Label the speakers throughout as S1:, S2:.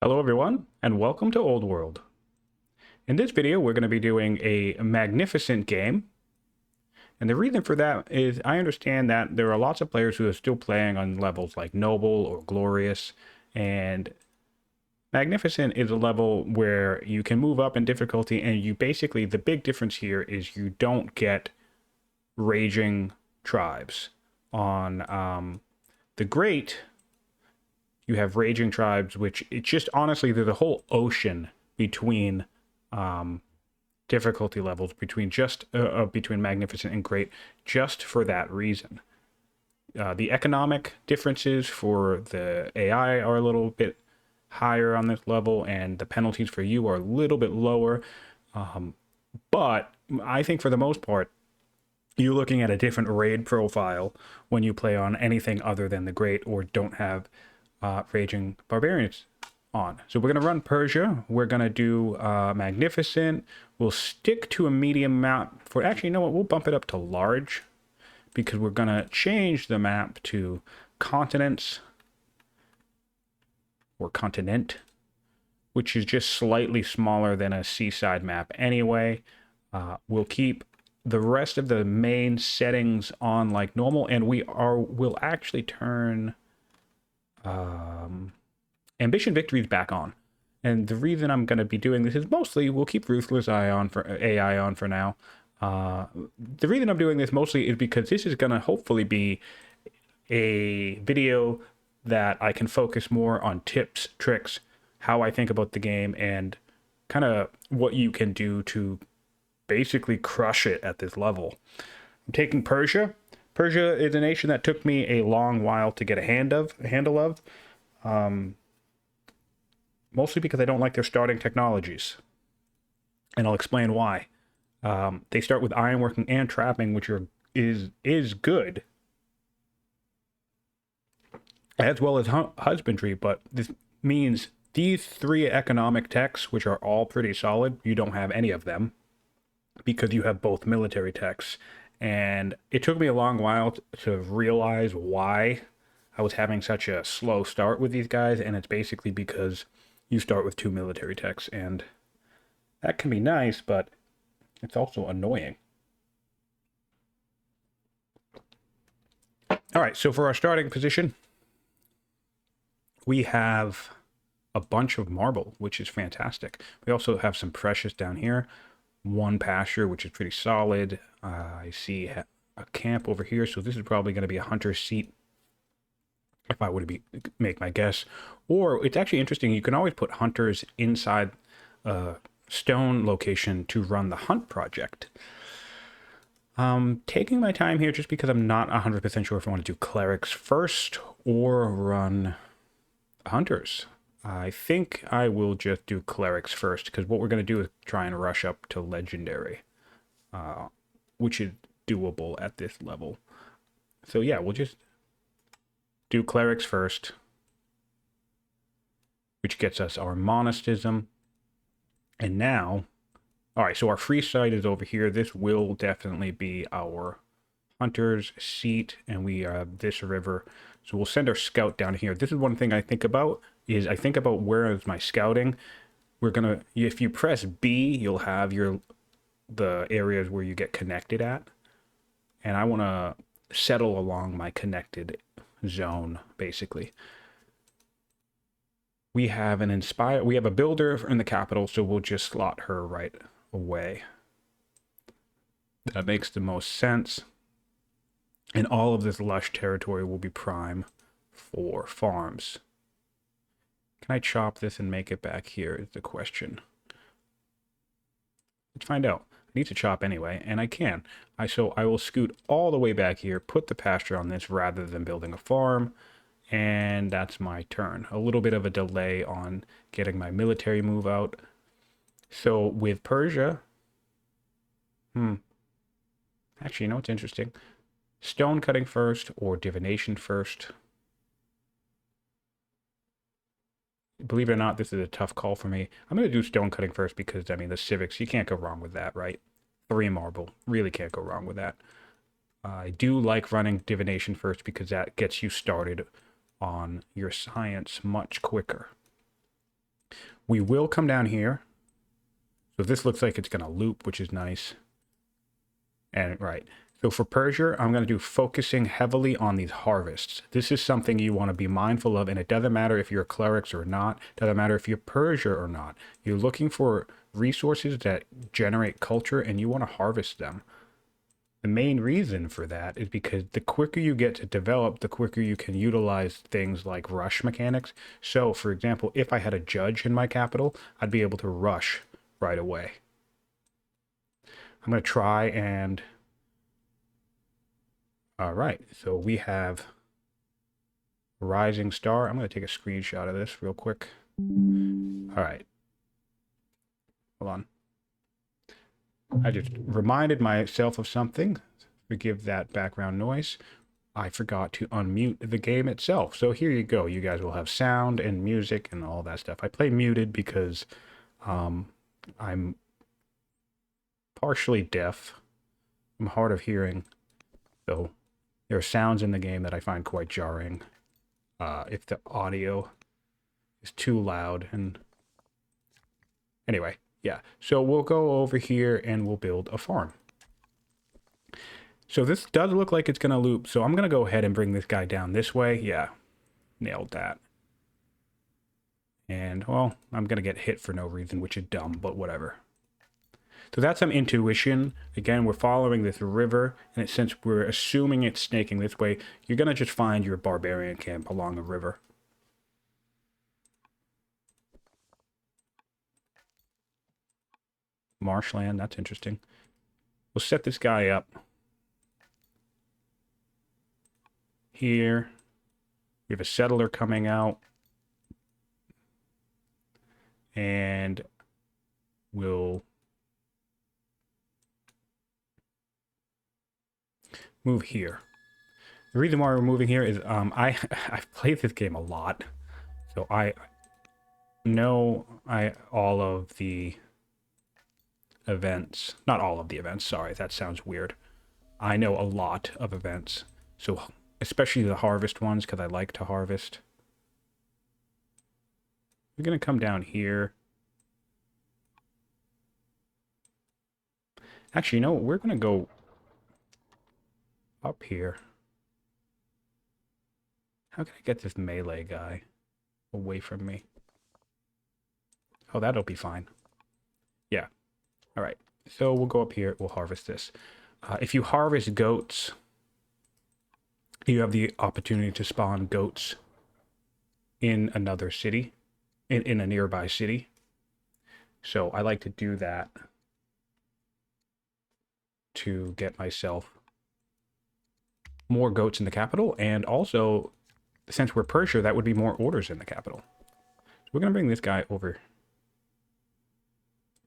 S1: Hello everyone, and welcome to Old World. In this video, we're going to be doing a magnificent game. And the reason for that is I understand that there are lots of players who are still playing on levels like Noble or Glorious. And Magnificent is a level where you can move up in difficulty, and you basically, the big difference here is you don't get raging tribes. On the Great, you have raging tribes, which it's just honestly there's a whole ocean between difficulty levels between magnificent and great, just for that reason. The economic differences for the AI are a little bit higher on this level, and the penalties for you are a little bit lower. But I think for the most part, you're looking at a different raid profile when you play on anything other than the great or don't have raging barbarians on. So we're going to run Persia. We're going to do magnificent. We'll stick to a medium map for, actually, you know what? We'll bump it up to large because we're going to change the map to continents or continent, which is just slightly smaller than a seaside map anyway. We'll keep the rest of the main settings on like normal, and we'll actually turn ambition victories back on. And the reason I'm going to be doing this is mostly we'll keep ruthless AI on for now. The reason I'm doing this mostly is because this is going to hopefully be a video that I can focus more on tips, tricks, how I think about the game, and kind of what you can do to basically crush it at this level. I'm taking Persia. Persia is a nation that took me a long while to get a handle of. Mostly because I don't like their starting technologies. And I'll explain why. They start with ironworking and trapping, which is good, as well as husbandry, but this means these three economic techs, which are all pretty solid, you don't have any of them because you have both military techs. And it took me a long while to realize why I was having such a slow start with these guys, and it's basically because you start with two military techs, and that can be nice, but it's also annoying. All right, so for our starting position, we have a bunch of marble, which is fantastic. We also have some precious down here. One pasture, which is pretty solid. I see a camp over here, so this is probably going to be a hunter's seat if I were to make my guess. Or it's actually interesting, you can always put hunters inside a stone location to run the hunt project. Taking my time here just because I'm not 100% sure if I want to do clerics first or run hunters. I think I will just do clerics first, because what we're going to do is try and rush up to legendary, which is doable at this level. So yeah, we'll just do clerics first, which gets us our monasticism. And now, all right, so our free site is over here. This will definitely be our hunter's seat, and we have this river. So we'll send our scout down here. This is one thing I think about, is I think about where is my scouting. We're gonna, if you press B, you'll have the areas where you get connected at. And I want to settle along my connected zone, basically. We have we have a builder in the capital, so we'll just slot her right away. That makes the most sense. And all of this lush territory will be prime for farms. Can I chop this and make it back here is the question. Let's find out. I need to chop anyway, and I can. So I will scoot all the way back here, put the pasture on this rather than building a farm, and that's my turn. A little bit of a delay on getting my military move out. So with Persia, actually, you know what's interesting? Stone cutting first or divination first? Believe it or not, this is a tough call for me. I'm going to do stone cutting first because, I mean, the civics, you can't go wrong with that, right? 3 marble, really can't go wrong with that. I do like running divination first because that gets you started on your science much quicker. We will come down here. So this looks like it's going to loop, which is nice. And right. So for Persia, I'm going to do focusing heavily on these harvests. This is something you want to be mindful of, and it doesn't matter if you're clerics or not. It doesn't matter if you're Persia or not. You're looking for resources that generate culture, and you want to harvest them. The main reason for that is because the quicker you get to develop, the quicker you can utilize things like rush mechanics. So, for example, if I had a judge in my capital, I'd be able to rush right away. I'm going to try and... All right, so we have a rising star. I'm going to take a screenshot of this real quick. All right. Hold on. I just reminded myself of something. Forgive that background noise. I forgot to unmute the game itself. So here you go. You guys will have sound and music and all that stuff. I play muted because I'm partially deaf. I'm hard of hearing. So there are sounds in the game that I find quite jarring. If the audio is too loud. And anyway. Yeah, so we'll go over here and we'll build a farm. So this does look like it's going to loop. So I'm going to go ahead and bring this guy down this way. Yeah, nailed that. And, well, I'm going to get hit for no reason, which is dumb, but whatever. So that's some intuition. Again, we're following this river, and since we're assuming it's snaking this way, you're going to just find your barbarian camp along a river. Marshland, that's interesting. We'll set this guy up here. We have a settler coming out. And we'll move here. The reason why we're moving here is I've played this game a lot. So I know all of the events, not all of the events, sorry, that sounds weird. I know a lot of events, so especially the harvest ones, because I like to harvest. We're going to come down here. Actually, you know what? We're going to go up here. How can I get this melee guy away from me? Oh, that'll be fine. Yeah. All right, so we'll go up here. We'll harvest this. If you harvest goats, you have the opportunity to spawn goats in another city, in a nearby city. So I like to do that to get myself more goats in the capital. And also, since we're Persia, that would be more orders in the capital. So we're going to bring this guy over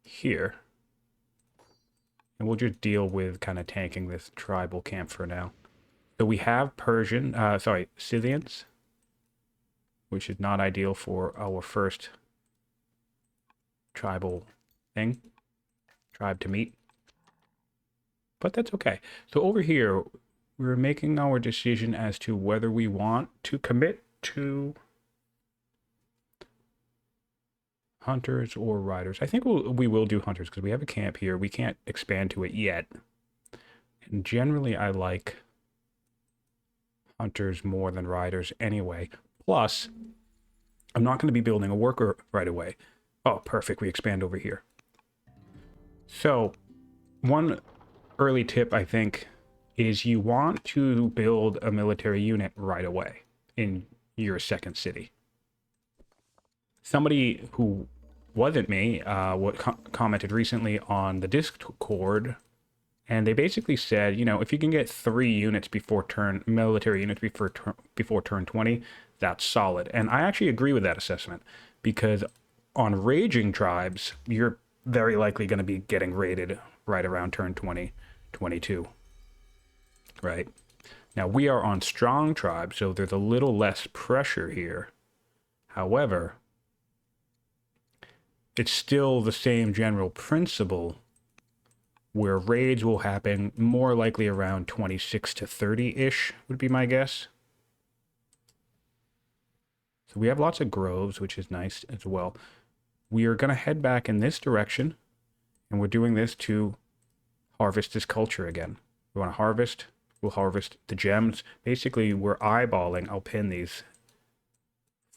S1: here. And we'll just deal with kind of tanking this tribal camp for now. So we have Scythians, which is not ideal for our first tribal thing, tribe to meet. But that's okay. So over here, we're making our decision as to whether we want to commit to hunters or riders. I think we will do hunters because we have a camp here. We can't expand to it yet. And generally, I like hunters more than riders anyway. Plus, I'm not going to be building a worker right away. Oh, perfect. We expand over here. So, one early tip, I think, is you want to build a military unit right away in your second city. Somebody who wasn't me commented recently on the Discord, and they basically said, you know, if you can get 3 units before military units before turn 20, that's solid. And I actually agree with that assessment, because on raging tribes, you're very likely going to be getting raided right around turn 20, 22, right? Now, we are on strong tribes, so there's a little less pressure here. However, it's still the same general principle where raids will happen more likely around 26 to 30-ish would be my guess. So we have lots of groves, which is nice as well. we are going to head back in this direction, and we're doing this to harvest this culture again. We want to harvest, we'll harvest the gems. Basically, we're eyeballing, I'll pin these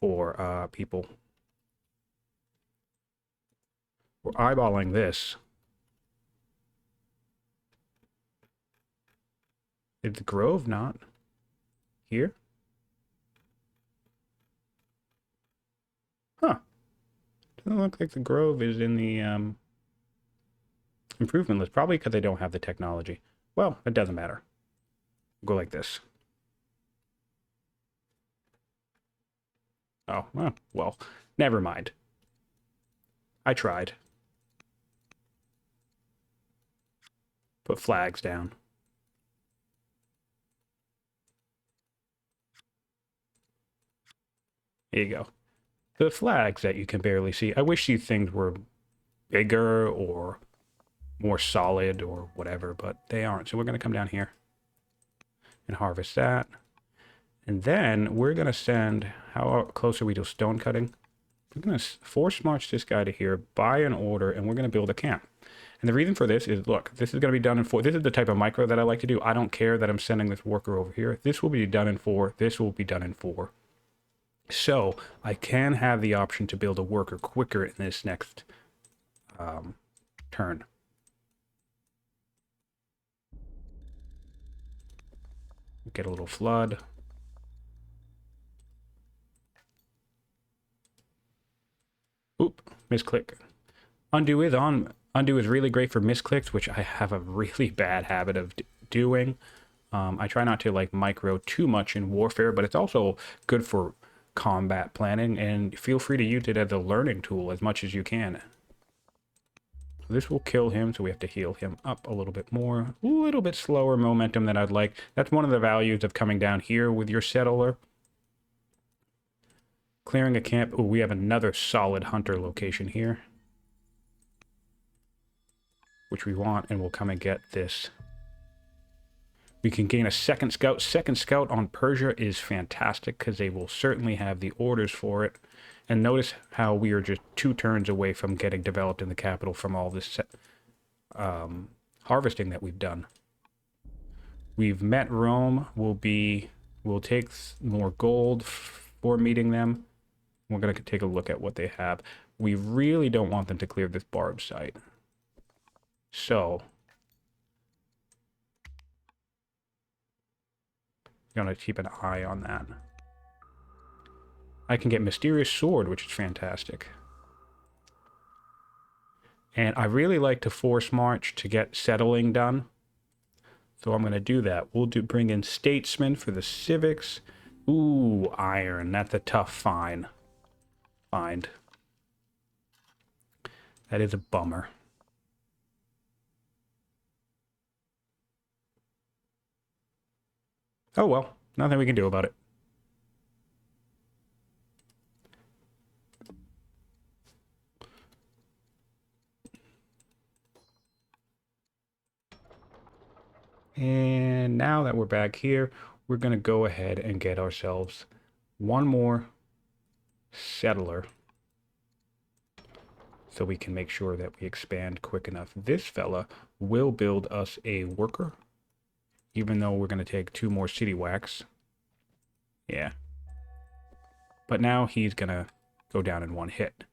S1: for people. We're eyeballing this. Is the grove not here? Huh. Doesn't look like the grove is in the improvement list. Probably because they don't have the technology. Well, it doesn't matter. We'll go like this. Oh, well, never mind. I tried. Put flags down. Here you go. The flags that you can barely see. I wish these things were bigger or more solid or whatever, but they aren't. So we're going to come down here and harvest that. And then we're going to send, how close are we to stone cutting? We're going to force march this guy to here, buy an order, and we're going to build a camp. And the reason for this is, look, this is going to be done in 4. This is the type of micro that I like to do. I don't care that I'm sending this worker over here. This will be done in 4. This will be done in 4. So I can have the option to build a worker quicker in this next turn. Get a little flood. Oop, misclick. Undo is on. Undo is really great for misclicks, which I have a really bad habit of doing. I try not to like micro too much in warfare, but it's also good for combat planning, and feel free to use it as a learning tool as much as you can. This will kill him, so we have to heal him up a little bit more. A little bit slower momentum than I'd like. That's one of the values of coming down here with your settler. Clearing a camp. Oh, we have another solid hunter location here, which we want, and we'll come and get this. We can gain a second scout. Second scout on Persia is fantastic because they will certainly have the orders for it. And notice how we are just 2 turns away from getting developed in the capital from all this harvesting that we've done. We've met Rome. We'll take more gold for meeting them. We're going to take a look at what they have. We really don't want them to clear this barb site. So going to keep an eye on that. I can get Mysterious Sword, which is fantastic. And I really like to force march to get settling done. So I'm going to do that. We'll bring in Statesman for the civics. Ooh, iron. That's a tough find. That is a bummer. Oh well, nothing we can do about it. And now that we're back here, we're going to go ahead and get ourselves one more settler so we can make sure that we expand quick enough. This fella will build us a worker, even though we're going to take 2 more city whacks. Yeah. But now he's going to go down in 1 hit.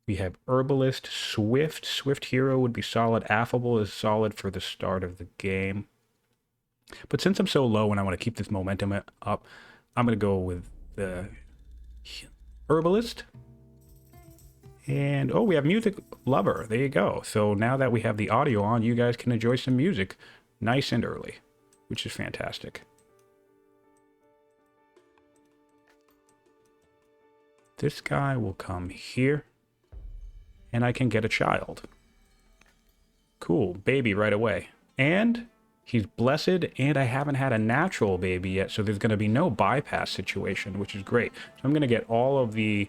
S1: We have Herbalist, Swift. Swift Hero would be solid. Affable is solid for the start of the game. But since I'm so low and I want to keep this momentum up, I'm going to go with the Herbalist. And, oh, we have Music Lover. There you go. So now that we have the audio on, you guys can enjoy some music nice and early, which is fantastic. This guy will come here, and I can get a child. Cool, baby right away. And he's blessed, and I haven't had a natural baby yet, so there's going to be no bypass situation, which is great. So I'm going to get all of the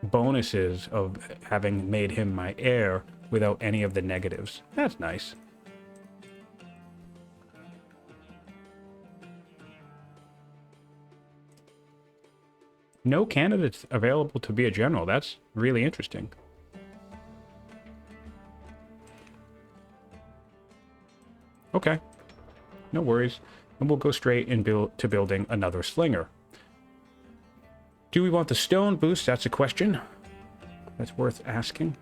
S1: bonuses of having made him my heir without any of the negatives. That's nice. No candidates available to be a general. That's really interesting. Okay, no worries. And we'll go straight and to building another slinger. Do we want the stone boost? That's a question. That's worth asking.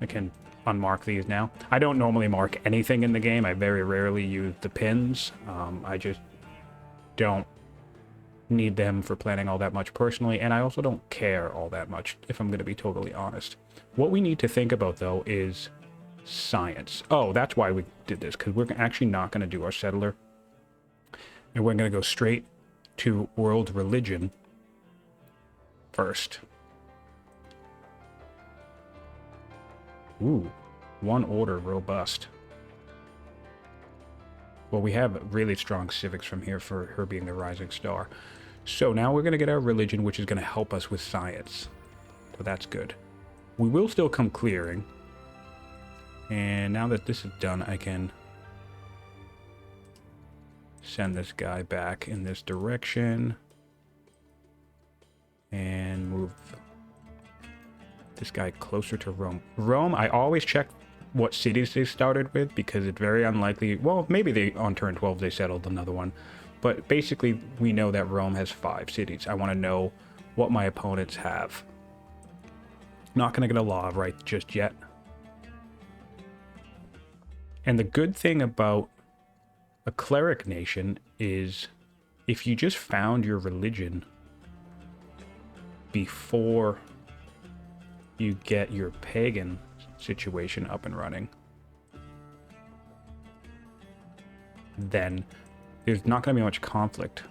S1: I can unmark these now. I don't normally mark anything in the game. I very rarely use the pins. I just don't need them for planning all that much personally, and I also don't care all that much, if I'm going to be totally honest. What we need to think about, though, is science. Oh, that's why we did this, because we're actually not going to do our settler, and we're going to go straight to world religion first. Ooh, one order robust. Well, we have really strong civics from here for her being the rising star. So now we're going to get our religion, which is going to help us with science. So that's good. We will still come clearing. And now that this is done, I can send this guy back in this direction. And move this guy closer to Rome. Rome, I always check what cities they started with, because it's very unlikely. Well, maybe they on turn 12 they settled another one, but basically we know that Rome has 5 cities. I want to know what my opponents have. Not going to get a law right just yet. And the good thing about a cleric nation is if you just found your religion before you get your pagan situation up and running, then there's not going to be much conflict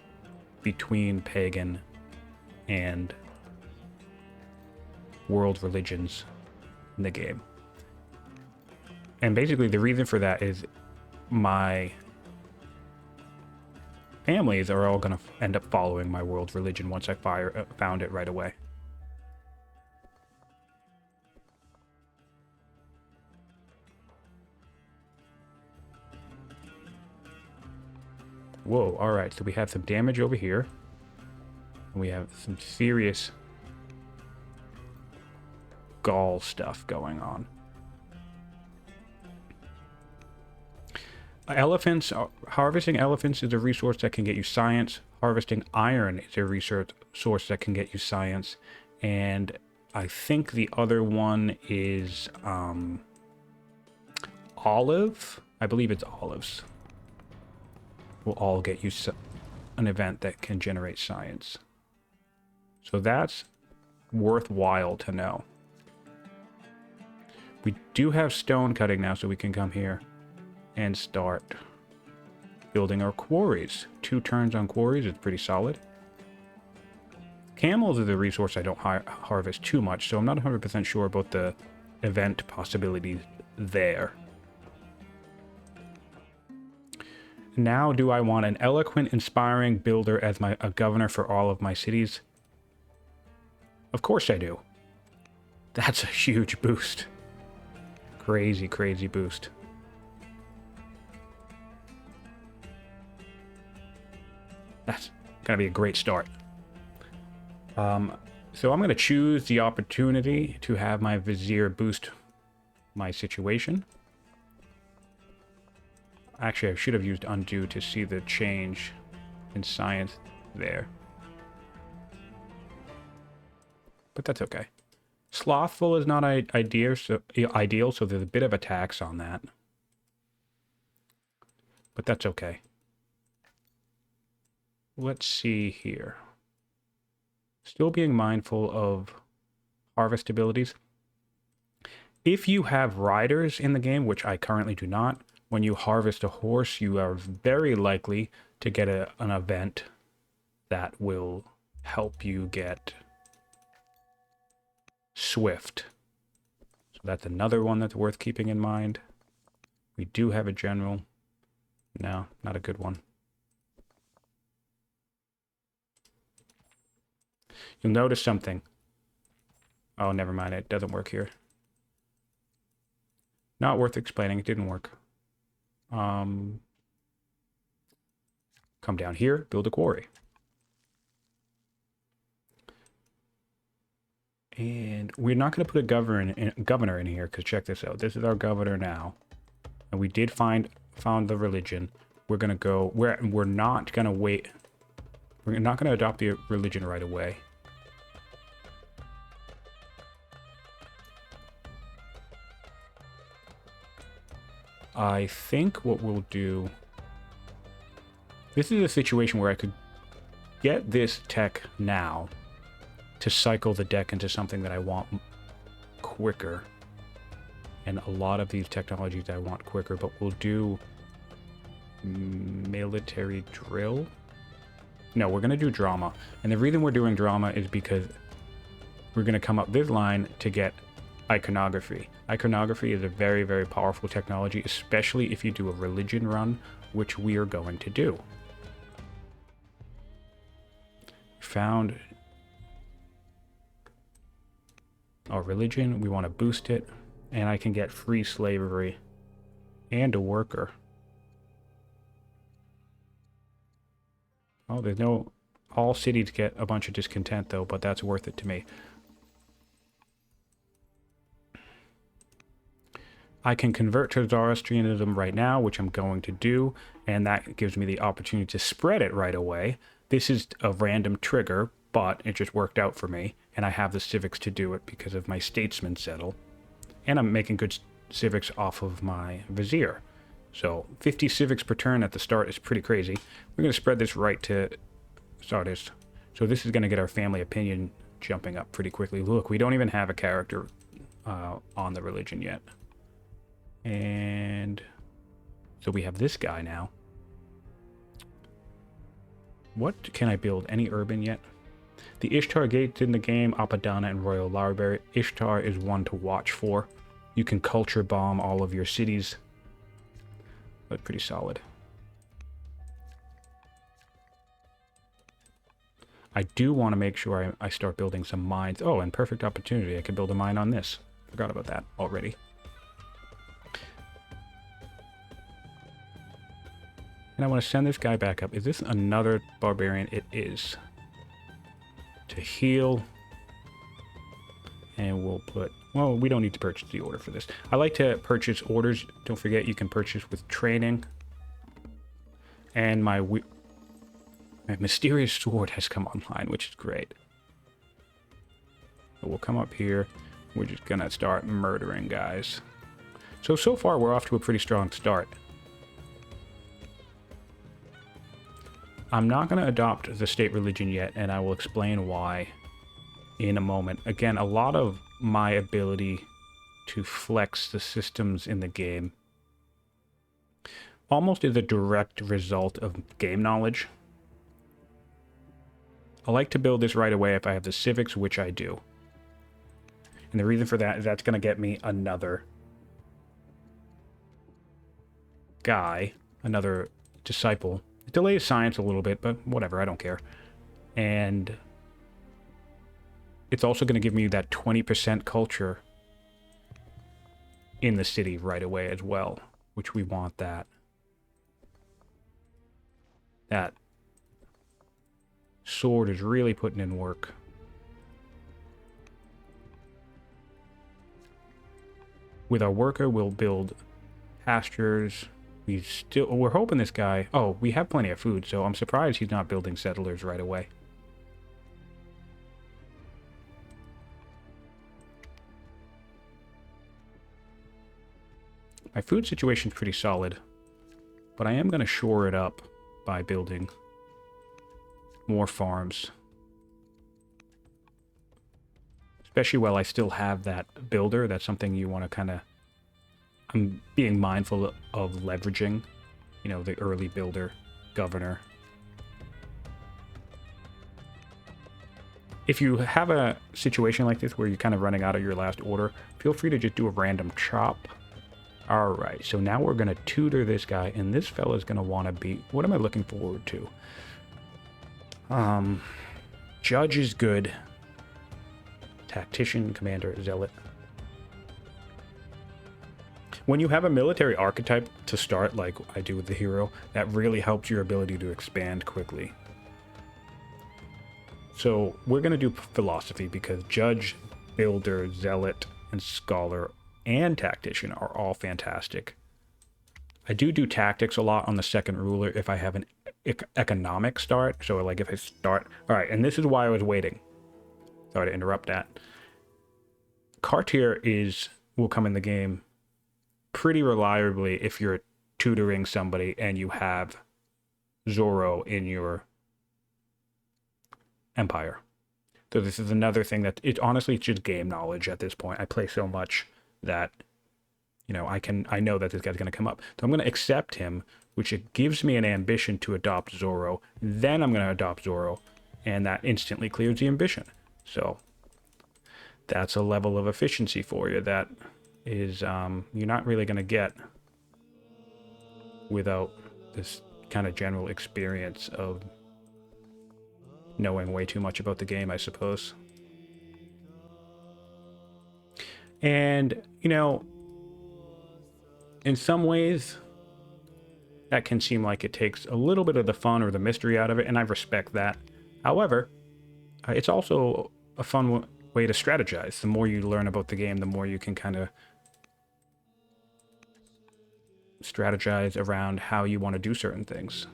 S1: between pagan and world religions in the game. And basically the reason for that is my families are all going to end up following my world religion once I found it right away. Whoa, alright, so we have some damage over here. And we have some serious Gaul stuff going on. Elephants, harvesting elephants is a resource that can get you science. Harvesting iron is a resource that can get you science. And I think the other one is olive. I believe it's olives. Will all get you an event that can generate science. So that's worthwhile to know. We do have stone cutting now, so we can come here and start building our quarries. 2 turns on quarries is pretty solid. Camels are the resource I don't harvest too much, so I'm not 100% sure about the event possibilities there. Now, do I want an eloquent, inspiring builder as a governor for all of my cities? Of course I do. That's a huge boost. Crazy, crazy boost. That's gonna be a great start. So I'm gonna choose the opportunity to have my vizier boost my situation. Actually, I should have used undo to see the change in science there. But that's okay. Slothful is not ideal, so there's a bit of a tax on that. But that's okay. Let's see here. Still being mindful of harvest abilities. If you have riders in the game, which I currently do not, when you harvest a horse, you are very likely to get an event that will help you get Swift. So that's another one that's worth keeping in mind. We do have a general. No, not a good one. You'll notice something. Oh, never mind. It doesn't work here. Not worth explaining. It didn't work. Come down here, build a quarry. And we're not going to put a governor in here, because check this out. This is our governor now. And we did found the religion. We're going to go... We're not going to wait. We're not going to adopt the religion right away. I think what we'll do... This is a situation where I could get this tech now to cycle the deck into something that I want quicker. And a lot of these technologies I want quicker, but we'll do military drill. No, we're going to do drama. And the reason we're doing drama is because we're going to come up this line to get iconography. Iconography is a very, very powerful technology, especially if you do a religion run, which we are going to do. Found our religion. We want to boost it. And I can get free slavery and a worker. Oh, there's no... All cities get a bunch of discontent, though, but that's worth it to me. I can convert to Zoroastrianism right now, which I'm going to do, and that gives me the opportunity to spread it right away. This is a random trigger, but it just worked out for me, and I have the civics to do it because of my statesman settle. And I'm making good civics off of my vizier. So 50 civics per turn at the start is pretty crazy. We're going to spread this right to Sardis. So this is going to get our family opinion jumping up pretty quickly. Look, we don't even have a character on the religion yet. And so we have this guy now. What can I build? Any urban yet? The Ishtar Gates in the game, Apadana and Royal Library. Ishtar is one to watch for. You can culture bomb all of your cities. But pretty solid. I do want to make sure I start building some mines. Oh, and perfect opportunity. I could build a mine on this. Forgot about that already. And I want to send this guy back up. Is this another barbarian? It is. To heal. And we'll put... Well, we don't need to purchase the order for this. I like to purchase orders. Don't forget you can purchase with training. And my mysterious sword has come online, which is great. So we'll come up here. We're just going to start murdering guys. So far we're off to a pretty strong start. I'm not going to adopt the state religion yet, and I will explain why in a moment. Again, a lot of my ability to flex the systems in the game almost is a direct result of game knowledge. I like to build this right away if I have the civics, which I do. And the reason for that is that's going to get me another guy, another disciple. It delays science a little bit, but whatever, I don't care. And it's also going to give me that 20% culture in the city right away as well, which we want that. That sword is really putting in work. With our worker, we'll build pastures. We're hoping this guy... Oh, we have plenty of food, so I'm surprised he's not building settlers right away. My food situation's pretty solid, but I am going to shore it up by building more farms. Especially while I still have that builder. That's something you want to kind of... I'm being mindful of leveraging, you know, the early builder, governor. If you have a situation like this where you're kind of running out of your last order, feel free to just do a random chop. Alright, so now we're going to tutor this guy, and this fella's going to want to be... What am I looking forward to? Judge is good. Tactician, commander, zealot. When you have a military archetype to start, like I do with the hero, that really helps your ability to expand quickly. So we're going to do philosophy because Judge builder, zealot, and scholar, and tactician are all fantastic. I do tactics a lot on the second ruler if I have an economic start. So like if I start... All right, and this is why I was waiting. Sorry to interrupt that. Cartier will come in the game pretty reliably if you're tutoring somebody and you have Zorro in your empire. So this is another thing that honestly it's just game knowledge at this point. I play so much that I know that this guy's going to come up. So I'm going to accept him, which it gives me an ambition to adopt Zorro. Then I'm going to adopt Zorro, and that instantly clears the ambition. So that's a level of efficiency for you that is you're not really going to get without this kind of general experience of knowing way too much about the game, I suppose. And, in some ways, that can seem like it takes a little bit of the fun or the mystery out of it, and I respect that. However, it's also a fun way to strategize. The more you learn about the game, the more you can kind of strategize around how you want to do certain things,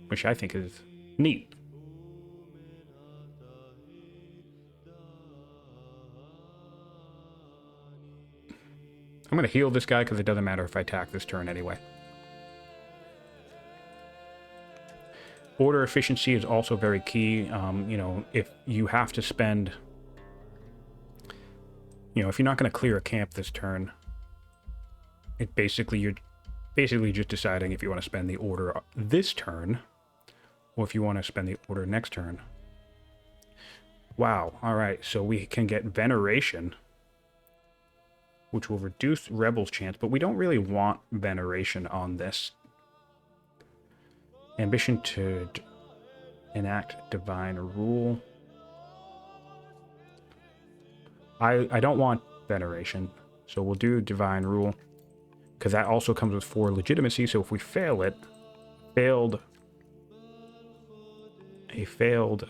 S1: which I think is neat. I'm going to heal this guy because it doesn't matter if I attack this turn anyway. Order efficiency is also very key. If you have to spend... if you're not going to clear a camp this turn, you're basically just deciding if you want to spend the order this turn or if you want to spend the order next turn. Wow. All right. So we can get Veneration, which will reduce Rebel's chance, but we don't really want Veneration on this. Ambition to enact Divine Rule. I don't want Veneration, so we'll do Divine Rule, because that also comes with 4 legitimacy, so if we fail it, a failed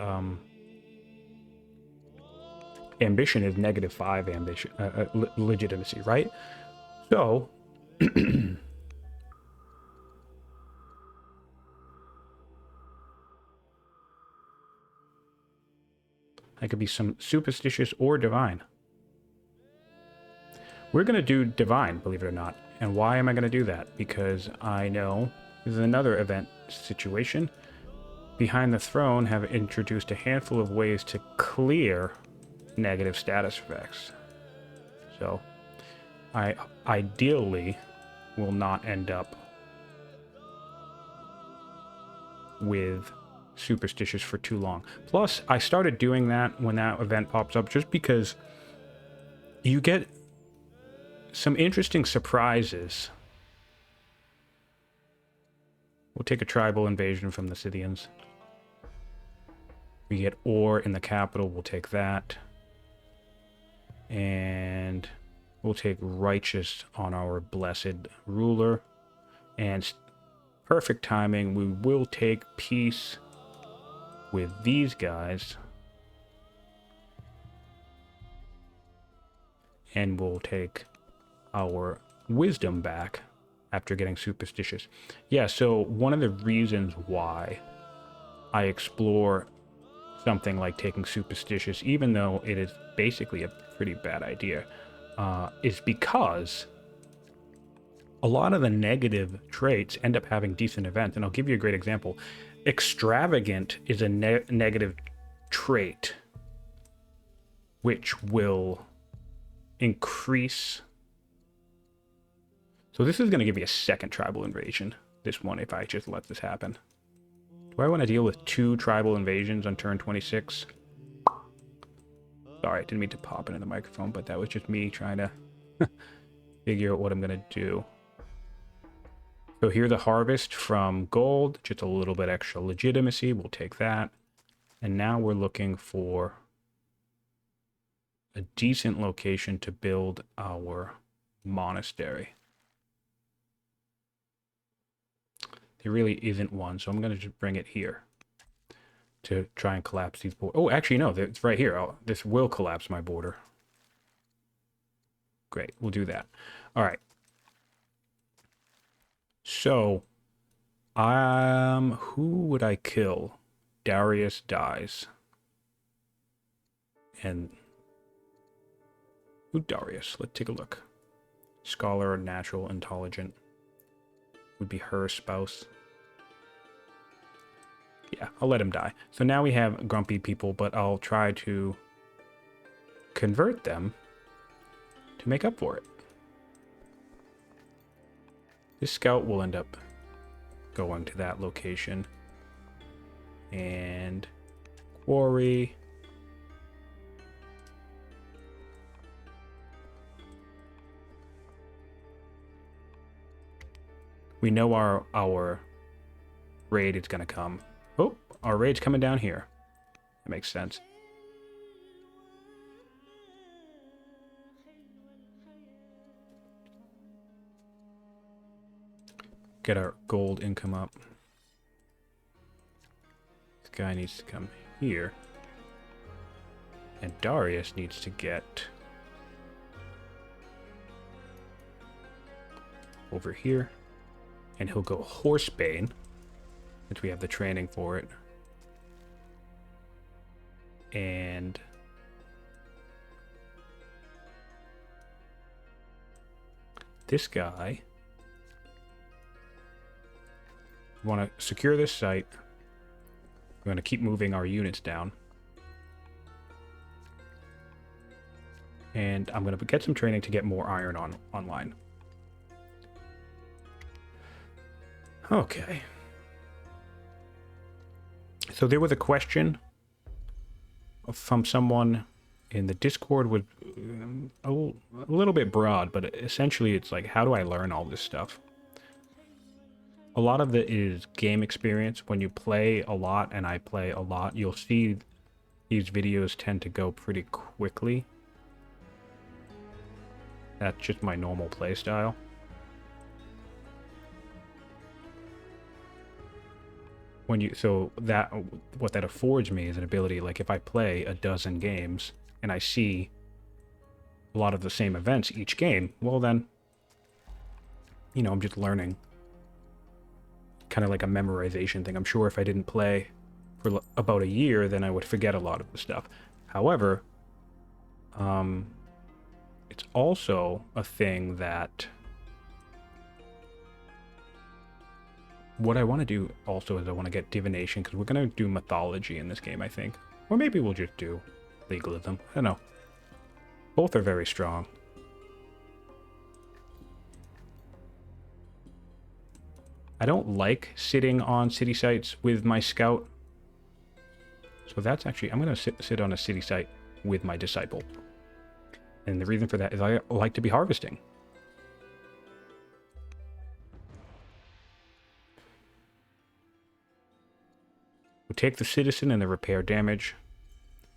S1: ambition is -5 ambition legitimacy, right? So I could be some superstitious or divine. We're going to do divine, believe it or not. And why am I going to do that? Because I know this is another event situation. Behind the Throne have introduced a handful of ways to clear negative status effects. So I ideally will not end up with superstitious for too long. Plus, I started doing that when that event pops up just because you get some interesting surprises. We'll take a tribal invasion from the Scythians. We get ore in the capital, we'll take that. And we'll take righteous on our blessed ruler. And perfect timing, we will take peace with these guys. And we'll take our wisdom back after getting superstitious. Yeah, so one of the reasons why I explore something like taking superstitious, even though it is basically a pretty bad idea, is because a lot of the negative traits end up having decent events. And I'll give you a great example. Extravagant is a negative trait which will increase. So this is going to give me a second tribal invasion, this one, if I just let this happen. Do I want to deal with 2 tribal invasions on turn 26? Sorry, I didn't mean to pop into the microphone, but that was just me trying to figure out what I'm going to do. So here the harvest from gold, just a little bit extra legitimacy, we'll take that. And now we're looking for a decent location to build our monastery. There really isn't one, so I'm going to just bring it here. to try and collapse these borders. Oh, actually, no, it's right here. This will collapse my border. Great, we'll do that. All right. So, who would I kill? Darius dies. And who Darius? Let's take a look. Scholar, natural, intelligent. Would be her spouse. Yeah, I'll let him die. So now we have grumpy people, but I'll try to convert them to make up for it. This scout will end up going to that location. And quarry. We know our raid is going to come. Oh, our raid's coming down here. That makes sense. Get our gold income up. This guy needs to come here. And Darius needs to get over here. And he'll go Horsebane, since we have the training for it. And this guy, we want to secure this site. We're going to keep moving our units down. And I'm going to get some training to get more iron online. Okay. So there was a question from someone in the Discord with a little bit broad, but essentially it's like, how do I learn all this stuff? A lot of it is game experience. When you play a lot, and I play a lot, you'll see these videos tend to go pretty quickly. That's just my normal play style. What that affords me is an ability, like if I play a dozen games and I see a lot of the same events each game, well then, I'm just learning. Kind of like a memorization thing. I'm sure if I didn't play for about a year, then I would forget a lot of the stuff. However, it's also a thing that what I want to do also is I want to get divination, because we're going to do mythology in this game, I think. Or maybe we'll just do legalism. I don't know. Both are very strong. I don't like sitting on city sites with my scout. So that's actually, I'm going to sit on a city site with my disciple. And the reason for that is I like to be harvesting. We'll take the citizen and the repair damage.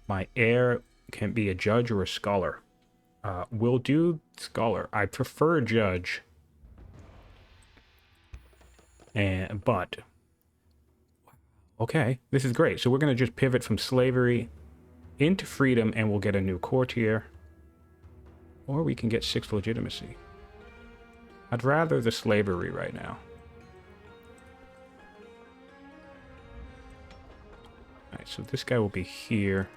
S1: My heir can be a judge or a scholar. We'll do scholar. I prefer judge. But okay, this is great. So we're going to just pivot from slavery into freedom, and we'll get a new courtier. Or we can get 6th legitimacy. I'd rather the slavery right now. Alright, so this guy will be here.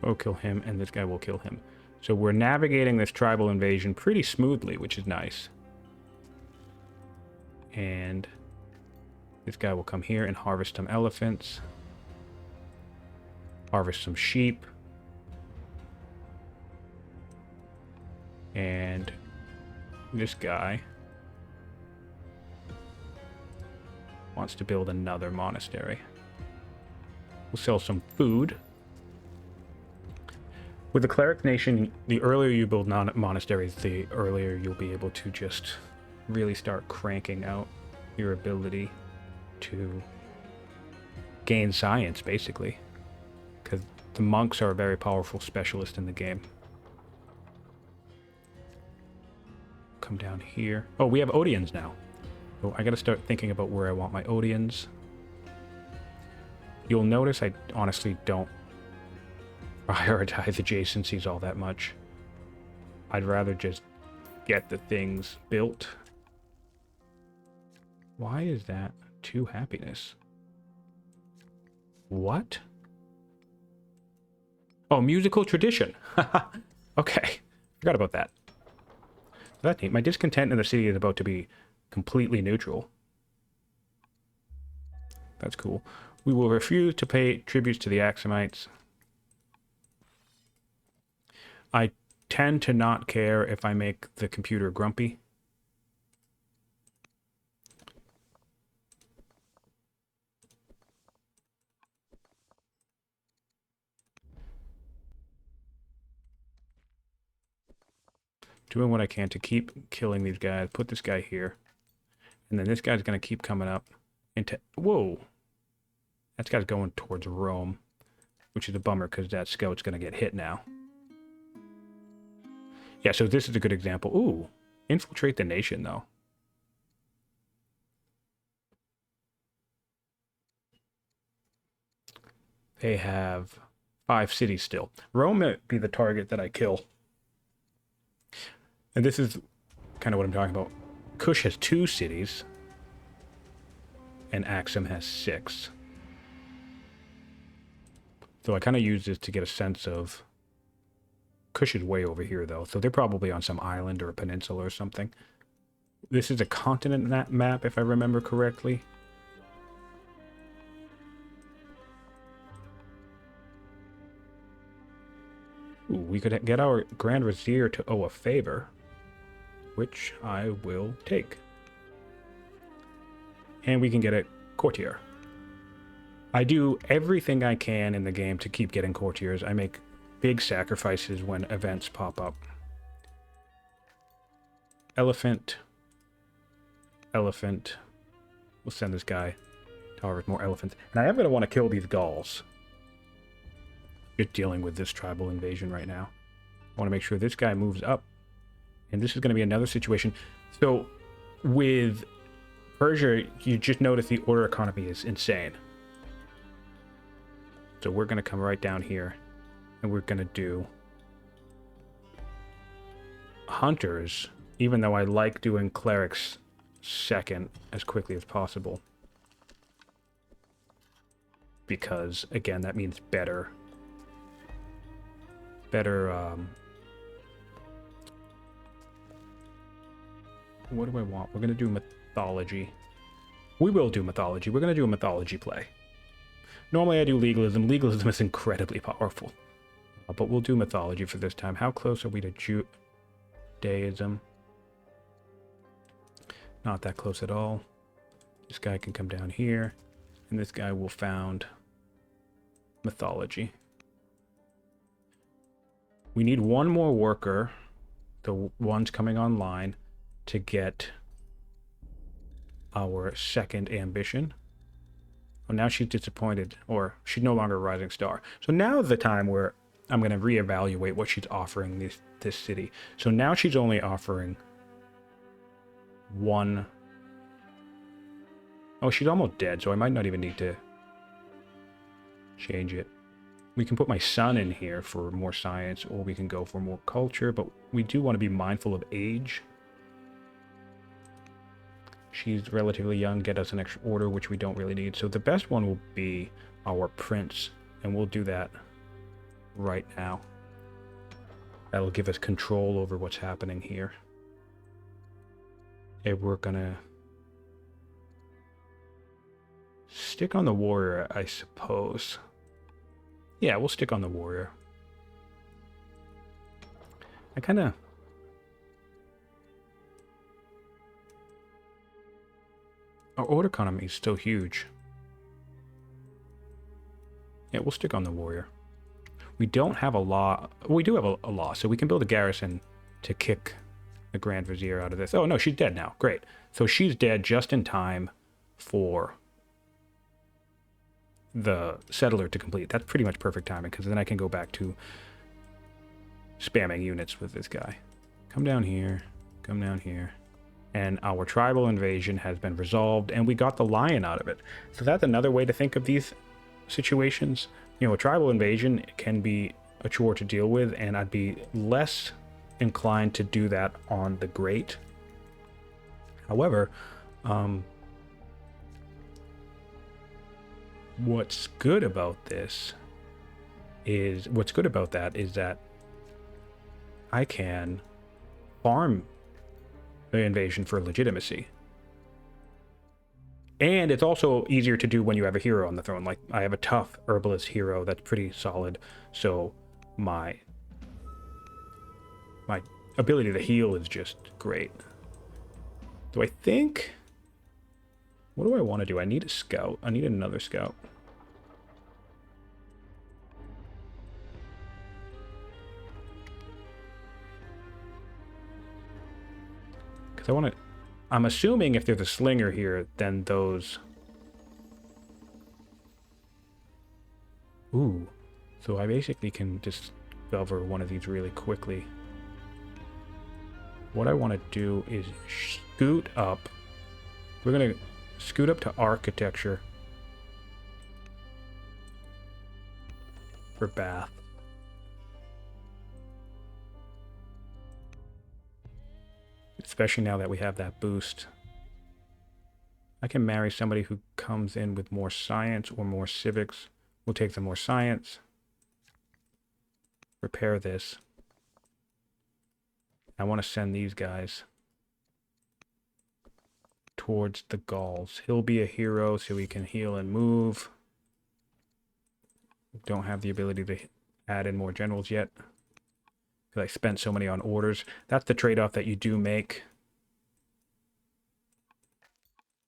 S1: We'll kill him, and this guy will kill him. So we're navigating this tribal invasion pretty smoothly, which is nice. And this guy will come here and harvest some elephants. Harvest some sheep. And this guy wants to build another monastery. We'll sell some food. With the cleric nation, the earlier you build monasteries, the earlier you'll be able to just really start cranking out your ability to gain science, basically. Because the monks are a very powerful specialist in the game. Come down here. Oh, we have Odeons now. So I gotta start thinking about where I want my Odeons. You'll notice I honestly don't prioritize adjacencies all that much. I'd rather just get the things built. Why is that 2 happiness? What? Oh, musical tradition. Okay, forgot about that. That's neat. My discontent in the city is about to be completely neutral. That's cool. We will refuse to pay tributes to the Axumites. I tend to not care if I make the computer grumpy. Doing what I can to keep killing these guys. Put this guy here. And then this guy's going to keep coming up into... Whoa! That guy's going towards Rome. Which is a bummer because that scout's going to get hit now. Yeah, so this is a good example. Ooh! Infiltrate the nation, though. They have 5 cities still. Rome might be the target that I kill. And this is kind of what I'm talking about. Kush has 2 cities. And Axum has 6. So I kind of use this to get a sense of... Kush is way over here, though. So they're probably on some island or a peninsula or something. This is a continent map, if I remember correctly. Ooh, we could get our Grand Vizier to owe a favor. Which I will take. And we can get a courtier. I do everything I can in the game to keep getting courtiers. I make big sacrifices when events pop up. Elephant. Elephant. We'll send this guy to harvest more elephants. And I am going to want to kill these Gauls. Just dealing with this tribal invasion right now. I want to make sure this guy moves up. And this is going to be another situation. So, with Persia, you just notice the order economy is insane. So we're going to come right down here. And we're going to do hunters, even though I like doing clerics second as quickly as possible. Because, again, that means better... what do I want? We're going to do mythology. We will do mythology. We're going to do a mythology play. Normally I do legalism. Legalism is incredibly powerful. But we'll do mythology for this time. How close are we to Judaism? Not that close at all. This guy can come down here. And this guy will found mythology. We need one more worker. The one's coming online. To get our second ambition. Oh, now she's disappointed, or she's no longer a rising star. So now is the time where I'm going to reevaluate what she's offering this city. So now she's only offering 1. Oh, she's almost dead, so I might not even need to change it. We can put my son in here for more science, or we can go for more culture, but we do want to be mindful of age. She's relatively young, get us an extra order, which we don't really need. So the best one will be our prince, and we'll do that right now. That'll give us control over what's happening here. And we're gonna stick on the warrior, I suppose. Yeah, we'll stick on the warrior. I kind of... Our order economy is still huge. Yeah, we'll stick on the warrior. We don't have a law. We do have a law, so we can build a garrison to kick the Grand Vizier out of this. Oh, no, she's dead now. Great. So she's dead just in time for the settler to complete. That's pretty much perfect timing, because then I can go back to spamming units with this guy. Come down here. Come down here. and our tribal invasion has been resolved, and we got the lion out of it. So that's another way to think of these situations. You know, a tribal invasion can be a chore to deal with, and I'd be less inclined to do that on the great. However, what's good about that is that I can farm the invasion for legitimacy. And it's also easier to do when you have a hero on the throne. Like, I have a tough herbalist hero that's pretty solid, so my ability to heal is just great. Do I think... What do I want to do? I need a scout. I need another scout. Because I want to... I'm assuming if there's a slinger here, then those... Ooh. So I basically can discover one of these really quickly. What I want to do is scoot up. We're going to scoot up to architecture for Bath. Especially now that we have that boost. I can marry somebody who comes in with more science or more civics. We'll take the more science. Repair this. I want to send these guys towards the Gauls. He'll be a hero so he can heal and move. Don't have the ability to add in more generals yet, because I spent so many on orders. That's the trade-off that you do make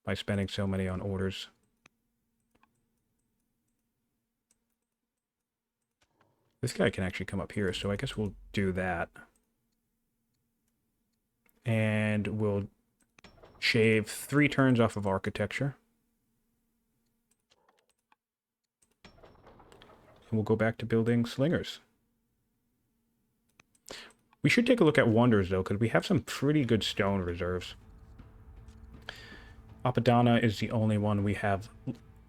S1: by spending so many on orders. This guy can actually come up here, so I guess we'll do that. And we'll shave 3 turns off of architecture. And we'll go back to building slingers. We should take a look at wonders, though, because we have some pretty good stone reserves. Apadana is the only one we have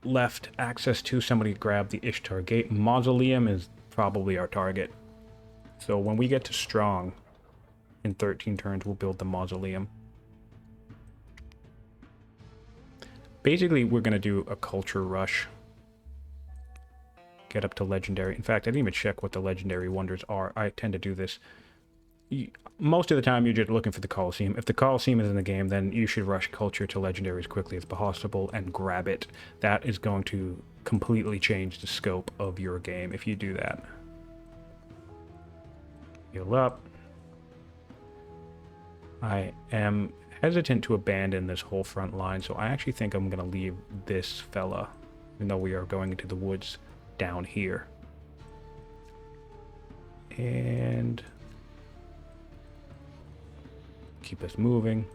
S1: left access to. Somebody grabbed the Ishtar Gate. Mausoleum is probably our target. So when we get to strong, in 13 turns, we'll build the Mausoleum. Basically, we're going to do a culture rush. Get up to legendary. In fact, I didn't even check what the legendary wonders are. I tend to do this. Most of the time, you're just looking for the Colosseum. If the Colosseum is in the game, then you should rush culture to legendary as quickly as possible and grab it. That is going to completely change the scope of your game if you do that. Heal up. I am hesitant to abandon this whole front line, so I actually think I'm going to leave this fella, even though we are going into the woods down here. And keep us moving.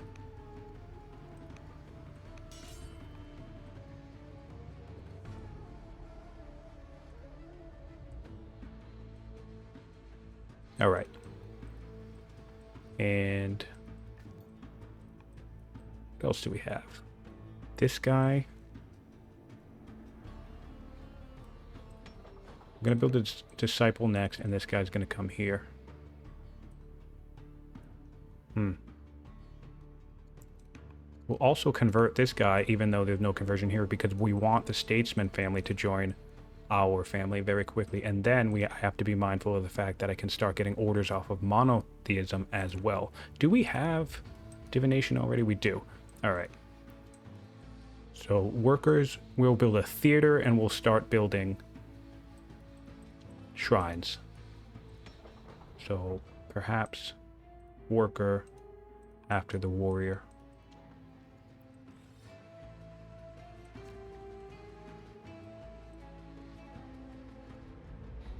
S1: All right. And what else do we have? This guy. I'm going to build a disciple next, and this guy's going to come here. We'll also convert this guy, even though there's no conversion here, because we want the statesman family to join our family very quickly. And then we have to be mindful of the fact that I can start getting orders off of monotheism as well. Do we have divination already? We do. All right. So workers, we'll build a theater, and we'll start building shrines. So perhaps worker after the warrior.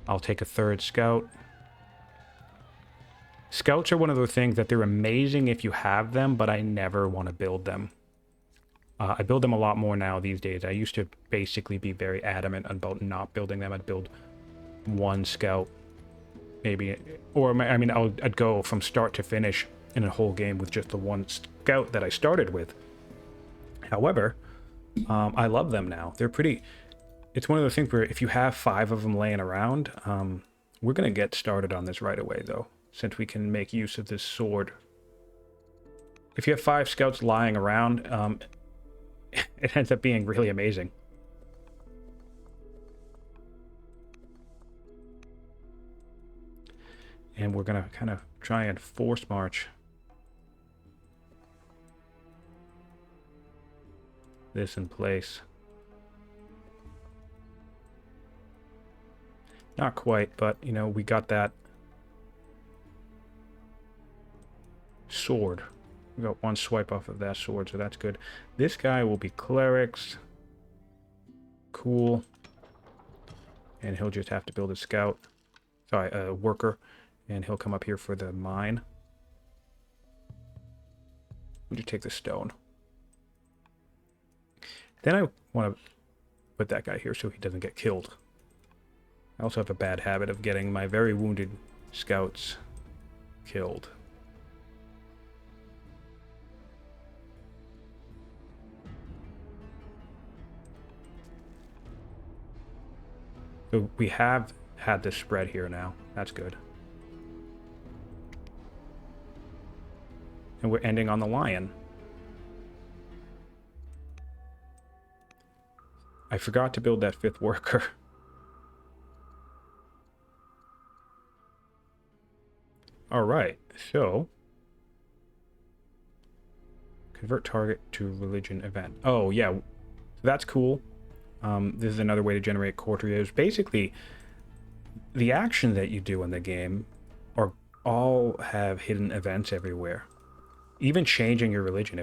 S1: I'll take a third scout. Scouts are one of those things that they're amazing if you have them, but I never want to build them. I build them a lot more now these days. I used to basically be very adamant about not building them. I'd build one scout, maybe, or I mean, I'd go from start to finish in a whole game with just the one scout that I started with. However, I love them now. They're pretty... It's one of those things where if you have 5 of them laying around, we're going to get started on this right away, though, since we can make use of this sword. If you have 5 scouts lying around, it ends up being really amazing. And we're going to kind of try and force march this in place. Not quite, but, you know, we got that sword. We got one swipe off of that sword, so that's good. This guy will be clerics. Cool. And he'll just have to build a scout. Sorry, a worker. And he'll come up here for the mine. We'll just take the stone. Then I want to put that guy here so he doesn't get killed. I also have a bad habit of getting my very wounded scouts killed. So we have had this spread here now. That's good. And we're ending on the lion. I forgot to build that 5th worker. Alright, so... Convert target to religion event. Oh, yeah. So that's cool. This is another way to generate courtiers. Basically, the action that you do in the game are all have hidden events everywhere. Even changing your religion.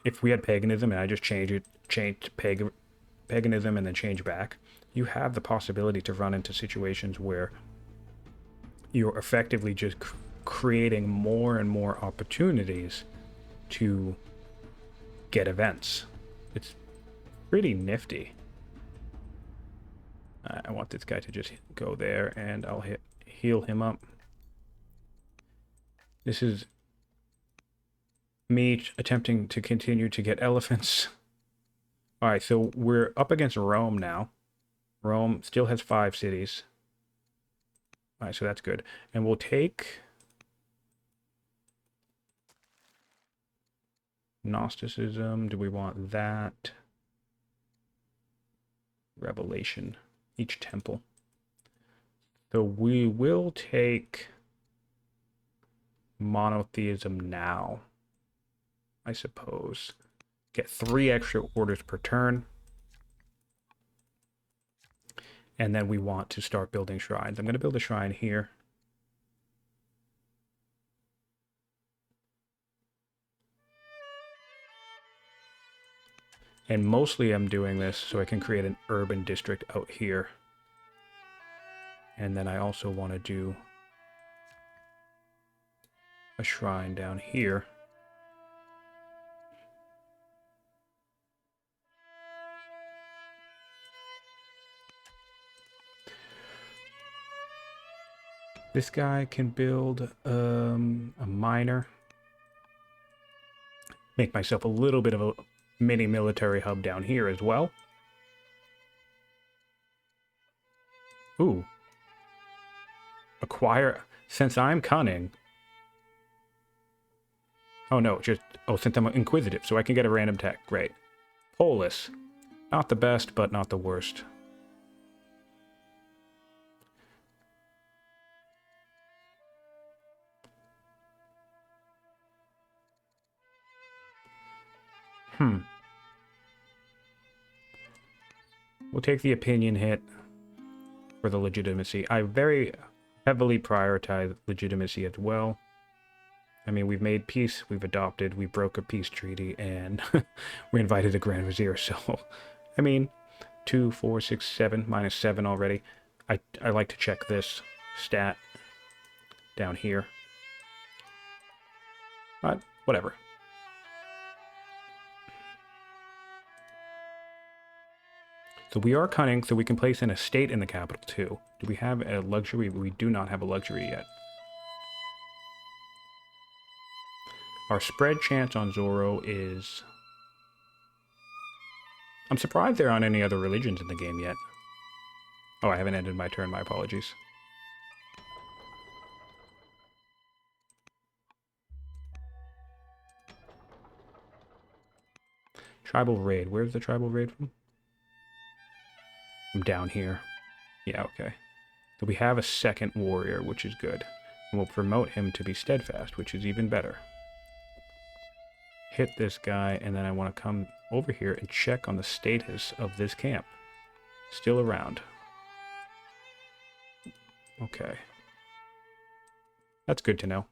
S1: If we had paganism and I just changed paganism and then change back, you have the possibility to run into situations where you're effectively just creating more and more opportunities to get events. It's pretty nifty. I want this guy to just go there, and I'll heal him up. This is me attempting to continue to get elephants. Alright, so we're up against Rome now. Rome still has 5 cities. Alright, so that's good. And we'll take Gnosticism. Do we want that? Revelation. Each temple. So we will take monotheism now, I suppose. Get 3 extra orders per turn. And then we want to start building shrines. I'm going to build a shrine here. And mostly I'm doing this so I can create an urban district out here. And then I also want to do a shrine down here. This guy can build a miner. Make myself a little bit of a mini military hub down here as well. Ooh. Acquire, since I'm cunning. Oh no, since I'm inquisitive, so I can get a random tech. Great. Polis. Not the best, but not the worst. We'll take the opinion hit for the legitimacy. I very heavily prioritize legitimacy as well. I mean, we've made peace, we've adopted, we broke a peace treaty, and we invited a Grand Vizier, so... I mean, 2, 4, 6, 7, minus 7 already. I like to check this stat down here. But, whatever. So we are cunning, so we can place an estate in the capital too. Do we have a luxury? We do not have a luxury yet. Our spread chance on Zoro is... I'm surprised there aren't any other religions in the game yet. Oh, I haven't ended my turn. My apologies. Tribal raid. Where's the tribal raid from? From down here. Yeah, okay. So we have a second warrior, which is good. And we'll promote him to be steadfast, which is even better. Hit this guy, and then I want to come over here and check on the status of this camp. Still around. Okay. That's good to know.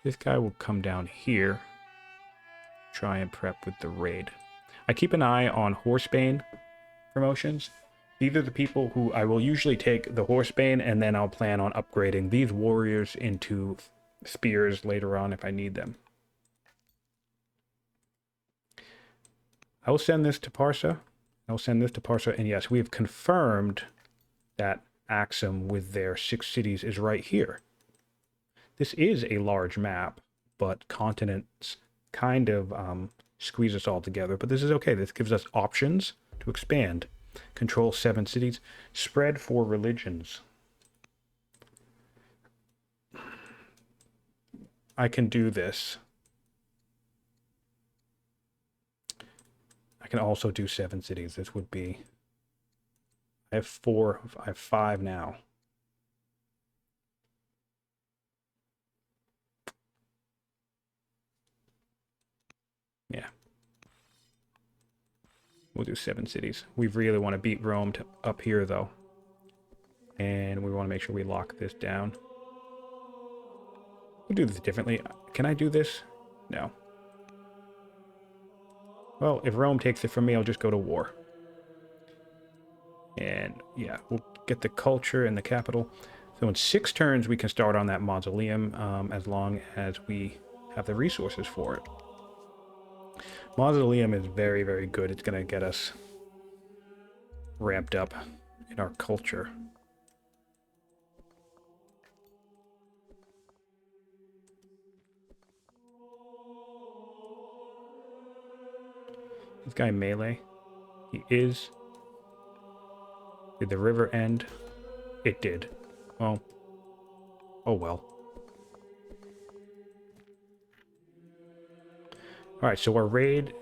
S1: This guy will come down here. Try and prep with the raid. I keep an eye on Horsebane promotions. These are the people who I will usually take the Horsebane, and then I'll plan on upgrading these warriors into spears later on if I need them. I will send this to Persia. I'll send this to Persia, and yes, we have confirmed that Axum with their 6 cities is right here. This is a large map, but continents kind of squeeze us all together. But this is okay. This gives us options to expand. Control 7 cities. Spread 4 religions. I can do this. I can also do 7 cities. This would be... I have 4. I have 5 now. Yeah. We'll do 7 cities. We really want to beat Rome up here, though. And we want to make sure we lock this down. We'll do this differently. Can I do this? No. Well, if Rome takes it from me, I'll just go to war. And, yeah, we'll get the culture and the capital. So in 6 turns, we can start on that mausoleum, as long as we have the resources for it. Mausoleum is very, very good. It's going to get us ramped up in our culture. This guy melee. He is. Did the river end? It did. Well. Oh well. Alright, so our raid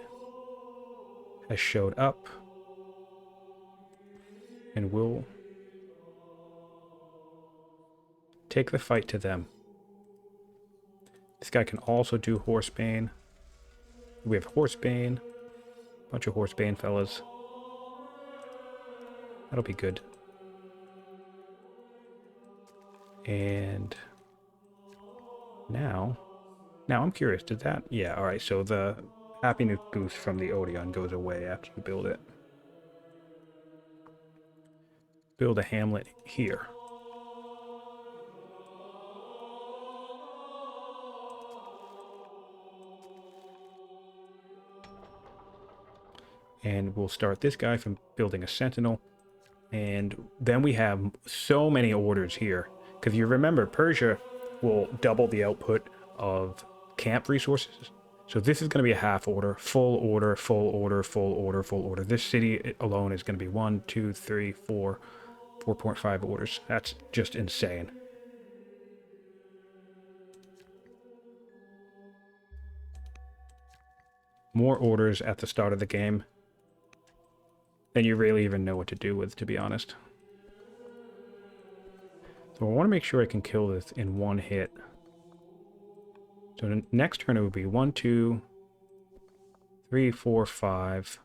S1: has showed up. And we'll take the fight to them. This guy can also do Horsebane. We have Horsebane. Bunch of Horsebane fellas. That'll be good. And now I'm curious, did that? Yeah, alright, so the happiness boost from the Odeon goes away after you build it. Build a hamlet here. And we'll start this guy from building a sentinel. And then we have so many orders here. Because you remember, Persia will double the output of camp resources. So this is going to be a half order, full order, full order, full order, full order. This city alone is going to be 1, 2, 3, 4, 4.5 orders. That's just insane. More orders at the start of the game than you really even know what to do with, to be honest. So I want to make sure I can kill this in one hit. So the next turn it would be 1, 2, 3, 4, 5.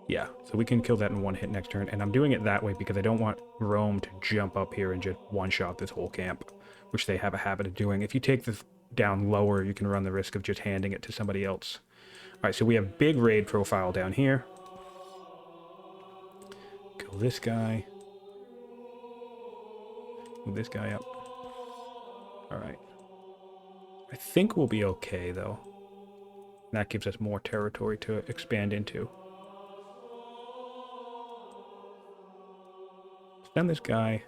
S1: Yeah, so we can kill that in one hit next turn. And I'm doing it that way because I don't want Rome to jump up here and just one-shot this whole camp, which they have a habit of doing. If you take this down lower, you can run the risk of just handing it to somebody else. All right, so we have big raid profile down here. Kill this guy. Move this guy up. All right. I think we'll be okay, though. That gives us more territory to expand into. Send this guy.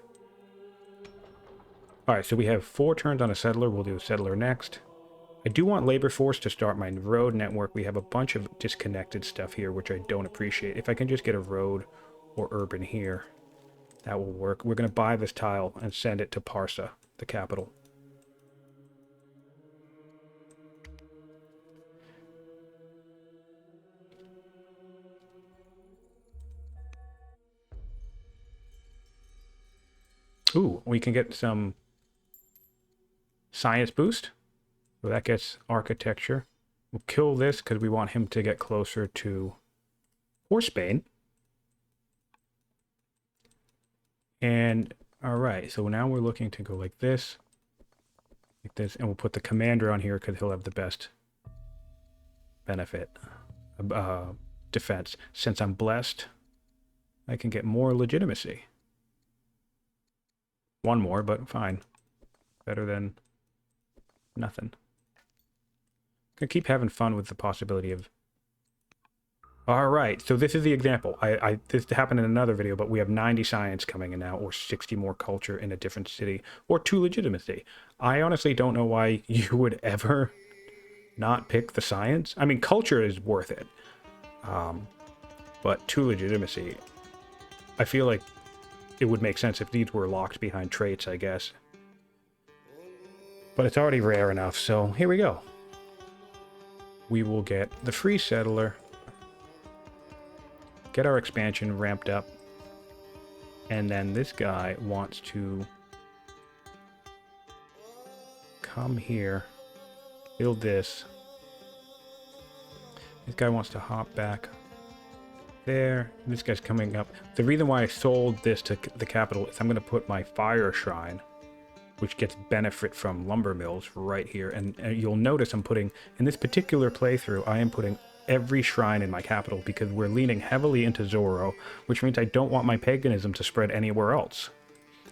S1: All right, so we have 4 turns on a settler. We'll do a settler next. I do want labor force to start my road network. We have a bunch of disconnected stuff here, which I don't appreciate. If I can just get a road or urban here, that will work. We're going to buy this tile and send it to Persia, the capital. Ooh, we can get some science boost. So that gets architecture. We'll kill this because we want him to get closer to Horsepain. And all right, so now we're looking to go like this, and we'll put the commander on here because he'll have the best benefit, defense. Since I'm blessed, I can get more legitimacy. 1 more, but fine. Better than nothing. Gonna keep having fun with the possibility of... All right, so this is the example. This happened in another video, but we have 90 science coming in now, or 60 more culture in a different city, or 2 legitimacy. I honestly don't know why you would ever not pick the science. I mean, culture is worth it. But 2 legitimacy, I feel like it would make sense if these were locked behind traits, I guess. But it's already rare enough, so here we go. We will get the free settler, get our expansion ramped up, and then this guy wants to come here, build this. This guy wants to hop back there. This guy's coming up. The reason why I sold this to the capital is I'm going to put my fire shrine, which gets benefit from lumber mills, right here. And you'll notice I'm putting, in this particular playthrough, I am putting every shrine in my capital because we're leaning heavily into Zoro, which means I don't want my paganism to spread anywhere else.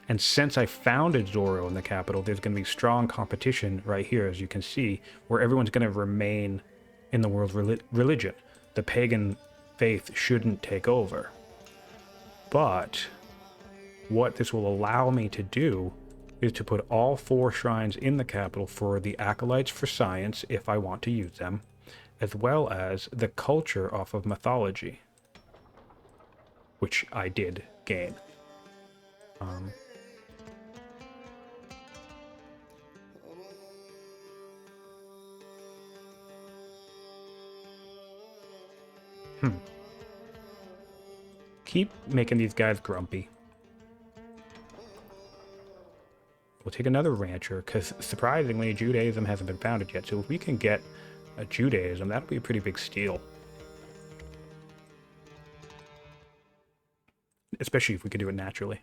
S1: And since I founded Zoro in the capital, there's going to be strong competition right here, as you can see, where everyone's going to remain in the world religion. The pagan faith shouldn't take over. But what this will allow me to do is to put all 4 shrines in the capital for the acolytes for science, if I want to use them, as well as the culture off of mythology, which I did gain. Keep making these guys grumpy. We'll take another rancher, because surprisingly, Judaism hasn't been founded yet. So if we can get a Judaism, that'll be a pretty big steal. Especially if we could do it naturally.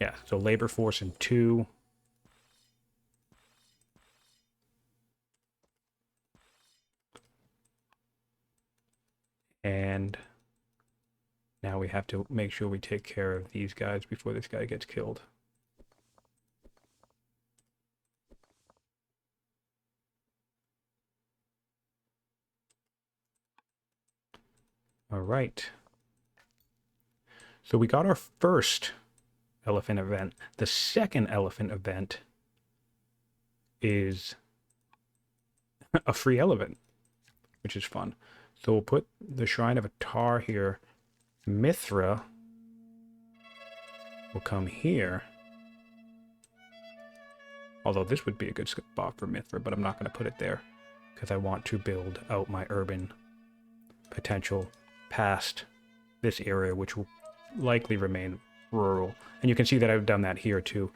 S1: Yeah, so labor force in 2. And now we have to make sure we take care of these guys before this guy gets killed. All right. So we got our first elephant event. The second elephant event is a free elephant, which is fun. So we'll put the Shrine of Atar here. Mithra will come here. Although this would be a good spot for Mithra, but I'm not going to put it there because I want to build out my urban potential past this area, which will likely remain rural. And you can see that I've done that here too.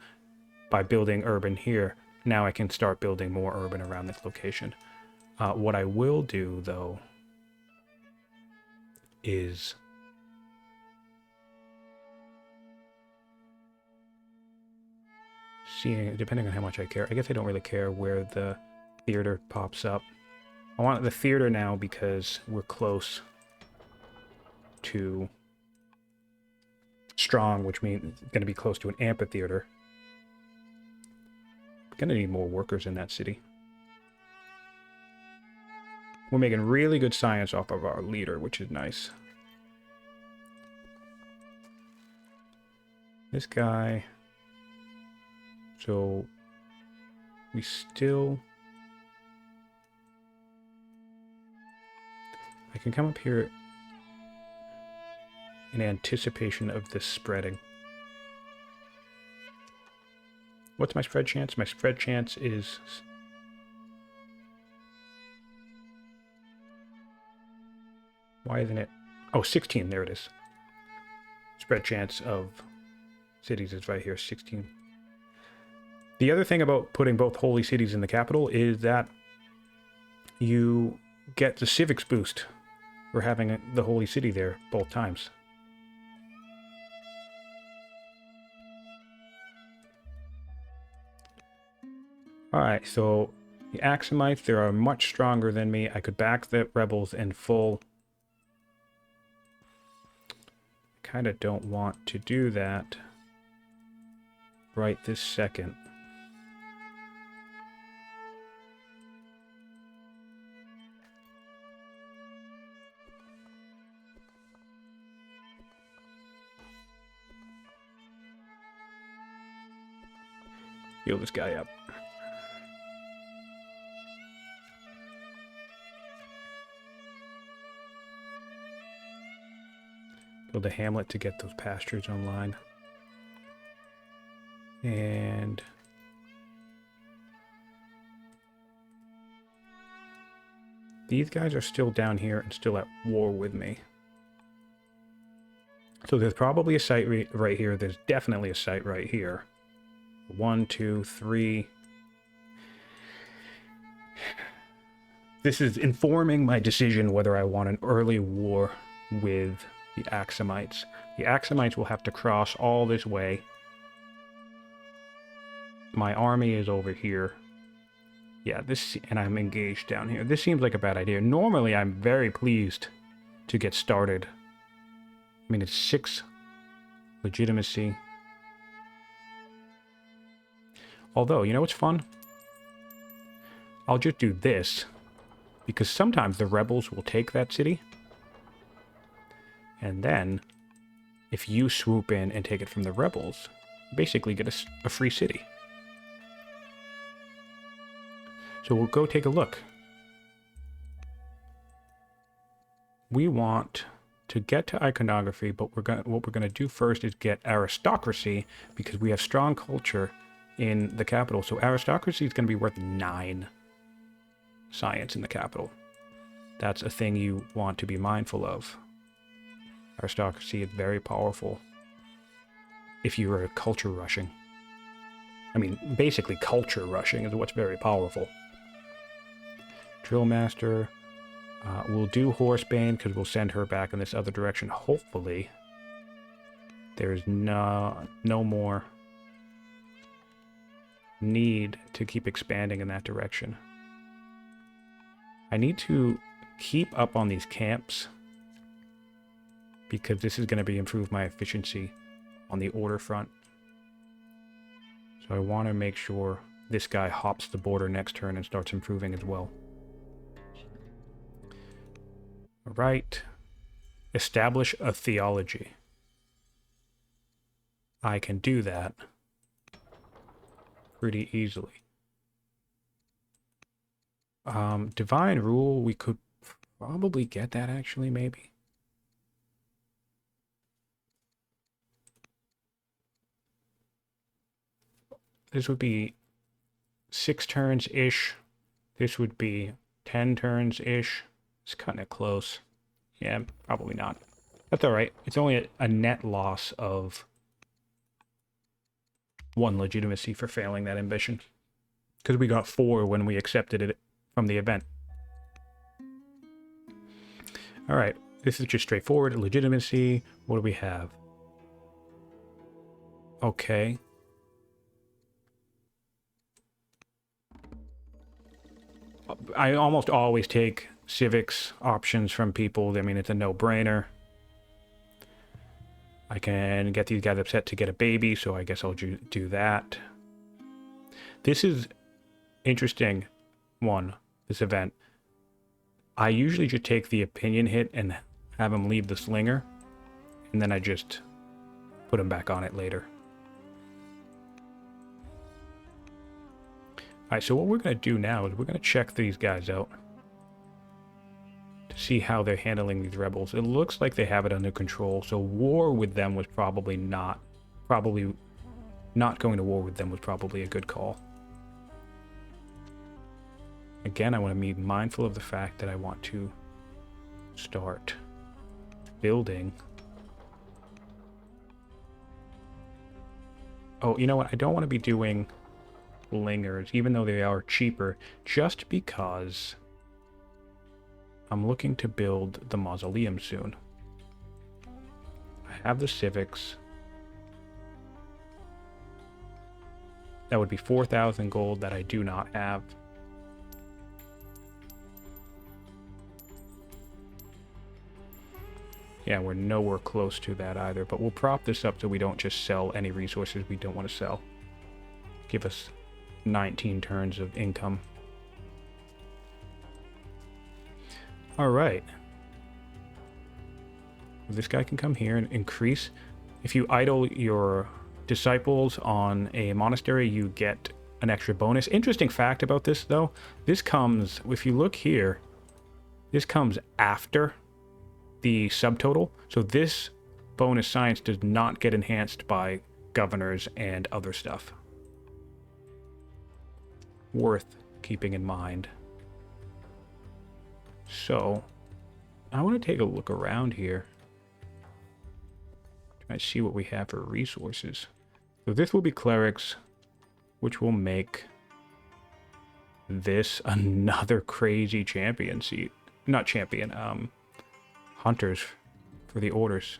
S1: By building urban here, now I can start building more urban around this location. What I will do, though, is seeing, depending on how much I care. I guess I don't really care where the theater pops up. I want the theater now because we're close to strong, which means it's going to be close to an amphitheater. Going to need more workers in that city. We're making really good science off of our leader, which is nice. This guy So we still... I can come up here in anticipation of this spreading. What's my spread chance? My spread chance is... Why isn't it... Oh, 16. There it is. Spread chance of cities is right here, 16. The other thing about putting both holy cities in the capital is that you get the civics boost for having the holy city there both times. Alright, so the Axumites, they are much stronger than me. I could back the rebels in full. Kind of don't want to do that right this second. Heal this guy up. Build a hamlet to get those pastures online. And these guys are still down here and still at war with me. So there's probably a site right here. There's definitely a site right here. 1, 2, 3. This is informing my decision whether I want an early war with the Axumites. The Axumites will have to cross all this way. My army is over here. Yeah, and I'm engaged down here. This seems like a bad idea. Normally, I'm very pleased to get started. I mean, it's 6 legitimacy. Although, you know what's fun? I'll just do this, because sometimes the rebels will take that city. And then, if you swoop in and take it from the rebels, you basically get a free city. So we'll go take a look. We want to get to iconography, but what we're gonna do first is get aristocracy, because we have strong culture in the capital. So aristocracy is going to be worth 9 science in the capital. That's a thing you want to be mindful of. Aristocracy is very powerful if you are culture rushing. I mean, basically culture rushing is what's very powerful. Drill Master. We'll do Horsebane because we'll send her back in this other direction. Hopefully there's no more need to keep expanding in that direction. I need to keep up on these camps because this is going to improve my efficiency on the order front. So I want to make sure this guy hops the border next turn and starts improving as well. All right. Establish a theology. I can do that pretty easily. Divine Rule, we could probably get that actually, maybe. This would be 6 turns-ish. This would be 10 turns-ish. It's kind of close. Yeah, probably not. That's all right. It's only a net loss of 1 legitimacy for failing that ambition. Because we got 4 when we accepted it from the event. All right. This is just straightforward. Legitimacy. What do we have? Okay. I almost always take civics options from people. I mean, it's a no-brainer. I can get these guys upset to get a baby, so I guess I'll do that. This is interesting this event. I usually just take the opinion hit and have him leave the slinger, and then I just put him back on it later. Alright, so what we're going to do now is we're going to check these guys out to see how they're handling these rebels. It looks like they have it under control, so war with them was probably not going to war with them was probably a good call. Again, I want to be mindful of the fact that I want to start building. Oh, you know what? I don't want to be doing lingers, even though they are cheaper, just because I'm looking to build the mausoleum soon. I have the civics. That would be 4,000 gold that I do not have. Yeah, we're nowhere close to that either, but we'll prop this up so we don't just sell any resources we don't want to sell. Give us 19 turns of income. All right. This guy can come here and increase. If you idle your disciples on a monastery, you get an extra bonus. Interesting fact about this, though. This comes, if you look here, this comes after the subtotal. So this bonus science does not get enhanced by governors and other stuff. Worth keeping in mind. So I want to take a look around here. Try to see what we have for resources. So this will be clerics, which will make this another crazy champion seat. Not champion, hunters for the orders.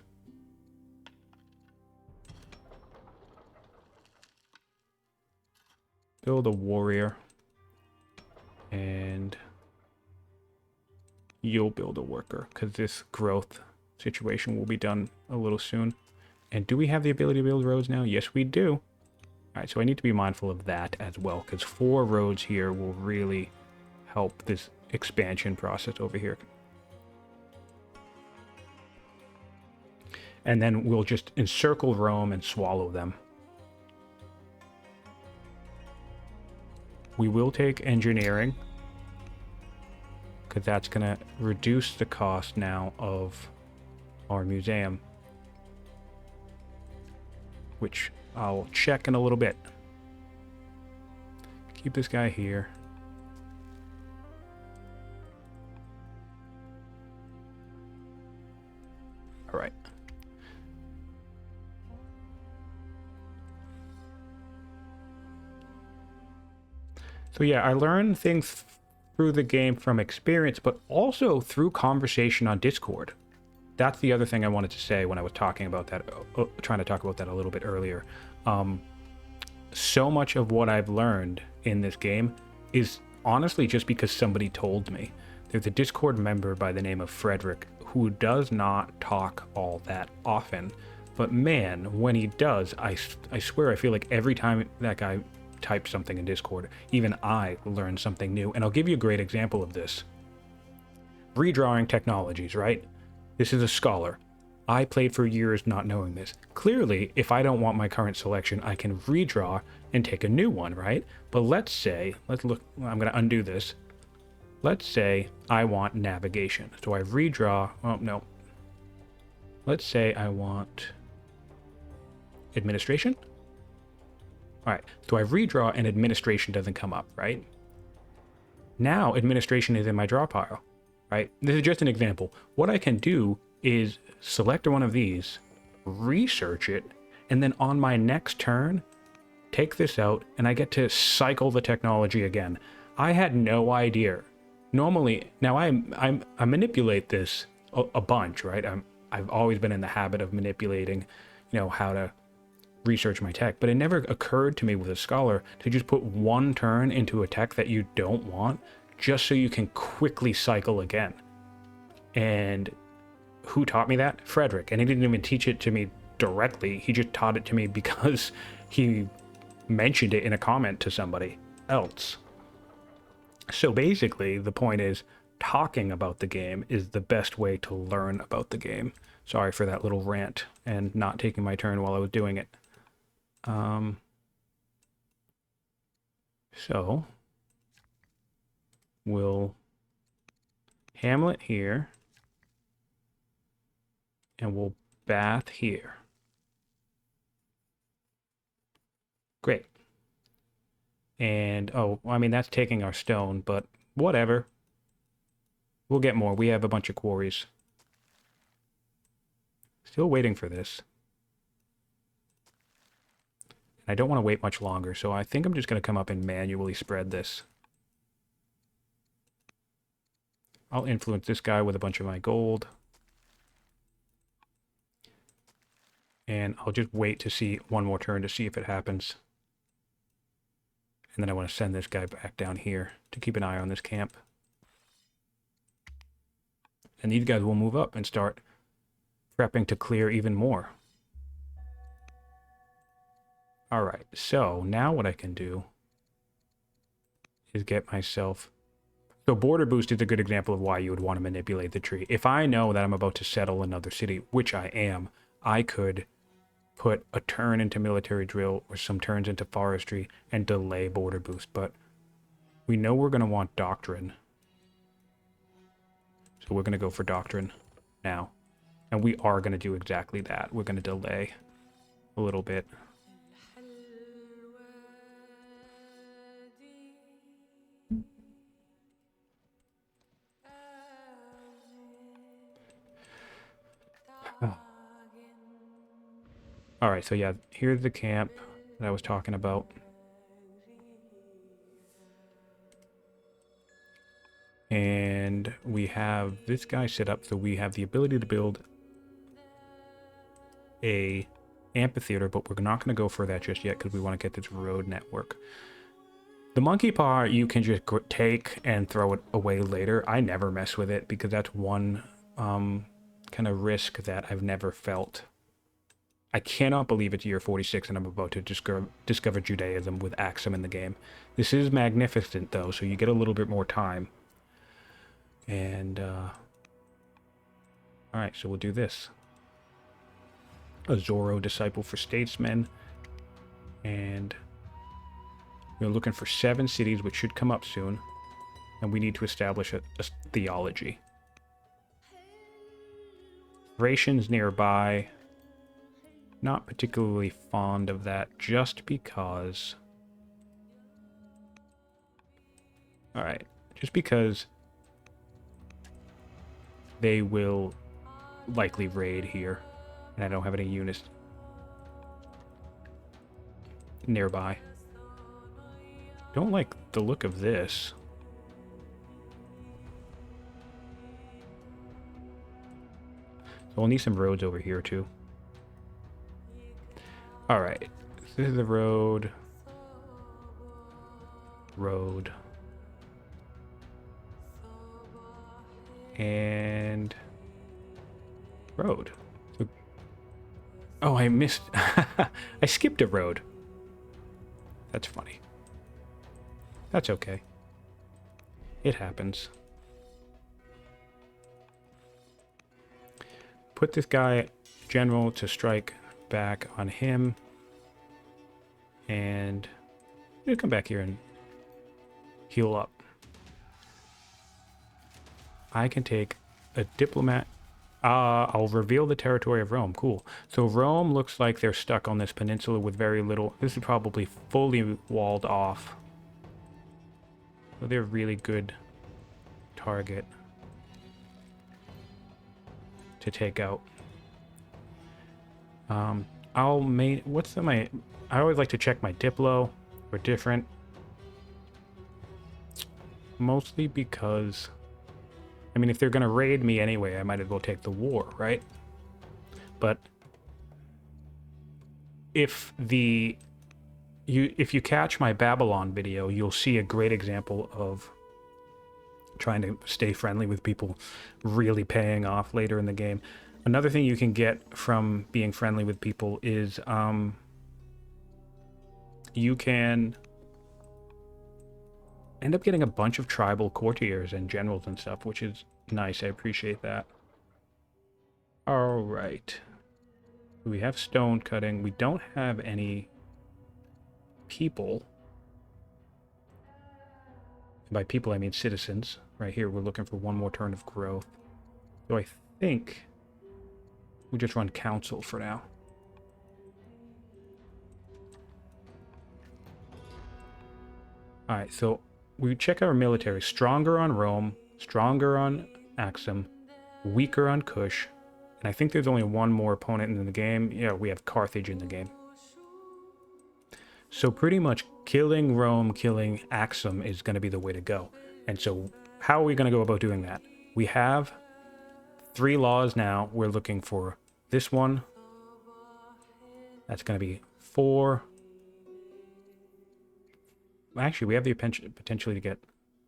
S1: Build a warrior. And you'll build a worker, because this growth situation will be done a little soon. And do we have the ability to build roads now? Yes, we do. Alright, so I need to be mindful of that as well, because 4 roads here will really help this expansion process over here. And then we'll just encircle Rome and swallow them. We will take engineering, because that's going to reduce the cost now of our museum, which I'll check in a little bit. Keep this guy here. All right. So yeah, I learned things through the game from experience, but also through conversation on Discord. That's the other thing I wanted to say when I was talking about that, trying to talk about that a little bit earlier. So much of what I've learned in this game is honestly just because somebody told me. There's a Discord member by the name of Frederick who does not talk all that often, but man, when he does, I swear I feel like every time that guy types something in Discord, even I learn something new. And I'll give you a great example of this. Redrawing technologies, right? This is a scholar. I played for years not knowing this. Clearly, if I don't want my current selection, I can redraw and take a new one, right? But let's look, I'm going to undo this. Let's say I want navigation. So I redraw, oh no. Let's say I want administration. All right, so I redraw and administration doesn't come up, right? Now administration is in my draw pile, right? This is just an example. What I can do is select one of these, research it, and then on my next turn, take this out, and I get to cycle the technology again. I had no idea. Normally, now I manipulate this a bunch, right? I've always been in the habit of manipulating, how to research my tech, but it never occurred to me with a scholar to just put one turn into a tech that you don't want just so you can quickly cycle again. And who taught me that? Frederick. And he didn't even teach it to me directly. He just taught it to me because he mentioned it in a comment to somebody else. So basically, the point is, talking about the game is the best way to learn about the game. Sorry for that little rant and not taking my turn while I was doing it. So We'll hamlet here. And we'll bath here. Great. And, oh, I mean, that's taking our stone, but whatever. We'll get more. We have a bunch of quarries. Still waiting for this. I don't want to wait much longer, so I think I'm just going to come up and manually spread this. I'll influence this guy with a bunch of my gold. And I'll just wait to see one more turn to see if it happens. And then I want to send this guy back down here to keep an eye on this camp. And these guys will move up and start prepping to clear even more. Alright, so now what I can do is get myself... So border boost is a good example of why you would want to manipulate the tree. If I know that I'm about to settle another city, which I am, I could put a turn into military drill or some turns into forestry and delay border boost. But we know we're going to want doctrine. So we're going to go for doctrine now. And we are going to do exactly that. We're going to delay a little bit. All right, so yeah, here's the camp that I was talking about. And we have this guy set up, so we have the ability to build a amphitheater, but we're not going to go for that just yet because we want to get this road network. The monkey paw you can just take and throw it away later. I never mess with it because that's one kind of risk that I've never felt. I cannot believe it's year 46 and I'm about to discover Judaism with Axum in the game. This is magnificent though, so you get a little bit more time. And, alright, so we'll do this. A Zorro disciple for statesmen. And we're looking for 7 cities, which should come up soon. And we need to establish a theology. Thracians nearby. Not particularly fond of that, just because... Alright, just because they will likely raid here, and I don't have any units nearby. Don't like the look of this. So we'll need some roads over here too. Alright, this is the road. Road. And road. So, oh, I missed. I skipped a road. That's funny. That's okay. It happens. Put this guy, general, to strike back on him. And we'll come back here and heal up. I can take a diplomat. I'll reveal the territory of Rome. Cool. So Rome looks like they're stuck on this peninsula with very little. This is probably fully walled off. So they're a really good target to take out. I always like to check my Diplo for different. Mostly because, I mean, if they're going to raid me anyway, I might as well take the war, right? But if you catch my Babylon video, you'll see a great example of trying to stay friendly with people really paying off later in the game. Another thing you can get from being friendly with people is you can end up getting a bunch of tribal courtiers and generals and stuff, which is nice. I appreciate that. All right. We have stone cutting. We don't have any people. And by people, I mean citizens. Right here, we're looking for one more turn of growth. So I think we just run council for now. Alright, so we check our military. Stronger on Rome, stronger on Axum, weaker on Kush. And I think there's only one more opponent in the game. Yeah, we have Carthage in the game. So pretty much killing Rome, killing Axum is going to be the way to go. And so how are we going to go about doing that? We have 3 laws now. We're looking for this one. That's going to be 4. Actually, we have the potentially to get,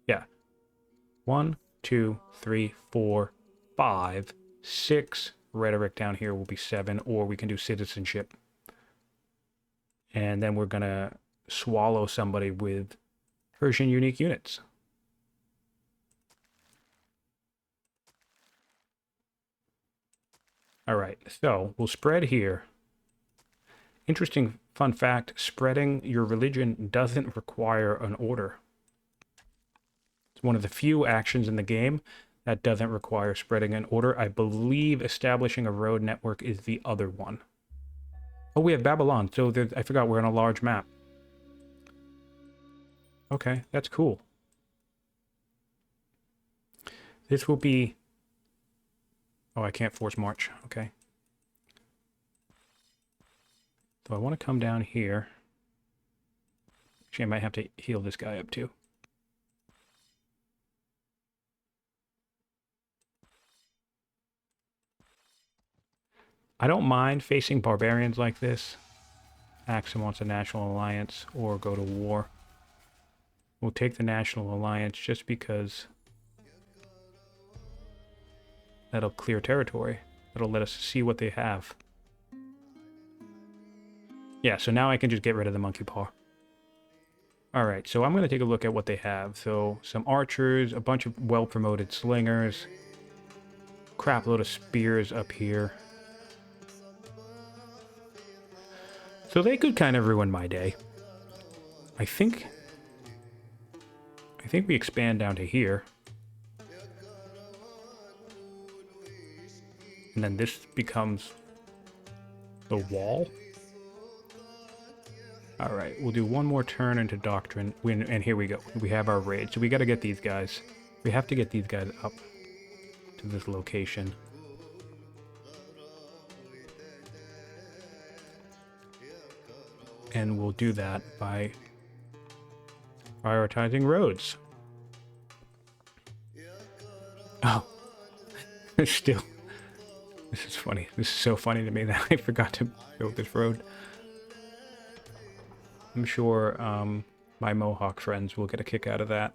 S1: yeah, 1, 2, 3, 4, 5, 6. Rhetoric down here will be 7, or we can do citizenship. And then we're going to swallow somebody with Persian unique units. All right, so we'll spread here. Interesting fun fact, spreading your religion doesn't require an order. It's one of the few actions in the game that doesn't require spreading an order. I believe establishing a road network is the other one. Oh, we have Babylon, so I forgot we're on a large map. Okay, that's cool. This will be... Oh, I can't force march. Okay. So I want to come down here. Actually, I might have to heal this guy up too. I don't mind facing barbarians like this. Axum wants a national alliance or go to war. We'll take the national alliance just because that'll clear territory. That'll let us see what they have. Yeah, so now I can just get rid of the monkey paw. Alright, so I'm going to take a look at what they have. So, some archers, a bunch of well-promoted slingers, crap load of spears up here. So they could kind of ruin my day. I think we expand down to here. And then this becomes the wall. Alright, we'll do one more turn into Doctrine. And here we go. We have our raid. So we got to get these guys. We have to get these guys up to this location. And we'll do that by prioritizing roads. Oh. Still. This is funny. This is so funny to me that I forgot to build this road. I'm sure my Mohawk friends will get a kick out of that.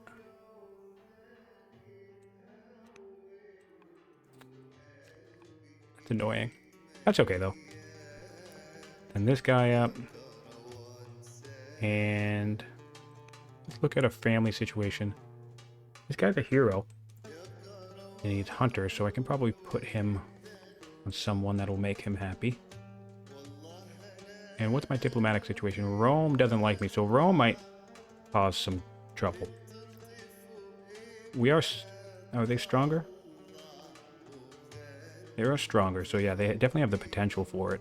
S1: That's annoying. That's okay, though. And this guy up. And let's look at a family situation. This guy's a hero. And he's hunter, so I can probably put him on someone that'll make him happy. And what's my diplomatic situation? Rome doesn't like me, so Rome might cause some trouble. We are... Are they stronger? They are stronger, so yeah, they definitely have the potential for it.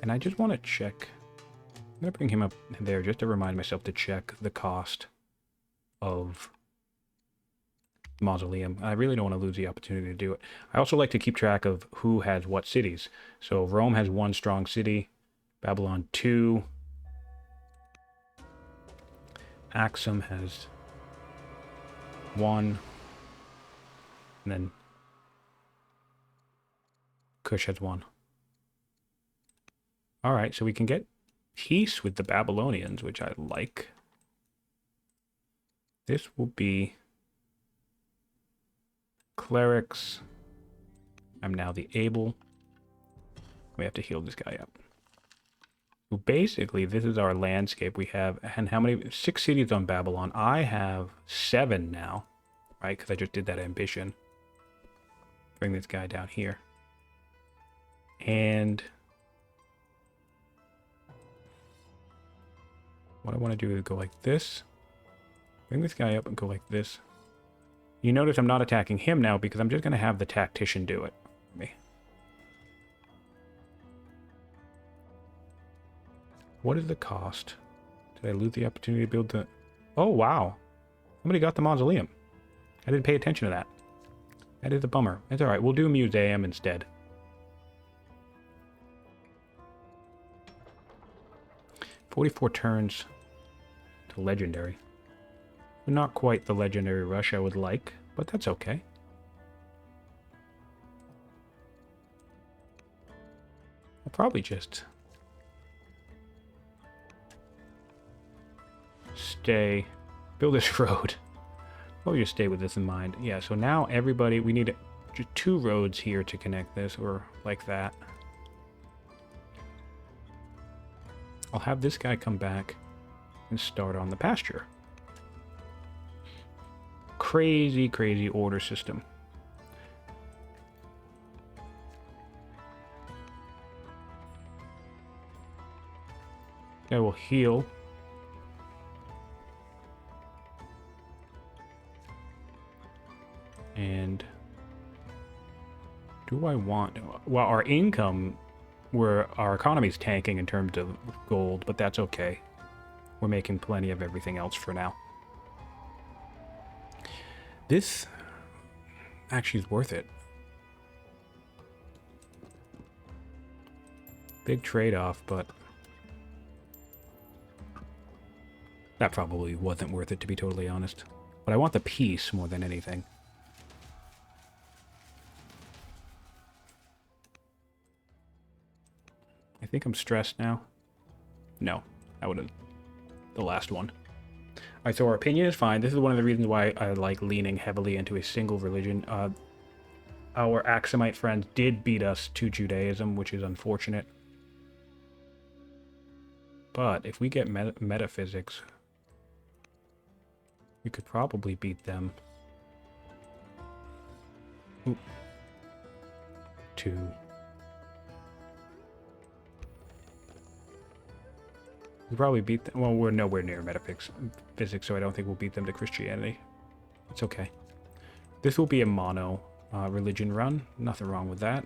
S1: And I just want to check... I'm going to bring him up there just to remind myself to check the cost of mausoleum. I really don't want to lose the opportunity to do it. I also like to keep track of who has what cities. So Rome has 1 strong city, Babylon 2, Axum has 1, and then Kush has 1. Alright, so we can get peace with the Babylonians, which I like. This will be clerics. I'm now the able. We have to heal this guy up. So basically, this is our landscape. We have, and how many? 6 cities on Babylon. I have 7 now, right? Because I just did that ambition. Bring this guy down here. And What I want to do is go like this. Bring this guy up and go like this. You notice I'm not attacking him now because I'm just going to have the tactician do it for me. What is the cost? Did I lose the opportunity to build the... Oh, wow. Somebody got the mausoleum. I didn't pay attention to that. That is a bummer. It's alright. We'll do a museum instead. "44 turns to legendary. Not quite the legendary rush I would like, but that's okay. I'll probably just build this road. Probably just stay with this in mind. Yeah, so now everybody, we need just 2 roads here to connect this, or like that. I'll have this guy come back and start on the pasture. Crazy, crazy order system. I will heal. And do I want... Well, our income, our economy's tanking in terms of gold, but that's okay. We're making plenty of everything else for now. This actually is worth it. Big trade-off, but that probably wasn't worth it, to be totally honest. But I want the peace more than anything. I think I'm stressed now. No, that would have the last one. Alright, so our opinion is fine. This is one of the reasons why I like leaning heavily into a single religion. Our Axumite friends did beat us to Judaism, which is unfortunate. But if we get metaphysics, we could probably beat them. Ooh. 2. We probably beat them. Well, we're nowhere near metaphysics, so I don't think we'll beat them to Christianity. It's okay. This will be a mono religion run. Nothing wrong with that.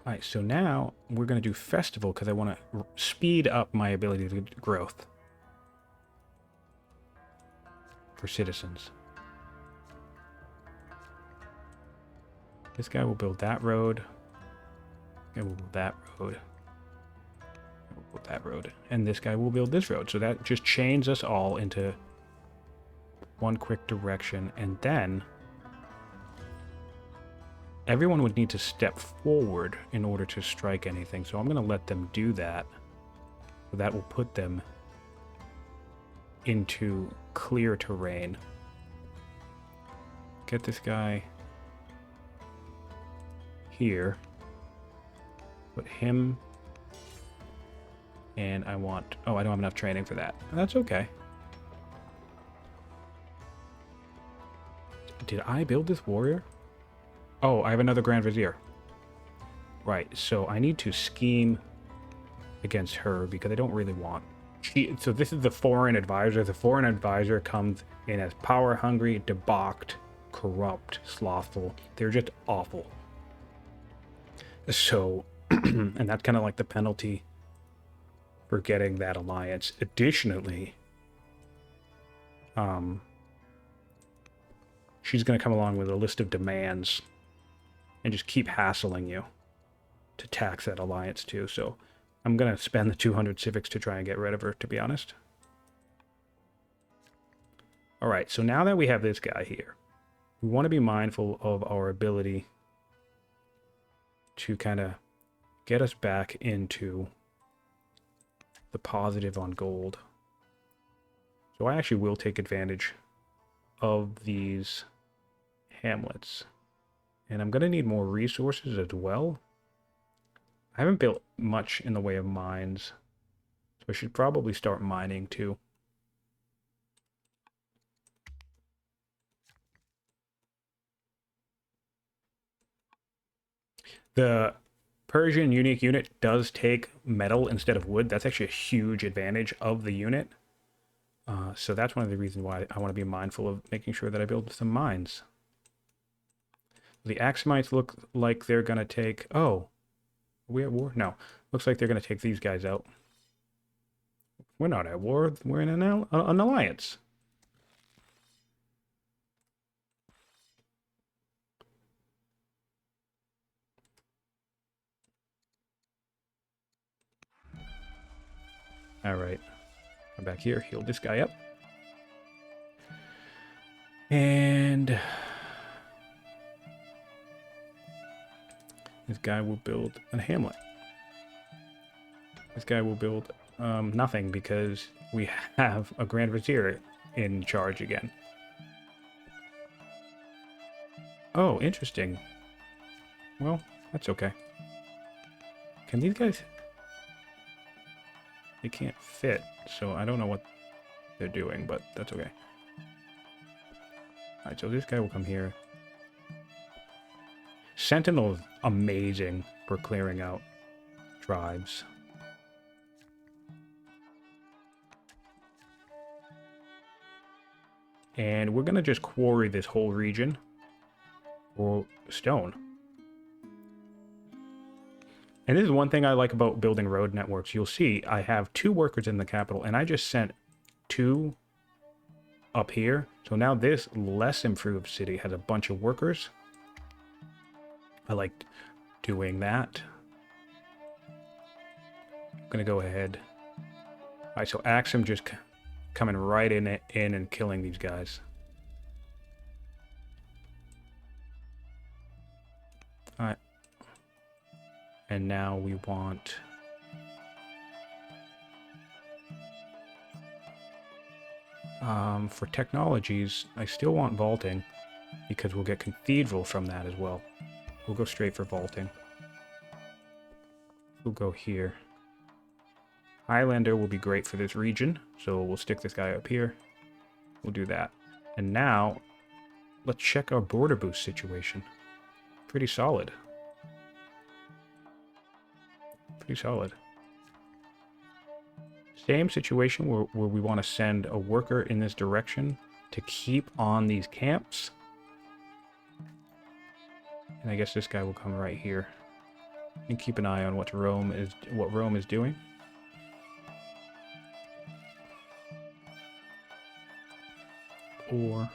S1: Alright, so now we're going to do festival because I want to speed up my ability to growth for citizens. This guy will build that road. And we'll build that road. We'll build that road. And this guy will build this road. So that just chains us all into one quick direction. And then everyone would need to step forward in order to strike anything. So I'm going to let them do that. So that will put them into clear terrain. Get this guy here. Put him, and I want... Oh, I don't have enough training for that. That's okay. Did I build this warrior? Oh, I have another Grand Vizier. Right, so I need to scheme against her because I don't really want... So this is the foreign advisor. The foreign advisor comes in as power-hungry, debauched, corrupt, slothful. They're just awful. So... and that's kind of like the penalty for getting that alliance. Additionally, she's going to come along with a list of demands and just keep hassling you to tax that alliance too. So I'm going to spend the 200 civics to try and get rid of her, to be honest. All right, so now that we have this guy here, we want to be mindful of our ability to kind of get us back into the positive on gold. So I actually will take advantage of these hamlets. And I'm going to need more resources as well. I haven't built much in the way of mines, so I should probably start mining too. Persian unique unit does take metal instead of wood. That's actually a huge advantage of the unit. So that's one of the reasons why I want to be mindful of making sure that I build some mines. The Axumites look like they're going to take... Oh, are we at war? No. Looks like they're going to take these guys out. We're not at war. We're in an alliance. Alright. Come back here. Heal this guy up. And... this guy will build a hamlet. This guy will build nothing because we have a Grand Vizier in charge again. Oh, interesting. Well, that's okay. Can these guys... They can't fit, so I don't know what they're doing, but that's okay. Alright, so this guy will come here. Sentinel is amazing for clearing out tribes. And we're going to just quarry this whole region for stone. And this is one thing I like about building road networks. You'll see I have 2 workers in the capital, and I just sent 2 up here. So now this less improved city has a bunch of workers. I like doing that. I'm going to go ahead. All right, so Axum just coming right in and killing these guys. All right. And now we want... for technologies, I still want vaulting, because we'll get cathedral from that as well. We'll go straight for vaulting. We'll go here. Highlander will be great for this region, so we'll stick this guy up here. We'll do that. And now, let's check our border boost situation. Pretty solid. Pretty solid. Same situation where we want to send a worker in this direction to keep on these camps. And I guess this guy will come right here and keep an eye on what Rome is doing. Or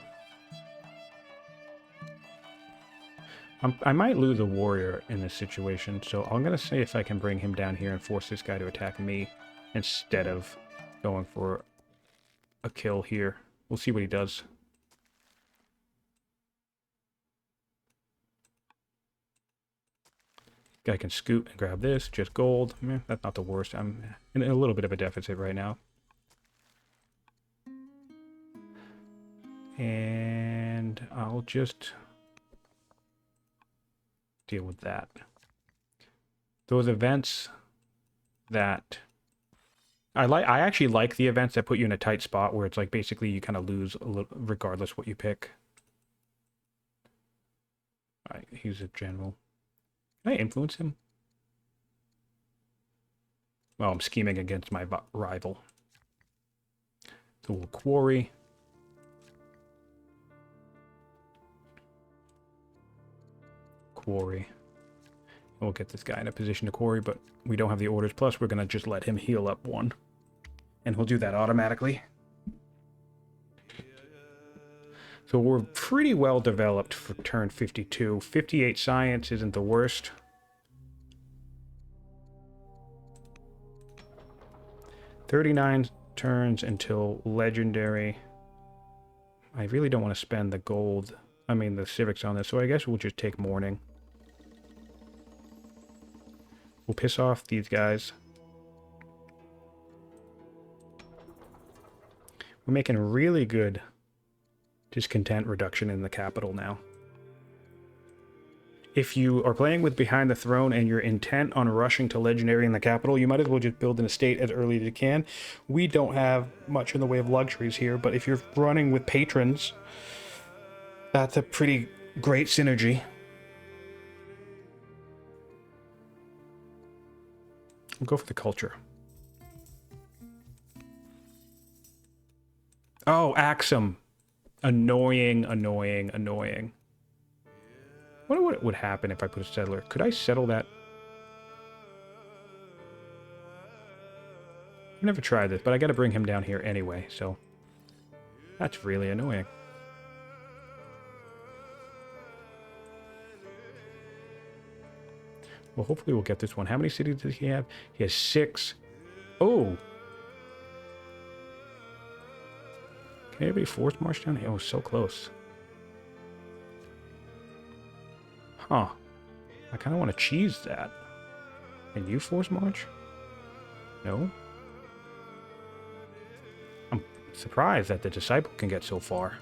S1: I might lose a warrior in this situation, so I'm going to see if I can bring him down here and force this guy to attack me instead of going for a kill here. We'll see what he does. Guy can scoot and grab this, just gold. That's not the worst. I'm in a little bit of a deficit right now. And I'll just deal with that. Those events that I actually like the events that put you in a tight spot where it's like basically you kind of lose a little, regardless what you pick. All right, he's a general. Can I influence him? Well, I'm scheming against my rival. So we'll quarry. Quarry. We'll get this guy in a position to quarry, but we don't have the orders. Plus, we're going to just let him heal up 1. And he'll do that automatically. So we're pretty well developed for turn 52. 58 science isn't the worst. $39 turns until legendary. I really don't want to spend the gold, the civics on this, so I guess we'll just take mourning. We'll piss off these guys. We're making really good discontent reduction in the capital now. If you are playing with Behind the Throne and you're intent on rushing to legendary in the capital, you might as well just build an estate as early as you can. We don't have much in the way of luxuries here, but if you're running with patrons, that's a pretty great synergy. We'll go for the culture. Oh, Axum. Annoying, annoying, annoying. I wonder what would happen if I put a settler. Could I settle that? I've never tried this, but I got to bring him down here anyway, so that's really annoying. Well, hopefully we'll get this one. How many cities does he have? He has 6. Oh! Can anybody force march down here? Oh, so close. Huh. I kind of want to cheese that. Can you force march? No? I'm surprised that the disciple can get so far.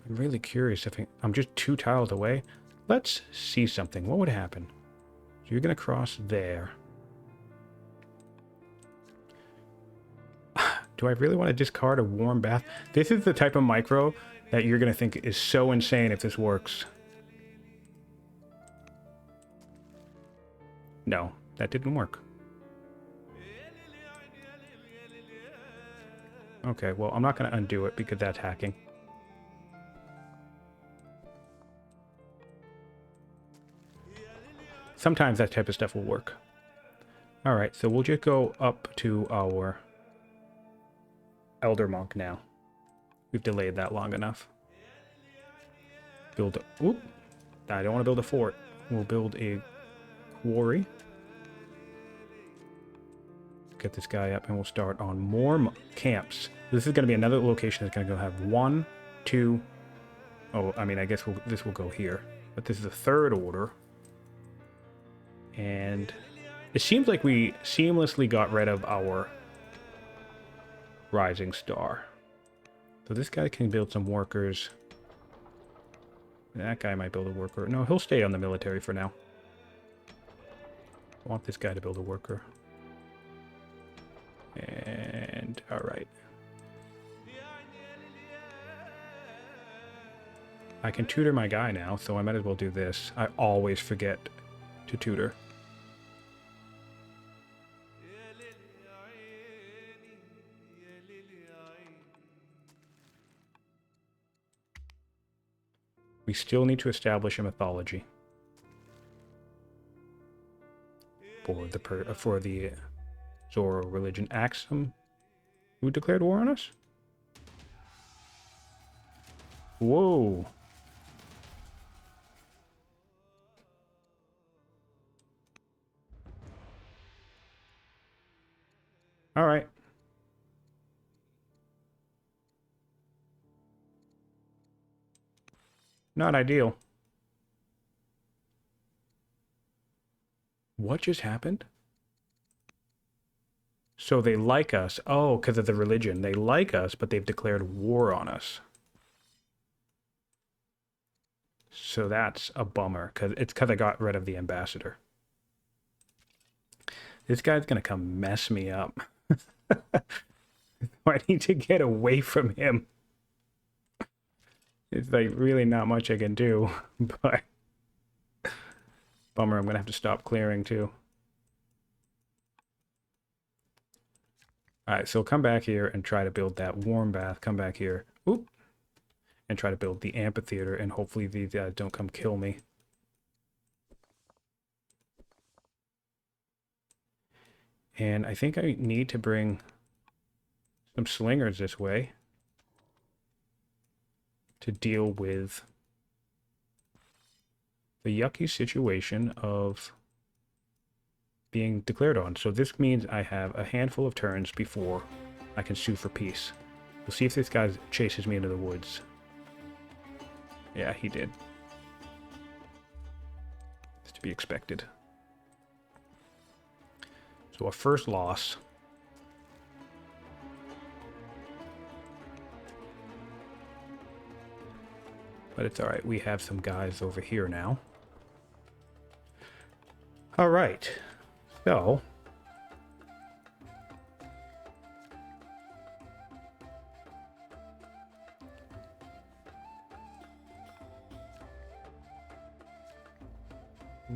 S1: I'm really curious if I'm just 2 tiles away. Let's see something. What would happen? So you're going to cross there. Do I really want to discard a warm bath? This is the type of micro that you're going to think is so insane if this works. No, that didn't work. Okay, well, I'm not going to undo it because that's hacking. Sometimes that type of stuff will work. Alright, so we'll just go up to our Elder Monk now. We've delayed that long enough. Build a... Oop! I don't want to build a fort. We'll build a quarry. Get this guy up and we'll start on more camps. This is going to be another location that's going to go have 1, 2... Oh, I mean, I guess this will go here. But this is the third order. And it seems like we seamlessly got rid of our Rising Star. So this guy can build some workers. That guy might build a worker. No, he'll stay on the military for now. I want this guy to build a worker. And, alright. I can tutor my guy now, so I might as well do this. I always forget to tutor. We still need to establish a mythology for the Zoro religion. Axum, who declared war on us? Whoa! All right. Not ideal. What just happened? So they like us. Oh, because of the religion. They like us, but they've declared war on us. So that's a bummer. It's because I got rid of the ambassador. This guy's going to come mess me up. I need to get away from him. It's like really not much I can do, but bummer, I'm going to have to stop clearing too. Alright, so come back here and try to build that warm bath. Come back here. Oop. And try to build the amphitheater, and hopefully these guys don't come kill me. And I think I need to bring some slingers this way to deal with the yucky situation of being declared on. So this means I have a handful of turns before I can sue for peace. We'll see if this guy chases me into the woods. Yeah, he did. It's to be expected. So our first loss. But it's alright, we have some guys over here now. Alright, so...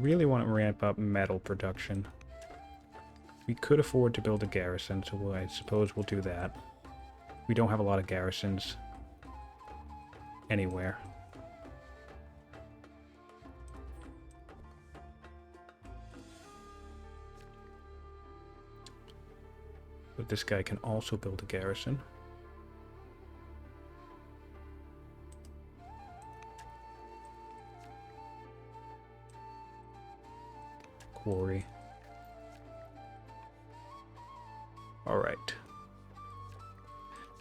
S1: really want to ramp up metal production. We could afford to build a garrison, so I suppose we'll do that. We don't have a lot of garrisons anywhere. But this guy can also build a garrison. Quarry. All right.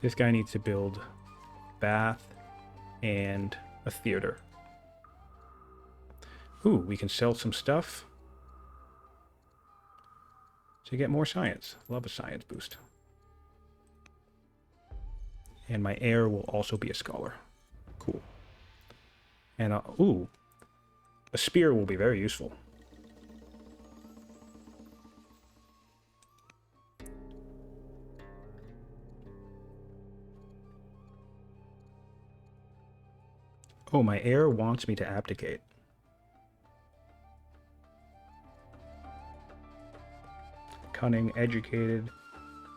S1: This guy needs to build a bath and a theater. Ooh, we can sell some stuff to get more science. Love a science boost. And my heir will also be a scholar. Cool. And, ooh, a spear will be very useful. Oh, my heir wants me to abdicate. Cunning, educated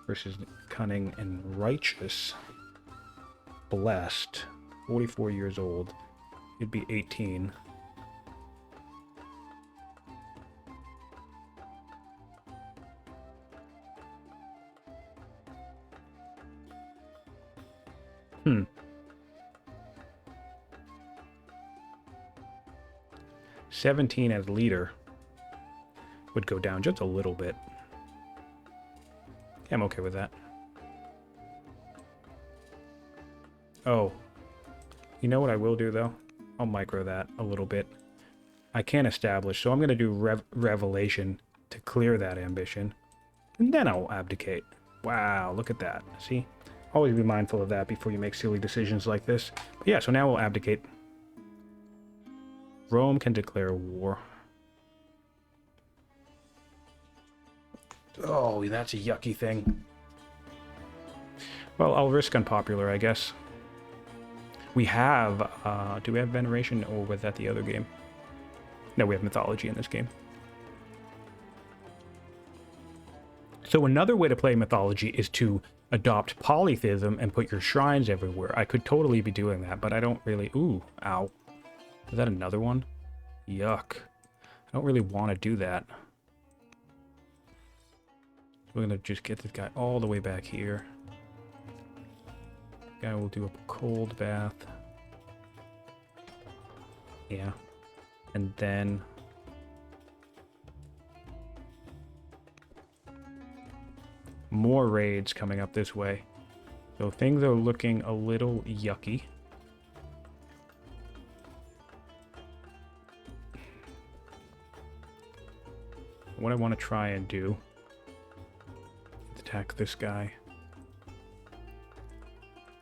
S1: versus cunning and righteous. Blessed. 44 years old. He'd be 18. Hmm. 17 as leader would go down just a little bit. Yeah, I'm okay with that. Oh. You know what I will do, though? I'll micro that a little bit. I can't establish, so I'm going to do revelation to clear that ambition. And then I'll abdicate. Wow, look at that. See? Always be mindful of that before you make silly decisions like this. But yeah, so now we'll abdicate. Rome can declare war. Oh, that's a yucky thing. Well, I'll risk unpopular, I guess. We have, do we have veneration, or was that the other game? No, we have mythology in this game. So another way to play mythology is to adopt polytheism and put your shrines everywhere. I could totally be doing that, but I don't really... Ooh, ow. Is that another one? Yuck. I don't really want to do that. We're going to just get this guy all the way back here. Guy will do a cold bath. Yeah. And then... more raids coming up this way. So things are looking a little yucky. What I want to try and do is attack this guy.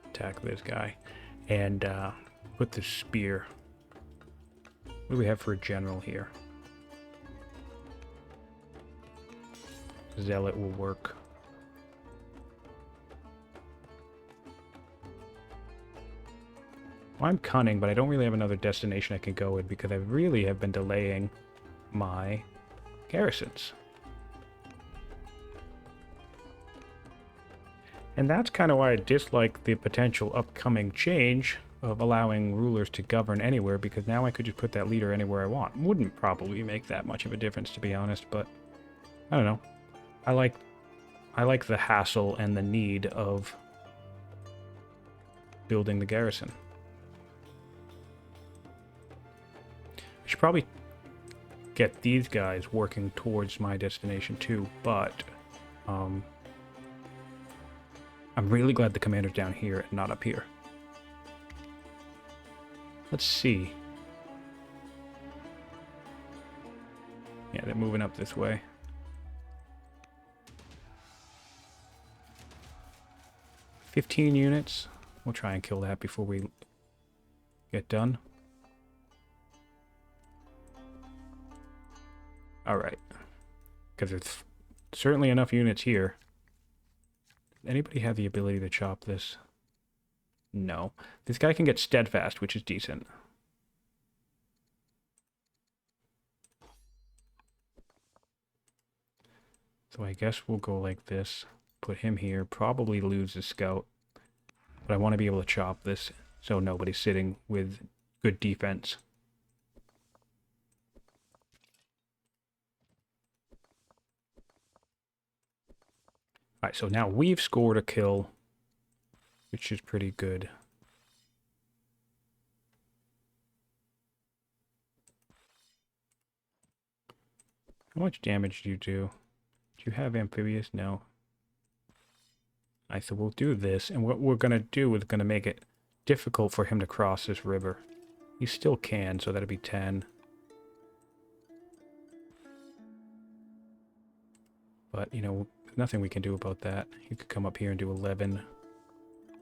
S1: Attack this guy. And put the spear. What do we have for a general here? Zealot will work. Well, I'm cunning, but I don't really have another destination I can go in because I really have been delaying my garrisons. And that's kind of why I dislike the potential upcoming change of allowing rulers to govern anywhere, because now I could just put that leader anywhere I want. Wouldn't probably make that much of a difference, to be honest, but I don't know. I like the hassle and the need of building the garrison. I should probably get these guys working towards my destination too, but I'm really glad the commander's down here and not up here. Let's see. Yeah, they're moving up this way. $15 units. We'll try and kill that before we get done. Alright. Because there's certainly enough units here. Does anybody have the ability to chop this? No. This guy can get steadfast, which is decent. So I guess we'll go like this. Put him here. Probably lose the scout. But I want to be able to chop this so nobody's sitting with good defense. Alright, so now we've scored a kill, which is pretty good. How much damage do you do? Do you have amphibious? No. Alright, so we'll do this, and what we're going to do is going to make it difficult for him to cross this river. He still can, so that'll be 10. But, you know, nothing we can do about that. He could come up here and do 11.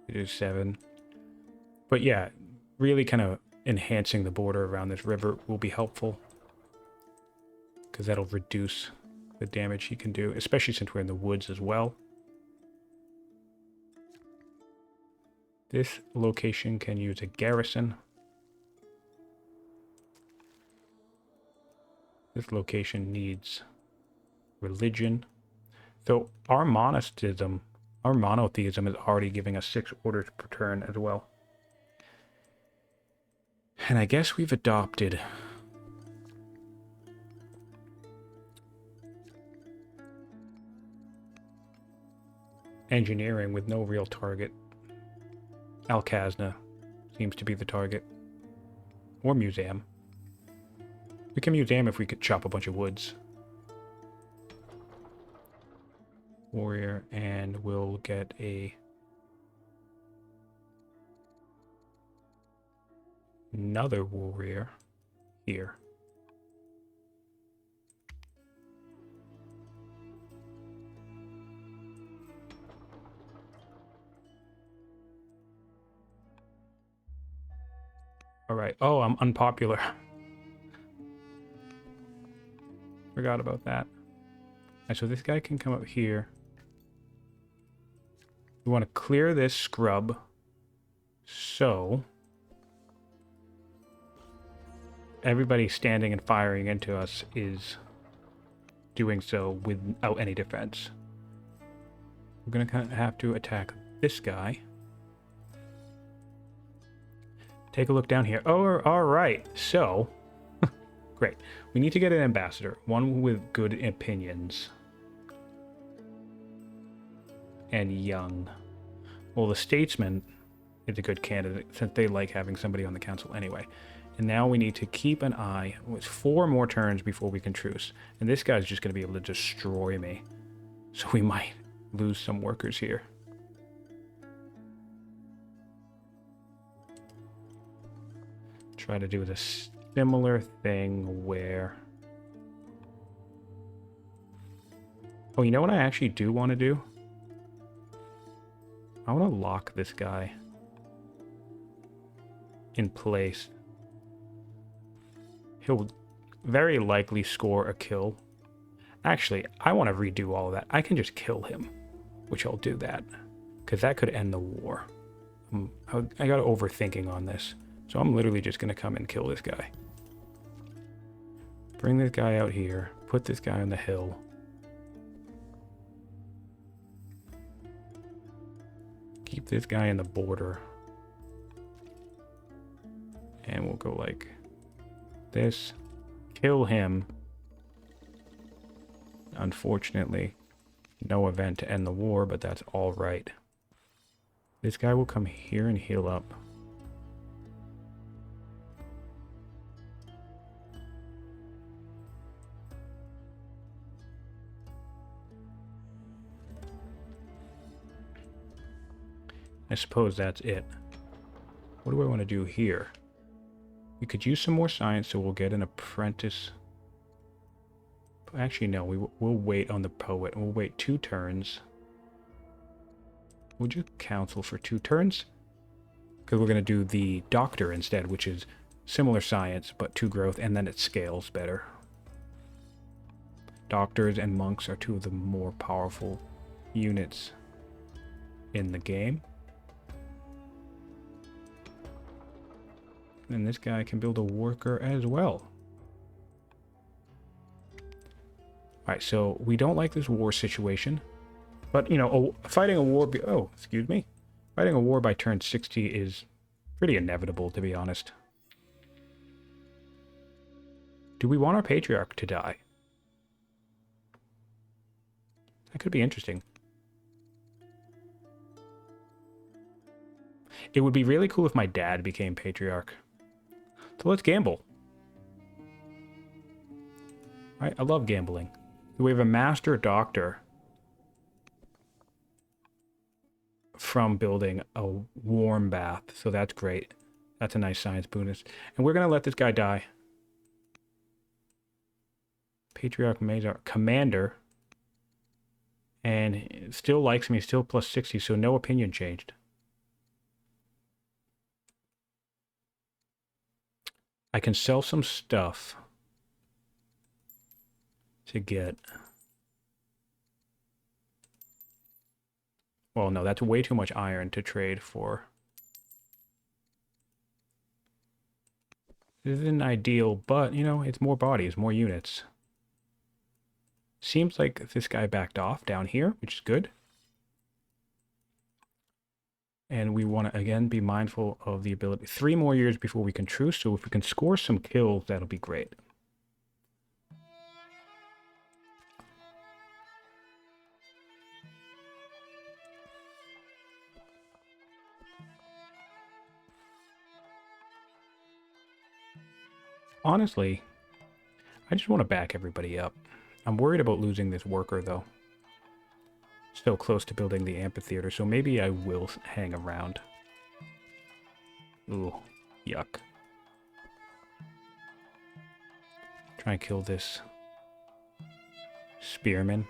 S1: He do 7. But yeah, really kind of enhancing the border around this river will be helpful. Because that'll reduce the damage he can do, especially since we're in the woods as well. This location can use a garrison. This location needs religion. So our monotheism is already giving us 6 orders per turn as well. And I guess we've adopted engineering with no real target. Alcazna seems to be the target. Or museum. We can museum if we could chop a bunch of woods. Warrior, and we'll get another warrior here. All right. Oh, I'm unpopular. Forgot about that. Right, so this guy can come up here. We want to clear this scrub. So everybody standing and firing into us is doing so without any defense. We're going to kind of have to attack this guy. Take a look down here. Oh, all right. So, great. We need to get an ambassador. One with good opinions. And young. Well, the statesman is a good candidate since they like having somebody on the council anyway. And now we need to keep an eye. It's 4 more turns before we can truce. And this guy's just going to be able to destroy me. So we might lose some workers here. Try to do the similar thing where... Oh, you know what I actually do want to do? I want to lock this guy in place. He'll very likely score a kill. Actually, I want to redo all of that. I can just kill him, which I'll do that, because that could end the war. I got overthinking on this, so I'm literally just going to come and kill this guy. Bring this guy out here, put this guy on the hill. Keep this guy in the border. And we'll go like this. Kill him. Unfortunately, no event to end the war, but that's all right. This guy will come here and heal up. I suppose that's it. What do I want to do here? We could use some more science, so we'll get an apprentice. Actually, no, we'll wait on the poet. We'll wait 2 turns. Would you counsel for 2 turns? Because we're going to do the doctor instead, which is similar science, but 2 growth, and then it scales better. Doctors and monks are 2 of the more powerful units in the game. And this guy can build a worker as well. Alright, so we don't like this war situation. But, you know, fighting a war... oh, excuse me. Fighting a war by turn 60 is pretty inevitable, to be honest. Do we want our patriarch to die? That could be interesting. It would be really cool if my dad became patriarch. So let's gamble. Alright, I love gambling. We have a master doctor from building a warm bath, so that's great. That's a nice science bonus. And we're going to let this guy die. Patriarch Mazar, commander. And still likes me, still plus 60, so no opinion changed. I can sell some stuff to get... well, no, that's way too much iron to trade for. This isn't ideal, but, you know, it's more bodies, more units. Seems like this guy backed off down here, which is good. And we want to, again, be mindful of the ability. 3 more years before we can truce, so if we can score some kills, that'll be great. Honestly, I just want to back everybody up. I'm worried about losing this worker, though. So close to building the amphitheater, so maybe I will hang around. Ooh, yuck. Try and kill this spearman.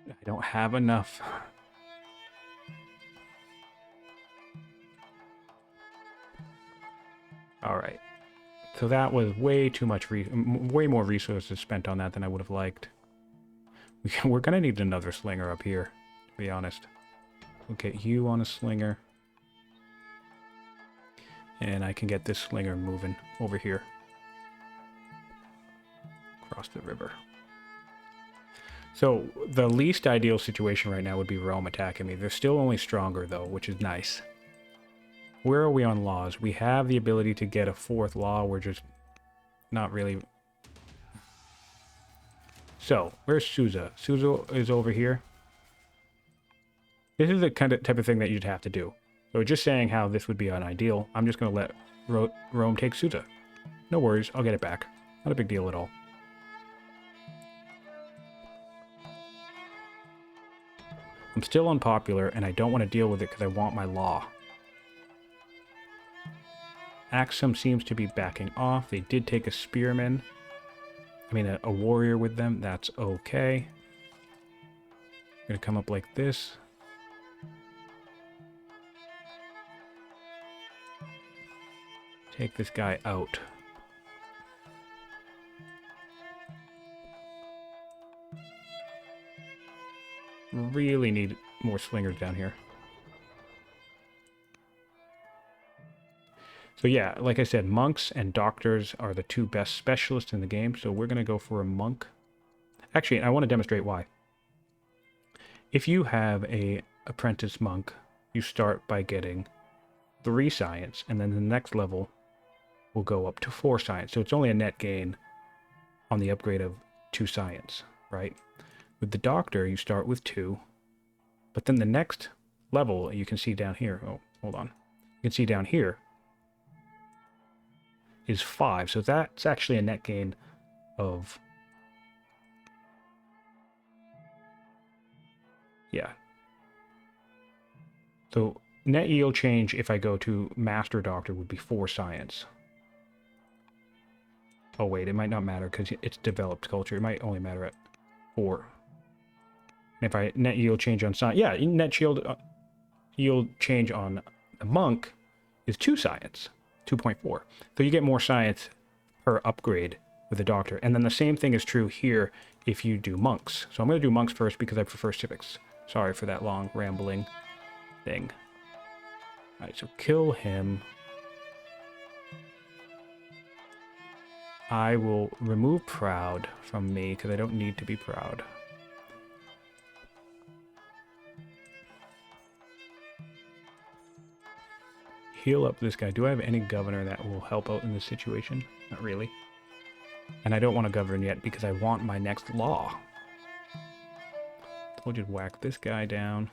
S1: I don't have enough. Alright. So that was way too much, way more resources spent on that than I would have liked. We're going to need another slinger up here, to be honest. We'll get you on a slinger. And I can get this slinger moving over here. Across the river. So, the least ideal situation right now would be Rome attacking me. They're still only stronger, though, which is nice. Where are we on laws? We have the ability to get a 4th law. We're just not really... So, where's Susa? Susa is over here. This is the kind of type of thing that you'd have to do. So, just saying how this would be unideal, I'm just going to let Rome take Susa. No worries, I'll get it back. Not a big deal at all. I'm still unpopular, and I don't want to deal with it because I want my law. Axum seems to be backing off. They did take a spearman. I mean, a warrior with them. That's okay. I'm going to come up like this. Take this guy out. Really need more slingers down here. So yeah, like I said, monks and doctors are the 2 best specialists in the game, so we're going to go for a monk. Actually, I want to demonstrate why. If you have a apprentice monk, you start by getting 3 science, and then the next level will go up to 4 science. So it's only a net gain on the upgrade of 2 science, right? With the doctor, you start with 2, but then the next level, you can see down here, oh, hold on. You can see down here is 5, so that's actually a net gain of, yeah. So net yield change if I go to Master Doctor would be 4 science. Oh wait, it might not matter because it's developed culture. It might only matter at 4. If I net yield change on science, yeah, net yield change on a monk is 2 science, 2.4. So you get more science per upgrade with the doctor. And then the same thing is true here if you do monks. So I'm going to do monks first because I prefer civics. Sorry for that long rambling thing. All right, so kill him. I will remove proud from me because I don't need to be proud. Heal up this guy. Do I have any governor that will help out in this situation? Not really. And I don't want to govern yet because I want my next law. We'll just whack this guy down.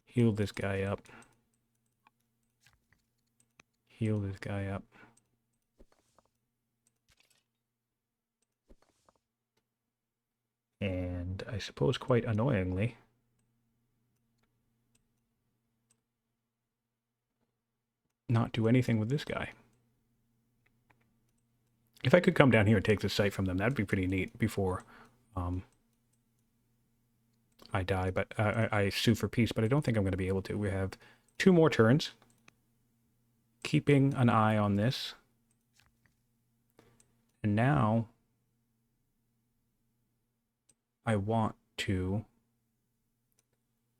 S1: Heal this guy up. Heal this guy up. And I suppose quite annoyingly, not do anything with this guy. If I could come down here and take the site from them, that'd be pretty neat before I die, but I sue for peace, but I don't think I'm going to be able to. We have 2 more turns. Keeping an eye on this. And now I want to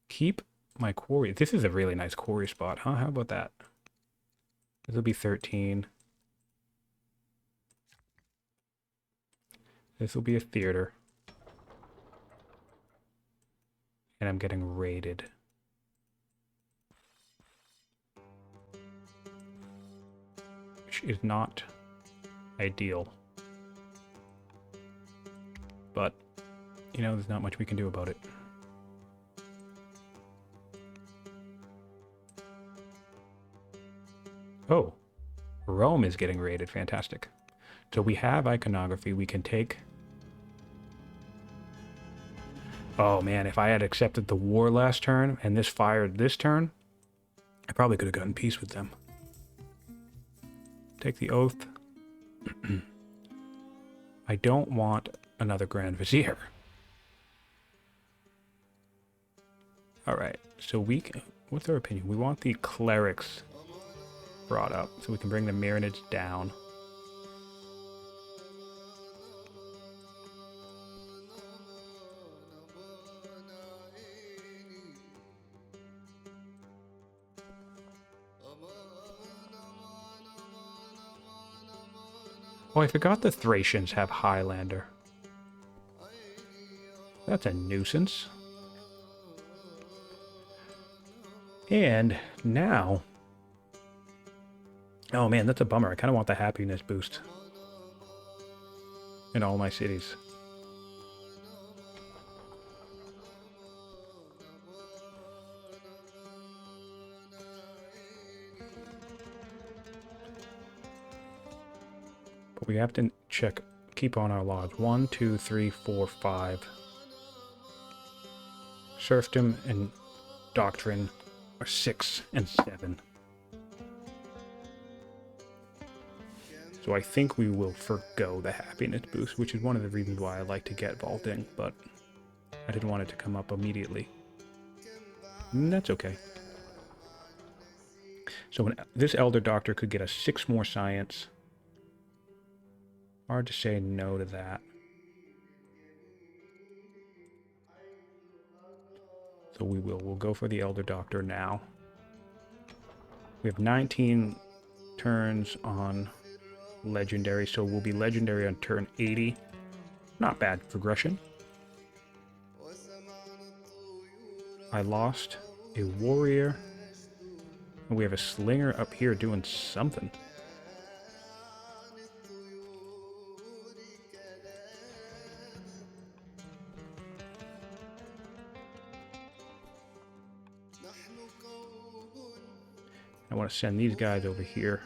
S1: keep my quarry. This is a really nice quarry spot, huh? How about that? This will be 13. This will be a theater. And I'm getting raided. Which is not ideal. But, you know, there's not much we can do about it. Oh, Rome is getting raided. Fantastic. So we have iconography. We can take... Oh man, if I had accepted the war last turn and this fired this turn, I probably could have gotten peace with them. Take the oath. I don't want another Grand Vizier. Alright, so we can... What's our opinion? We want the clerics brought up so we can bring the Myrmidons down. Oh, I forgot the Thracians have Highlander. That's a nuisance. And now... Oh man, that's a bummer. I kind of want the happiness boost in all my cities. But we have to check, keep on our laws. 1, 2, 3, 4, 5. Serfdom and doctrine are 6 and 7. So I think we will forgo the happiness boost, which is one of the reasons why I like to get vaulting, but I didn't want it to come up immediately. And that's okay. So this Elder Doctor could get us 6 more science. Hard to say no to that. So we'll go for the Elder Doctor now. We have 19 turns on legendary, so we'll be legendary on turn 80. Not bad progression. I lost a warrior. And we have a slinger up here doing something. I want to send these guys over here.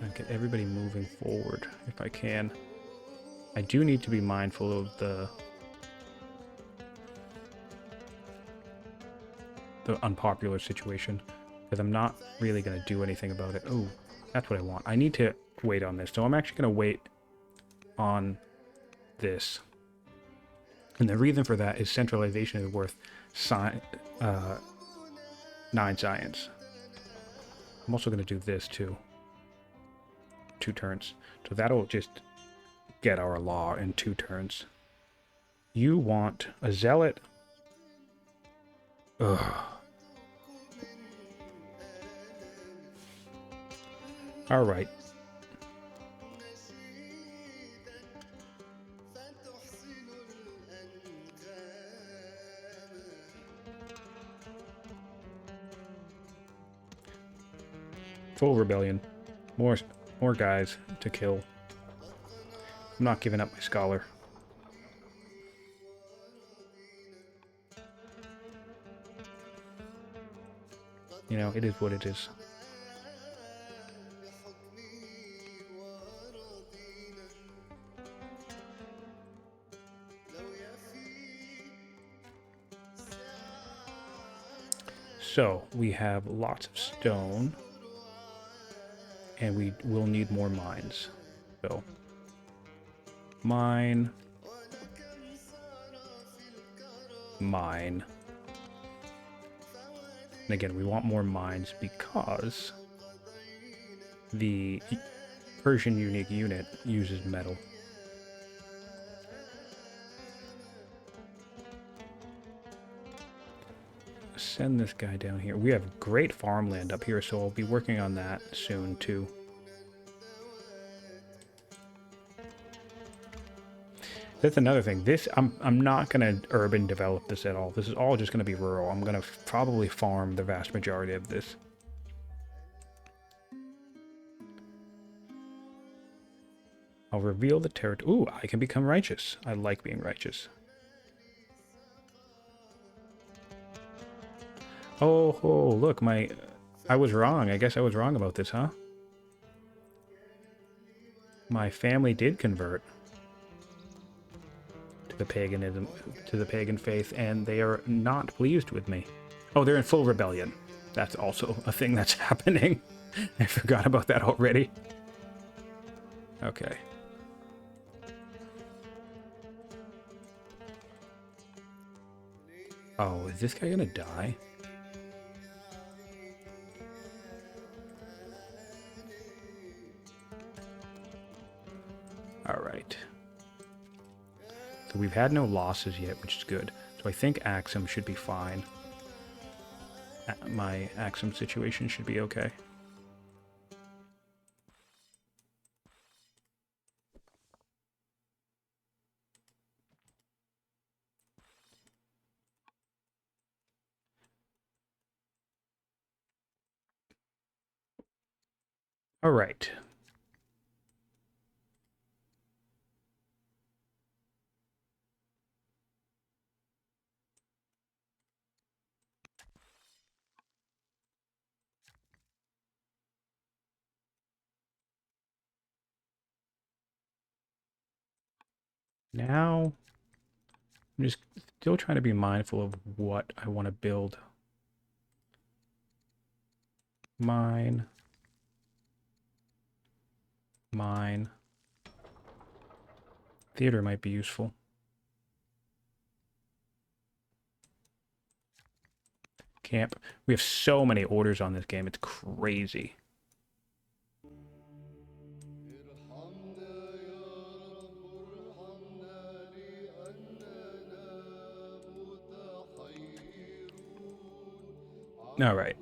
S1: And get everybody moving forward if I can. I do need to be mindful of the unpopular situation, because I'm not really going to do anything about it. Oh, that's what I want. I need to wait on this. So I'm actually going to wait on this. And the reason for that is centralization is worth 9 science. I'm also going to do this too. 2 turns. So that'll just get our law in 2 turns. You want a zealot. Ugh. All right. Full rebellion. More guys to kill. I'm not giving up my scholar. You know, it is what it is. So, we have lots of stone. And we will need more mines. So, mine. Mine. And again, we want more mines because the Persian unique unit uses metal. Send this guy down here. We have great farmland up here, so I'll be working on that soon too. That's another thing. This I'm not gonna urban develop this at all. This is all just gonna be rural. I'm gonna probably farm the vast majority of this. I'll reveal the territory. Ooh, I can become righteous. I like being righteous. Oh, look, I was wrong. I guess I was wrong about this, huh? My family did convert to the pagan faith, and they are not pleased with me. Oh, they're in full rebellion. That's also a thing that's happening. I forgot about that already. Okay. Oh, is this guy gonna die? Alright. So we've had no losses yet, which is good. So I think Axum should be fine. My Axum situation should be okay. Alright. Now, I'm just still trying to be mindful of what I want to build. Mine. Theater might be useful. Camp. We have so many orders on this game. It's crazy. All right.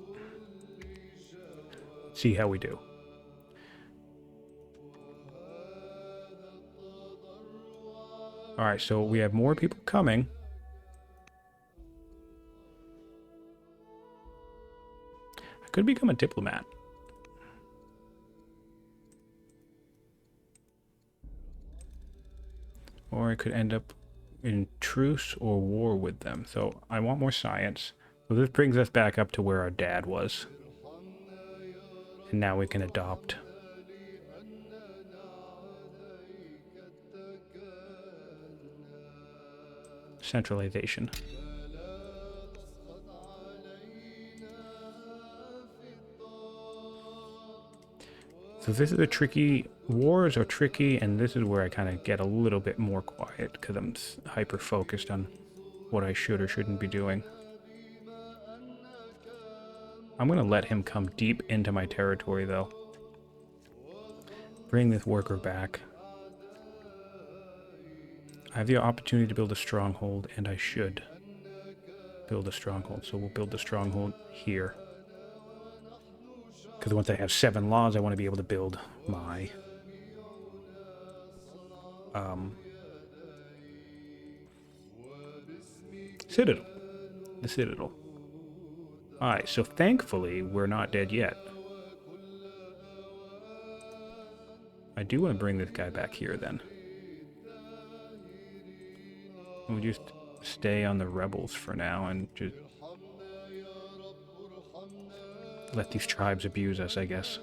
S1: See how we do. All right, so we have more people coming. I could become a diplomat. Or I could end up in truce or war with them. So I want more science. So this brings us back up to where our dad was. And now we can adopt. Centralization. So this is a tricky, wars are tricky, and this is where I kind of get a little bit more quiet because I'm hyper focused on what I should or shouldn't be doing. I'm going to let him come deep into my territory, though. Bring this worker back. I have the opportunity to build a stronghold, and I should build a stronghold. So we'll build the stronghold here. Because once I have 7 laws, I want to be able to build my citadel. The citadel. Alright, so thankfully, we're not dead yet. I do want to bring this guy back here, then. We'll just stay on the rebels for now and just let these tribes abuse us, I guess.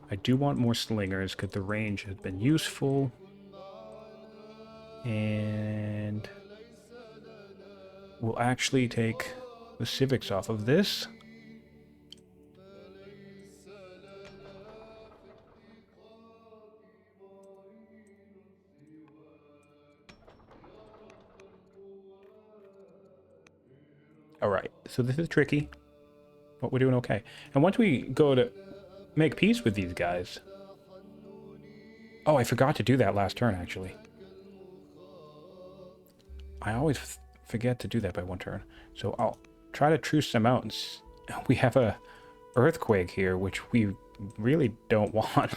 S1: I do want more slingers because the range has been useful. And we'll actually take the civics off of this. Alright, so this is tricky, but we're doing okay. And once we go to make peace with these guys... Oh, I forgot to do that last turn, actually. I always forget to do that by 1 turn. So I'll try to truce them out. And we have a earthquake here, which we really don't want.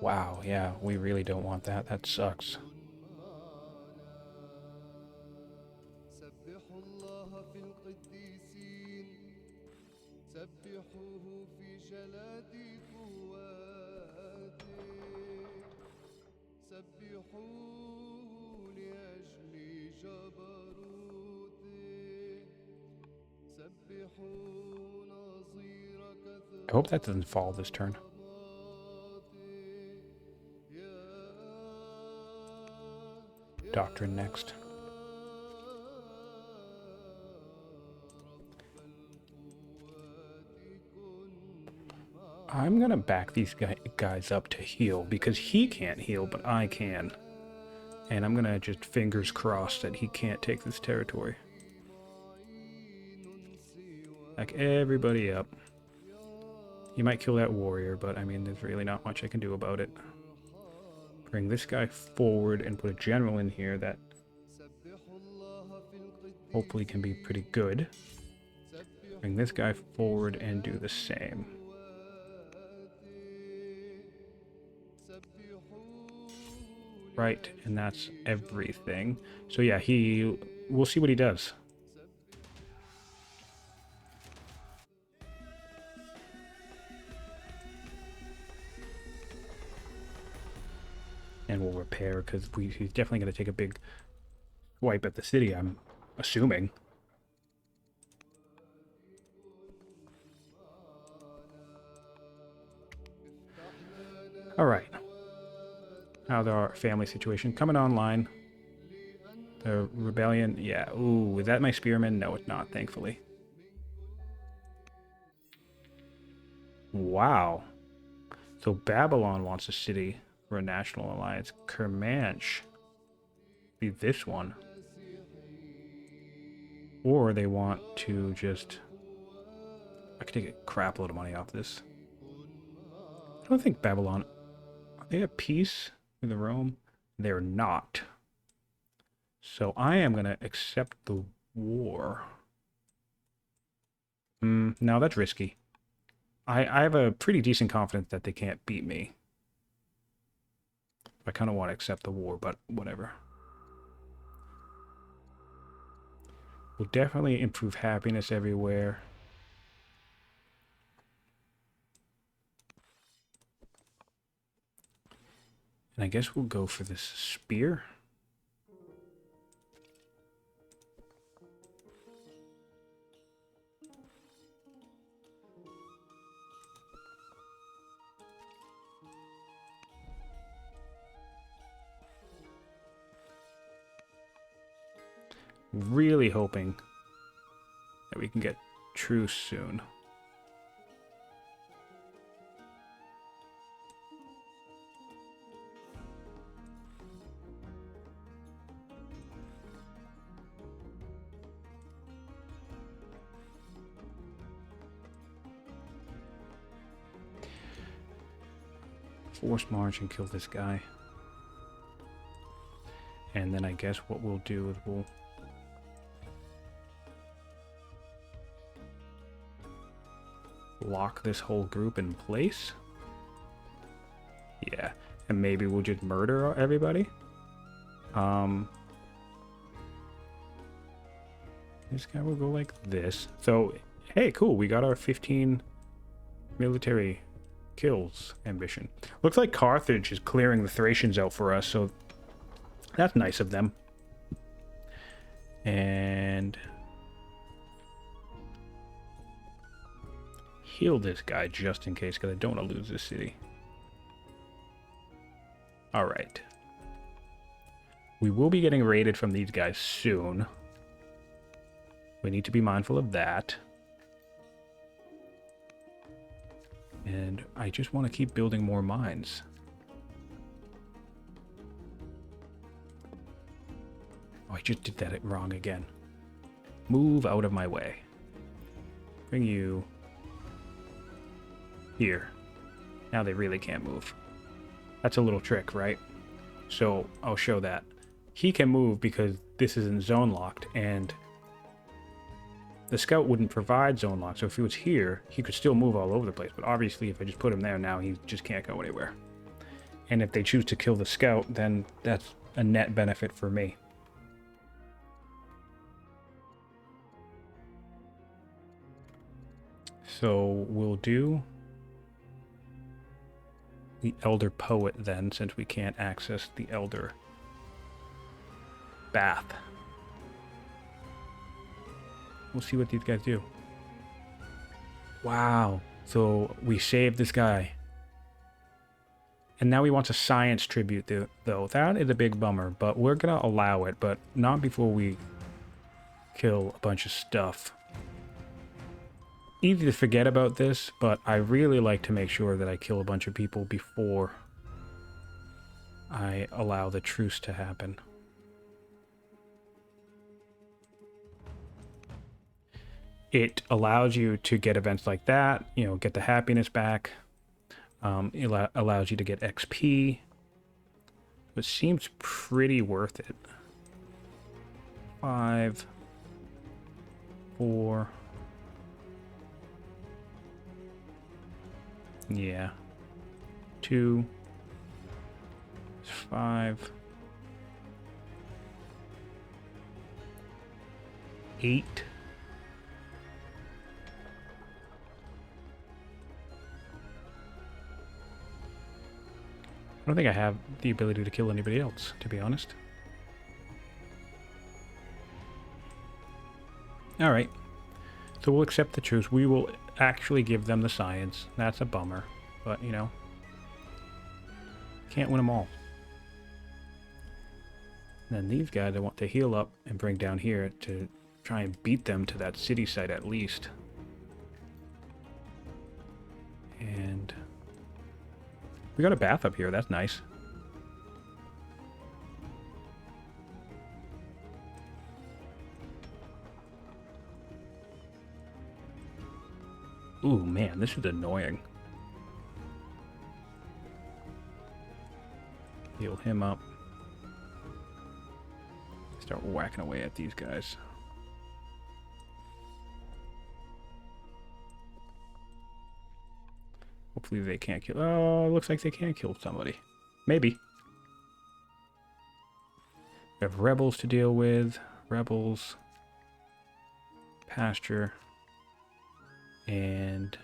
S1: Wow, yeah, we really don't want that. That sucks. I hope that doesn't fall this turn. Doctrine next. I'm gonna back these guys up to heal because he can't heal, but I can. And I'm gonna just fingers crossed that he can't take this territory. Back everybody up. He might kill that warrior, but I mean, there's really not much I can do about it. Bring this guy forward and put a general in here that hopefully can be pretty good. Bring this guy forward and do the same. Right, and that's everything. So yeah, we'll see what he does. And we'll repair, because he's definitely going to take a big swipe at the city, I'm assuming. Alright. How's our family situation? Coming online. The rebellion, yeah. Ooh, is that my spearman? No, it's not, thankfully. Wow. So Babylon wants a city for a national alliance. Kermansh. Be this one. Or they want to just... I could take a crap load of money off this. I don't think Babylon... Are they at peace with Rome? They're not. So I am going to accept the war. No, that's risky. I have a pretty decent confidence that they can't beat me. I kind of want to accept the war, but whatever. Will definitely improve happiness everywhere. And I guess we'll go for this spear. Really hoping that we can get truce soon. force march and kill this guy. And then I guess what we'll do is we'll lock this whole group in place. Yeah, and maybe we'll just murder everybody. This guy will go like this. So, hey, cool, we got our 15 military kills ambition. Looks like Carthage is clearing the Thracians out for us, so that's nice of them. And heal this guy just in case, because I don't want to lose this city. Alright. We will be getting raided from these guys soon. We need to be mindful of that. And I just want to keep building more mines. Oh, I just did that wrong again. Move out of my way. Bring you here. Now they really can't move. That's a little trick, right? So I'll show that. He can move because this isn't zone locked, and the scout wouldn't provide zone lock, so if he was here, he could still move all over the place. But obviously, if I just put him there now, he just can't go anywhere. And if they choose to kill the scout, then that's a net benefit for me. So we'll do the Elder Poet then, since we can't access the Elder Bath. We'll see what these guys do. Wow. So we saved this guy. And now he wants a science tribute, though. That is a big bummer, but we're going to allow it, but not before we kill a bunch of stuff. Easy to forget about this, but I really like to make sure that I kill a bunch of people before I allow the truce to happen. It allows you to get events like that, you know, get the happiness back. It allows you to get XP. It seems pretty worth it. 5, 4. Yeah. 2, 5, 8. I don't think I have the ability to kill anybody else, to be honest. Alright. So we'll accept the truce. We will actually give them the science. That's a bummer. But, you know, can't win them all. And then these guys I want to heal up and bring down here to try and beat them to that city site at least. And we got a bath up here. That's nice. Ooh, man, this is annoying. Heal him up. Start whacking away at these guys. Hopefully they can't kill... Oh, it looks like they can kill somebody. Maybe. We have rebels to deal with. Rebels. Pasture. And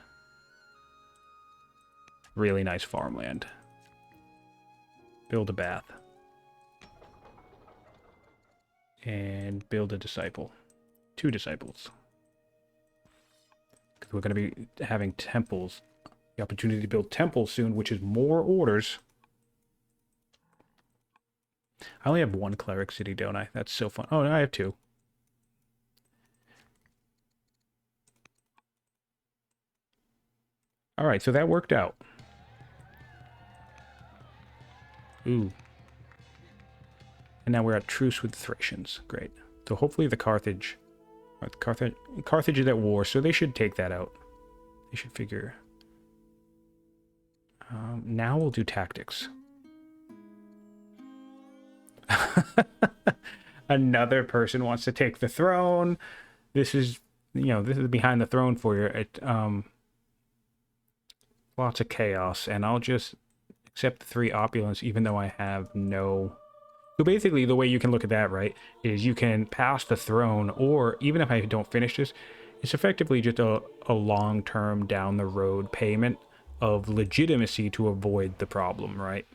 S1: really nice farmland. Build a bath. And build a disciple. 2 disciples. Because we're going to be having temples. The opportunity to build temples soon, which is more orders. I only have 1 cleric city, don't I? That's so fun. Oh, no, I have 2. Alright, so that worked out. Ooh. And now we're at truce with the Thracians. Great. So hopefully the Carthage is at war, so they should take that out. They should figure Now we'll do tactics. Another person wants to take the throne. This is, this is behind the throne for you. Lots of chaos, and I'll just accept the 3 opulence, even though I have no. So basically, the way you can look at that, right, is you can pass the throne, or even if I don't finish this, it's effectively just a long-term down the road payment of legitimacy to avoid the problem, right?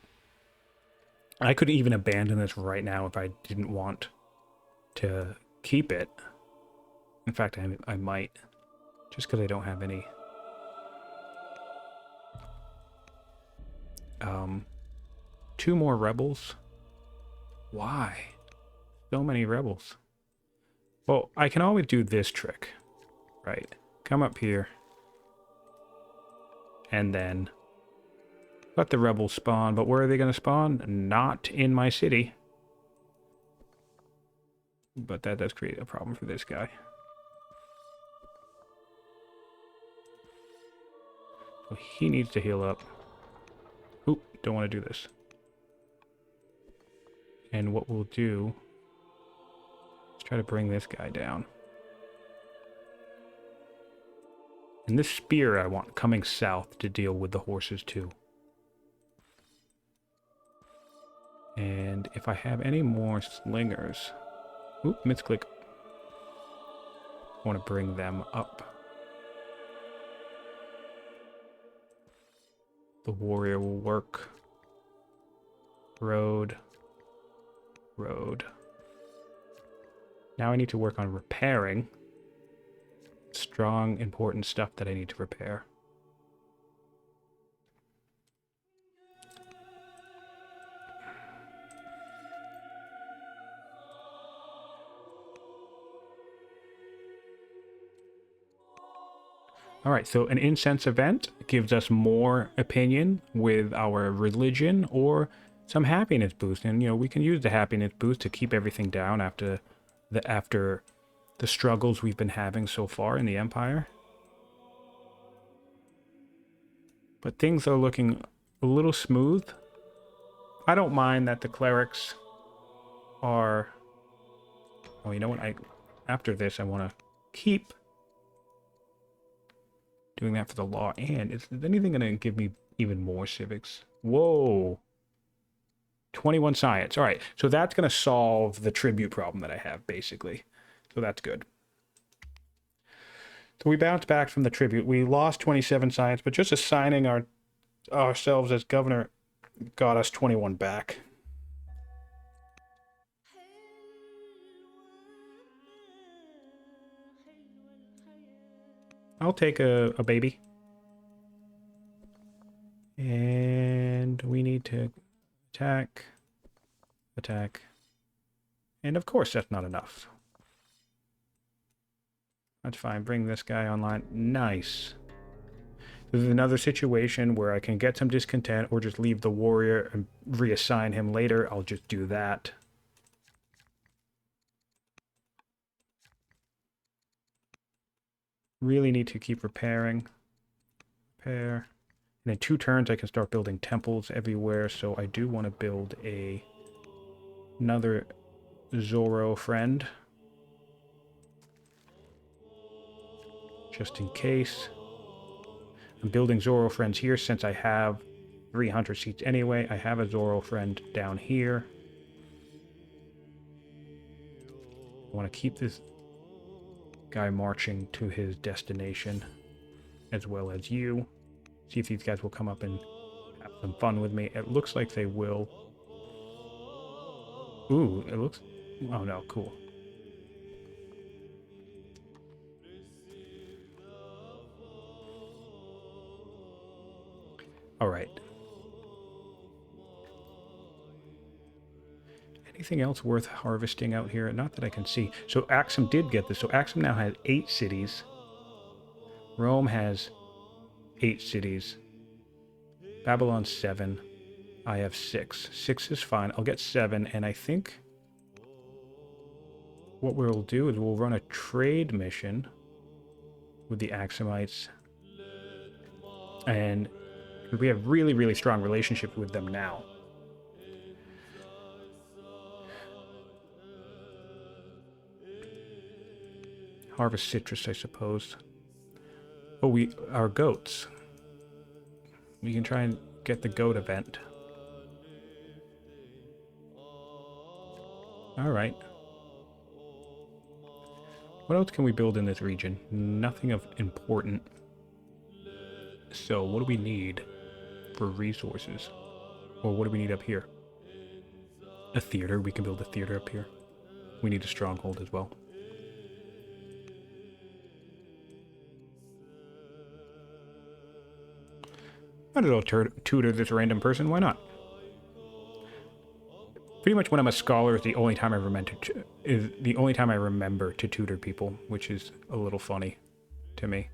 S1: I could even abandon this right now if I didn't want to keep it. In fact, I might, just because I don't have any. 2 more rebels. Why? So many rebels. Well, I can always do this trick, right? Come up here. And then let the rebels spawn. But where are they going to spawn? Not in my city. But that does create a problem for this guy. So he needs to heal up. Oop, don't want to do this. And what we'll do is try to bring this guy down. And this spear I want coming south to deal with the horses too. And if I have any more slingers... Oop, misclick. I want to bring them up. The warrior will work. Road. Now I need to work on repairing. Strong, important stuff that I need to repair. Alright, so an incense event gives us more opinion with our religion or some happiness boost. And, we can use the happiness boost to keep everything down after the struggles we've been having so far in the Empire. But things are looking a little smooth. I don't mind that the clerics are... Oh, you know what? After this, I want to keep doing that for the law. And is anything going to give me even more civics? Whoa. 21 science. All right. So that's going to solve the tribute problem that I have, basically. So that's good. So we bounced back from the tribute. We lost 27 science, but just assigning ourselves as governor got us 21 back. I'll take a baby. And we need to attack. And of course that's not enough. That's fine. Bring this guy online. Nice. This is another situation where I can get some discontent or just leave the warrior and reassign him later. I'll just do that. Really need to keep repairing. Repair. And in 2 turns I can start building temples everywhere. So I do want to build another Zoro friend. Just in case. I'm building Zoro friends here since I have 300 seats anyway. I have a Zoro friend down here. I want to keep this guy marching to his destination, as well as you. See if these guys will come up and have some fun with me. It looks like they will. Ooh, it looks... Oh no, cool. Alright. Anything else worth harvesting out here? Not that I can see. So Axum did get this. So Axum now has 8 cities. Rome has 8 cities. Babylon 7. I have 6. 6 is fine. I'll get 7. And I think what we'll do is we'll run a trade mission with the Axumites. And We have really, really strong relationships with them now. Harvest citrus, I suppose. Oh, our goats. We can try and get the goat event. Alright. What else can we build in this region? Nothing of important. So, what do we need for resources? Or what do we need up here? A theater. We can build a theater up here. We need a stronghold as well. Might as well tutor this random person. Why not? Pretty much when I'm a scholar is the only time I remember to tutor people, which is a little funny to me.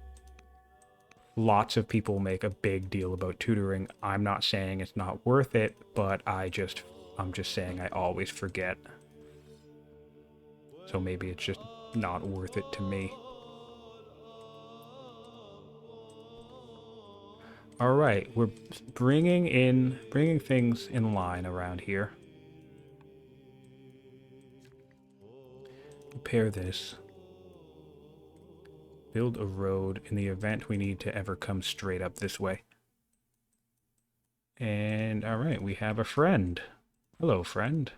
S1: Lots of people make a big deal about tutoring. I'm not saying it's not worth it, but I'm just saying I always forget. So maybe it's just not worth it to me. All right, we're bringing things in line around here. Repair this. Build a road in the event we need to ever come straight up this way. And all right, we have a friend. Hello, friend.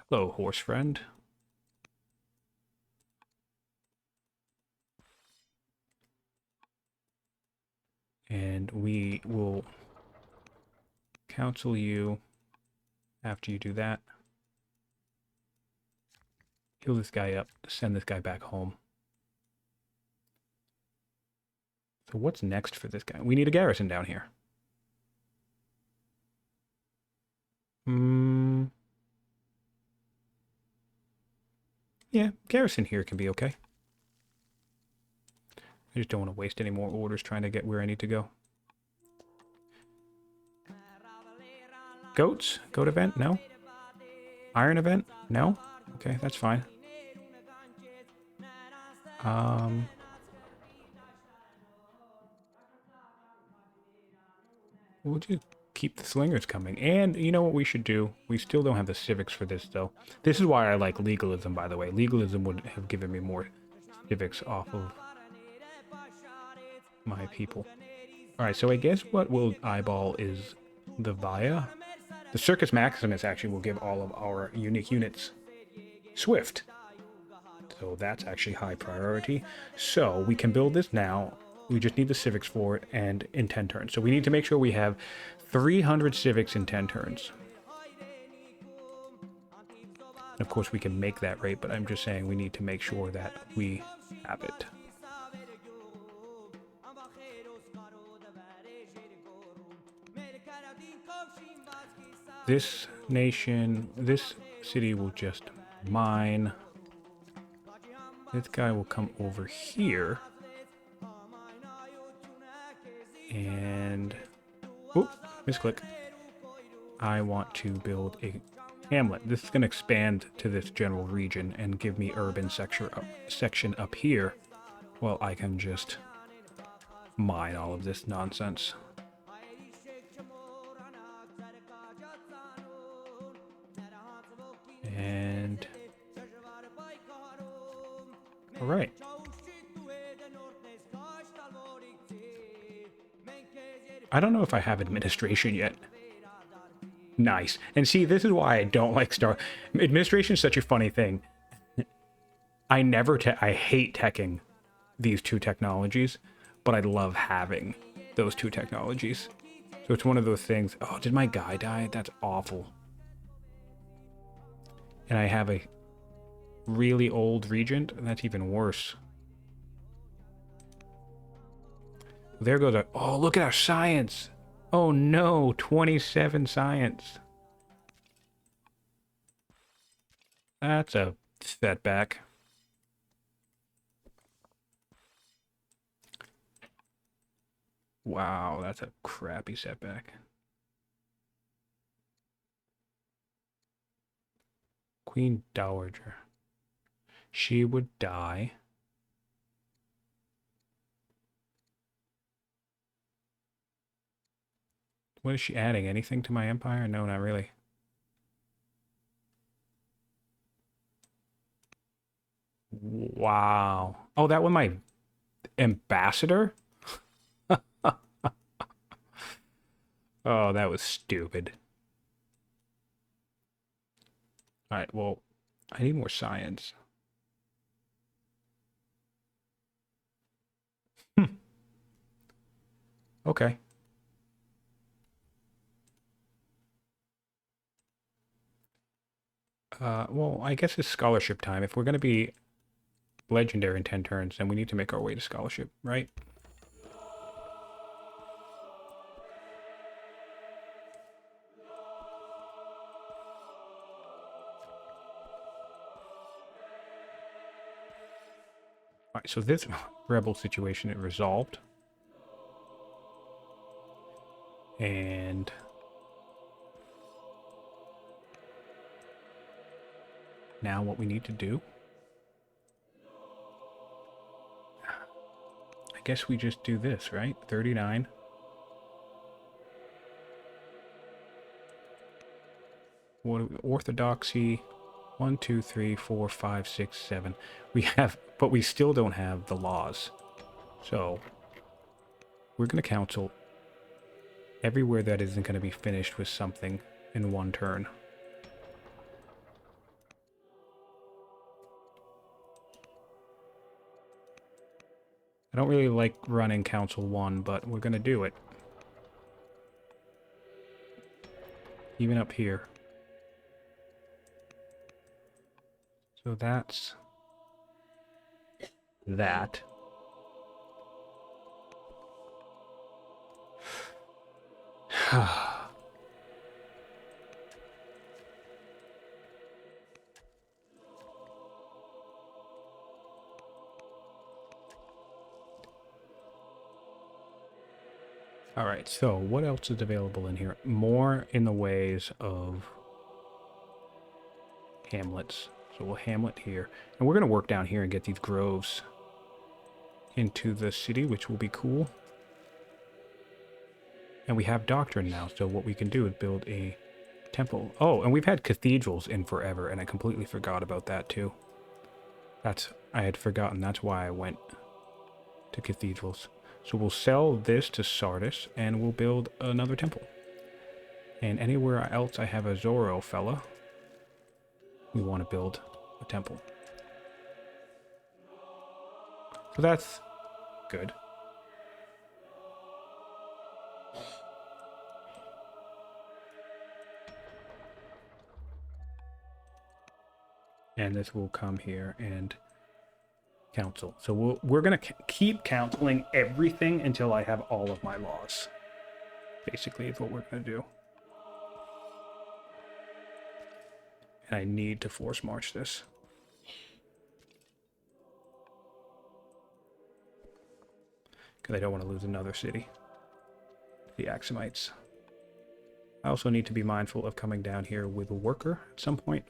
S1: Hello, horse friend. And we will counsel you after you do that. Heal this guy up, send this guy back home. So what's next for this guy? We need a garrison down here. Yeah, garrison here can be okay. I just don't want to waste any more orders trying to get where I need to go. Goats? Goat event? No. Iron event? No. Okay, that's fine. We'll just keep the slingers coming. And you know what we should do? We still don't have the civics for this, though. This is why I like legalism, by the way. Legalism would have given me more civics off of my people. Alright, so I guess what we'll eyeball is the Via. The Circus Maximus actually will give all of our unique units Swift. So that's actually high priority. So we can build this now. We just need the civics for it and in 10 turns. So we need to make sure we have 300 civics in 10 turns. Of course, we can make that rate, but I'm just saying we need to make sure that we have it. This nation, this city will just mine. This guy will come over here. And... oh, misclick. I want to build a hamlet. This is going to expand to this general region and give me urban section up here. Well, I can just mine all of this nonsense. And... all right. I don't know if I have administration yet. Nice. And see, this is why I don't like administration is such a funny thing. I hate teching these two technologies, but I love having those two technologies. So it's one of those things. Oh, did my guy die? That's awful. And I have a really old regent, and that's even worse. There goes our... oh, look at our science. Oh no, 27 science. That's a setback. Wow, that's a crappy setback. Queen Dowager. She would die. What is she adding? Anything to my empire? No, not really. Wow. Oh, that was my ambassador? Oh, that was stupid. All right, well, I need more science. Okay. Well, I guess it's scholarship time. If we're going to be legendary in 10 turns, then we need to make our way to scholarship, right? All right, so this rebel situation is resolved. And now what we need to do, I guess we just do this, right? 39. What orthodoxy? 1, 2, 3, 4, 5, 6, 7. We have, but we still don't have the laws. So we're going to counsel everywhere that isn't going to be finished with something in one turn. I don't really like running Council 1, but we're going to do it. Even up here. So that's that. All right, so what else is available in here? More in the ways of hamlets. So we'll hamlet here. And we're going to work down here and get these groves into the city, which will be cool. And we have doctrine now, so what we can do is build a temple. Oh, and we've had cathedrals in forever, and I completely forgot about that too. I had forgotten. That's why I went to cathedrals. So we'll sell this to Sardis, and we'll build another temple. And anywhere else I have a Zoro fella, we want to build a temple. So that's good. And this will come here and council. So we're going to keep counseling everything until I have all of my laws. Basically, is what we're going to do. And I need to force march this. Because I don't want to lose another city. The Axumites. I also need to be mindful of coming down here with a worker at some point.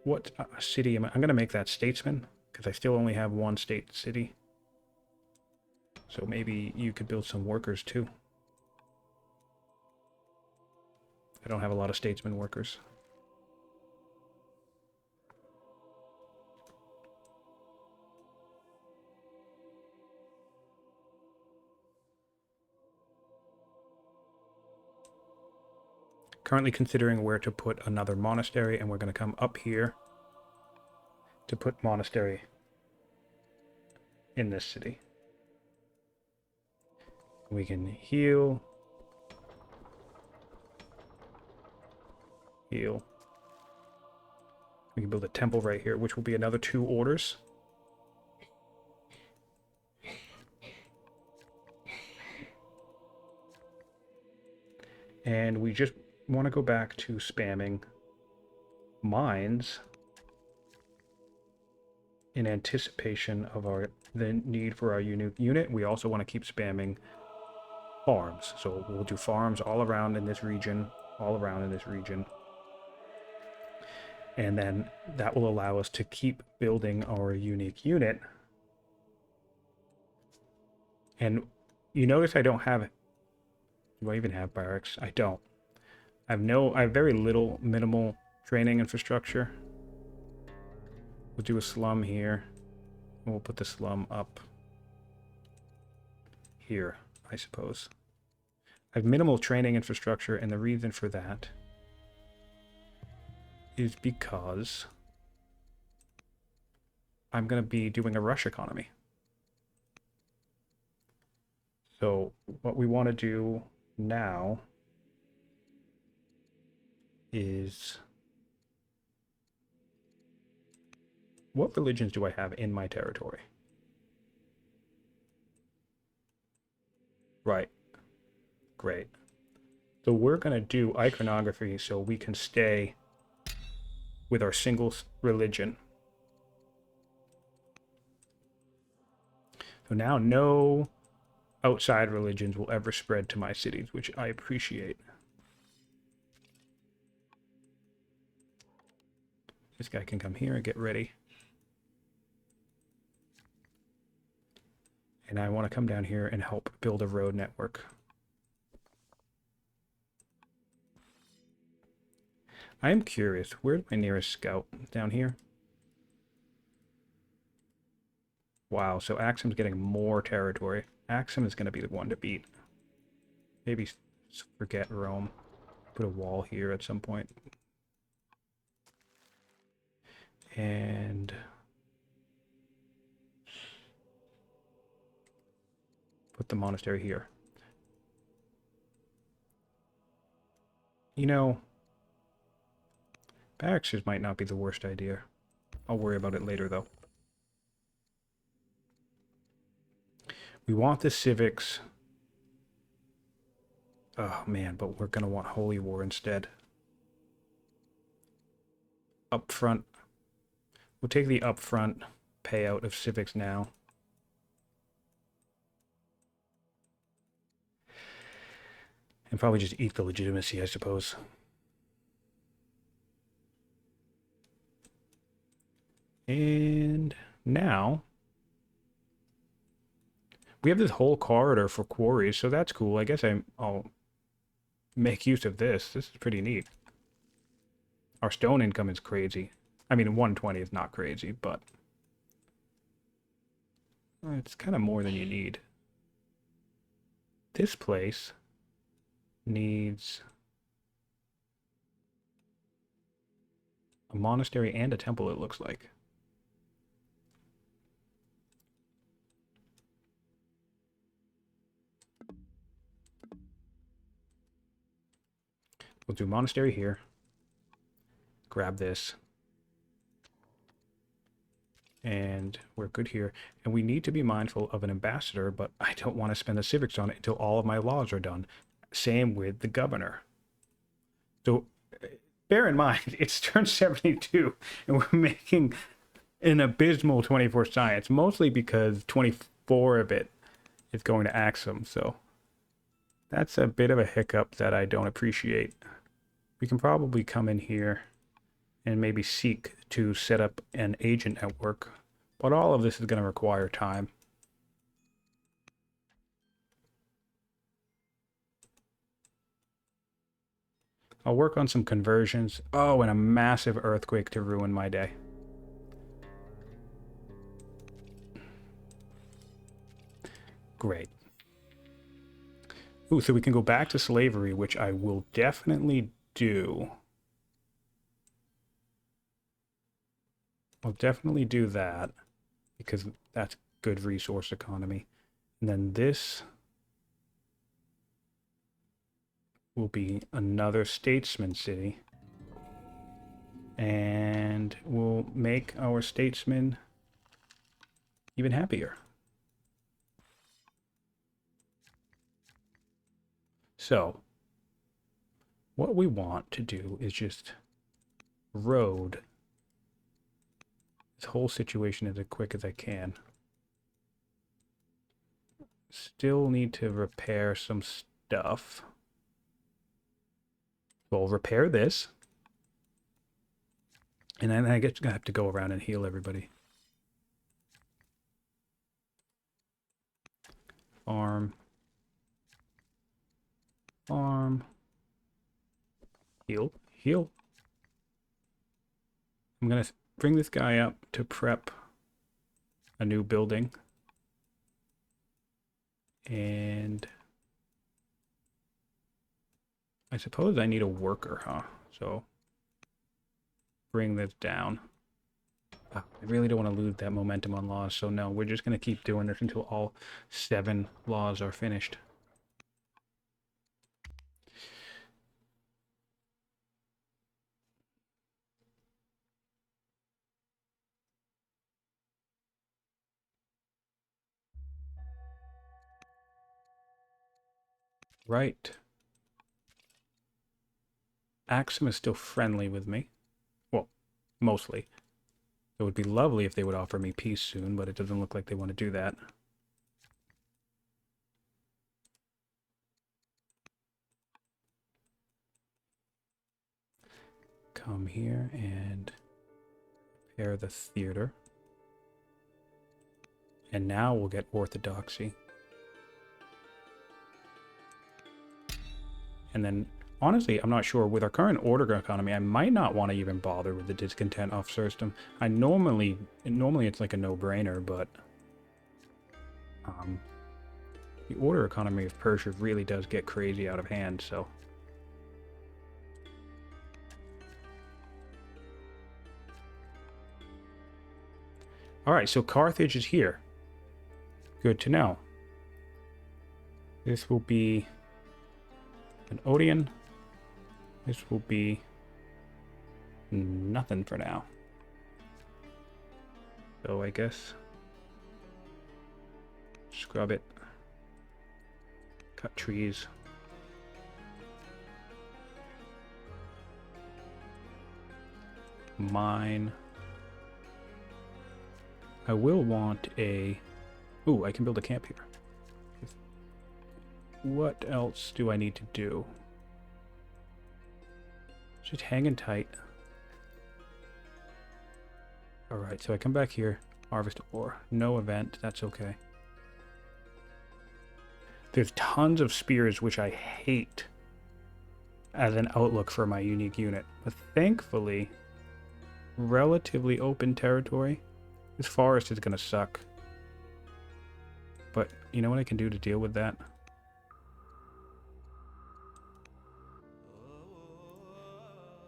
S1: What city am I? I'm going to make that statesman, because I still only have one state city. So maybe you could build some workers too. I don't have a lot of statesman workers. Currently considering where to put another monastery, and we're going to come up here to put monastery in this city. We can heal. Heal. We can build a temple right here, which will be another 2 orders. And we just want to go back to spamming mines in anticipation of the need for our unique unit. We also want to keep spamming farms. So we'll do farms all around in this region, all around in this region. And then that will allow us to keep building our unique unit. And you notice I don't have Do I even have barracks? I don't. I have very little minimal training infrastructure. We'll do a slum here. And we'll put the slum up here, I suppose. I have minimal training infrastructure, and the reason for that is because I'm going to be doing a rush economy. So what we want to do now is, what religions do I have in my territory? Right. Great. So we're going to do iconography so we can stay with our single religion. So now no outside religions will ever spread to my cities, which I appreciate. This guy can come here and get ready. And I want to come down here and help build a road network. I am curious, where's my nearest scout? Down here? Wow, so Axum's getting more territory. Axum is going to be the one to beat. Maybe forget Rome. Put a wall here at some point. And put the monastery here. You know, barracks might not be the worst idea. I'll worry about it later, though. We want the civics. Oh, man, but we're going to want Holy War instead. Upfront. We'll take the upfront payout of civics now. And probably just eat the legitimacy, I suppose. And now we have this whole corridor for quarries, so that's cool. I guess I'll make use of this. This is pretty neat. Our stone income is crazy. I mean, 120 is not crazy, but it's kind of more than you need. This place needs a monastery and a temple, it looks like. We'll do monastery here. Grab this. And we're good here. And we need to be mindful of an ambassador, but I don't want to spend the civics on it until all of my laws are done. Same with the governor. So bear in mind, it's turn 72, and we're making an abysmal 24 science, mostly because 24 of it is going to Axum. So that's a bit of a hiccup that I don't appreciate. We can probably come in here and maybe seek to set up an agent network, but all of this is going to require time. I'll work on some conversions. Oh, and a massive earthquake to ruin my day. Great. Ooh, so we can go back to slavery, which I will definitely do. I'll definitely do that, because that's good resource economy. And then this will be another statesman city. And we'll make our statesmen even happier. So, what we want to do is just road this whole situation as quick as I can. Still need to repair some stuff. We'll repair this. And then I guess I have to go around and heal everybody. Farm. Heal. Heal. I'm going to bring this guy up to prep a new building. And I suppose I need a worker, huh? So bring this down. I really don't want to lose that momentum on laws, so no, we're just going to keep doing this until all 7 laws are finished. Right. Axum is still friendly with me. Well, mostly. It would be lovely if they would offer me peace soon, but it doesn't look like they want to do that. Come here and repair the theater. And now we'll get orthodoxy. And then, honestly, I'm not sure. With our current order economy, I might not want to even bother with the discontent off system. Normally it's like a no-brainer, but the order economy of Persia really does get crazy out of hand, so. Alright, so Carthage is here. Good to know. This will be an Odeon. This will be nothing for now. So I guess scrub it. Cut trees. Mine. I will want a... Ooh, I can build a camp here. What else do I need to do? Just hanging tight. Alright, so I come back here. Harvest ore. No event. That's okay. There's tons of spears, which I hate as an outlook for my unique unit. But thankfully, relatively open territory. This forest is going to suck. But you know what I can do to deal with that?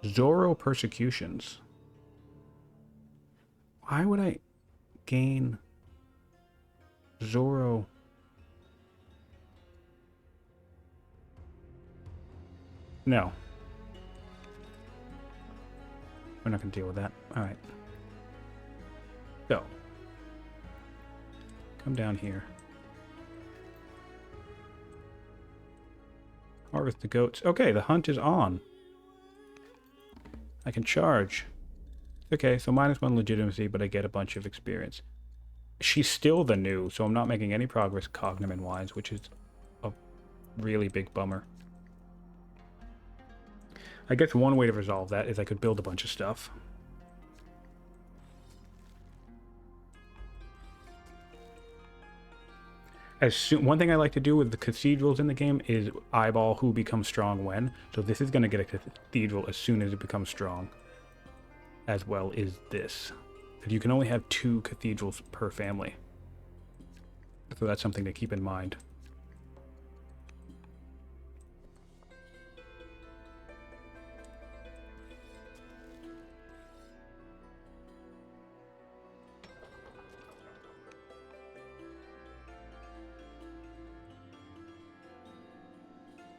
S1: Zoro persecutions. Why would I gain Zoro? No. We're not going to deal with that. Alright. So. Come down here. Harvest the goats. Okay, the hunt is on. I can charge. Okay, so -1 legitimacy, but I get a bunch of experience. She's still the new, so I'm not making any progress cognomen-wise, which is a really big bummer. I guess one way to resolve that is I could build a bunch of stuff. One thing I like to do with the cathedrals in the game is eyeball who becomes strong when. So this is going to get a cathedral as soon as it becomes strong. As well as this. Because you can only have 2 cathedrals per family. So that's something to keep in mind.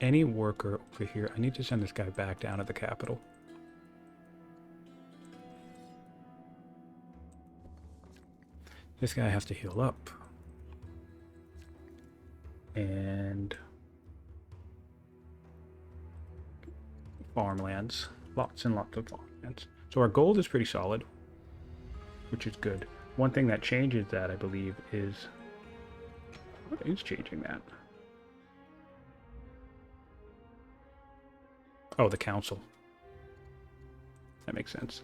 S1: Any worker over here. I need to send this guy back down to the capital. This guy has to heal up. And farmlands. Lots and lots of farmlands. So our gold is pretty solid, which is good. One thing that changes that, I believe, is... What is changing that? Oh, the council. That makes sense.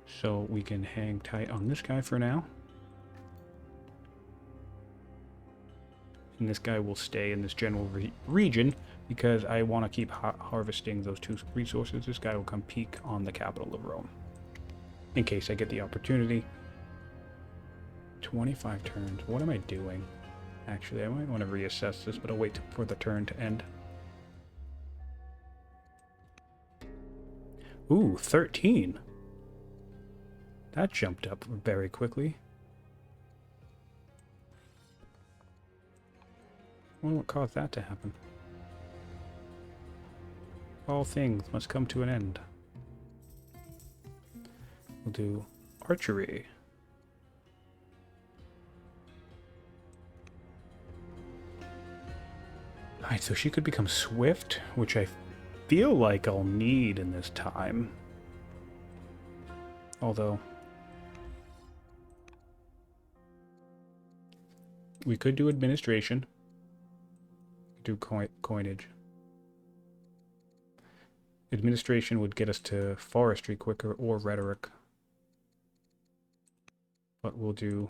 S1: So we can hang tight on this guy for now. And this guy will stay in this general region because I want to keep harvesting those 2 resources. This guy will come peak on the capital of Rome in case I get the opportunity. 25 turns. What am I doing? Actually, I might want to reassess this, but I'll wait for the turn to end. Ooh, 13. That jumped up very quickly. I wonder what caused that to happen. All things must come to an end. We'll do archery. Alright, so she could become swift, which I feel like I'll need in this time. Although we could do administration. Do coinage. Administration would get us to forestry quicker, or rhetoric. But we'll do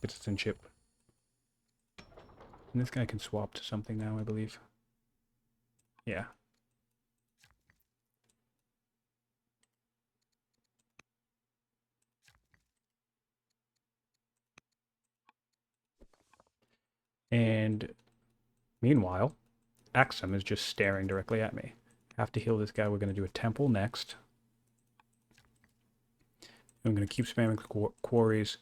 S1: citizenship. And this guy can swap to something now, I believe. Yeah. And meanwhile, Axum is just staring directly at me. Have to heal this guy. We're going to do a temple next. I'm going to keep spamming quarries.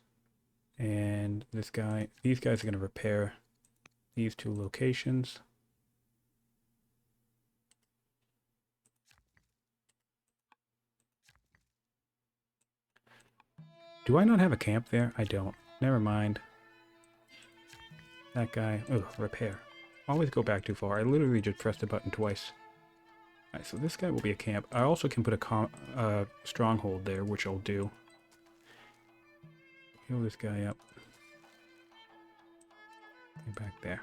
S1: And this guy, these guys are going to repair these 2 locations. Do I not have a camp there? I don't. Never mind. That guy. Oh, repair. Always go back too far. I literally just pressed the button twice. Alright, so this guy will be a camp. I also can put a stronghold there, which I'll do. Heal this guy up. Get back there.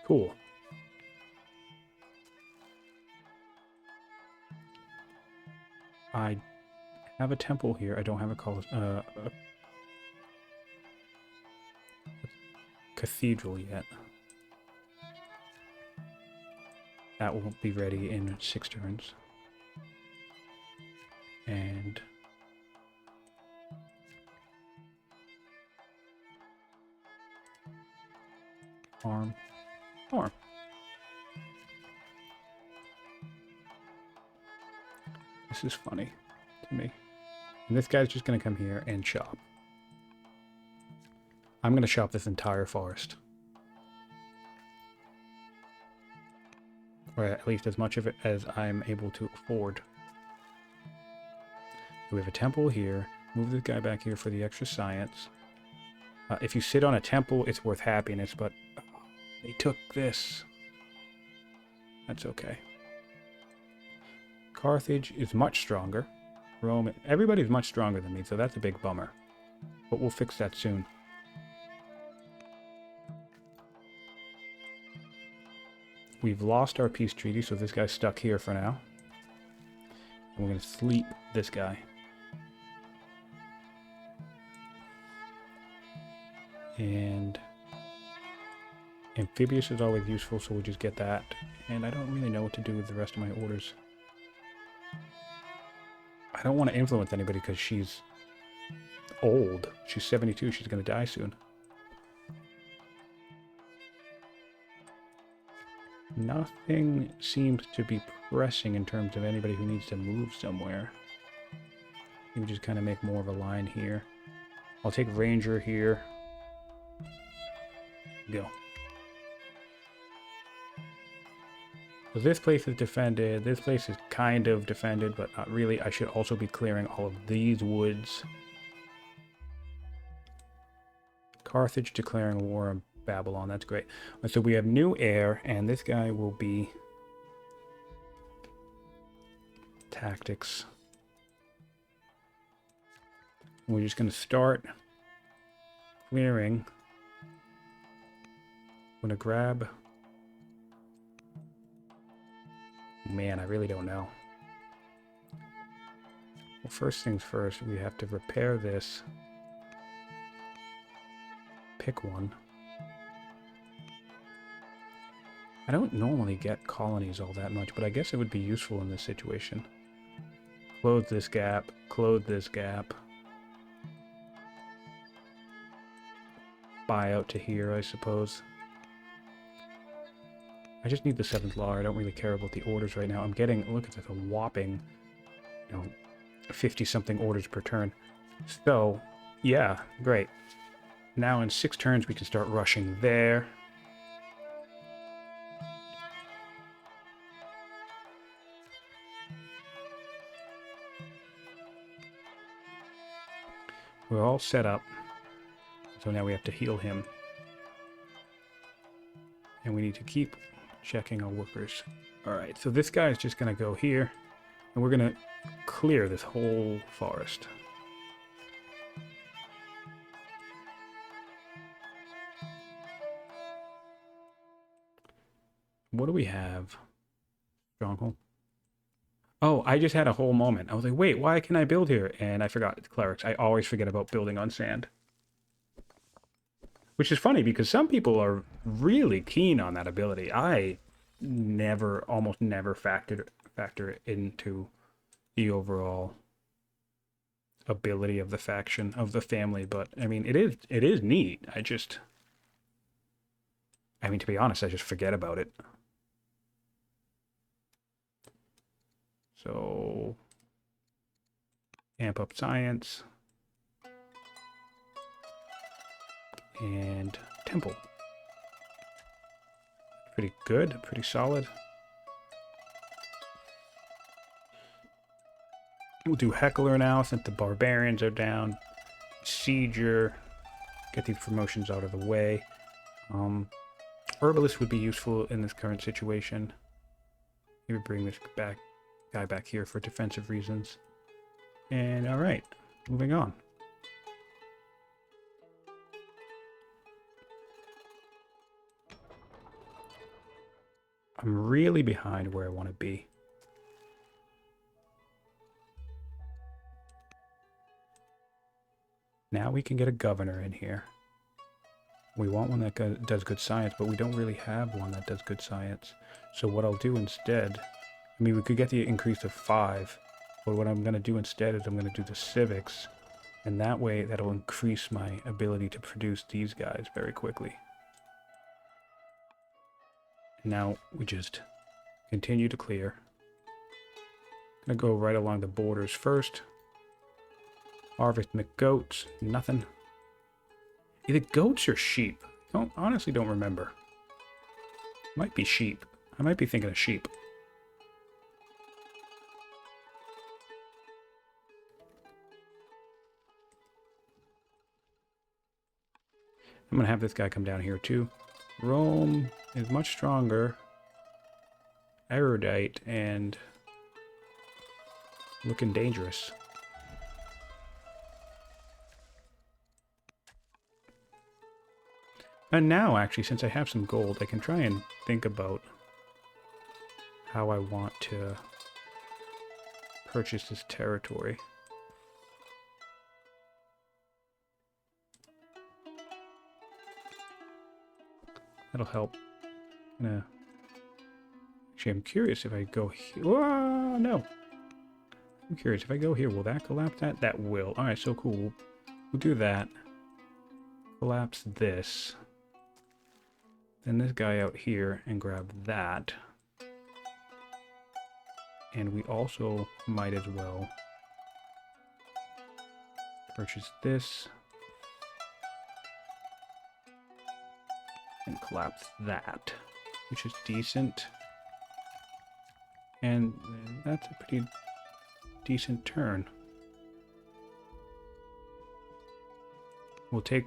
S1: Cool. I have a temple here. I don't have a cathedral yet. That won't be ready in 6 turns. And farm. This is funny to me. And this guy's just going to come here and chop. I'm going to chop this entire forest. Or at least as much of it as I'm able to afford. So we have a temple here. Move this guy back here for the extra science. If you sit on a temple, it's worth happiness, but they took this. That's okay. Carthage is much stronger. Rome, everybody's much stronger than me, so that's a big bummer. But we'll fix that soon. We've lost our peace treaty, so this guy's stuck here for now. And we're going to sleep this guy. And amphibious is always useful, so we'll just get that. And I don't really know what to do with the rest of my orders. I don't want to influence anybody because she's old. She's 72. She's going to die soon. Nothing seems to be pressing in terms of anybody who needs to move somewhere. You just kind of make more of a line here. I'll take Ranger here. Go. So this place is defended. This place is kind of defended, but not really. I should also be clearing all of these woods. Carthage declaring war on Babylon. That's great. So we have new heir, and this guy will be tactics. We're just going to start clearing. I'm going to grab... Man, I really don't know. Well, first things first, we have to repair this. Pick one. I don't normally get colonies all that much, but I guess it would be useful in this situation. Close this gap. Close this gap. Buy out to here, I suppose. I just need the 7th law. I don't really care about the orders right now. I'm getting, look at this, a whopping, 50-something orders per turn. So, yeah, great. Now in 6 turns we can start rushing there. We're all set up. So now we have to heal him. And we need to keep checking our workers. Alright, so this guy is just going to go here. And we're going to clear this whole forest. What do we have? Stronghold. Oh, I just had a whole moment. I was like, wait, why can I build here? And I forgot. It's clerics. I always forget about building on sand. Which is funny because some people are really keen on that ability. I almost never factor it into the overall ability of the faction, of the family. But, I mean, it is neat. I mean, to be honest, I just forget about it. So, amp up science. And temple. Pretty good, pretty solid. We'll do Heckler now since the barbarians are down. Sieger. Get these promotions out of the way. Herbalist would be useful in this current situation. He would bring this guy back here for defensive reasons. And alright, moving on. I'm really behind where I want to be. Now we can get a governor in here. We want one that does good science, but we don't really have one that does good science. So what I'll do instead, I mean, we could get the increase of 5, but what I'm going to do instead is I'm going to do the civics, and that way that'll increase my ability to produce these guys very quickly. Now we just continue to clear. Gonna go right along the borders first. Harvest McGoats, nothing. Either goats or sheep. Honestly don't remember. Might be sheep. I might be thinking of sheep. I'm gonna have this guy come down here too. Rome is much stronger, erudite, and looking dangerous. And now, actually, since I have some gold, I can try and think about how I want to purchase this territory. That'll help. Actually, I'm curious if I go here. Whoa, no. I'm curious if I go here, will that collapse that? That will. All right, so cool. We'll do that. Collapse this. Then this guy out here and grab that. And we also might as well purchase this. And collapse that, which is decent. And that's a pretty decent turn. We'll take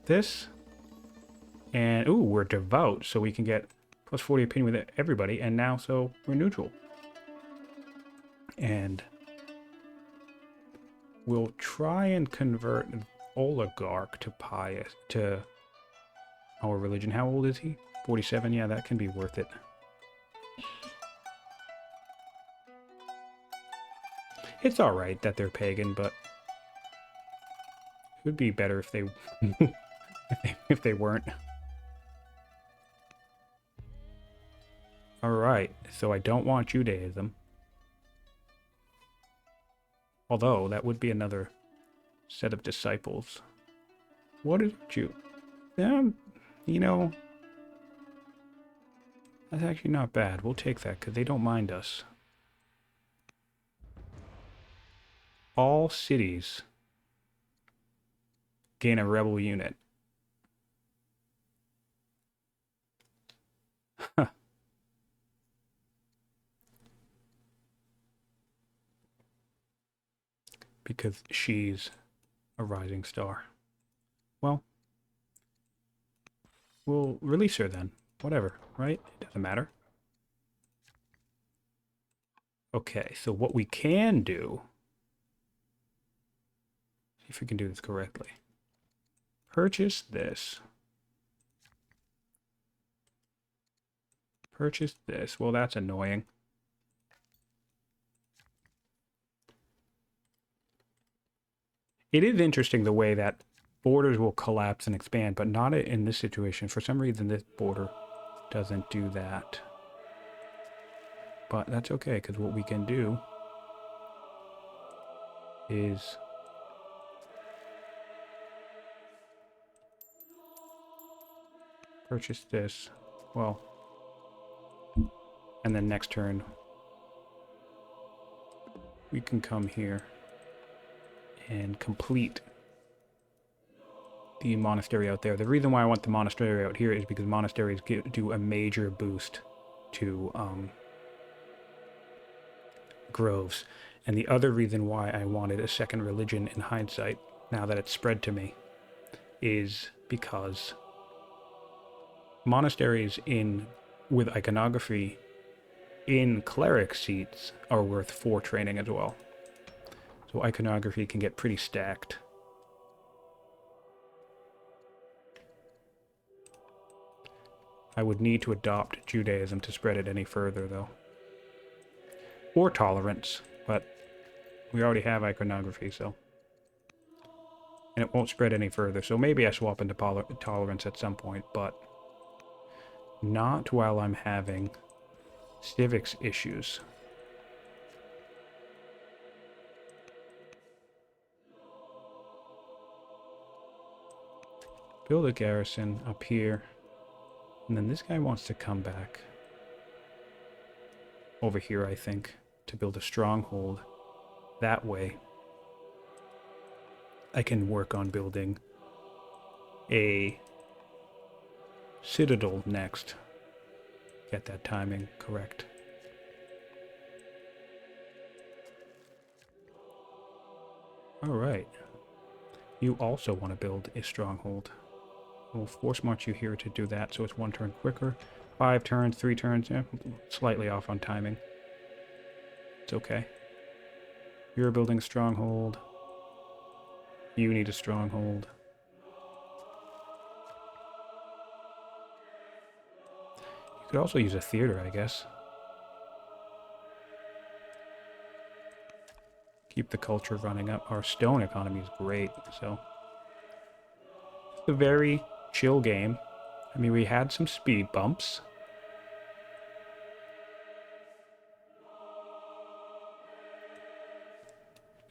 S1: this. And, ooh, we're devout, so we can get plus 40 opinion with everybody. And now, so we're neutral. And we'll try and convert oligarch to pious, to our religion. How old is he? 47? Yeah, that can be worth it. It's alright that they're pagan, but it would be better if they if they weren't. Alright, so I don't want Judaism. Although, that would be another set of disciples. What is Jew? You know, that's actually not bad. We'll take that, because they don't mind us. All cities gain a rebel unit. Because she's a rising star. Well, we'll release her then. Whatever, right? It doesn't matter. Okay, so what we can do... See if we can do this correctly. Purchase this. Purchase this. Well, that's annoying. It is interesting the way that borders will collapse and expand, but not in this situation. For some reason, this border doesn't do that. But that's okay, because what we can do is purchase this. Well, and then next turn, we can come here and complete the monastery out there. The reason why I want the monastery out here is because monasteries do a major boost to groves. And the other reason why I wanted a second religion in hindsight, now that it's spread to me, is because monasteries with iconography in cleric seats are worth 4 training as well. So iconography can get pretty stacked. I would need to adopt Judaism to spread it any further, though. Or tolerance, but we already have iconography, so... And it won't spread any further, so maybe I swap into tolerance at some point, but... not while I'm having civics issues. Build a garrison up here. And then this guy wants to come back over here, I think, to build a stronghold. That way, I can work on building a citadel next. Get that timing correct. Alright. You also want to build a stronghold. We'll force march you here to do that, so it's 1 turn quicker. 5 turns, 3 turns, yeah, slightly off on timing. It's okay. You're building a stronghold. You need a stronghold. You could also use a theater, I guess. Keep the culture running up. Our stone economy is great, so... It's a very chill game. I mean, we had some speed bumps.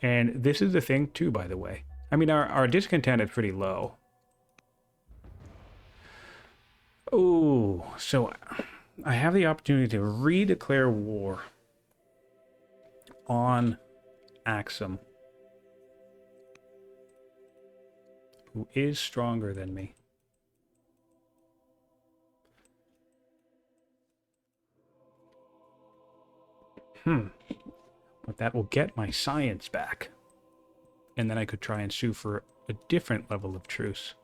S1: And this is the thing, too, by the way. I mean, our discontent is pretty low. Oh, so I have the opportunity to redeclare war on Axum, who is stronger than me. But that will get my science back. And then I could try and sue for a different level of truce.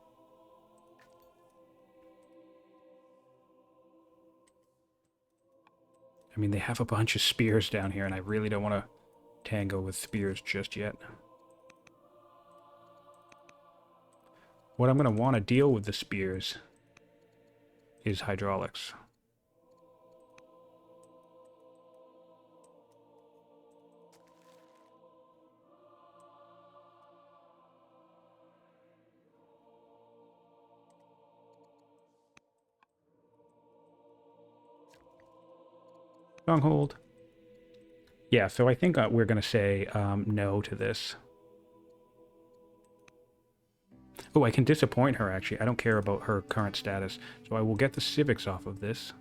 S1: I mean, they have a bunch of spears down here, and I really don't want to tango with spears just yet. What I'm going to want to deal with the spears is hydraulics. Stronghold. Yeah, so I think we're going to say no to this. Oh, I can disappoint her, actually. I don't care about her current status. So I will get the civics off of this.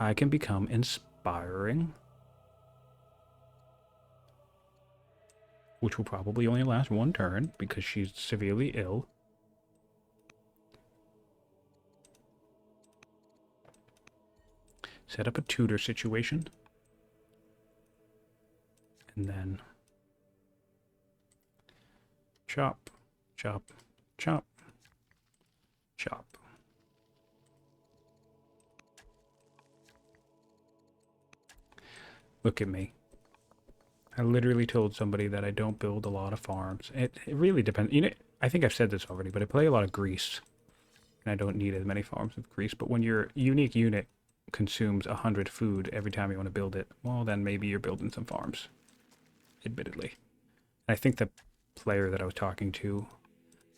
S1: I can become inspiring, which will probably only last one turn because she's severely ill. Set up a tutor situation. And then chop, chop, chop, chop. Look at me. I literally told somebody that I don't build a lot of farms. It really depends. You know, I think I've said this already, but I play a lot of Greece. And I don't need as many farms with Greece. But when your unique unit consumes 100 food every time you want to build it, well, then maybe you're building some farms. Admittedly. I think the player that I was talking to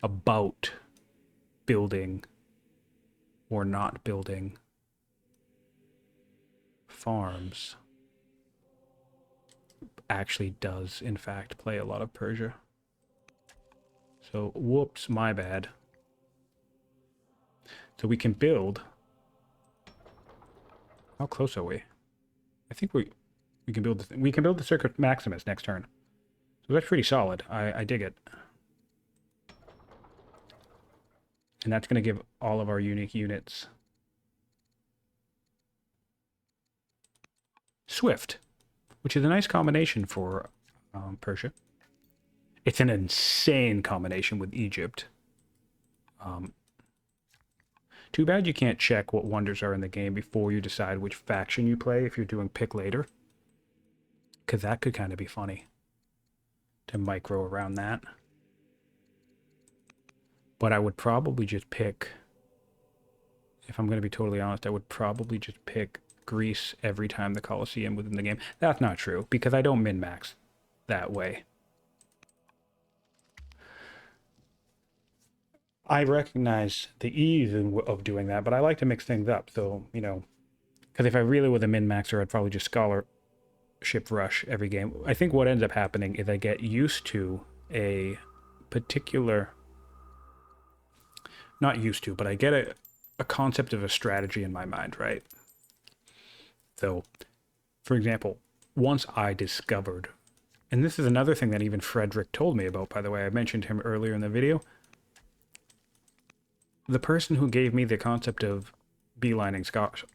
S1: about building or not building farms actually does, in fact, play a lot of Persia. So, whoops, my bad. So we can build. How close are we? I think we can build the we can build the Circus Maximus next turn. So that's pretty solid. I dig it. And that's going to give all of our unique units Swift, which is a nice combination for Persia. It's an insane combination with Egypt. Too bad you can't check what wonders are in the game before you decide which faction you play if you're doing pick later. Because that could kind of be funny to micro around that. But I would probably just pick, if I'm going to be totally honest, I would probably just pick Greece every time the Colosseum within the game. That's not true, because I don't min-max that way. I recognize the ease of doing that, but I like to mix things up. So, you know, because if I really were the min-maxer, I'd probably just scholarship rush every game. I think what ends up happening is I get used to a particular, not used to, but I get a concept of a strategy in my mind, right? So, for example, once I discovered, and this is another thing that even Frederick told me about, by the way, I mentioned him earlier in the video. The person who gave me the concept of beelining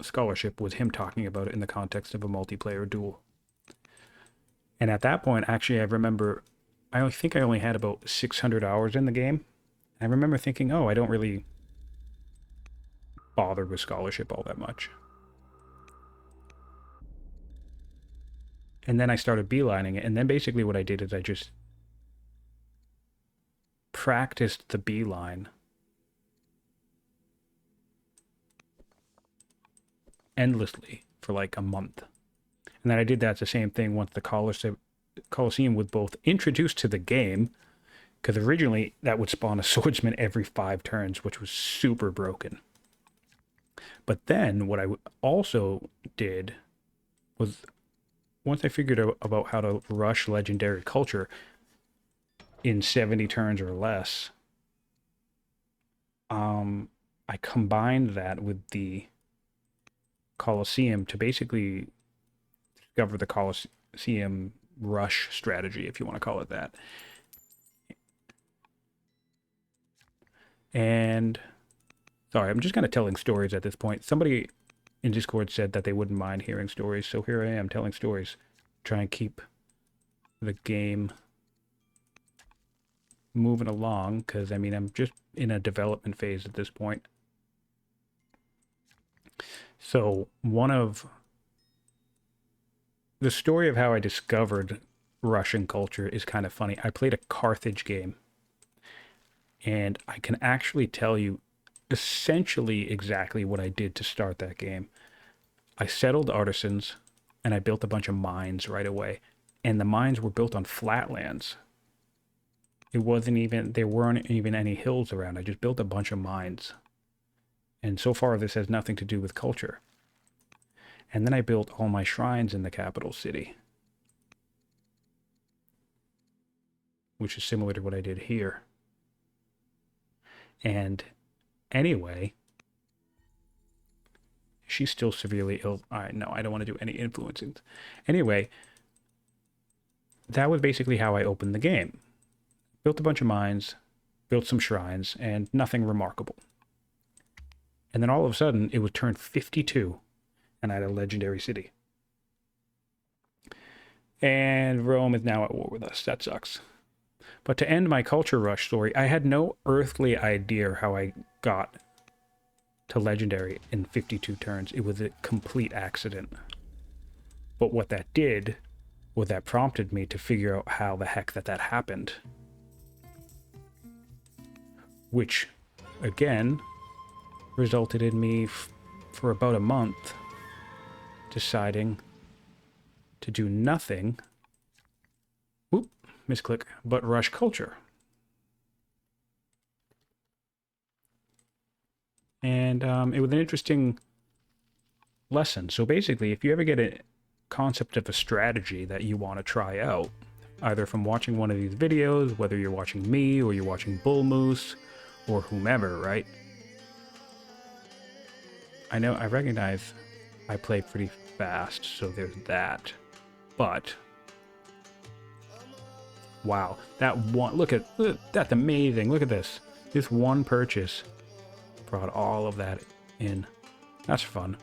S1: scholarship was him talking about it in the context of a multiplayer duel. And at that point, actually, I remember, I think I only had about 600 hours in the game. I remember thinking, oh, I don't really bother with scholarship all that much. And then I started beelining it. And then basically what I did is I just practiced the beeline endlessly for like a month. And then I did that the same thing once the Colosseum was both introduced to the game, because originally that would spawn a swordsman every 5 turns, which was super broken. But then what I also did was, once I figured out about how to rush legendary culture in 70 turns or less, I combined that with the Colosseum to basically discover the Colosseum rush strategy, if you want to call it that. And sorry, I'm just kind of telling stories at this point. Somebody in Discord said that they wouldn't mind hearing stories, so here I am telling stories. Try and keep the game moving along, because I mean, I'm just in a development phase at this point. So one of the story of how I discovered Russian culture is kind of funny. I played a Carthage game, and I can actually tell you essentially exactly what I did to start that game. I settled artisans, and I built a bunch of mines right away. And the mines were built on flatlands. There weren't even any hills around. I just built a bunch of mines. And so far, this has nothing to do with culture. And then I built all my shrines in the capital city, which is similar to what I did here. And anyway, she's still severely ill. All right, no, I don't want to do any influencing. Anyway, that was basically how I opened the game. Built a bunch of mines, built some shrines, and nothing remarkable. And then all of a sudden, it was turned 52, and I had a legendary city. And Rome is now at war with us. That sucks. But to end my culture rush story, I had no earthly idea how I got to legendary in 52 turns. It was a complete accident. But what that did was that prompted me to figure out how the heck that happened. Which, again, resulted in me for about a month deciding to do nothing, misclick, but rush culture. And it was an interesting lesson. So basically, if you ever get a concept of a strategy that you want to try out, either from watching one of these videos, whether you're watching me or you're watching Bull Moose or whomever, right? I know, I recognize I play pretty fast, so there's that. But wow, that one, look, that's amazing. Look at this. This one purchase brought all of that in. That's fun.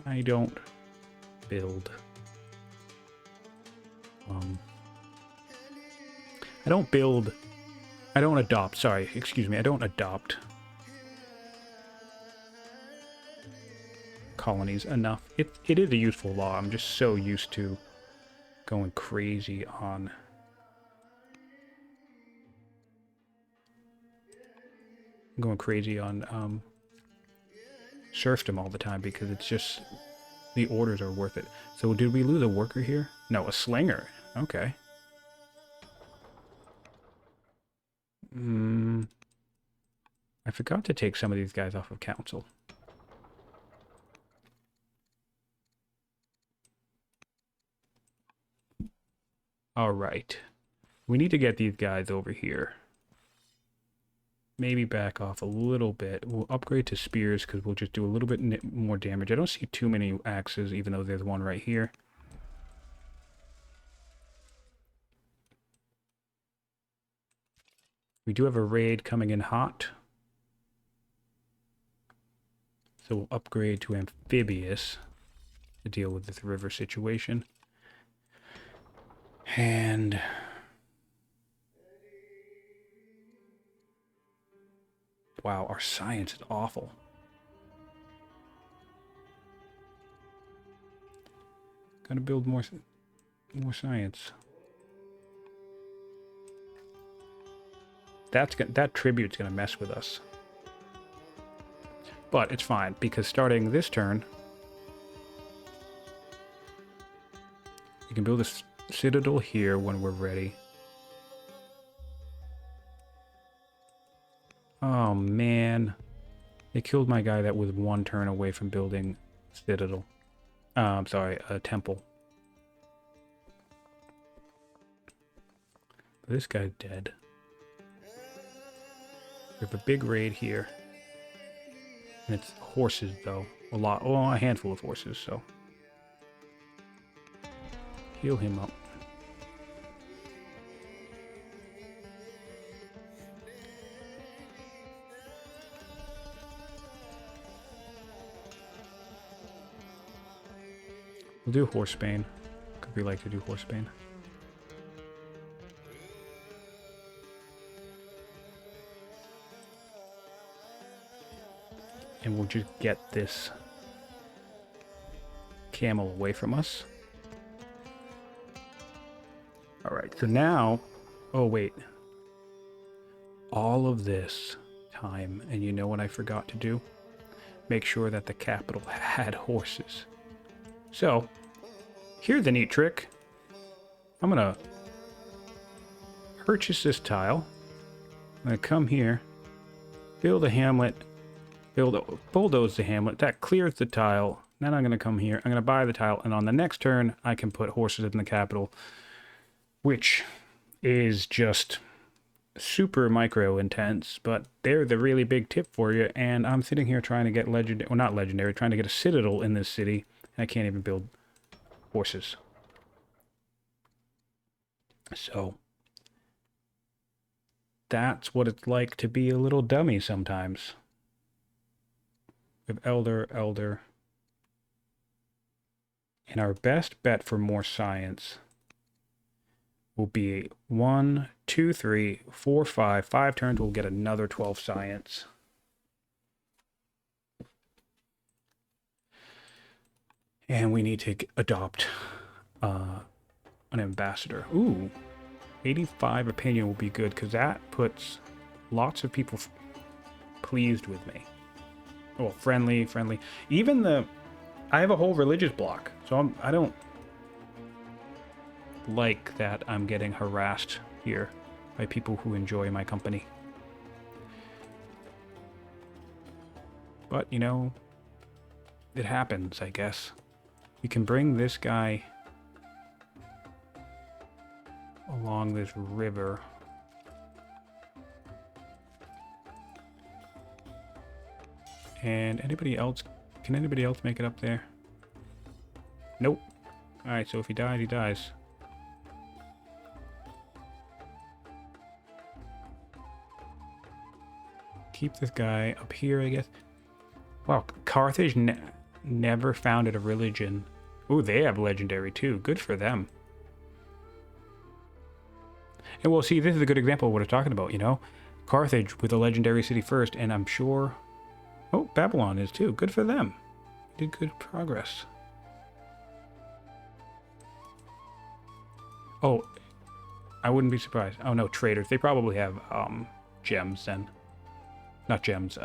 S1: I don't build. I don't adopt, sorry, excuse me, I don't adopt colonies enough. It is a useful law. I'm just so used to going crazy on serfdom all the time because it's just, the orders are worth it. So did we lose a worker here? No, a slinger. Okay. I forgot to take some of these guys off of council. All right. We need to get these guys over here. Maybe back off a little bit. We'll upgrade to spears because we'll just do a little bit more damage. I don't see too many axes, even though there's one right here. We do have a raid coming in hot. So we'll upgrade to amphibious to deal with this river situation. And wow, our science is awful. Gotta build more science. That tribute's gonna mess with us. But it's fine, because starting this turn, you can build a citadel here when we're ready. Oh man, they killed my guy that was one turn away from building citadel. I'm sorry, a temple. This guy's dead. We have a big raid here. And it's horses, though. A handful of horses, so. Heal him up. We'll do Horsebane, because we like to do Horsebane. And we'll just get this camel away from us. Alright, so now... Oh, wait. All of this time, and you know what I forgot to do? Make sure that the capital had horses. So, here's a neat trick. I'm gonna purchase this tile. I'm gonna come here, build a hamlet, bulldoze the hamlet. That clears the tile. Then I'm going to come here. I'm going to buy the tile. And on the next turn, I can put horses in the capital, which is just super micro intense, but they're the really big tip for you. And I'm sitting here trying to get legendary, well, not legendary, trying to get a citadel in this city. And I can't even build horses. So that's what it's like to be a little dummy sometimes. We have elder. And our best bet for more science will be 1, 2, 3, 4, 5. 5 turns, we'll get another 12 science. And we need to adopt an ambassador. Ooh, 85 opinion will be good, because that puts lots of people pleased with me. Oh, friendly. Even I have a whole religious block, so I don't like that I'm getting harassed here by people who enjoy my company. But, you know, it happens, I guess. We can bring this guy along this river. And anybody else? Can anybody else make it up there? Nope. Alright, so if he dies, he dies. Keep this guy up here, I guess. Wow, Carthage never founded a religion. Ooh, they have legendary too. Good for them. And well, see, this is a good example of what I'm talking about, you know? Carthage with a legendary city first, and I'm sure... Oh, Babylon is too. Good for them. Did good progress. Oh, I wouldn't be surprised. Oh no, traders. They probably have gems then. Not gems,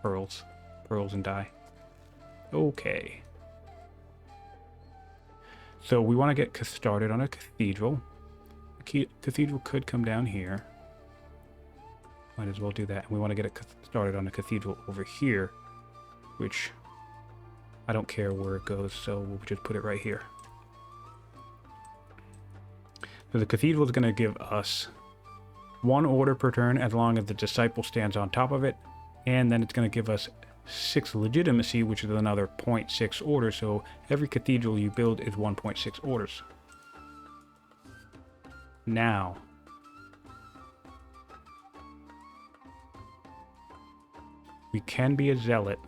S1: pearls. Pearls and dye. Okay. So we want to get started on a cathedral. The cathedral could come down here. Might as well do that. And we want to get it started on a cathedral over here, which I don't care where it goes, so we'll just put it right here. So the cathedral is going to give us 1 order per turn as long as the disciple stands on top of it, and then it's going to give us 6 legitimacy, which is another 0.6 orders, so every cathedral you build is 1.6 orders. Now, we can be a zealot.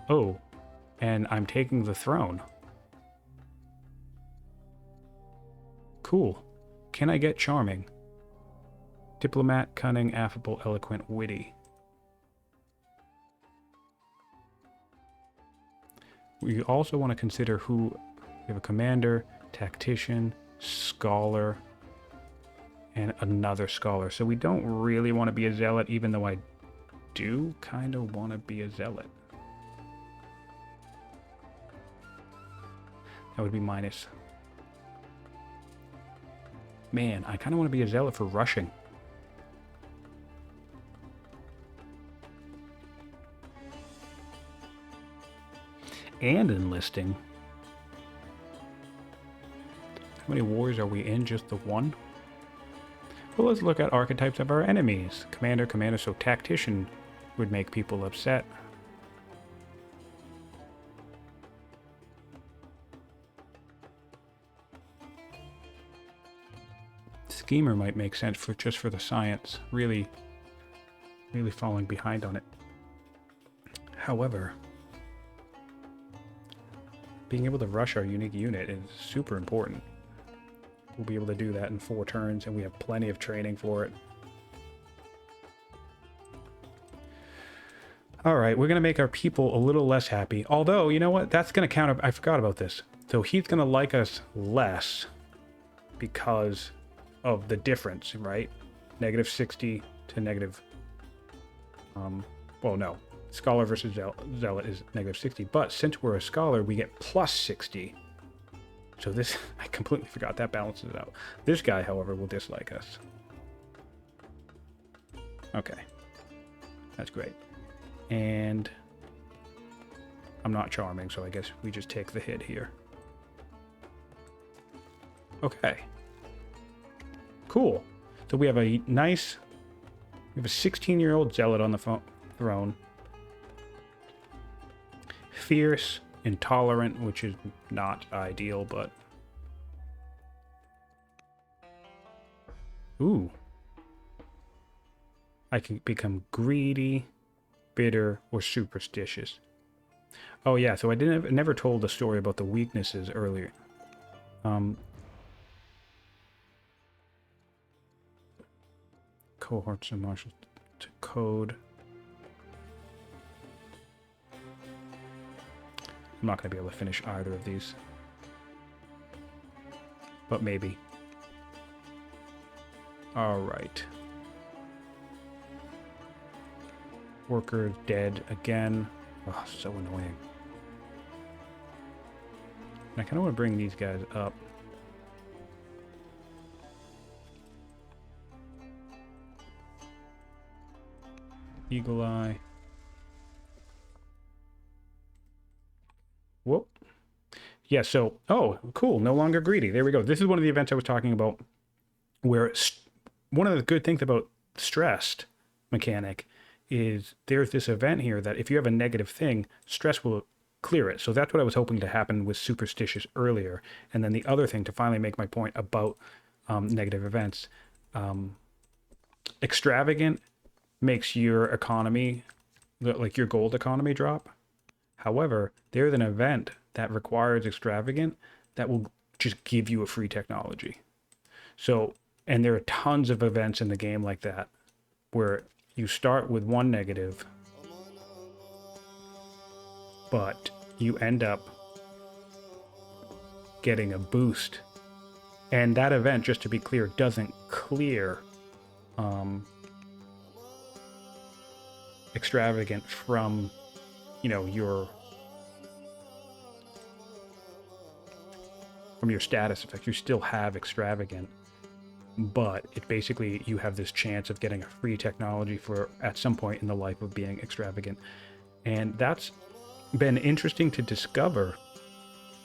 S1: Oh, and I'm taking the throne. Cool. Can I get charming? Diplomat, cunning, affable, eloquent, witty. We also want to consider who... We have a commander, tactician, scholar, and another scholar. So we don't really want to be a zealot, even though I do kind of want to be a zealot. That would be minus. Man, I kind of want to be a zealot for rushing. And enlisting. How many wars are we in? Just the one? Well, let's look at archetypes of our enemies. Commander, so tactician would make people upset. Schemer might make sense for just for the science. Really falling behind on it. However, being able to rush our unique unit is super important. We'll be able to do that in 4 turns, and we have plenty of training for it. Alright, we're going to make our people a little less happy. Although, you know what? That's going to counter... I forgot about this. So he's going to like us less because of the difference, right? Negative 60 to negative... well, no. Scholar versus Zealot is negative 60. But since we're a scholar, we get plus 60. So this... I completely forgot. That balances it out. This guy, however, will dislike us. Okay. That's great. And I'm not charming, so I guess we just take the hit here. Okay. Cool. So we have a 16-year-old zealot on the throne. Fierce, intolerant, which is not ideal, but... Ooh. I can become greedy, bitter, or superstitious. Oh yeah, so I never told the story about the weaknesses earlier. Cohorts and marshals to code. I'm not going to be able to finish either of these. But maybe. Alright. Worker dead again. Oh, so annoying. I kind of want to bring these guys up. Eagle Eye. Whoop. Yeah, so, oh, cool. No longer greedy. There we go. This is one of the events I was talking about where one of the good things about stressed mechanic is there's this event here that if you have a negative thing, stress will clear it. So that's what I was hoping to happen with superstitious earlier. And then the other thing to finally make my point about negative events, extravagant makes your economy, like your gold economy, drop. However, there's an event that requires extravagant that will just give you a free technology. So, and there are tons of events in the game like that where you start with one negative, but you end up getting a boost. And that event, just to be clear, doesn't clear extravagant from, you know, your status effect. You still have extravagant, but it basically, you have this chance of getting a free technology for at some point in the life of being extravagant. And that's been interesting to discover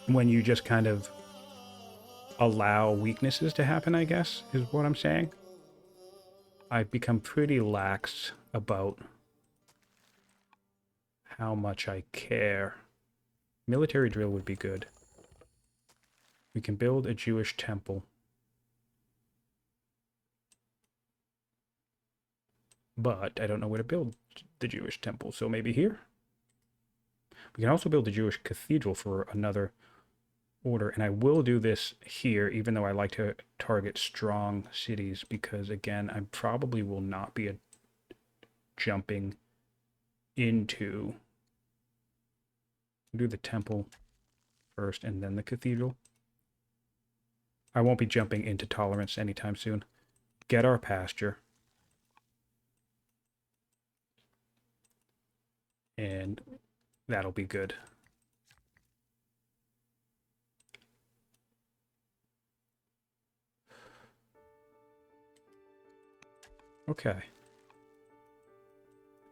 S1: when you just kind of allow weaknesses to happen, I guess, is what I'm saying. I've become pretty lax about how much I care. Military drill would be good. We can build a Jewish temple. But I don't know where to build the Jewish temple, so maybe here? We can also build a Jewish cathedral for another order, and I will do this here, even though I like to target strong cities, because again, I probably will not be jumping into... do the temple first and then the cathedral. I won't be jumping into tolerance anytime soon. Get our pasture. And that'll be good. Okay.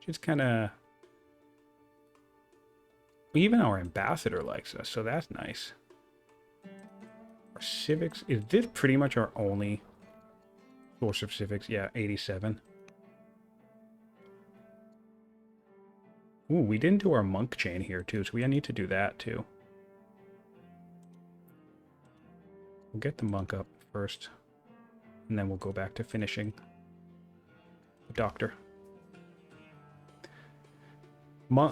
S1: Just kind of... Even our ambassador likes us, so that's nice. Our civics... Is this pretty much our only source of civics? Yeah, 87. Ooh, we didn't do our monk chain here, too, so we need to do that, too. We'll get the monk up first, and then we'll go back to finishing the doctor.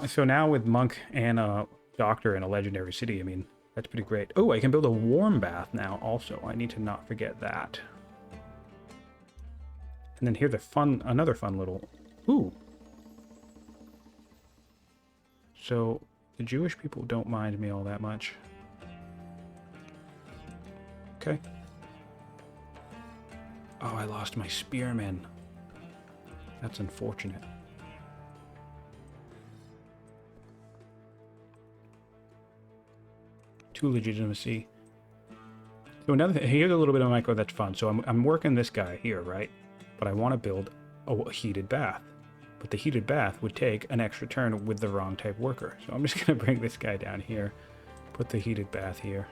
S1: So now with monk and a doctor in a legendary city, I mean, that's pretty great. Oh, I can build a warm bath now also. I need to not forget that. And then here's another fun little... Ooh. So the Jewish people don't mind me all that much. Okay. Oh, I lost my spearmen. That's unfortunate. Legitimacy. So another thing, here's a little bit of micro that's fun. So I'm working this guy here, right? But I want to build a heated bath. But the heated bath would take an extra turn with the wrong type worker. So I'm just going to bring this guy down here, put the heated bath here,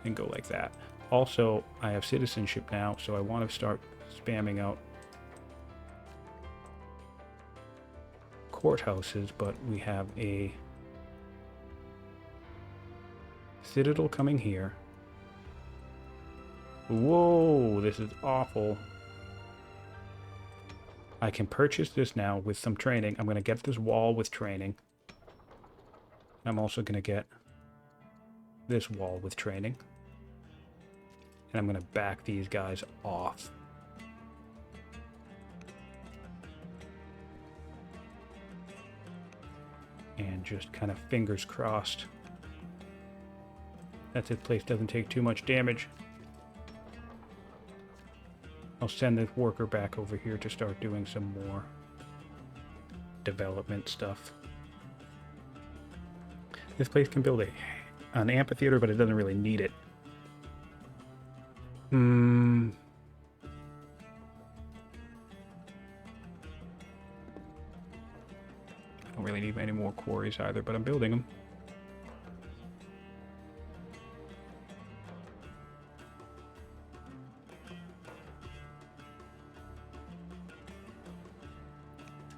S1: and go like that. Also, I have citizenship now, so I want to start spamming out courthouses, but we have a citadel coming here. Whoa, this is awful. I can purchase this now with some training. I'm going to get this wall with training. I'm also going to get this wall with training. And I'm going to back these guys off. And just kind of fingers crossed that this place doesn't take too much damage. I'll send this worker back over here to start doing some more development stuff. This place can build an amphitheater, but it doesn't really need it. I don't really need any more quarries either, but I'm building them.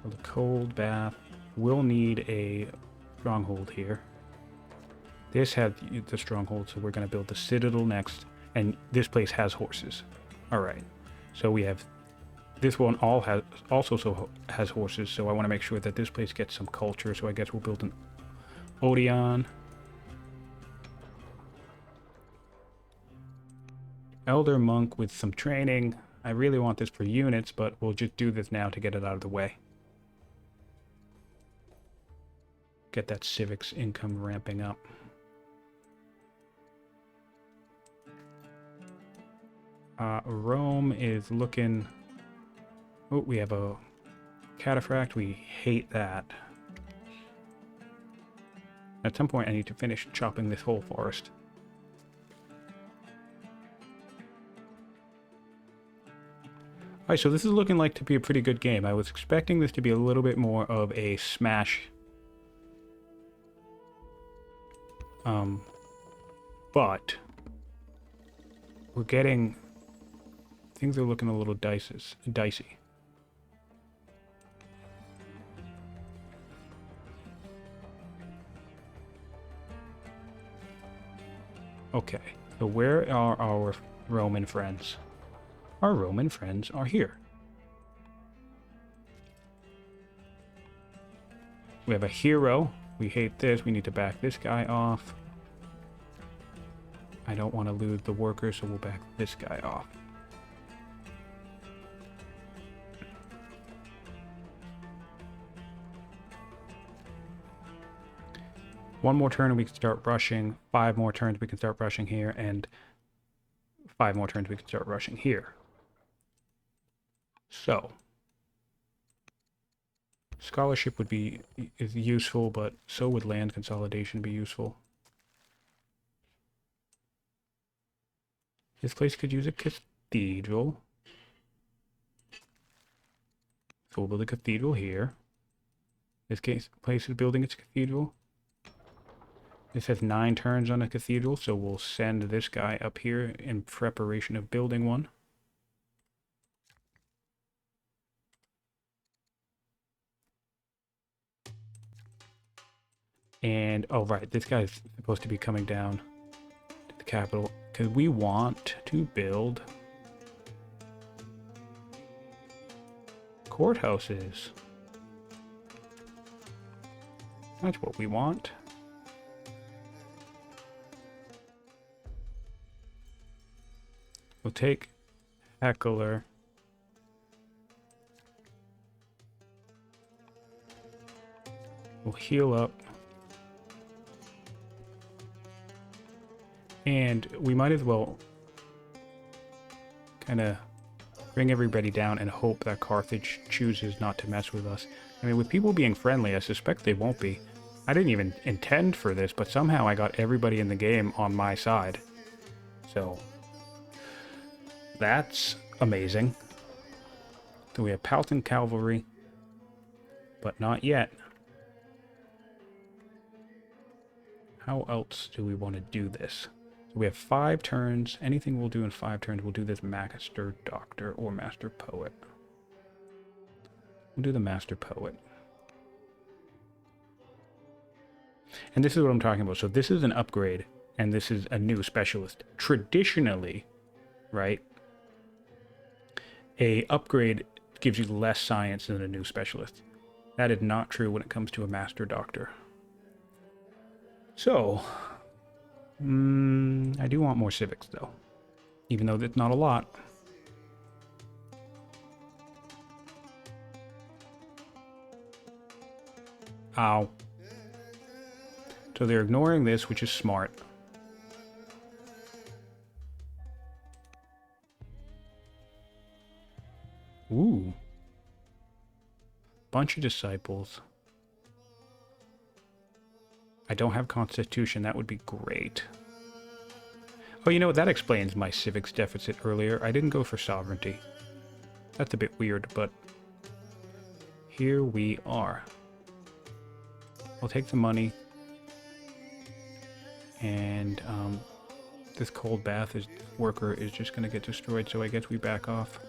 S1: The cold bath will need a stronghold here. This had the stronghold, so we're going to build the citadel next. And this place has horses. All right. So we have this one also has horses. So I want to make sure that this place gets some culture. So I guess we'll build an Odeon. Elder monk with some training. I really want this for units, but we'll just do this now to get it out of the way. Get that civics income ramping up. Rome is looking... Oh, we have a cataphract. We hate that. At some point I need to finish chopping this whole forest. Alright, so this is looking like to be a pretty good game. I was expecting this to be a little bit more of a smash. But we're getting... Things are looking a little dicey. Okay, so where are our Roman friends? Our Roman friends are here. We have a hero. We hate this. We need to back this guy off. I don't want to lose the worker, so we'll back this guy off. One more turn and we can start rushing. 5 more turns we can start rushing here, and 5 more turns we can start rushing here. So scholarship is useful, but so would land consolidation be useful. This place could use a cathedral. So we'll build a cathedral here. This place is building its cathedral. This has 9 turns on a cathedral, so we'll send this guy up here in preparation of building one. And, oh right, this guy's supposed to be coming down to the capital, because we want to build courthouses. That's what we want. We'll take Heckler. We'll heal up. And we might as well kind of bring everybody down and hope that Carthage chooses not to mess with us. I mean, with people being friendly, I suspect they won't be. I didn't even intend for this, but somehow I got everybody in the game on my side. So that's amazing. So we have Paltan Cavalry. but not yet. How else do we want to do this? So we have 5 turns. Anything we'll do in 5 turns, we'll do this Master Doctor or Master Poet. We'll do the Master Poet. And this is what I'm talking about. So this is an upgrade, and this is a new specialist. Traditionally, right, a upgrade gives you less science than a new specialist. That is not true when it comes to a Master Doctor. So, I do want more civics, though. Even though that's not a lot. Ow. So they're ignoring this, which is smart. Ooh. Bunch of disciples. I don't have Constitution. That would be great. Oh, you know what? That explains my civics deficit earlier. I didn't go for sovereignty. That's a bit weird, but here we are. I'll take the money. And this cold bath worker is just going to get destroyed, so I guess we back off.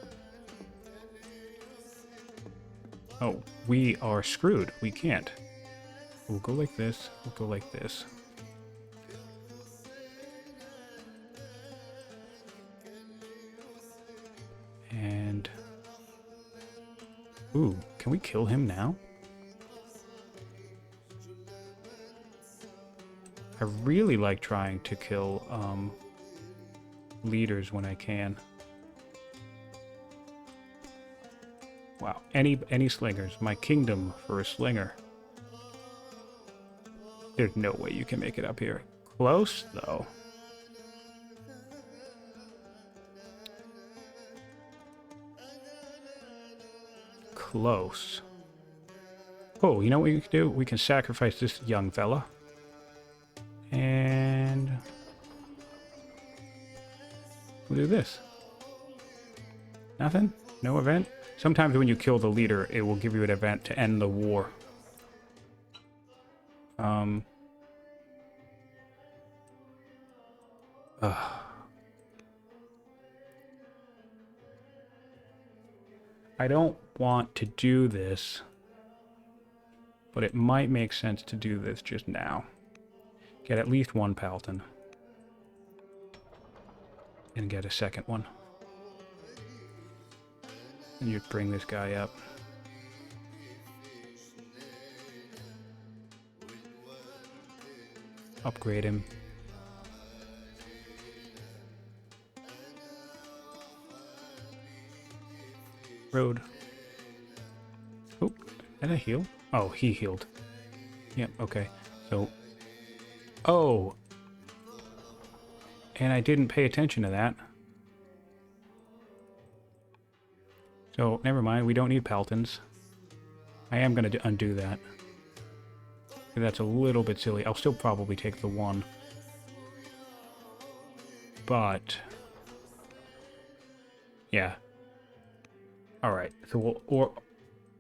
S1: Oh, we are screwed. We can't. We'll go like this. We'll go like this. And... ooh, can we kill him now? I really like trying to kill leaders when I can. Wow, any slingers? My kingdom for a slinger. There's no way you can make it up here. Close, though. Close. Oh, you know what we can do? We can sacrifice this young fella. And we'll do this. Nothing? No event? Sometimes when you kill the leader, it will give you an event to end the war. I don't want to do this, but it might make sense to do this just now. Get at least one Paladin. And get a second one. And you bring this guy up. Upgrade him. Road. Oh, did I heal? Oh, he healed. Yep, okay. So... oh! And I didn't pay attention to that. So, never mind. We don't need Paladins. I am going to undo that. That's a little bit silly. I'll still probably take the one. But... yeah. Alright, so we'll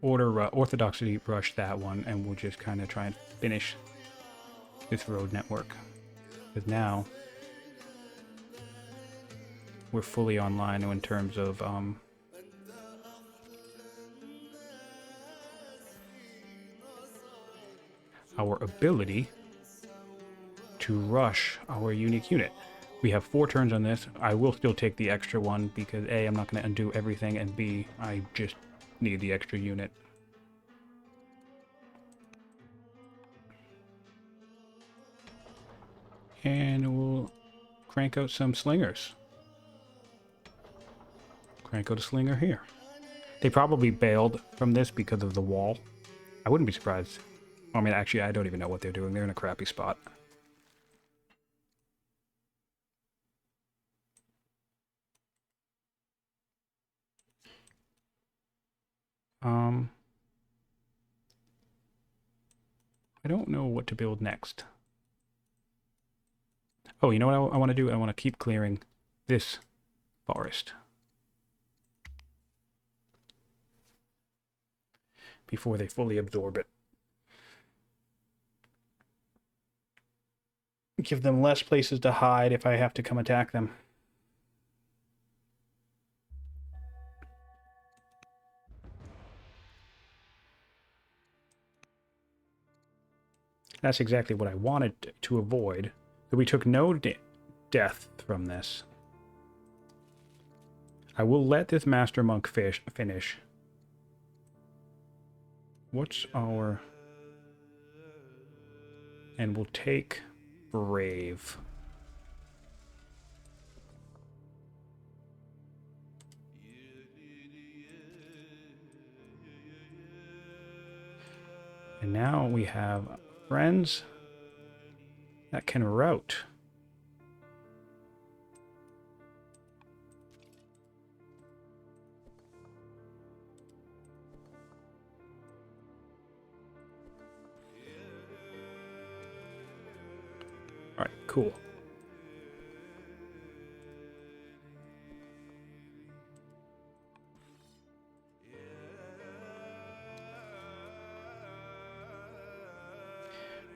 S1: Orthodoxy rush that one, and we'll just kind of try and finish this road network. Because now we're fully online in terms of our ability to rush our unique unit. We have 4 turns on this. I will still take the extra one because A, I'm not going to undo everything, and B, I just need the extra unit. And we'll crank out some slingers. Crank out a slinger here. They probably bailed from this because of the wall. I wouldn't be surprised. I mean, actually, I don't even know what they're doing. They're in a crappy spot. I don't know what to build next. Oh, you know what I want to do? I want to keep clearing this forest. before they fully absorb it. Give them less places to hide if I have to come attack them. That's exactly what I wanted to avoid. So we took no death from this. I will let this Master Monk finish. What's our... And we'll take Brave. And now we have friends that can route. All right, cool.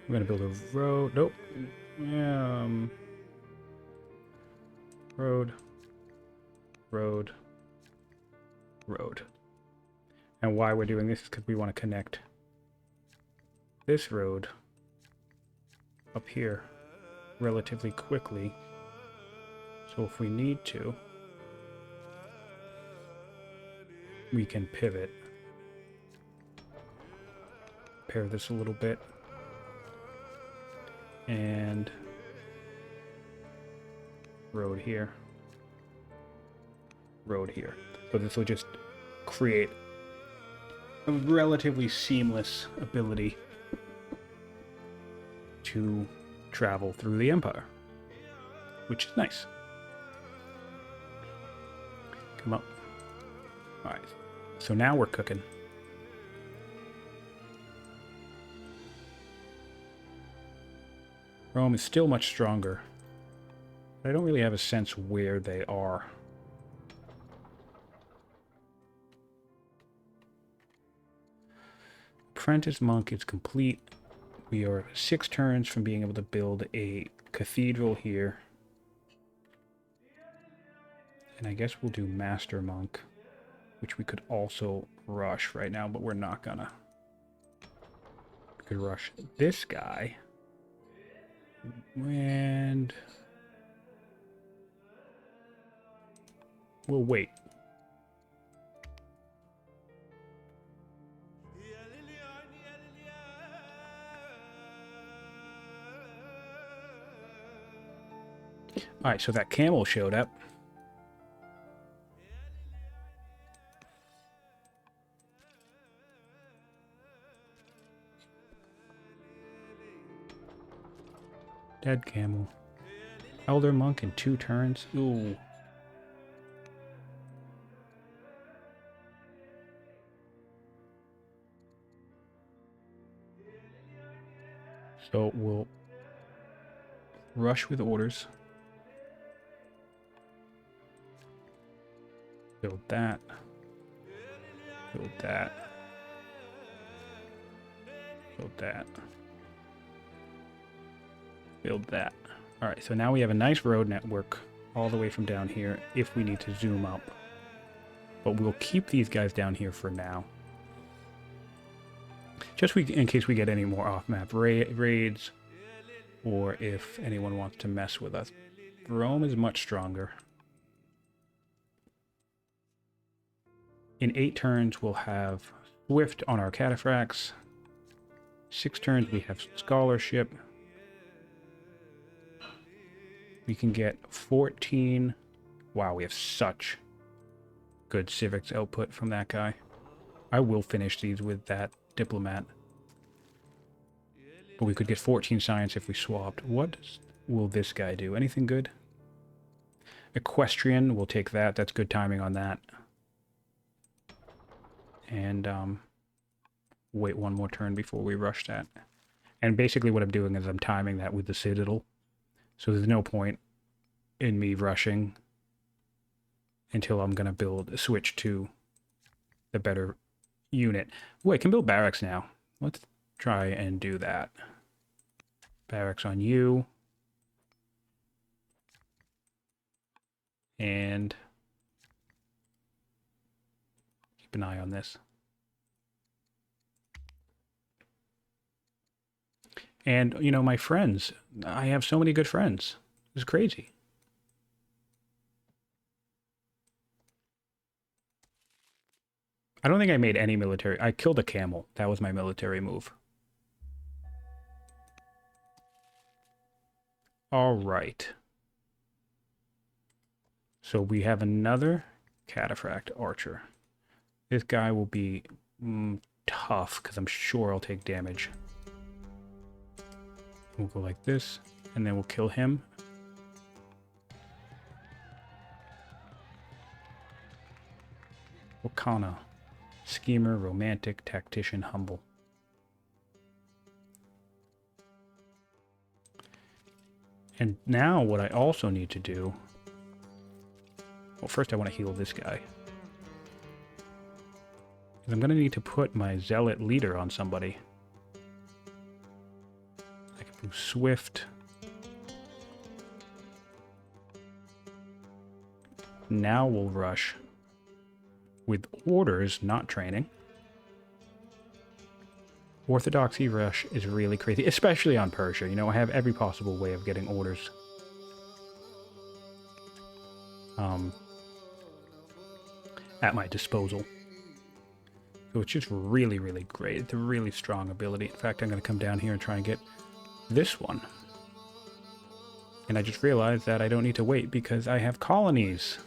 S1: We're gonna build a road. Nope. Road. And why we're doing this is because we want to connect this road up here relatively quickly. So if we need to, we can pivot. Pair this a little bit. And road here. Road here. So this will just create a relatively seamless ability to travel through the Empire, which is nice. Come up. All right. So now we're cooking. Rome is still much stronger. I don't really have a sense where they are. Apprentice Monk is complete. We are 6 turns from being able to build a cathedral here. And I guess we'll do Master Monk, which we could also rush right now, but we're not gonna. We could rush this guy. And we'll wait. All right, so that camel showed up. Dead camel. Elder Monk in 2 turns. Ooh. So we'll rush with orders. Build that. Build that. Build that. Build that. All right, so now we have a nice road network all the way from down here if we need to zoom up. But we'll keep these guys down here for now. Just in case we get any more off-map raids, or if anyone wants to mess with us. Rome is much stronger. In 8 turns, we'll have Swift on our cataphracts. 6 turns, we have Scholarship. We can get 14. Wow, we have such good civics output from that guy. I will finish these with that diplomat. But we could get 14 science if we swapped. What will this guy do? Anything good? Equestrian, we'll take that. That's good timing on that. And wait 1 more turn before we rush that. And basically what I'm doing is I'm timing that with the Citadel. So there's no point in me rushing until I'm going to switch to the better unit. Oh, I can build barracks now. Let's try and do that. Barracks on you. And keep an eye on this. And, you know, my friends. I have so many good friends. It's crazy. I don't think I made any military. I killed a camel. That was my military move. All right. So we have another cataphract archer. This guy will be tough because I'm sure I'll take damage. We'll go like this, and then we'll kill him. Wakana. Schemer, romantic, tactician, humble. And now what I also need to do... Well, first I want to heal this guy. I'm going to need to put my zealot leader on somebody. I can do Swift. Now we'll rush. With orders, not training. Orthodoxy rush is really crazy, especially on Persia. You know, I have every possible way of getting orders. At my disposal. So it's just really, really great. It's a really strong ability. In fact, I'm going to come down here and try and get this one. And I just realized that I don't need to wait because I have colonies.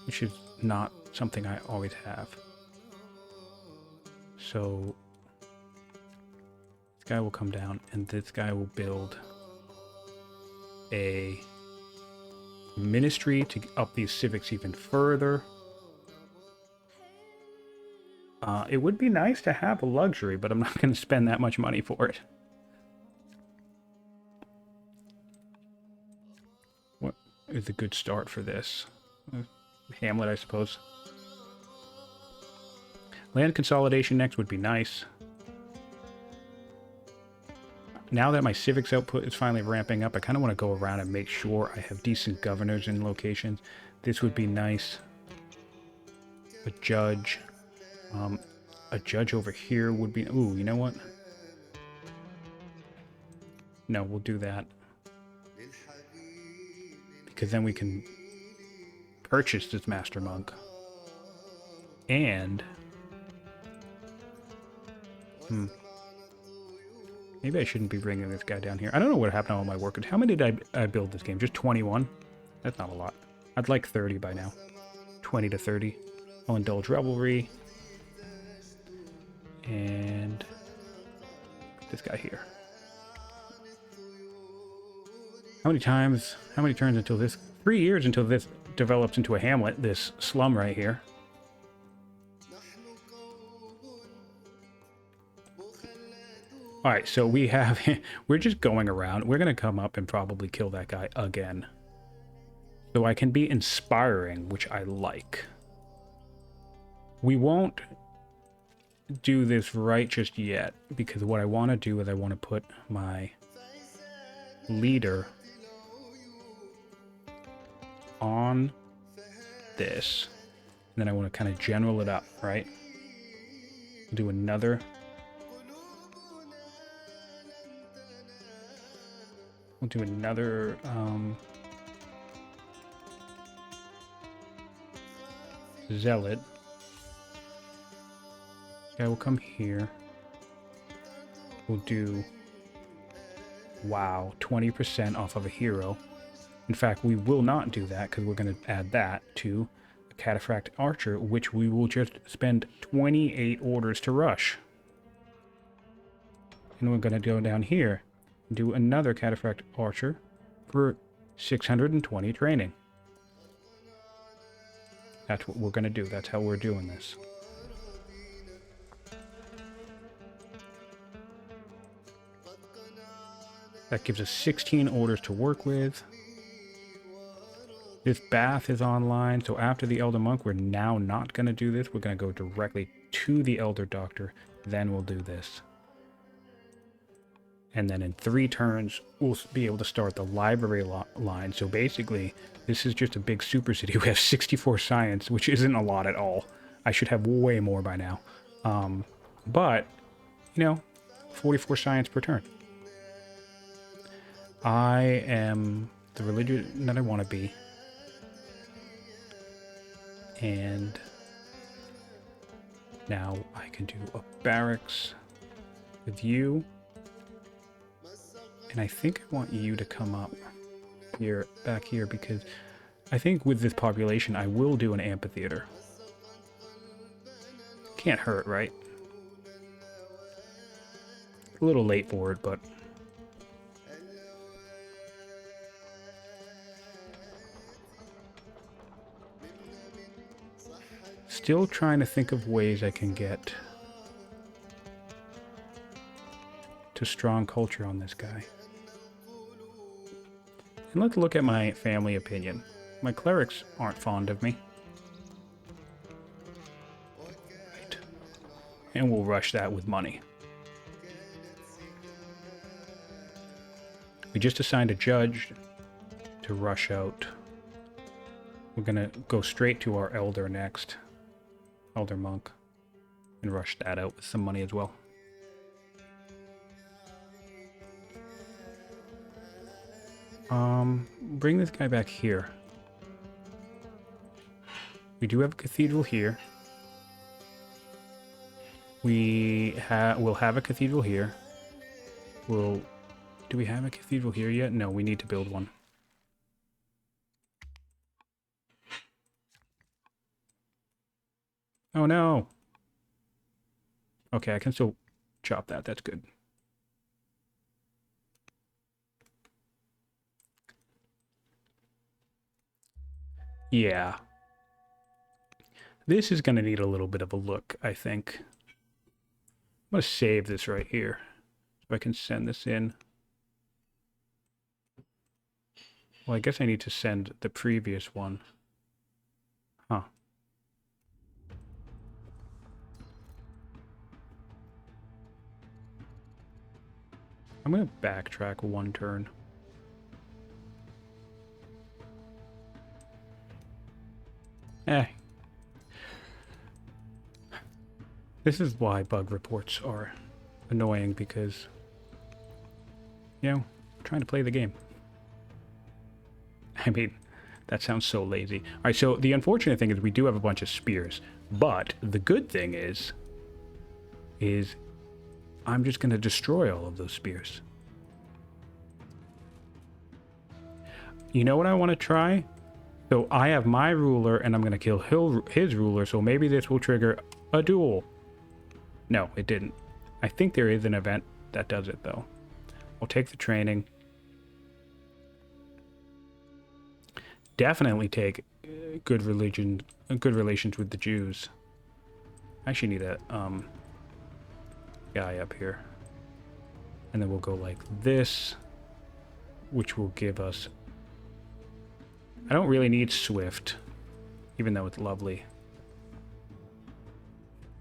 S1: Which is not something I always have. So this guy will come down and this guy will build a ministry to up these civics even further. It would be nice to have a luxury, but I'm not going to spend that much money for it. What is a good start for this? Hamlet, I suppose. Land consolidation next would be nice. Now that my civics output is finally ramping up, I kind of want to go around and make sure I have decent governors in locations. This would be nice. A judge. A judge over here would be... Ooh, you know what? No, we'll do that. Because then we can purchase this master monk. And... Maybe I shouldn't be bringing this guy down here. I don't know what happened to all my workers. How many did I build this game? Just 21? That's not a lot. I'd like 30 by now. 20 to 30. I'll indulge revelry. And this guy here. How many turns until this... 3 years until this develops into a hamlet, this slum right here. Alright, so we have... we're just going around. We're going to come up and probably kill that guy again. So I can be inspiring, which I like. We won't do this right just yet, because what I want to do is I want to put my leader on this, and then I want to kind of general it up, right? Do another. We'll do another zealot. Okay, we'll come here. We'll do, wow, 20% off of a hero. In fact, we will not do that because we're going to add that to a cataphract archer, which we will just spend 28 orders to rush. And we're going to go down here and do another cataphract archer for 620 training. That's what we're going to do. That's how we're doing this. That gives us 16 orders to work with. This bath is online, so after the Elder Monk, we're now not going to do this. We're going to go directly to the Elder Doctor, then we'll do this. And then in 3 turns, we'll be able to start the library line. So basically, this is just a big super city. We have 64 science, which isn't a lot at all. I should have way more by now. But, you know, 44 science per turn. I am the religion that I want to be. And now I can do a barracks with you. And I think I want you to come up here, back here, because I think with this population, I will do an amphitheater. Can't hurt, right? A little late for it, but... Still trying to think of ways I can get to strong culture on this guy. And let's look at my family opinion. My clerics aren't fond of me. Right. And we'll rush that with money. We just assigned a judge to rush out. We're gonna go straight to our elder next. Elder Monk. And rush that out with some money as well. Bring this guy back here. We do have a cathedral here. We'll have a cathedral here. Do we have a cathedral here yet? No, we need to build one. Oh no! Okay, I can still chop that. That's good. Yeah. This is going to need a little bit of a look, I think. I'm going to save this right here. So I can send this in. Well, I guess I need to send the previous one. Huh. I'm going to backtrack 1 turn. This is why bug reports are annoying, because, you know, I'm trying to play the game. I mean, that sounds so lazy. All right, so the unfortunate thing is we do have a bunch of spears, but the good thing is I'm just going to destroy all of those spears. You know what I want to try? So I have my ruler, and I'm going to kill his ruler, so maybe this will trigger a duel. No, it didn't. I think there is an event that does it, though. We'll take the training. Definitely take good relations with the Jews. I actually need a guy up here. And then we'll go like this, which will give us... I don't really need Swift, even though it's lovely.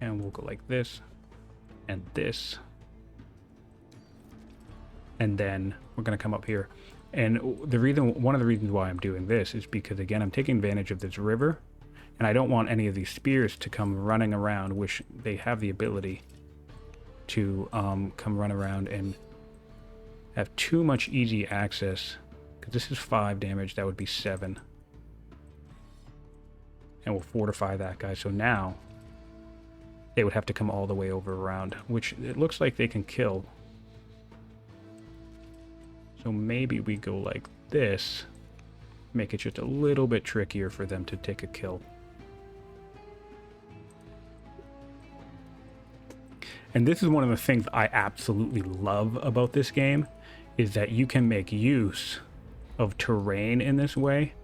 S1: And we'll go like this, and this. And then we're going to come up here. And one of the reasons why I'm doing this is because, again, I'm taking advantage of this river. And I don't want any of these spears to come running around, which they have the ability to come run around and have too much easy access. This is 5 damage, that would be 7. And we'll fortify that guy. So now they would have to come all the way over around, which it looks like they can kill. So maybe we go like this, make it just a little bit trickier for them to take a kill. And this is one of the things I absolutely love about this game, is that you can make use of terrain in this way,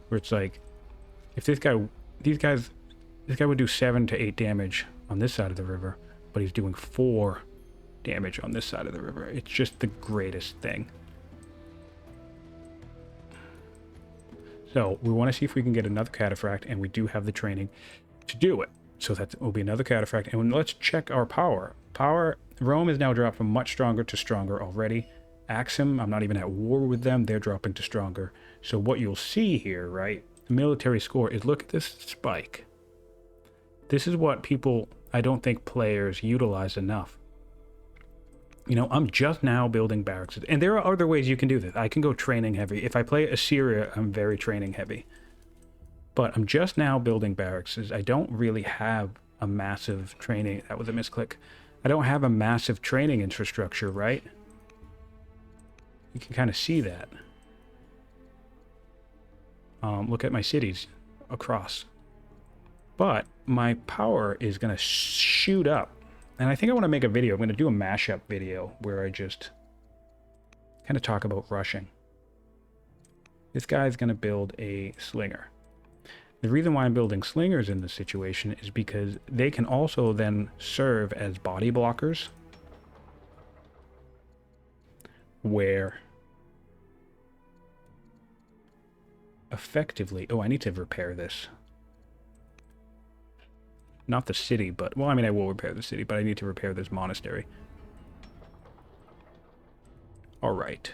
S1: where it's like, if this guy would do 7 to 8 damage on this side of the river, but he's doing 4 damage on this side of the river. It's just the greatest thing. So we want to see if we can get another cataphract, and we do have the training to do it. So that will be another cataphract. And let's check our power. Rome is now dropped from much stronger to stronger already. Axum, I'm not even at war with them. They're dropping to stronger. So what you'll see here, right, the military score is, look at this spike. This is what people, I don't think players utilize enough. You know, I'm just now building barracks. And there are other ways you can do this. I can go training heavy. If I play Assyria, I'm very training heavy. But I'm just now building barracks. I don't really have a massive training. That was a misclick. I don't have a massive training infrastructure, right? You can kind of see that. Look at my cities across. But my power is going to shoot up. And I think I want to make a video. I'm going to do a mashup video where I just kind of talk about rushing. This guy's going to build a slinger. The reason why I'm building slingers in this situation is because they can also then serve as body blockers, where effectively... Oh, I need to repair this. Not the city, but... Well, I mean, I will repair the city, but I need to repair this monastery. All right.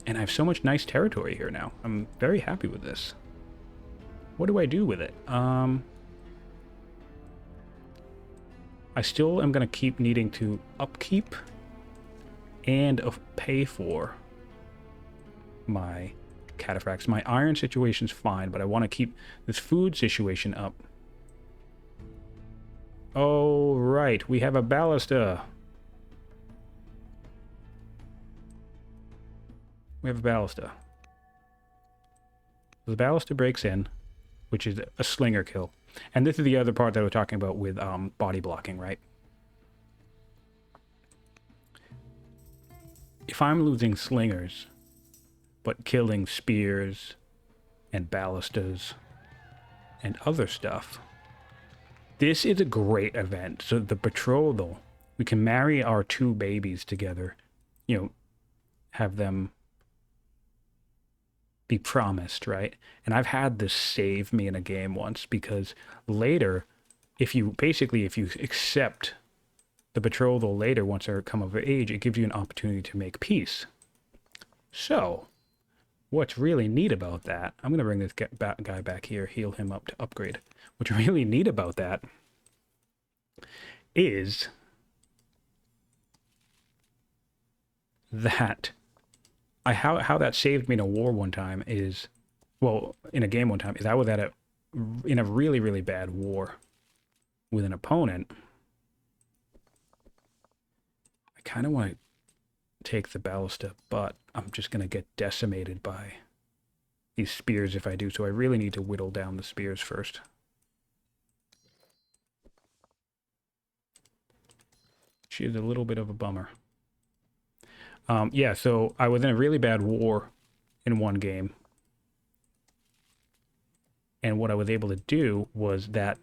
S1: And I have so much nice territory here now. I'm very happy with this. What do I do with it? I still am going to keep needing to upkeep and pay for my cataphracts. My iron situation's fine, but I want to keep this food situation up. Oh, right. We have a ballista. We have a ballista. The ballista breaks in, which is a slinger kill. And this is the other part that we're talking about with body blocking, right? If I'm losing slingers, but killing spears and ballistas and other stuff, this is a great event. So the betrothal, we can marry our two babies together, you know, have them be promised, right? And I've had this save me in a game once, because later, if you accept the betrothal later, once they come of age, it gives you an opportunity to make peace. So what's really neat about that, I'm going to bring this guy back here, heal him up to upgrade. What's really neat about that is that how that saved me in a war one time is, well, in a game one time, is I was in a really, really bad war with an opponent. I kind of want to take the ballista, but I'm just going to get decimated by these spears if I do, so I really need to whittle down the spears first. She is a little bit of a bummer. Yeah, so I was in a really bad war in one game. And what I was able to do was that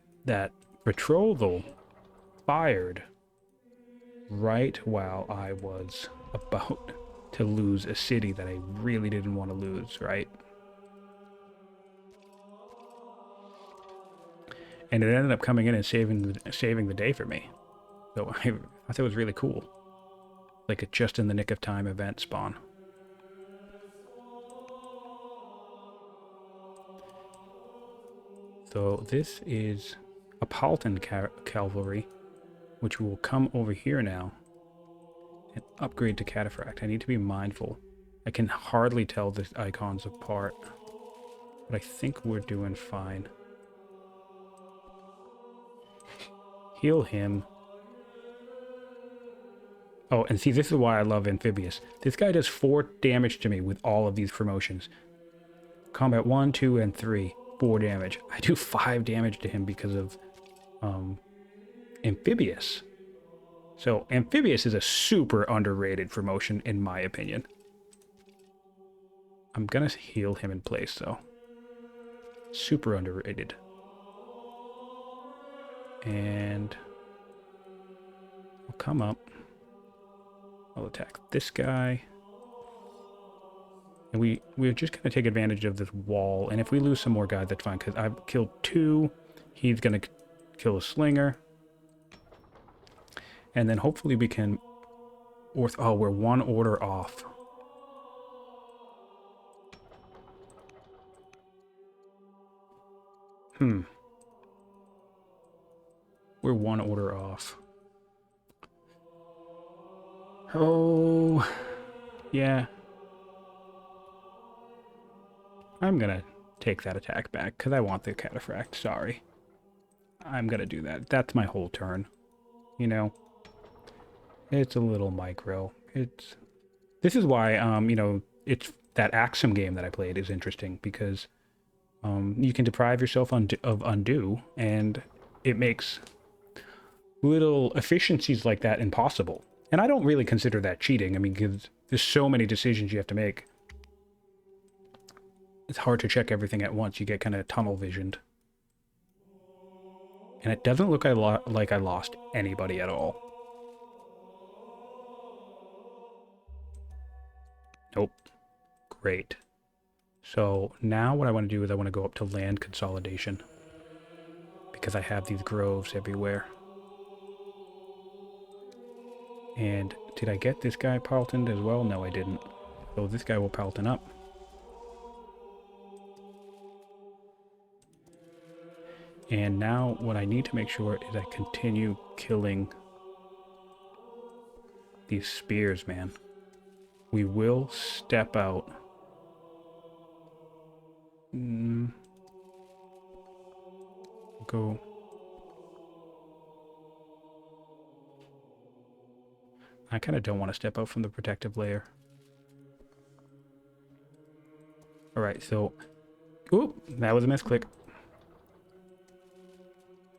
S1: betrothal fired right while I was about to lose a city that I really didn't want to lose, right? And it ended up coming in and saving the day for me. So I thought it was really cool. Like a just in the nick of time event spawn. So this is a Paltan cavalry, which will come over here now and upgrade to cataphract. I need to be mindful. I can hardly tell the icons apart, but I think we're doing fine. Heal him. Oh, and see, this is why I love Amphibious. This guy does 4 damage to me with all of these promotions. Combat 1, 2, and 3, 4 damage. I do 5 damage to him because of Amphibious. So Amphibious is a super underrated promotion, in my opinion. I'm gonna heal him in place, though. Super underrated. And I'll come up. I'll attack this guy. And we're just going to take advantage of this wall. And if we lose some more guys, that's fine, because I've killed 2. He's going to kill a slinger. And then hopefully we can... Oh, we're 1 order off. We're 1 order off. Oh, yeah. I'm gonna take that attack back, because I want the cataphract. Sorry. I'm gonna do that. That's my whole turn. You know? It's a little micro. This is why, you know, it's that Axum game that I played is interesting, because you can deprive yourself of undo, and it makes little efficiencies like that impossible. And I don't really consider that cheating. I mean, because there's so many decisions you have to make. It's hard to check everything at once. You get kind of tunnel visioned. And it doesn't look like I lost anybody at all. Nope. Great. So now what I want to do is I want to go up to land consolidation, because I have these groves everywhere. And did I get this guy Paultoned as well? No, I didn't. So this guy will Paulton up. And now what I need to make sure is I continue killing these spears, man. We will step out. Go. I kind of don't want to step out from the protective layer. Alright, so... Oop, that was a misclick.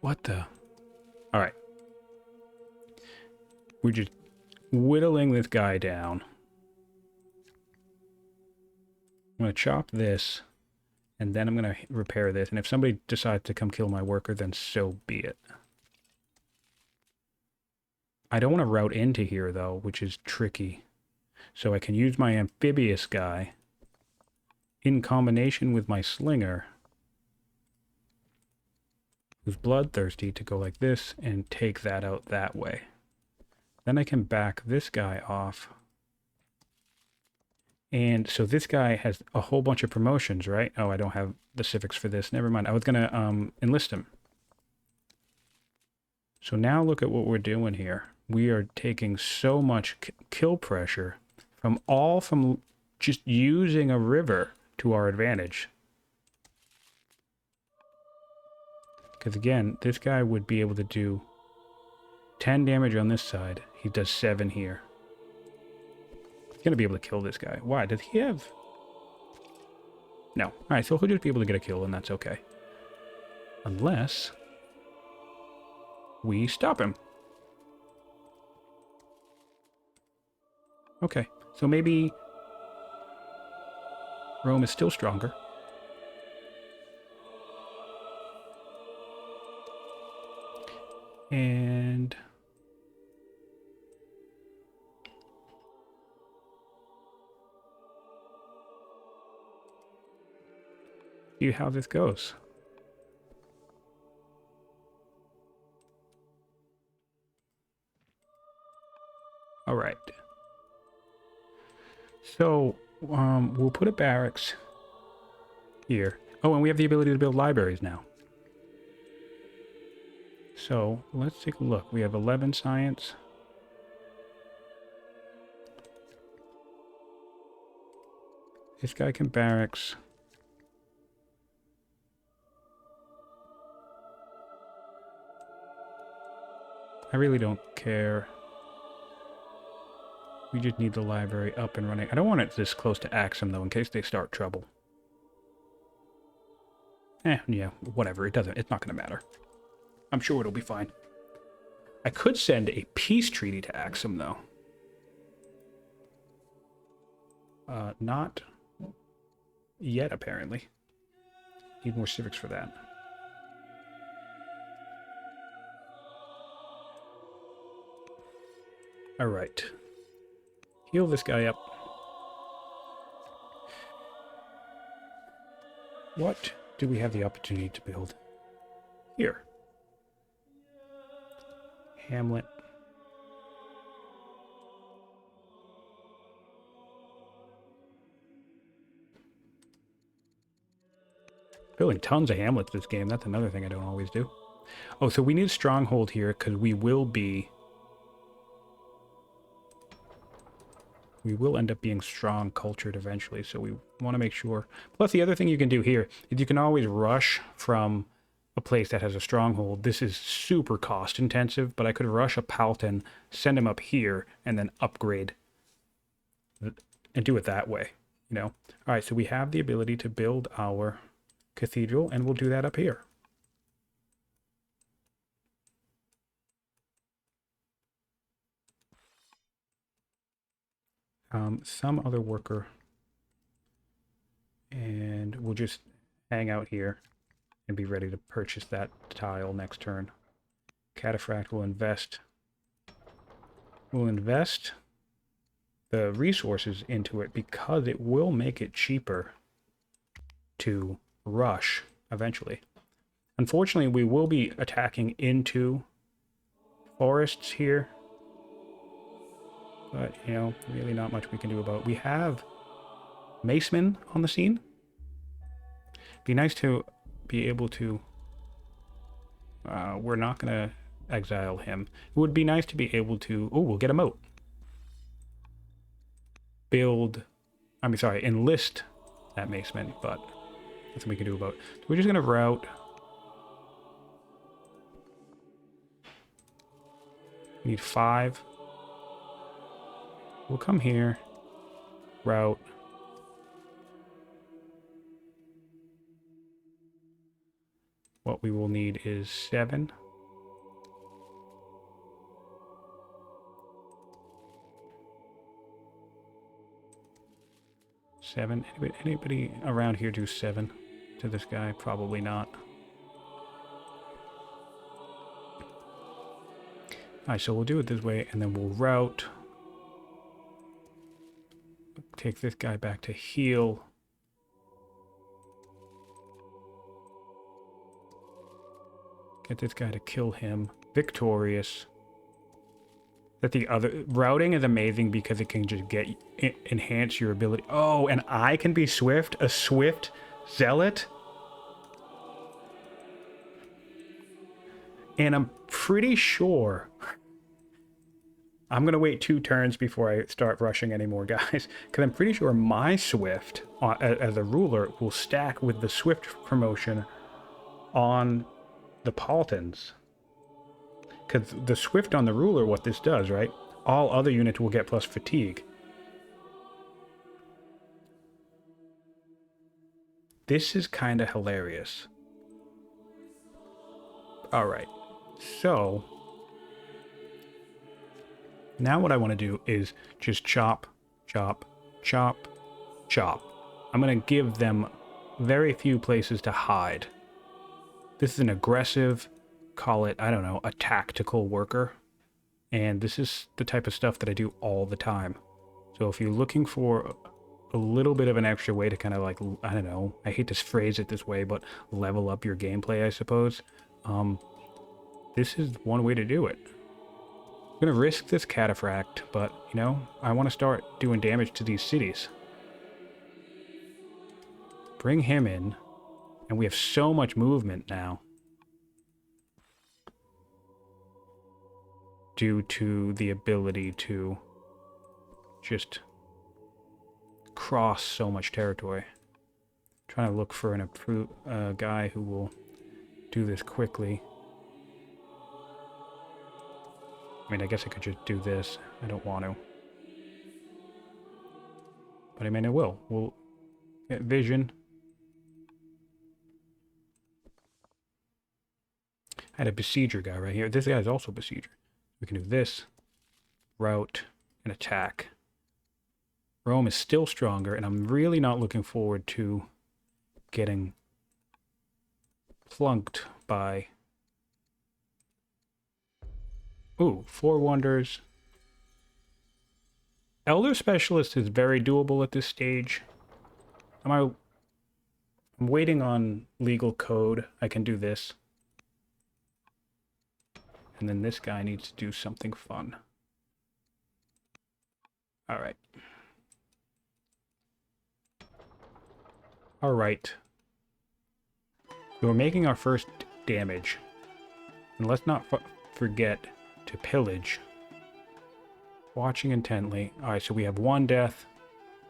S1: What the... Alright. We're just whittling this guy down. I'm going to chop this, and then I'm going to repair this. And if somebody decides to come kill my worker, then so be it. I don't want to route into here, though, which is tricky. So I can use my amphibious guy in combination with my slinger, who's bloodthirsty, to go like this and take that out that way. Then I can back this guy off. And so this guy has a whole bunch of promotions, right? Oh, I don't have the civics for this. Never mind. I was going to enlist him. So now look at what we're doing here. We are taking so much kill pressure from just using a river to our advantage. Because again, this guy would be able to do 10 damage on this side. He does 7 here. He's going to be able to kill this guy. Why? Does he have... No. Alright, so he'll just be able to get a kill, and that's okay. Unless we stop him. Okay, so maybe Rome is still stronger. And... see how this goes. All right. So, we'll put a barracks here. Oh, and we have the ability to build libraries now. So, let's take a look. We have 11 science. This guy can barracks. I really don't care. We just need the library up and running. I don't want it this close to Axum, though, in case they start trouble. Yeah, whatever. It's not going to matter. I'm sure it'll be fine. I could send a peace treaty to Axum, though. Not yet, apparently. Need more civics for that. All right. Heal this guy up. What do we have the opportunity to build here? Hamlet. Building tons of hamlets this game. That's another thing I don't always do. Oh, so we need a stronghold here because we will end up being strong cultured eventually, so we want to make sure. Plus, the other thing you can do here is you can always rush from a place that has a stronghold. This is super cost intensive, but I could rush a Palatine, send him up here, and then upgrade and do it that way, you know? All right, so we have the ability to build our cathedral, and we'll do that up here. Some other worker, and we'll just hang out here and be ready to purchase that tile next turn. Cataphract will invest. We'll invest the resources into it because it will make it cheaper to rush eventually. Unfortunately, we will be attacking into forests here. But, you know, really not much we can do about it. We have Macemen on the scene. Be nice to be able to... we're not going to exile him. It would be nice to be able to... Oh, we'll get a moat. Enlist that Maceman, but nothing we can do about it. So we're just going to route... We need 5. We'll come here, route. What we will need is 7. Anybody around here do 7 to this guy? Probably not. Alright, so we'll do it this way, and then we'll route. Take this guy back to heal. Get this guy to kill him. Victorious. That the other... Routing is amazing because it can just enhance your ability. Oh, and I can be Swift? A Swift Zealot? And I'm pretty sure... I'm going to wait 2 turns before I start rushing any more guys. Because I'm pretty sure my Swift, as a ruler, will stack with the Swift promotion on the Palatines. Because the Swift on the ruler, what this does, right? All other units will get plus fatigue. This is kind of hilarious. Alright. So... Now what I want to do is just chop, chop, chop, chop. I'm going to give them very few places to hide. This is an aggressive, call it, I don't know, a tactical worker. And this is the type of stuff that I do all the time. So if you're looking for a little bit of an extra way to kind of like, I don't know, I hate to phrase it this way, but level up your gameplay, I suppose. This is one way to do it. I'm going to risk this cataphract, but, you know, I want to start doing damage to these cities. Bring him in, and we have so much movement now. Due to the ability to just cross so much territory. Trying to look for an approved guy who will do this quickly. I mean, I guess I could just do this. I don't want to. But I mean, I will. We'll get vision. I had a besieger guy right here. This guy is also a besieger. We can do this. Route and attack. Rome is still stronger, and I'm really not looking forward to getting plunked by... Ooh, 4 wonders. Elder Specialist is very doable at this stage. I'm waiting on legal code. I can do this. And then this guy needs to do something fun. All right. All right. So we're making our first damage. And let's not forget to pillage. Watching intently. All right, so we have one death.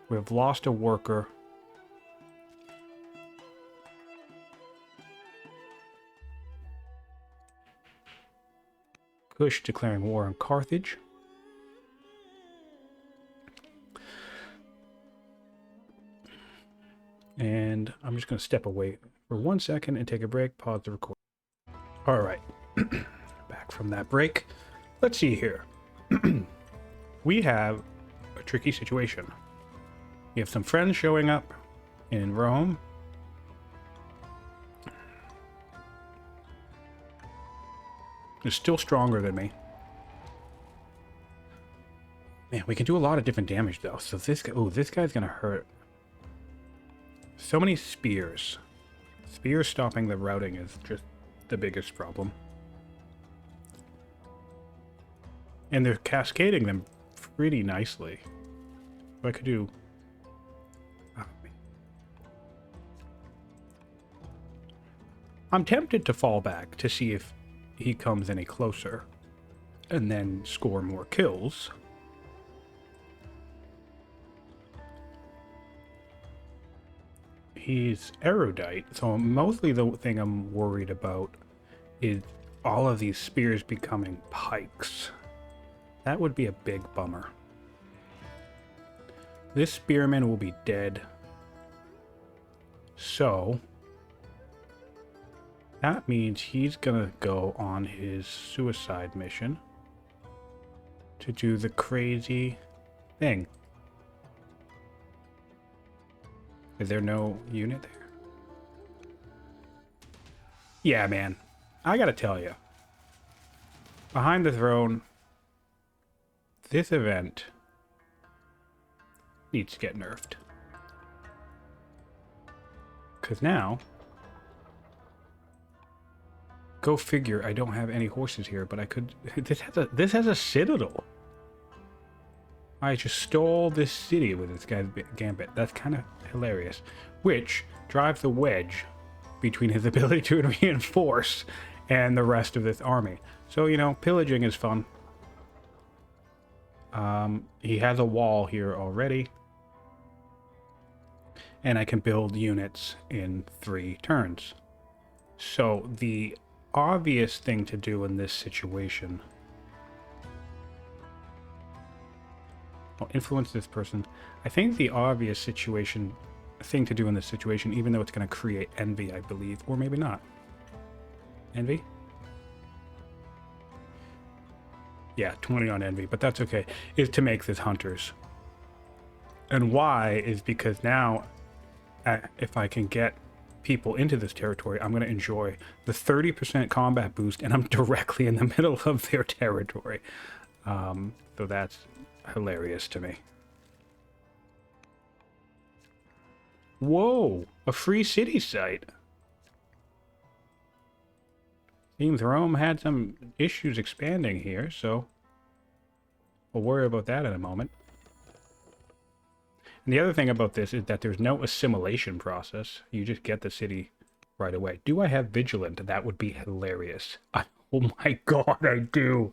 S1: We have lost a worker. Kush declaring war on Carthage. And I'm just going to step away for 1 second and take a break, pause the record. All right, back from that break. Let's see here. We have a tricky situation. We have some friends showing up in Rome. They're still stronger than me. Man, we can do a lot of different damage though. So this guy, oh, this guy's gonna hurt. So many spears. Spears stopping the routing is just the biggest problem. And they're cascading them pretty nicely. So I could do... I'm tempted to fall back to see if he comes any closer and then score more kills. He's erudite, so mostly the thing I'm worried about is all of these spears becoming pikes. That would be a big bummer. This spearman will be dead. So that means he's gonna go on his suicide mission to do the crazy thing. Is there no unit there? Yeah, man. I gotta tell you. Behind the Throne, this event needs to get nerfed. Because now... Go figure, I don't have any horses here, but I could... This has a citadel. I just stole this city with this guy's gambit. That's kind of hilarious. Which drives the wedge between his ability to reinforce and the rest of this army. So, you know, pillaging is fun. He has a wall here already. And I can build units in 3 turns. So, the obvious thing to do in this situation... I'll influence this person. I think the obvious thing to do in this situation, even though it's going to create envy, I believe, or maybe not. Envy? Yeah, 20 on envy, but that's okay, is to make this hunters. And why is because now, if I can get people into this territory, I'm going to enjoy the 30% combat boost, and I'm directly in the middle of their territory. So that's hilarious to me. Whoa, a free city site. Seems Rome had some issues expanding here, so we'll worry about that in a moment. And the other thing about this is that there's no assimilation process. You just get the city right away. Do I have Vigilant? That would be hilarious. Oh my god, I do.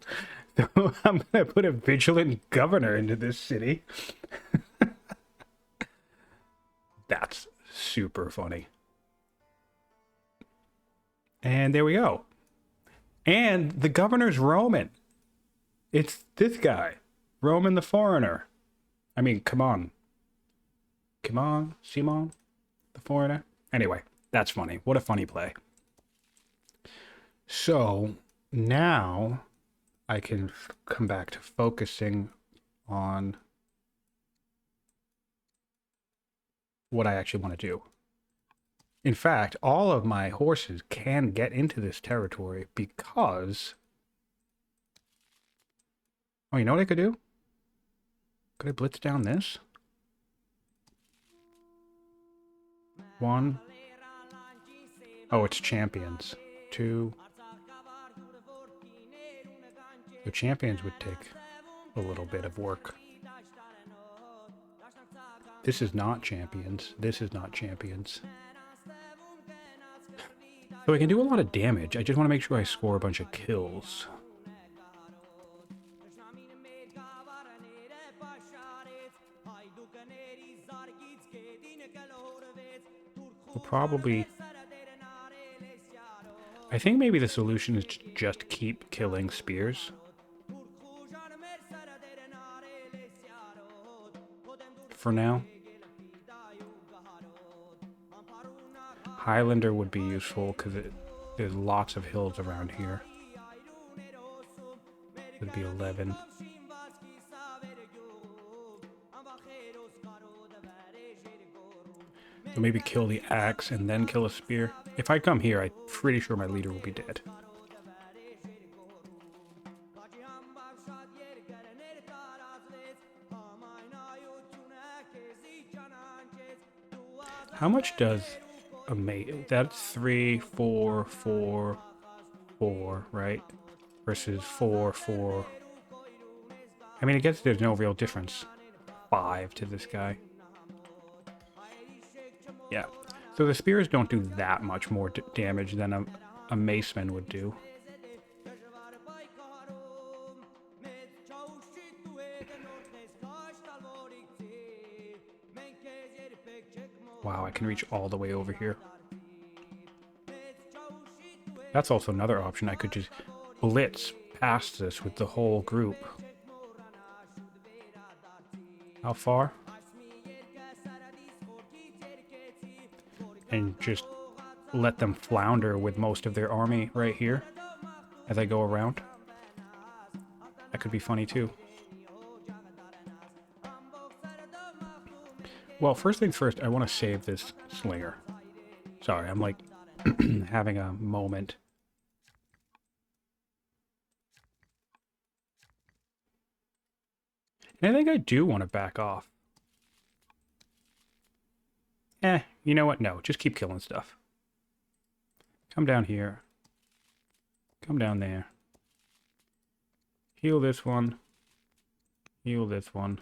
S1: So I'm going to put a Vigilant governor into this city. That's super funny. And there we go. And the governor's Roman. It's this guy. Roman the foreigner. I mean, come on. Come on, Simon, the foreigner. Anyway, that's funny. What a funny play. So now I can come back to focusing on what I actually want to do. In fact, all of my horses can get into this territory because... Oh, you know what I could do? Could I blitz down this? 1, Oh, it's champions. 2. The champions would take a little bit of work. This is not champions. This is not champions. So I can do a lot of damage. I just want to make sure I score a bunch of kills. We'll probably... I think maybe the solution is to just keep killing spears. For now. Highlander would be useful because there's lots of hills around here. It'd be 11. So maybe kill the axe and then kill a spear. If I come here, I'm pretty sure my leader will be dead. How much does a mate? That's 3, 4, 4, 4, right? Versus 4, 4. I mean, I guess there's no real difference. 5 to this guy. Yeah. So the spears don't do that much more damage than a maceman would do. Wow, I can reach all the way over here. That's also another option. I could just blitz past this with the whole group. How far? And just let them flounder with most of their army right here as I go around. That could be funny too. Well, first things first, I want to save this slinger. Sorry, I'm like having a moment. And I think I do want to back off. You know what? No, just keep killing stuff. Come down here. Come down there. Heal this one. Heal this one.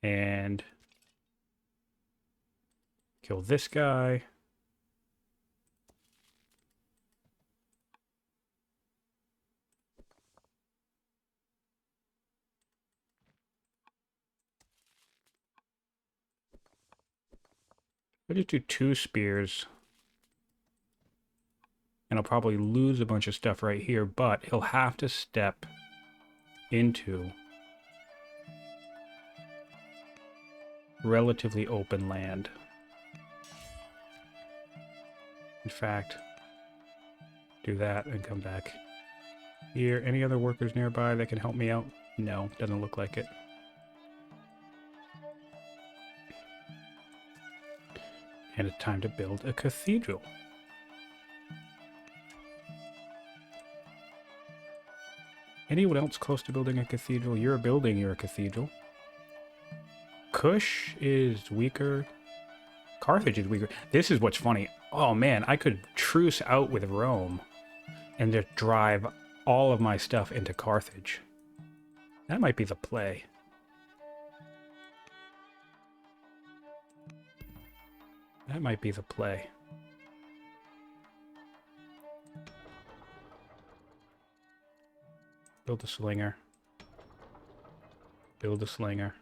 S1: And kill this guy. I just do 2 spears. And I'll probably lose a bunch of stuff right here, but he'll have to step into relatively open land. In fact, do that and come back here. Any other workers nearby that can help me out? No, doesn't look like it. And it's time to build a cathedral. Anyone else close to building a cathedral? You're building your cathedral. Kush is weaker. Carthage is weaker. This is what's funny. Oh man, I could truce out with Rome and just drive all of my stuff into Carthage. That might be the play. That might be the play. Build a slinger. Build a slinger.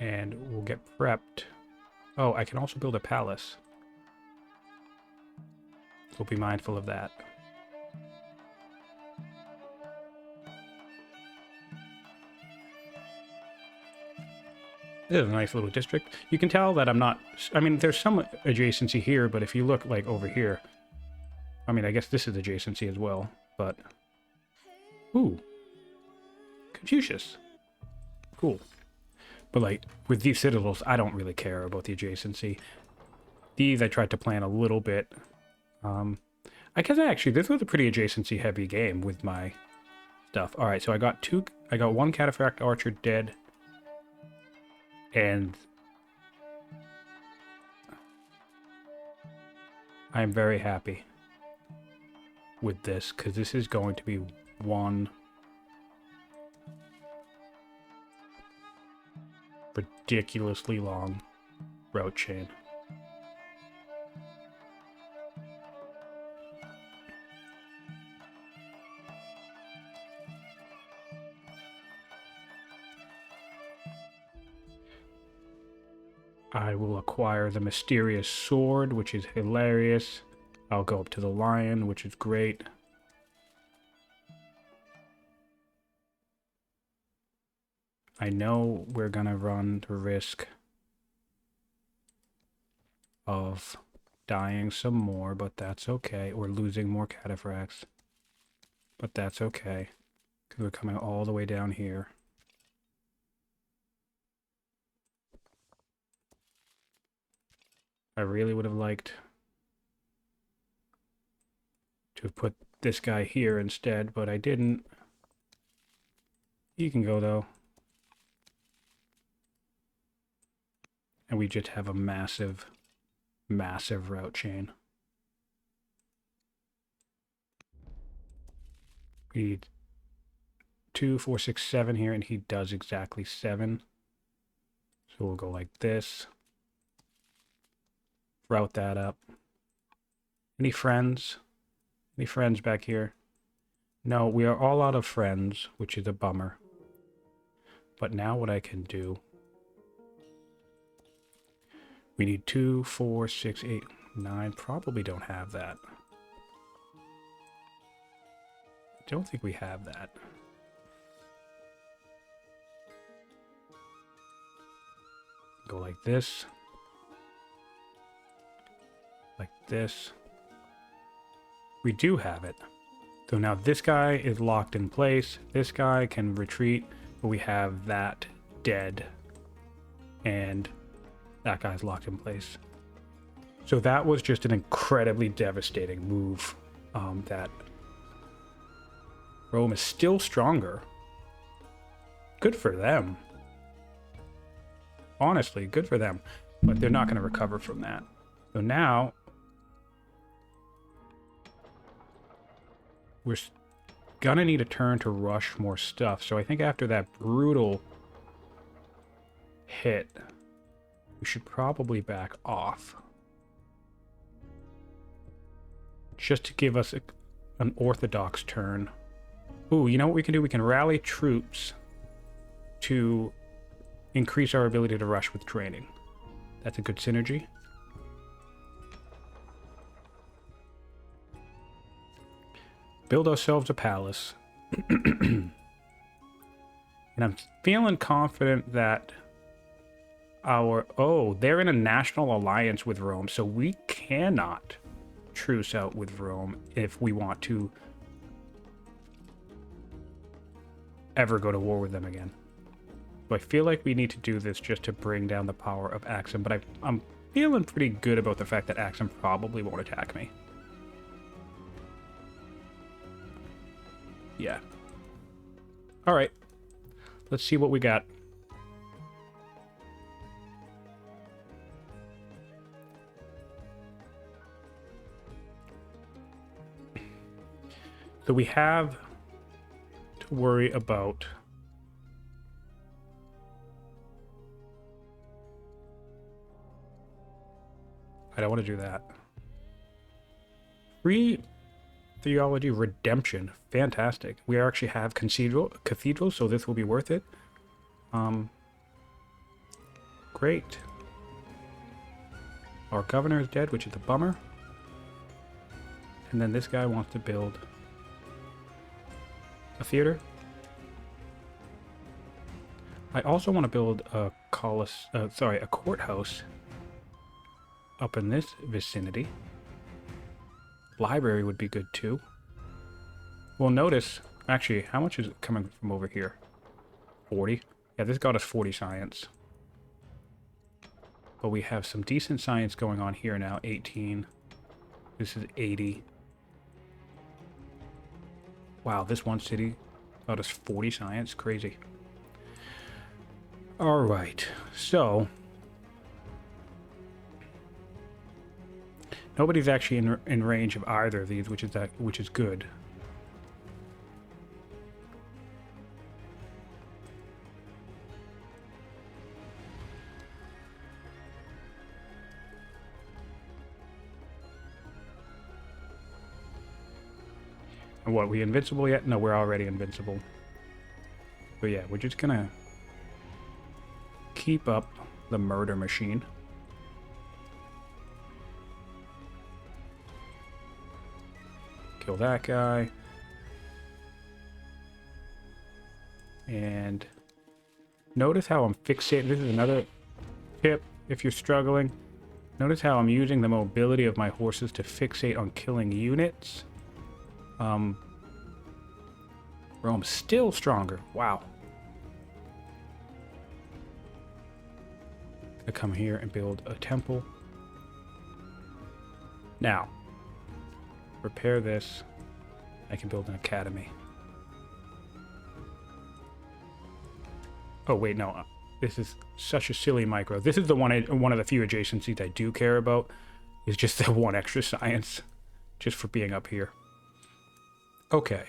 S1: And we'll get prepped. Oh, I can also build a palace. So be mindful of that. This is a nice little district. You can tell that I'm not... I mean, there's some adjacency here, but if you look, like, over here... I mean, I guess this is adjacency as well, but... Ooh. Confucius. Cool. But, like, with these citadels, I don't really care about the adjacency. These I tried to plan a little bit. I guess actually this was a pretty adjacency heavy game with my stuff. All right, so I got one cataphract archer dead, and I'm very happy with this because this is going to be one ridiculously long route chain. I will acquire the mysterious sword, which is hilarious. I'll go up to the lion, which is great. I know we're gonna run the risk of dying some more, but that's okay. Or losing more cataphracts. But that's okay. Because we're coming all the way down here. I really would have liked to have put this guy here instead, but I didn't. He can go though. And we just have a massive, massive route chain. We need 2, 4, 6, 7 here, and he does exactly 7. So we'll go like this. Route that up. Any friends? Any friends back here? No, we are all out of friends, which is a bummer. But now what I can do... We need 2, 4, 6, 8, 9. Probably don't have that. I don't think we have that. Go like this. Like this. We do have it. So now this guy is locked in place. This guy can retreat, but we have that dead. And that guy's locked in place. So that was just an incredibly devastating move. That Rome is still stronger. Good for them. Honestly, good for them. But they're not going to recover from that. So now we're gonna need a turn to rush more stuff. So I think after that brutal hit, we should probably back off. Just to give us an orthodox turn. Ooh, you know what we can do? We can rally troops to increase our ability to rush with training. That's a good synergy. Build ourselves a palace. And I'm feeling confident that they're in a national alliance with Rome, so we cannot truce out with Rome if we want to ever go to war with them again. So I feel like we need to do this just to bring down the power of Axum, but I'm feeling pretty good about the fact that Axum probably won't attack me. Yeah. All right. Let's see what we got. So we have to worry about I don't want to do that. Free theology redemption. Fantastic. We actually have cathedral, so this will be worth it. Great. Our governor is dead, which is a bummer. And then this guy wants to build a theater. I also want to build a courthouse up in this vicinity. Library would be good too. Well, notice, actually, how much is it coming from over here? 40? Yeah, this got us 40 science. But we have some decent science going on here now. 18. This is 80. Wow, this one city got us 40 science. Crazy. Alright, so... nobody's actually in range of either of these, which is good. And what, we invincible yet? No, we're already invincible. But yeah, we're just gonna keep up the murder machine. Kill that guy. And notice how I'm fixated. This is another tip if you're struggling. Notice how I'm using the mobility of my horses to fixate on killing units. Rome's still stronger. Wow. I come here and build a temple. Now, repair this. I can build an academy. Oh wait, no. This is such a silly micro. This is the one of the few adjacencies I do care about. Is just the one extra science, just for being up here. Okay,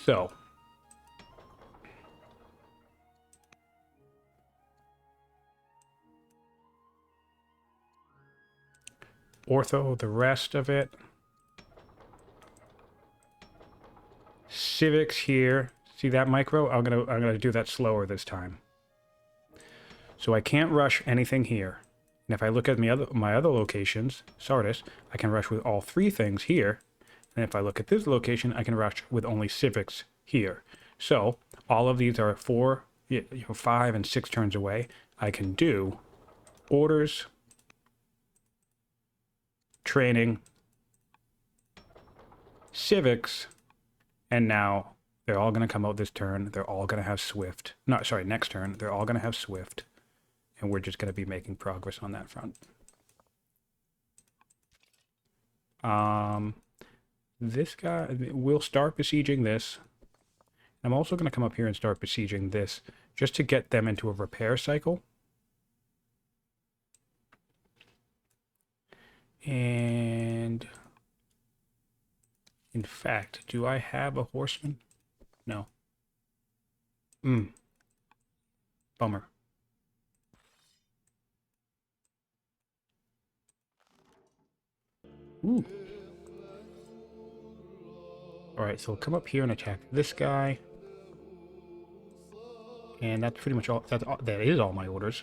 S1: so ortho the rest of it. Civics here. See that micro? I'm gonna do that slower this time. So I can't rush anything here. And if I look at my other locations, Sardis, I can rush with all three things here. And if I look at this location, I can rush with only civics here. So all of these are 4, 5, and 6 turns away. I can do orders, training, civics, and now they're all going to come out this turn. They're all going to have Swift. No, sorry, next turn. They're all going to have Swift. And we're just going to be making progress on that front. This guy, we'll start besieging this. I'm also going to come up here and start besieging this, just to get them into a repair cycle. And in fact, do I have a horseman? No. Bummer. Ooh. Alright, so we'll come up here and attack this guy. And that's pretty much all. That is all my orders.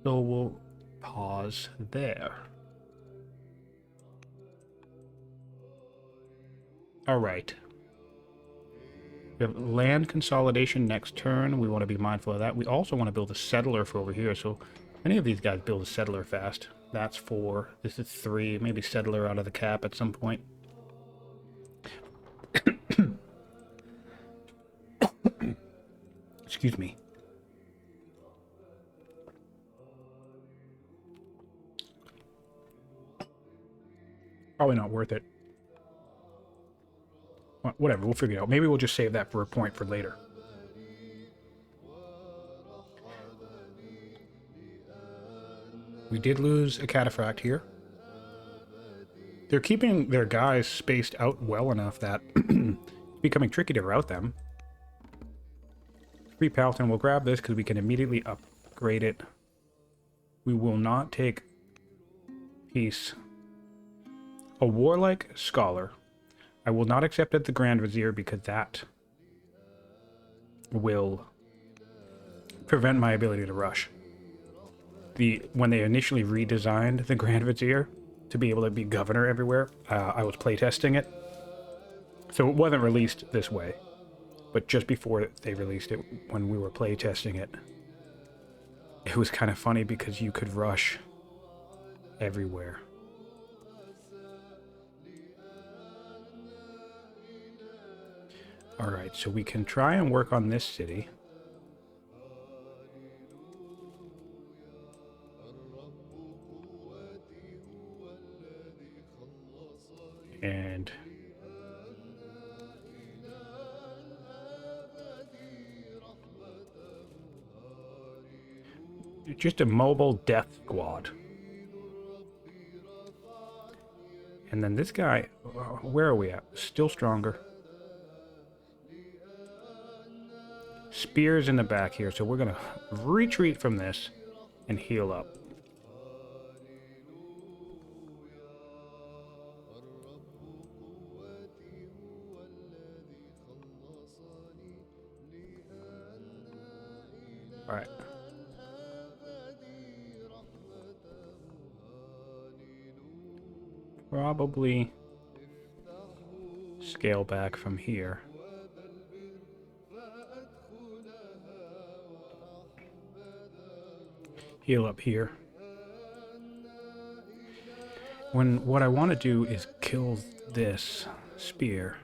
S1: So we'll pause there. Alright. We have land consolidation next turn. We want to be mindful of that. We also want to build a settler for over here. So any of these guys build a settler fast. That's 4. This is 3. Maybe settler out of the cap at some point. Excuse me. Probably not worth it. Whatever, we'll figure it out. Maybe we'll just save that for a point for later. We did lose a cataphract here. They're keeping their guys spaced out well enough that it's becoming tricky to route them. 3 Paladin, we'll grab this because we can immediately upgrade it. We will not take peace. A warlike scholar. I will not accept it the Grand Vizier because that will prevent my ability to rush. When they initially redesigned the Grand Vizier to be able to be governor everywhere, I was playtesting it. So it wasn't released this way. But just before they released it, when we were playtesting it, it was kind of funny because you could rush everywhere. Alright, so we can try and work on this city. And just a mobile death squad. And then this guy, where are we at? Still stronger. Spears in the back here, so we're gonna retreat from this and heal up. All right. Probably scale back from here. Heal up here. What I want to do is kill this spear.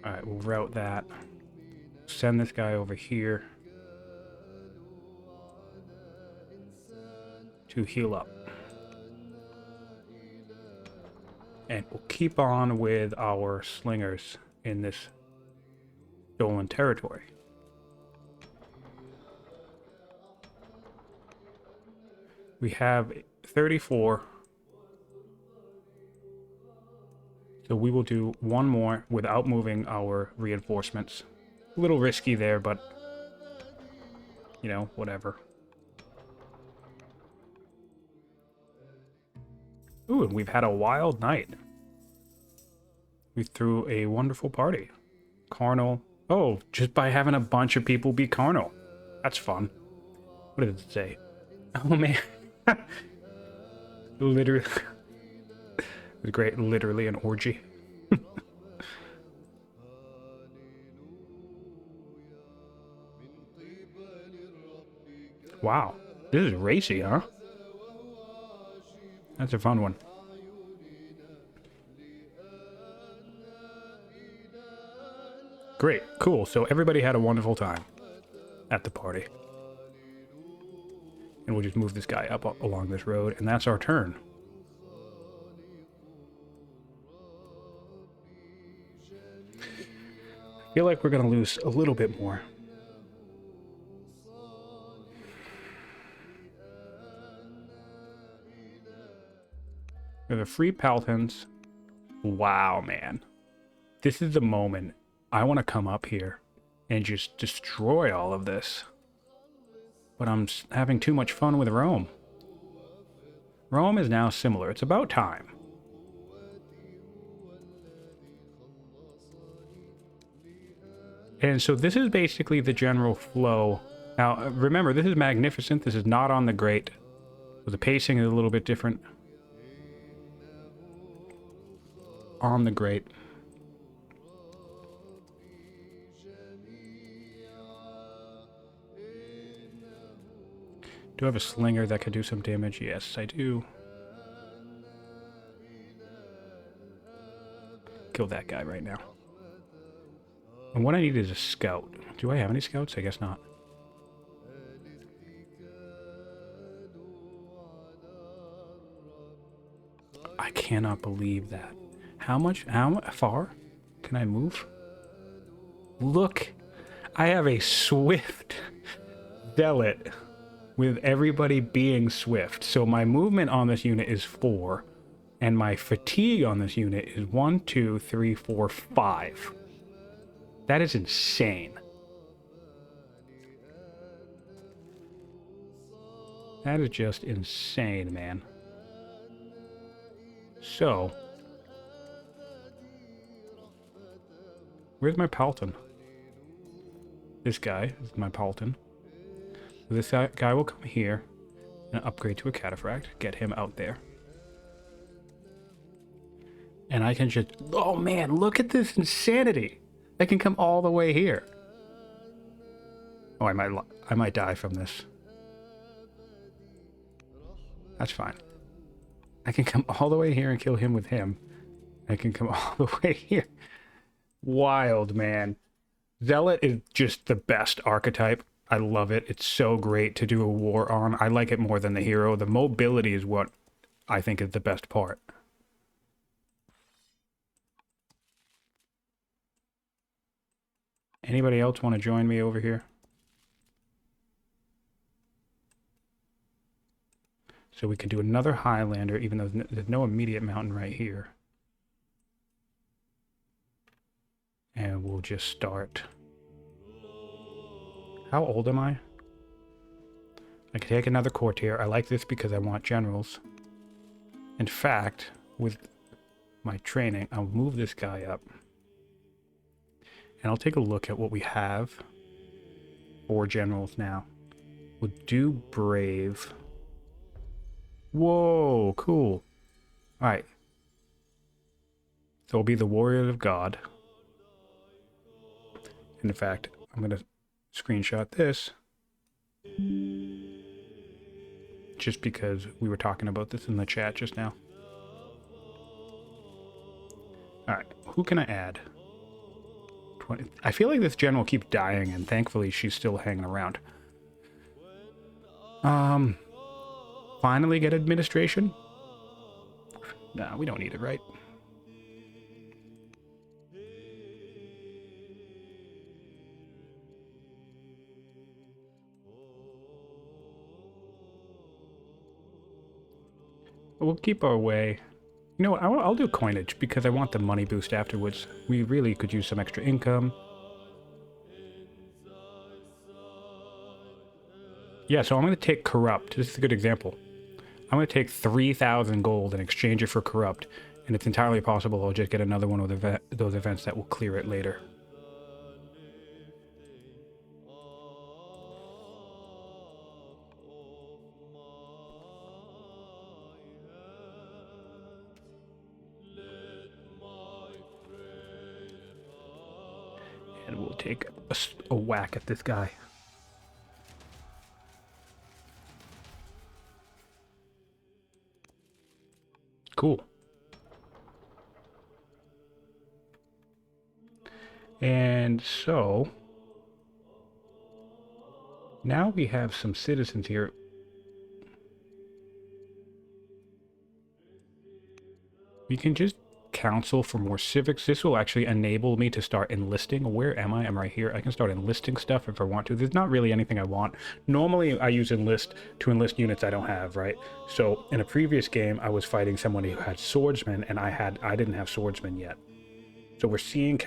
S1: Alright, we'll route that. Send this guy over here to heal up. And we'll keep on with our slingers in this stolen territory. We have 34. So we will do one more without moving our reinforcements. A little risky there, but you know, whatever. Ooh, and we've had a wild night. We threw a wonderful party. Carnal. Oh, just by having a bunch of people be carnal. That's fun. What did it say? Oh, man. Literally. It was great. Literally an orgy. Wow. This is racy, huh? That's a fun one. Great, cool. So everybody had a wonderful time at the party. And we'll just move this guy up along this road, and that's our turn. I feel like we're going to lose a little bit more. We have the free Palatins. Wow, man. This is the moment I want to come up here and just destroy all of this. But I'm having too much fun with Rome. Rome is now similar. It's about time. And so this is basically the general flow. Now, remember, this is magnificent. This is not on the great. So the pacing is a little bit different. On the great. Do I have a slinger that can do some damage? Yes, I do. Kill that guy right now. And what I need is a scout. Do I have any scouts? I guess not. I cannot believe that. How far can I move? Look, I have a Swift Zealot with everybody being Swift. So my movement on this unit is 4, and my fatigue on this unit is 1, 2, 3, 4, 5. That is insane. That is just insane, man. So, where's my Paladin? This guy is my Paladin. This guy will come here and upgrade to a cataphract, get him out there. And I can just, oh man, look at this insanity. I can come all the way here. Oh, I might die from this. That's fine. I can come all the way here and kill him with him. I can come all the way here. Wild, man. Zealot is just the best archetype. I love it. It's so great to do a war on. I like it more than the hero. The mobility is what I think is the best part. Anybody else want to join me over here? So we can do another Highlander, even though there's no immediate mountain right here. And we'll just start. How old am I? I can take another courtier. I like this because I want generals. In fact, with my training, I'll move this guy up. And I'll take a look at what we have for generals now. We'll do brave. Whoa, cool. Alright. So it'll be the Warrior of God. And in fact, I'm going to screenshot this. Just because we were talking about this in the chat just now. Alright, who can I add? 20. I feel like this general keeps dying, and thankfully she's still hanging around. Finally get administration? Nah, we don't need it, right? We'll keep our way. You know what? I'll do coinage because I want the money boost afterwards. We really could use some extra income. Yeah, so I'm going to take corrupt. This is a good example. I'm going to take 3,000 gold and exchange it for corrupt. And it's entirely possible I'll just get another one of those events that will clear it later. And we'll take a whack at this guy. Cool. And so now we have some citizens here. We can just council for more civics. This will actually enable me to start enlisting. Where am I? I'm right here. I can start enlisting stuff if I want to. There's not really anything I want. Normally I use enlist to enlist units I don't have, right? So in a previous game I was fighting someone who had swordsmen, and I didn't have swordsmen yet. So we're seeing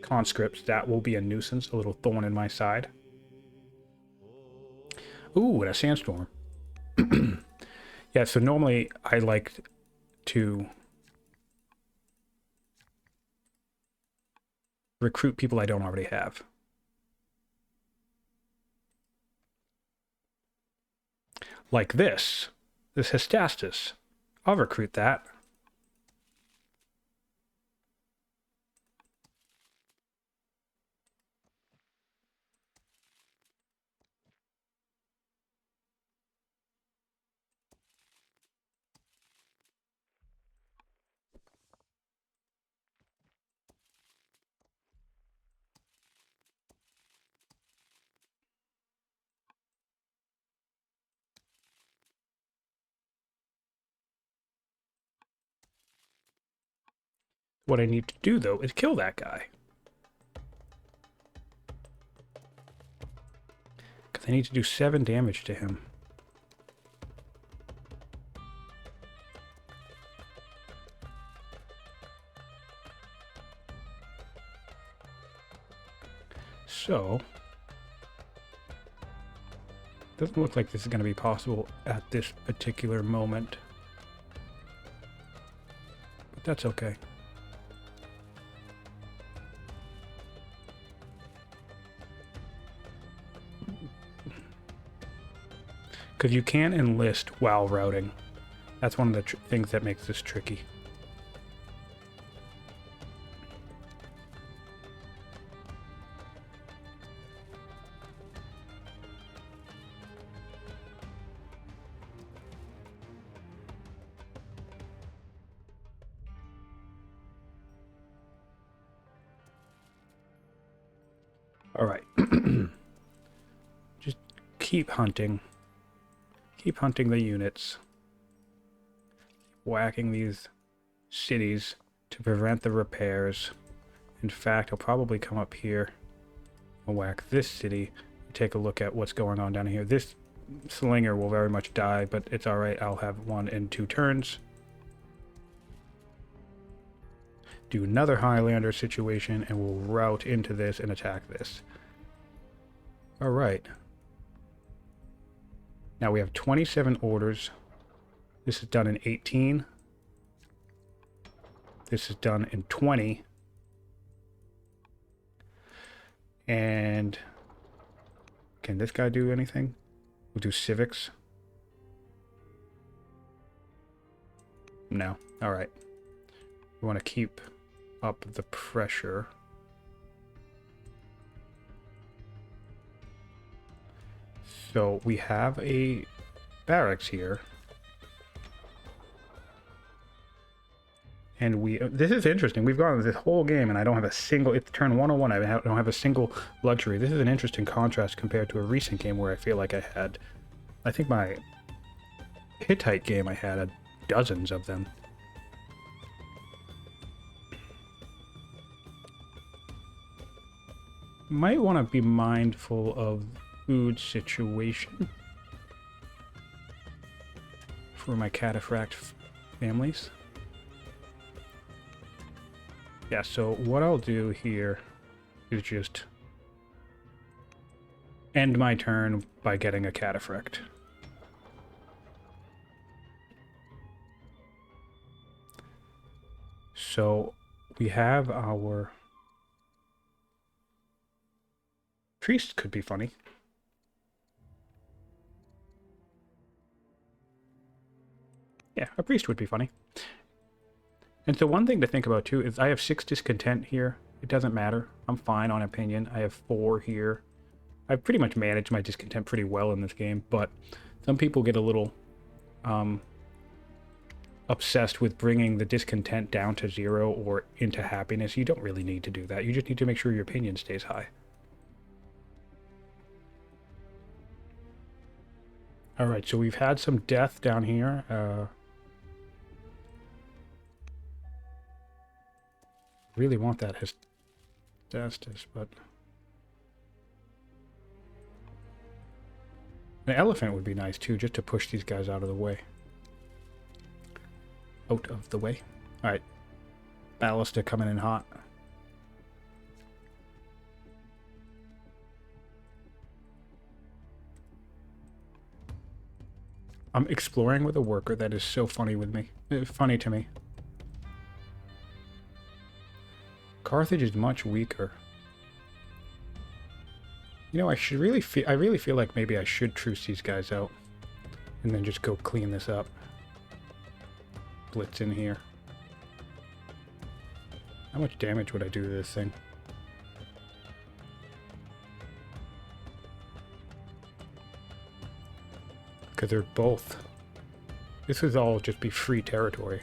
S1: conscripts. That will be a nuisance, a little thorn in my side. Ooh, and a sandstorm. Yeah, so normally I like to recruit people I don't already have. Like this Hystastus. I'll recruit that. What I need to do, though, is kill that guy. Because I need to do 7 damage to him. So, doesn't look like this is going to be possible at this particular moment. But that's okay. Because you can enlist while routing. That's one of the things that makes this tricky. All right. Just keep hunting. Keep hunting the units. Whacking these cities to prevent the repairs. In fact, I'll probably come up here and whack this city. Take a look at what's going on down here. This slinger will very much die, but it's alright. I'll have 1 and 2 turns. Do another Highlander situation, and we'll route into this and attack this. Alright. Now we have 27 orders. This is done in 18. This is done in 20. And can this guy do anything? We'll do civics. No. Alright. We want to keep up the pressure. So we have a barracks here. And this is interesting. We've gone this whole game and I don't have a single, it's turn 101, I don't have a single luxury. This is an interesting contrast compared to a recent game where I feel like I think my Hittite game I had dozens of them. Might want to be mindful of food situation for my cataphract families. Yeah, so what I'll do here is just end my turn by getting a cataphract. So we have our priest could be funny. Yeah, a priest would be funny. And so one thing to think about too is I have 6 discontent here. It doesn't matter. I'm fine on opinion. I have 4 here. I've pretty much managed my discontent pretty well in this game, but some people get a little obsessed with bringing the discontent down to 0 or into happiness. You don't really need to do that. You just need to make sure your opinion stays high. Alright, so we've had some death down here. Really want that Hestastus, but an elephant would be nice too, just to push these guys out of the way. Out of the way. Alright. Ballista coming in hot. I'm exploring with a worker. That is so funny with me. Funny to me. Carthage is much weaker. You know, I really feel like maybe I should truce these guys out and then just go clean this up. Blitz in here. How much damage would I do to this thing? Because they're both. This would all just be free territory.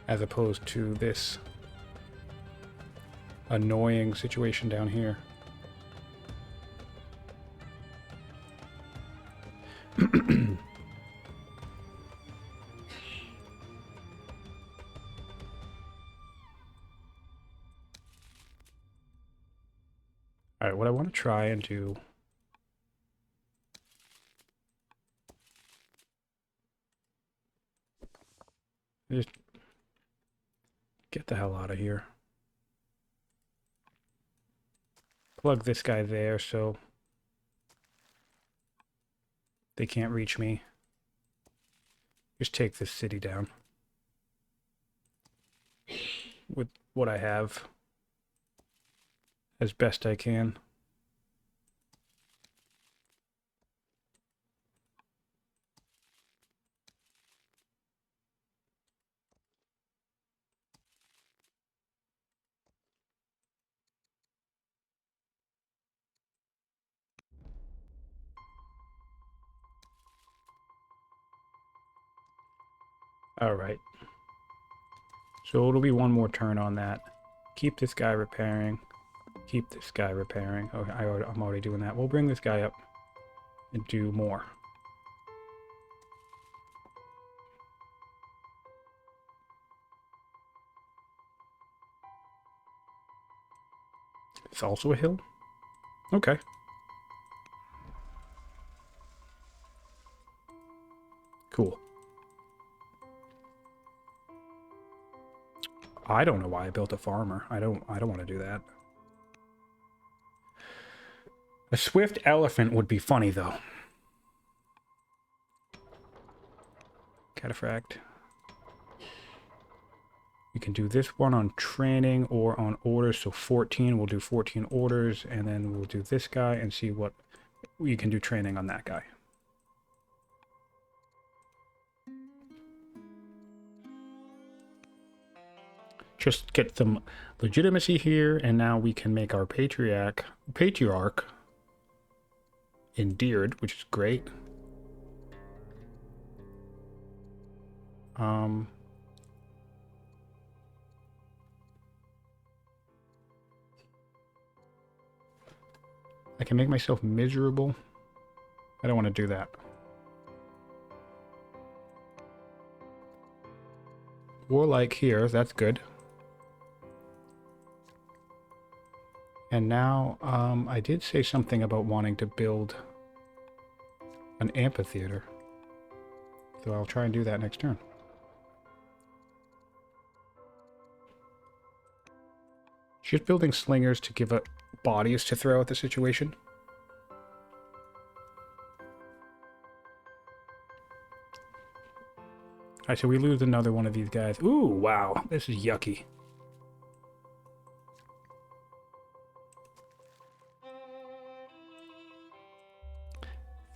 S1: As opposed to this annoying situation down here. Alright, what I want to try and do is get the hell out of here. Plug this guy there so they can't reach me. Just take this city down with what I have as best I can. Alright. So it'll be one more turn on that. Keep this guy repairing. Keep this guy repairing. Okay, I'm already doing that. We'll bring this guy up and do more. It's also a hill? Okay. Cool. I don't know why I built a farmer. I don't want to do that. A swift elephant would be funny, though. Cataphract. We can do this one on training or on orders. So 14, we'll do 14 orders, and then we'll do this guy and see what we can do training on that guy. Just get some legitimacy here, and now we can make our patriarch endeared, which is great. I can make myself miserable. I don't want to do that. Warlike here, that's good. And now, I did say something about wanting to build an amphitheater. So I'll try and do that next turn. Just building slingers to give up bodies to throw at the situation. Alright, so we lose another one of these guys. Ooh, wow. This is yucky.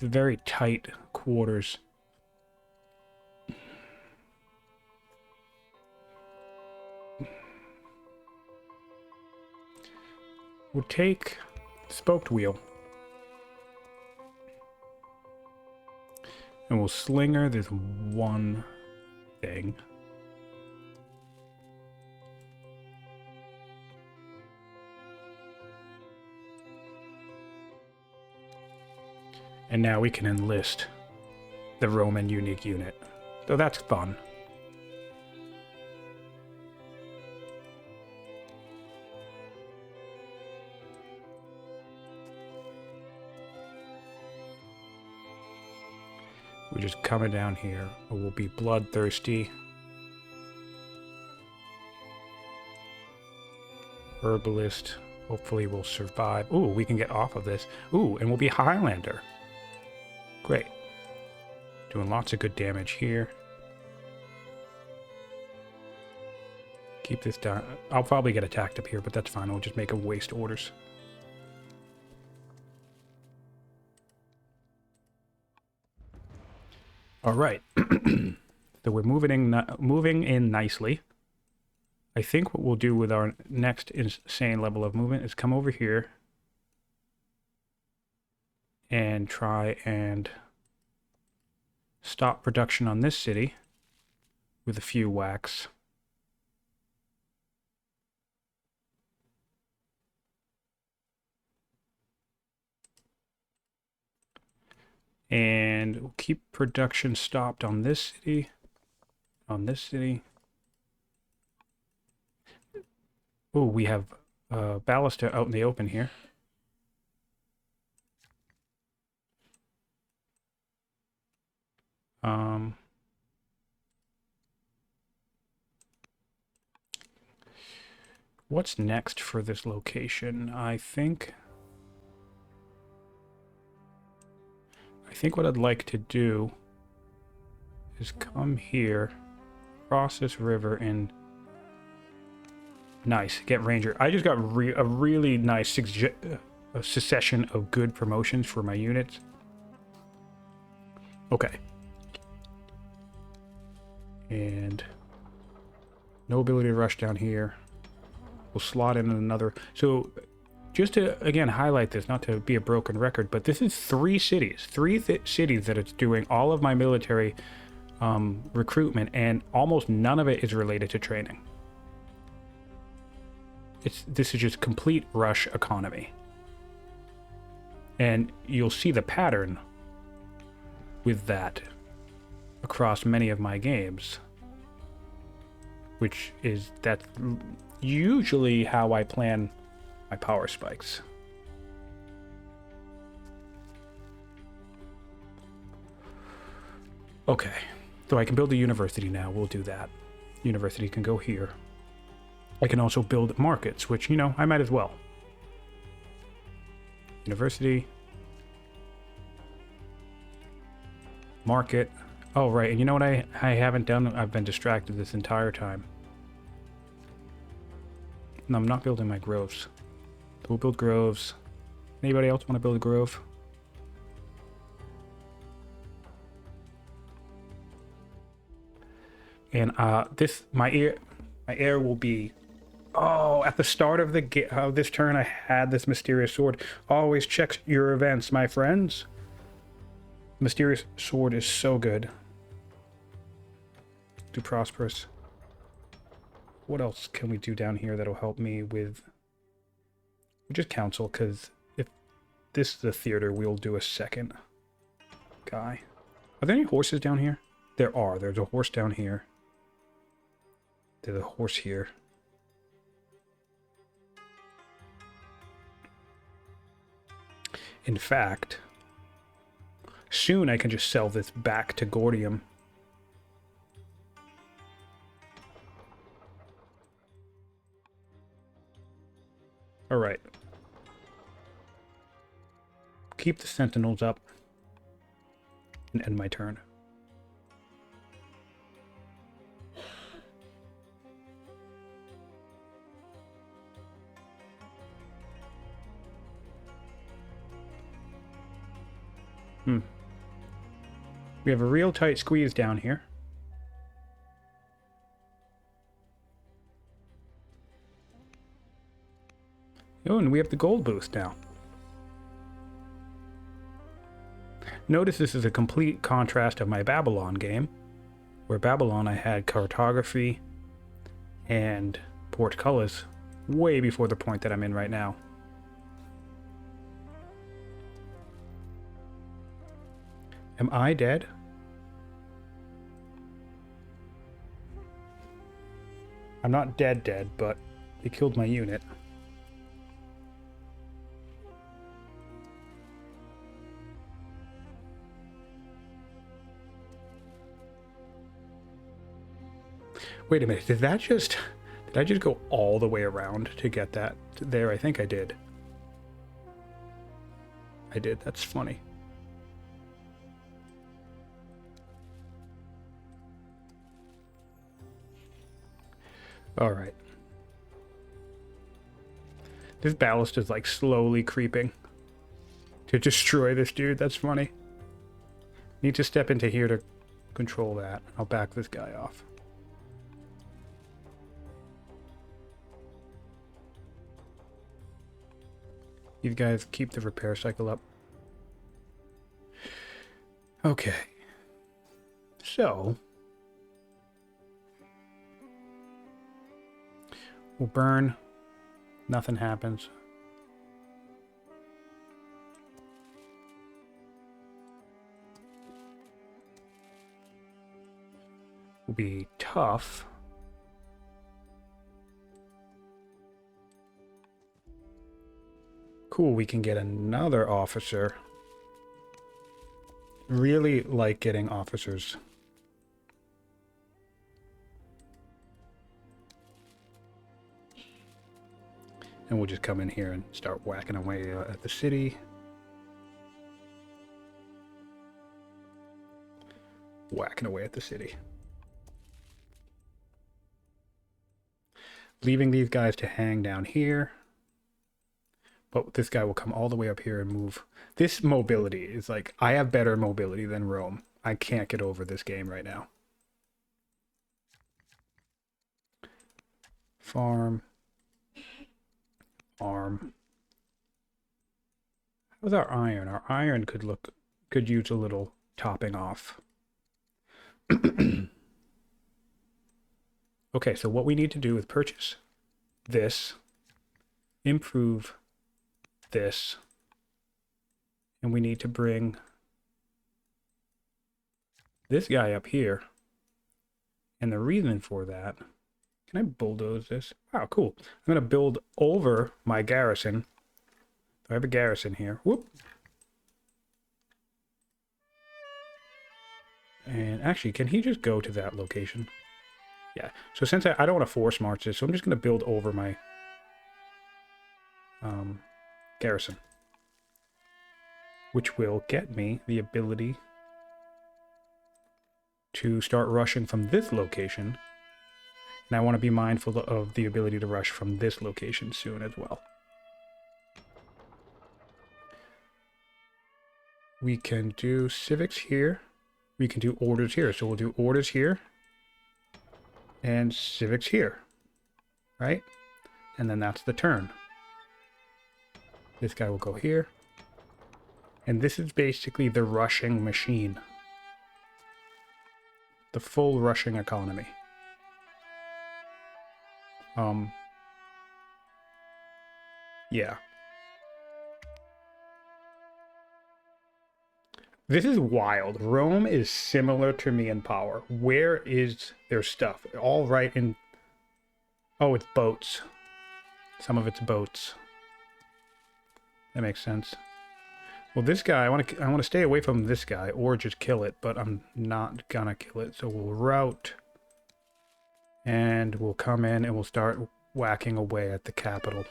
S1: Very tight quarters. We'll take spoked wheel. And we'll slinger this one thing. And now we can enlist the Roman unique unit. So that's fun. We're just coming down here. We'll be bloodthirsty. Herbalist. Hopefully we'll survive. Ooh, we can get off of this. Ooh, and we'll be Highlander. Great. Doing lots of good damage here. Keep this down. I'll probably get attacked up here, but that's fine. I'll just make a waste orders. All right. So we're moving in nicely. I think what we'll do with our next insane level of movement is come over here and try and stop production on this city with a few whacks. And we'll keep production stopped on this city. On this city. Oh, we have ballista out in the open here. What's next for this location? I think what I'd like to do is come here, cross this river, and nice, get Ranger. I just got a really nice succession of good promotions for my units. Okay. And no ability to rush down here. We'll slot in another. So just to, again, highlight this, not to be a broken record, but this is three cities that it's doing all of my military recruitment, and almost none of it is related to training. This is just complete rush economy. And you'll see the pattern with that across many of my games, which is that's usually how I plan my power spikes. Okay, so I can build a university now. We'll do that. University can go here. I can also build markets, which, you know, I might as well. University. Market. Oh, right. And you know what I haven't done? I've been distracted this entire time. No, I'm not building my groves. We'll build groves. Anybody else want to build a grove? And my heir will be. Oh, at the start of this turn, I had this mysterious sword. Always check your events, my friends. Mysterious sword is so good. Do prosperous. What else can we do down here that'll help me with? Just council, because if this is a theater, we'll do a second guy. Are there any horses down here? There are. There's a horse down here. There's a horse here. In fact, soon I can just sell this back to Gordium. All right. Keep the sentinels up and end my turn. We have a real tight squeeze down here. Oh, and we have the gold boost now. Notice this is a complete contrast of my Babylon game, where Babylon I had cartography and portcullis way before the point that I'm in right now. Am I dead? I'm not dead, but they killed my unit. Wait a minute, did I just go all the way around to get that there? I think I did. I did, that's funny. All right. This ballast is like slowly creeping to destroy this dude. That's funny. Need to step into here to control that. I'll back this guy off. You guys keep the repair cycle up. Okay. So we'll burn. Nothing happens. Will be tough. Cool, we can get another officer. Really like getting officers. And we'll just come in here and start whacking away at the city. Whacking away at the city. Leaving these guys to hang down here. But this guy will come all the way up here and move. This mobility is like, I have better mobility than Rome. I can't get over this game right now. Farm. Arm. How's our iron? Our iron could use a little topping off. Okay, so what we need to do is purchase this, improve this, and we need to bring this guy up here. And the reason for that Can I bulldoze this? Wow, cool. I'm going to build over my garrison. I have a garrison here. Whoop. And actually, can he just go to that location? Yeah. So since I don't want to force march this, so I'm just going to build over my garrison. Which will get me the ability to start rushing from this location. And I want to be mindful of the ability to rush from this location soon as well. We can do civics here. We can do orders here. So we'll do orders here. And civics here. Right? And then that's the turn. This guy will go here. And this is basically the rushing machine. The full rushing economy. Yeah. This is wild. Rome is similar to me in power. Where is their stuff? All right in... Oh, it's boats. Some of it's boats. That makes sense. Well, this guy, I want to stay away from this guy or just kill it, but I'm not gonna kill it. So we'll route. And we'll come in and we'll start whacking away at the capital.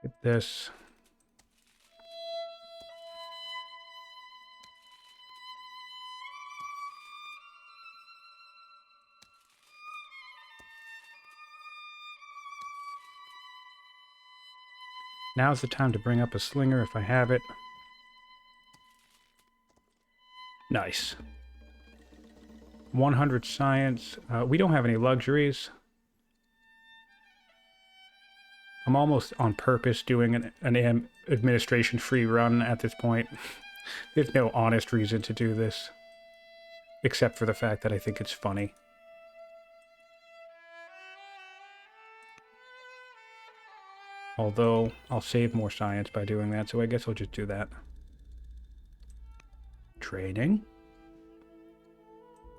S1: Get this. Now's the time to bring up a slinger if I have it. Nice. 100 science. We don't have any luxuries. I'm almost on purpose doing an administration-free run at this point. There's no honest reason to do this. Except for the fact that I think it's funny. Although, I'll save more science by doing that, so I guess I'll just do that. Training.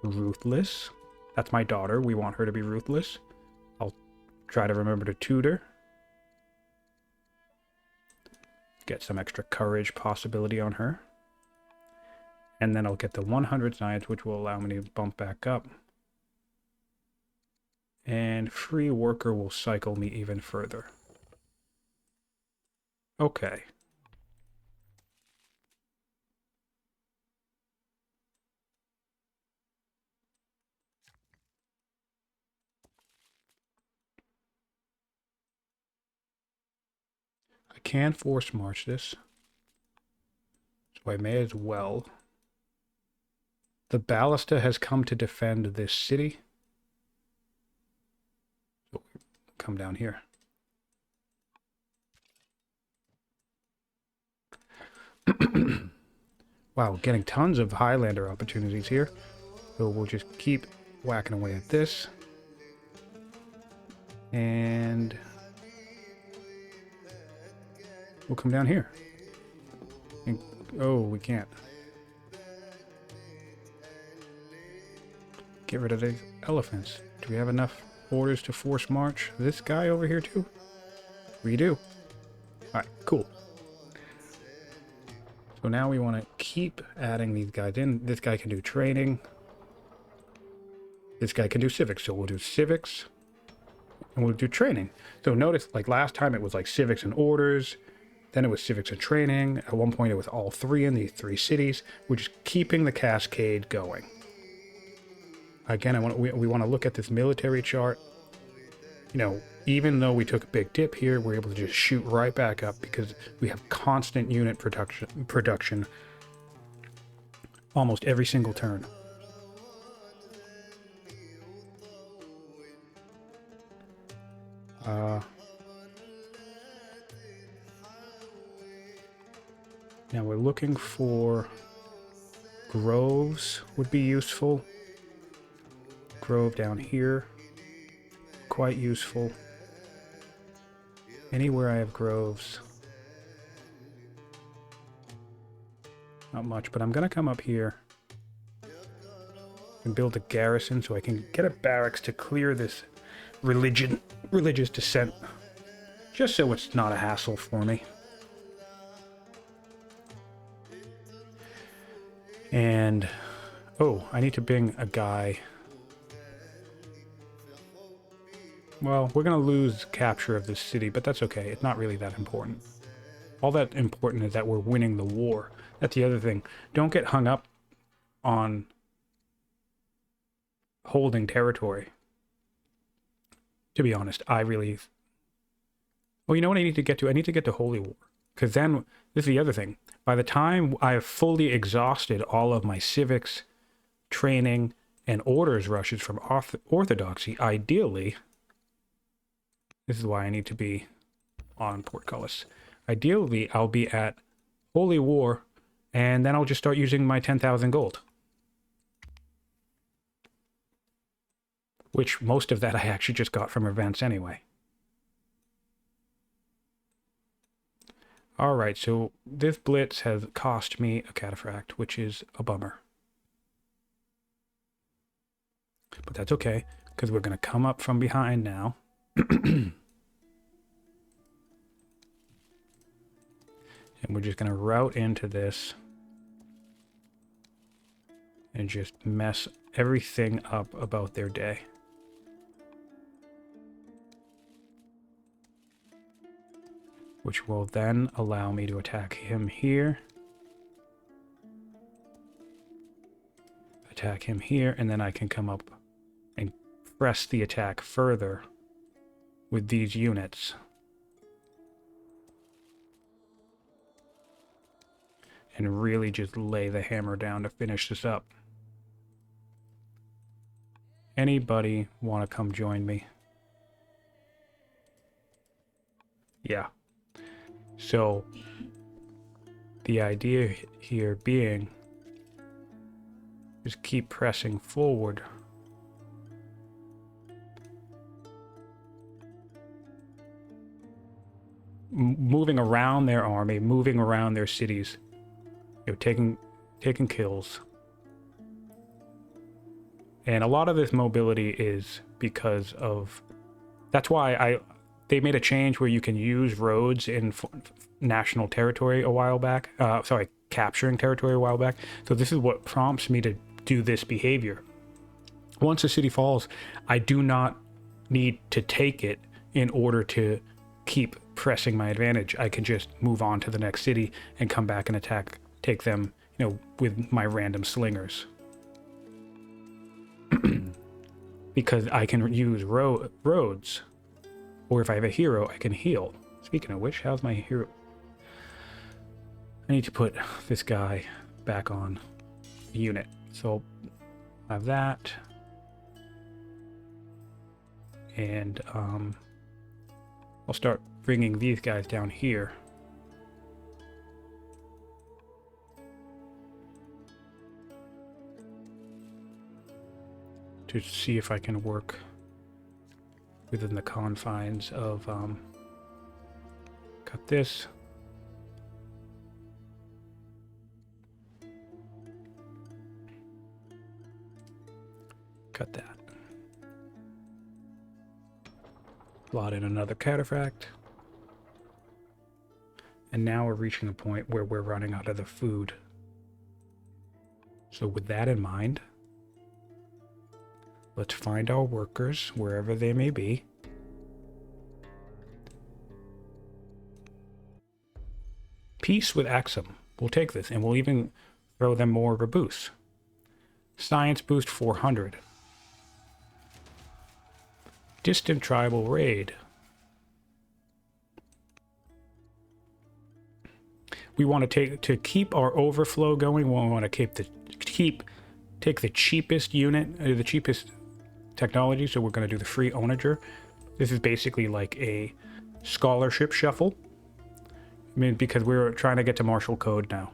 S1: Ruthless. That's my daughter. We want her to be ruthless. I'll try to remember to tutor. Get some extra courage possibility on her. And then I'll get the 100 science, which will allow me to bump back up. And free worker will cycle me even further. Okay. I can force march this. So I may as well. The ballista has come to defend this city. So come down here. Wow, getting tons of Highlander opportunities here. So we'll just keep whacking away at this. And we'll come down here. And, oh, we can't. Get rid of the elephants. Do we have enough orders to force march this guy over here too? We do. Alright, cool. So now we want to keep adding these guys in. This guy can do training. This guy can do civics. So we'll do civics. And we'll do training. So notice, like last time it was like civics and orders. Then it was civics and training. At one point it was all three in these three cities. We're just keeping the cascade going. Again, we want to look at this military chart. You know, even though we took a big dip here, we're able to just shoot right back up because we have constant unit production almost every single turn. Now we're looking for groves would be useful. Grove down here, quite useful. Anywhere I have groves. Not much, but I'm gonna come up here and build a garrison so I can get a barracks to clear this religious dissent. Just so it's not a hassle for me. And, oh, I need to bring a guy. Well, we're going to lose capture of this city, but that's okay. It's not really that important. All that important is that we're winning the war. That's the other thing. Don't get hung up on holding territory. To be honest, I really... Well, you know what I need to get to? I need to get to Holy War. Because then, this is the other thing. By the time I have fully exhausted all of my civics, training, and orders rushes from Orthodoxy, ideally... This is why I need to be on Portcullis. Ideally, I'll be at Holy War, and then I'll just start using my 10,000 gold. Which, most of that I actually just got from events anyway. Alright, so this blitz has cost me a cataphract, which is a bummer. But that's okay, because we're going to come up from behind now. And we're just going to route into this and just mess everything up about their day. Which will then allow me to attack him here. Attack him here, and then I can come up and press the attack further with these units. And really just lay the hammer down to finish this up. Anybody want to come join me? Yeah. So, the idea here being is keep pressing forward. Moving around their army, moving around their cities. You know, taking kills. And a lot of this mobility is because of... That's why they made a change where you can use roads in national territory a while back. Capturing territory a while back. So this is what prompts me to do this behavior. Once a city falls, I do not need to take it in order to keep pressing my advantage. I can just move on to the next city and come back and take them, you know, with my random slingers. Because I can use roads. Or if I have a hero, I can heal. Speaking of which, how's my hero? I need to put this guy back on the unit. So I have that. And I'll start bringing these guys down here. To see if I can work within the confines of cut this. Cut that. Slot in another cataphract. And now we're reaching a point where we're running out of the food. So with that in mind, let's find our workers wherever they may be. Peace with Axum. We'll take this, and we'll even throw them more reboosts. Science boost 400. Distant tribal raid. We want to keep our overflow going. We want to take the cheapest unit, the cheapest technology. So we're going to do the free onager. This is basically like a scholarship shuffle. I mean, because we're trying to get to martial code now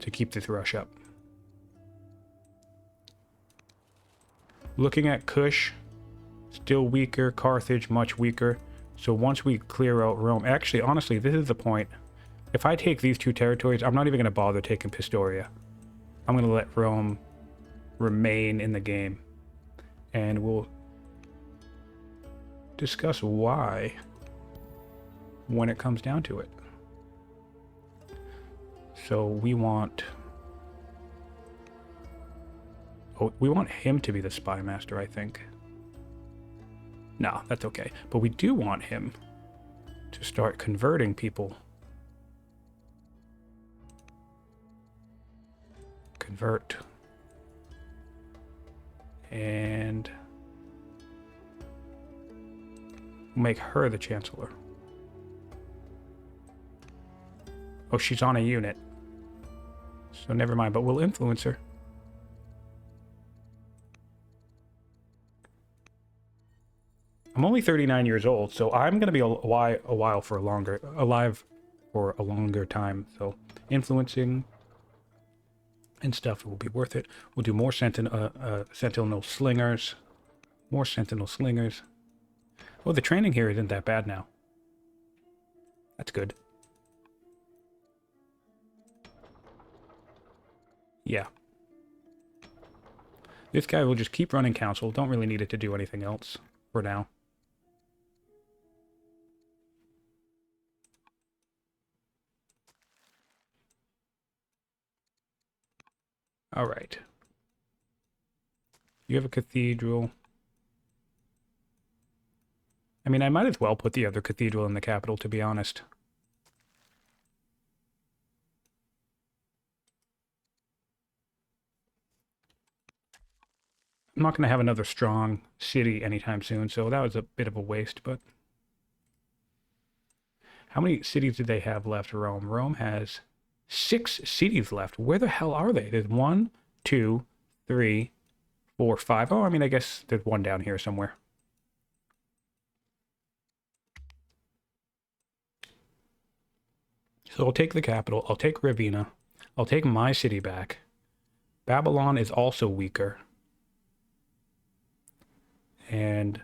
S1: to keep this rush up. Looking at Kush, still weaker. Carthage, much weaker. So once we clear out Rome... Actually, honestly, this is the point. If I take these two territories, I'm not even going to bother taking Pistoria. I'm going to let Rome remain in the game. And we'll discuss why when it comes down to it. So we want... Oh, we want him to be the spy master, I think. No, that's okay. But we do want him to start converting people. Convert. And make her the chancellor. Oh, she's on a unit. So never mind, but we'll influence her. I'm only 39 years old, so I'm going to be alive for a longer time. So influencing and stuff will be worth it. We'll do more sentinel slingers. More sentinel slingers. Oh, the training here isn't that bad now. That's good. Yeah. This guy will just keep running council. Don't really need it to do anything else for now. All right. You have a cathedral. I mean, I might as well put the other cathedral in the capital, to be honest. I'm not going to have another strong city anytime soon, so that was a bit of a waste, but... How many cities do they have left, Rome? Rome has 6 cities left. Where the hell are they? There's 1, 2, 3, 4, 5. Oh, I mean, I guess there's one down here somewhere. So I'll take the capital. I'll take Ravenna. I'll take my city back. Babylon is also weaker. And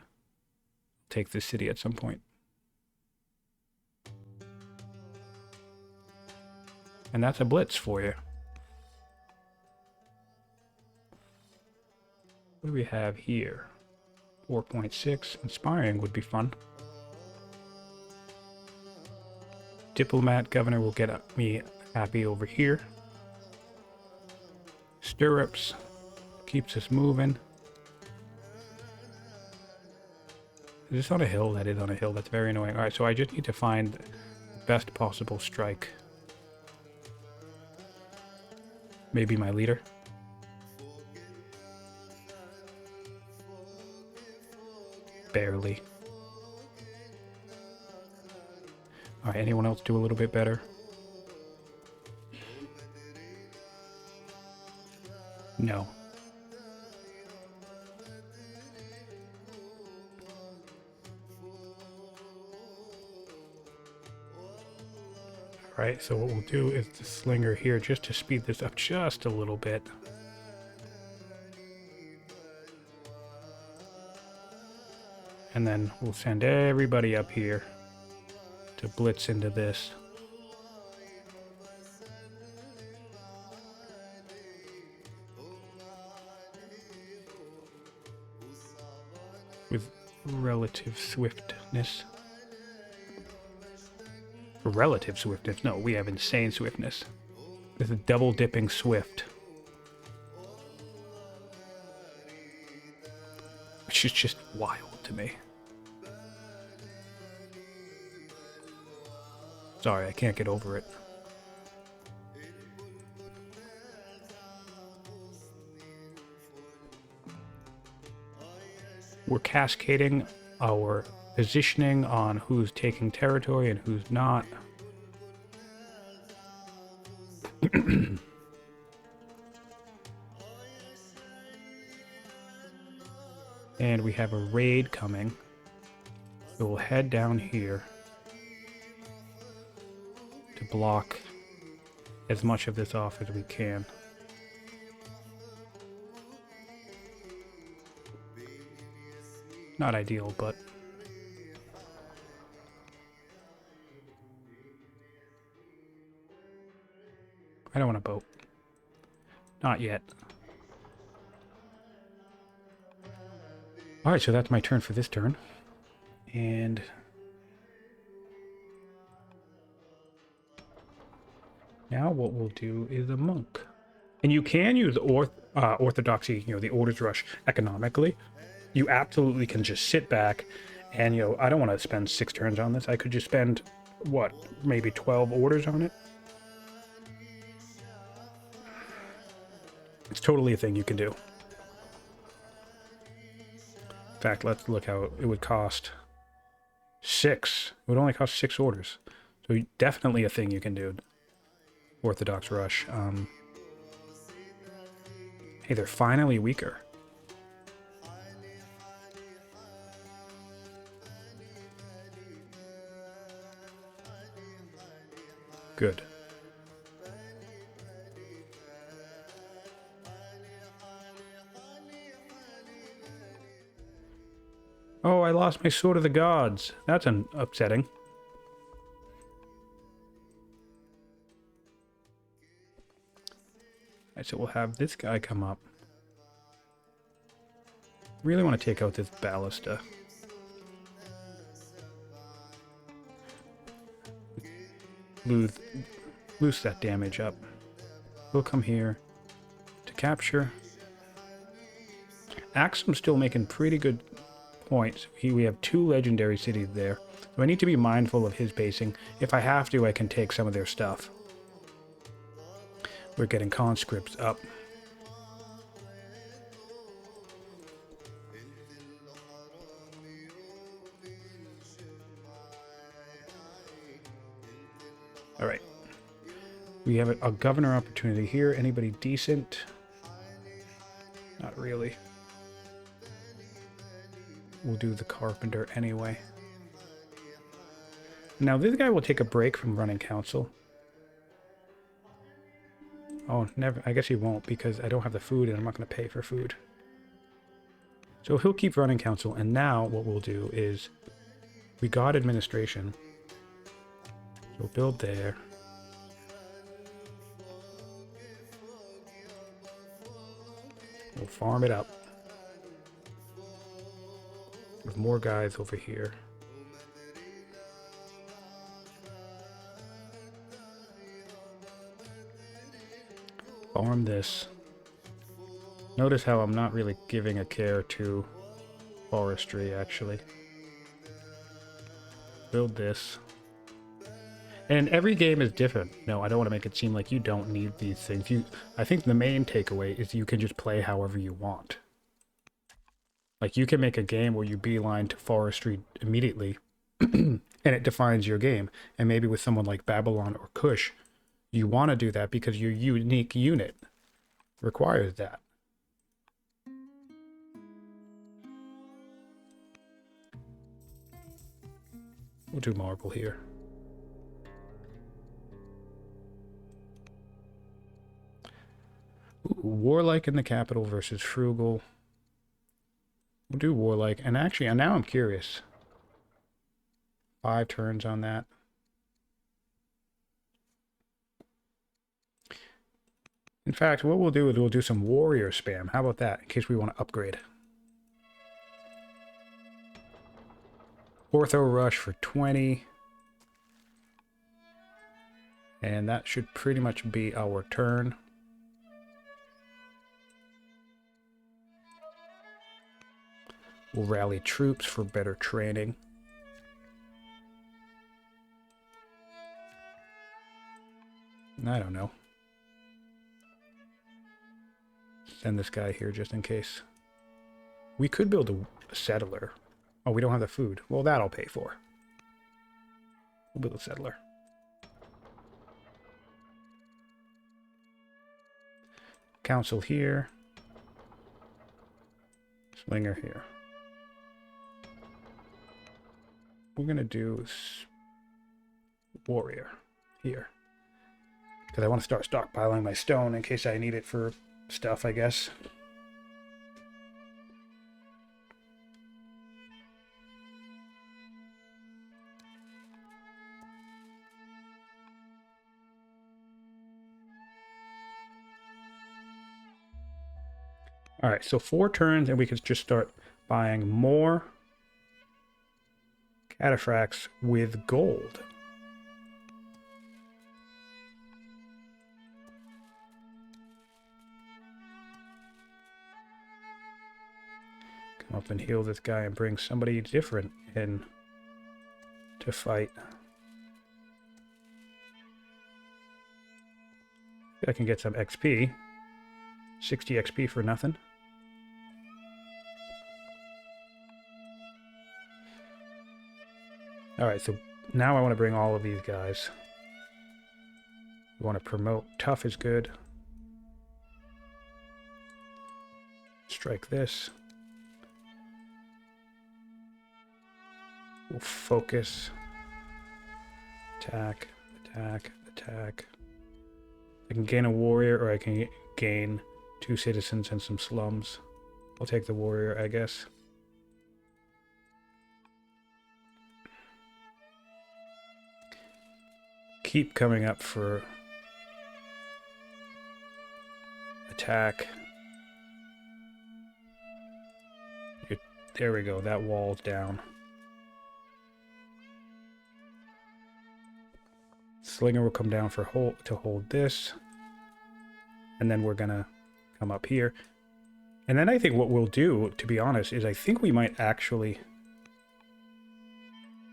S1: take this city at some point. And that's a blitz for you. What do we have here? 4.6. Inspiring would be fun. Diplomat governor will get me happy over here. Stirrups keeps us moving. Is this on a hill? That is on a hill. That's very annoying. Alright, so I just need to find the best possible strike. Maybe my leader. Barely. Alright, anyone else do a little bit better? No. Alright, so what we'll do is the slinger here just to speed this up just a little bit. And then we'll send everybody up here to blitz into this. With relative swiftness. Relative swiftness? No, we have insane swiftness. This is double dipping swift. Which is just wild to me. Sorry, I can't get over it. We're cascading our positioning on who's taking territory and who's not. And we have a raid coming. So we'll head down here to block as much of this off as we can. Not ideal, but... I don't want a boat. Not yet. Alright, so that's my turn for this turn. And... now what we'll do is a monk. And you can use orthodoxy, the orders rush economically. You absolutely can just sit back and, I don't want to spend 6 turns on this. I could just spend, what, maybe 12 orders on it? It's totally a thing you can do. In fact, let's look how it would cost 6. It would only cost 6 orders. So definitely a thing you can do. Orthodox rush. Hey, they're finally weaker. Good. Oh, I lost my Sword of the Gods. That's upsetting. Alright, so we'll have this guy come up. Really want to take out this ballista. Loose that damage up. We'll come here to capture. Axum's still making pretty good points. We have 2 legendary cities there. So I need to be mindful of his basing. If I have to, I can take some of their stuff. We're getting conscripts up. Alright. We have a governor opportunity here. Anybody decent? Not really. We'll do the carpenter anyway. Now this guy will take a break from running council. Oh, never. I guess he won't because I don't have the food and I'm not going to pay for food. So he'll keep running council. And now what we'll do is we got administration. So build there. We'll farm it up. With more guys over here. Farm this. Notice how I'm not really giving a care to forestry, actually. Build this. And every game is different. No, I don't want to make it seem like you don't need these things. I think the main takeaway is you can just play however you want. Like, you can make a game where you beeline to forestry immediately, and it defines your game. And maybe with someone like Babylon or Kush, you want to do that because your unique unit requires that. We'll do marble here. Ooh, warlike in the capital versus frugal. We'll do warlike. And actually, now I'm curious. 5 turns on that. In fact, what we'll do is we'll do some warrior spam. How about that, in case we want to upgrade? Ortho rush for 20. And that should pretty much be our turn. We'll rally troops for better training. I don't know. Send this guy here just in case. We could build a settler. Oh, we don't have the food. Well, that I'll pay for. We'll build a settler. Council here. Slinger here. We're going to do warrior here. Because I want to start stockpiling my stone in case I need it for stuff, I guess. All right, so 4 turns, and we could just start buying more cataphracts with gold. Come up and heal this guy and bring somebody different in to fight. I can get some XP. 60 XP for nothing. Alright, so now I want to bring all of these guys. We want to promote. Tough is good. Strike this. We'll focus. Attack, attack, attack. I can gain a warrior, or I can gain 2 citizens and some slums. I'll take the warrior, I guess. Keep coming up for attack. There we go, that wall's down. Slinger will come down for to hold this. And then we're gonna come up here. And then I think what we'll do, to be honest, is I think we might actually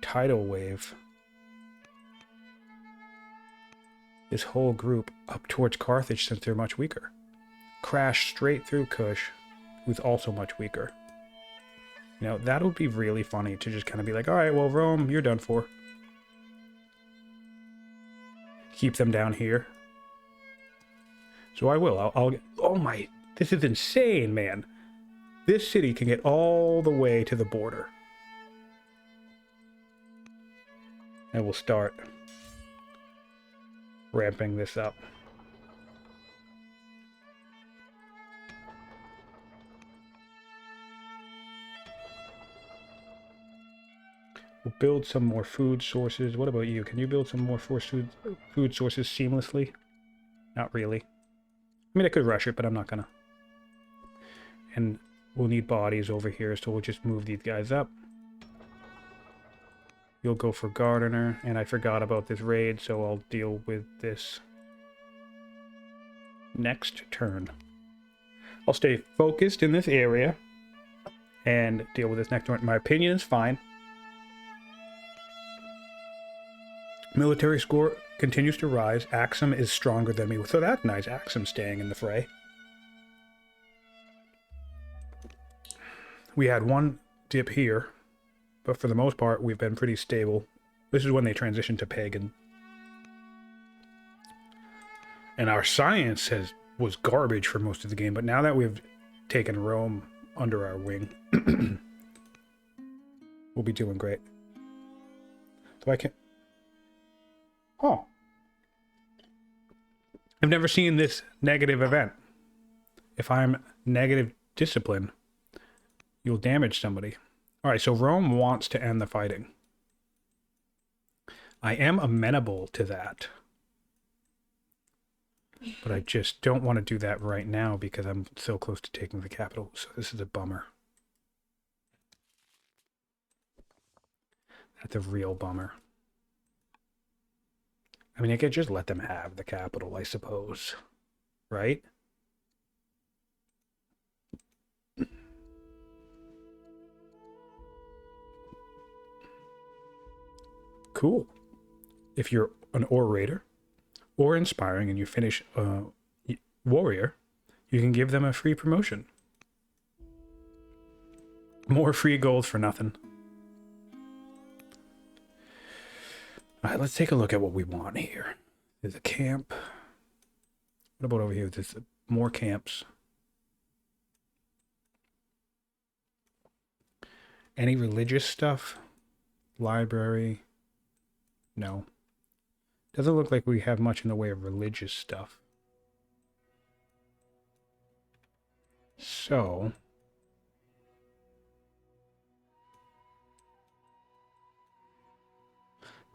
S1: tidal wave this whole group up towards Carthage since they're much weaker. Crash straight through Kush, who's also much weaker. You know, that would be really funny to just kind of be like, all right, well, Rome, you're done for. Keep them down here. So I will. I'll get, oh my, this is insane, man. This city can get all the way to the border. And we'll start ramping this up. We'll build some more food sources. What about you? Can you build some more food sources seamlessly? Not really. I mean, I could rush it, but I'm not gonna. And we'll need bodies over here, so we'll just move these guys up. You'll go for Gardener, and I forgot about this raid, so I'll deal with this next turn. I'll stay focused in this area and deal with this next turn. My opinion is fine. Military score continues to rise. Axum is stronger than me, so that's nice. Axum staying in the fray. We had one dip here, but for the most part, we've been pretty stable. This is when they transitioned to pagan. And our science was garbage for most of the game, but now that we've taken Rome under our wing, we'll be doing great. So I can... Oh. I've never seen this negative event. If I'm negative discipline, you'll damage somebody. Alright, so Rome wants to end the fighting. I am amenable to that. But I just don't want to do that right now because I'm so close to taking the capital. So this is a bummer. That's a real bummer. I mean, I could just let them have the capital, I suppose. Right? Cool. If you're an orator or inspiring and you finish warrior, you can give them a free promotion. More free gold for nothing. All right, let's take a look at what we want here. There's a camp. What about over here? There's more camps. Any religious stuff? Library? No. Doesn't look like we have much in the way of religious stuff. So...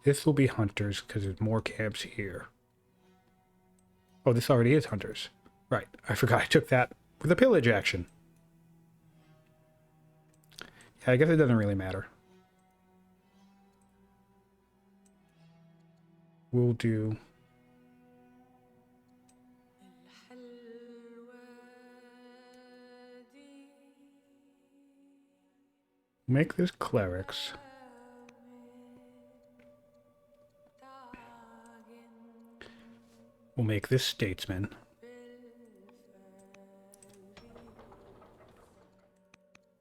S1: this will be hunters, because there's more camps here. Oh, this already is hunters. Right, I forgot I took that with a pillage action. I guess it doesn't really matter. We'll do... Make this clerics. We'll make this statesman.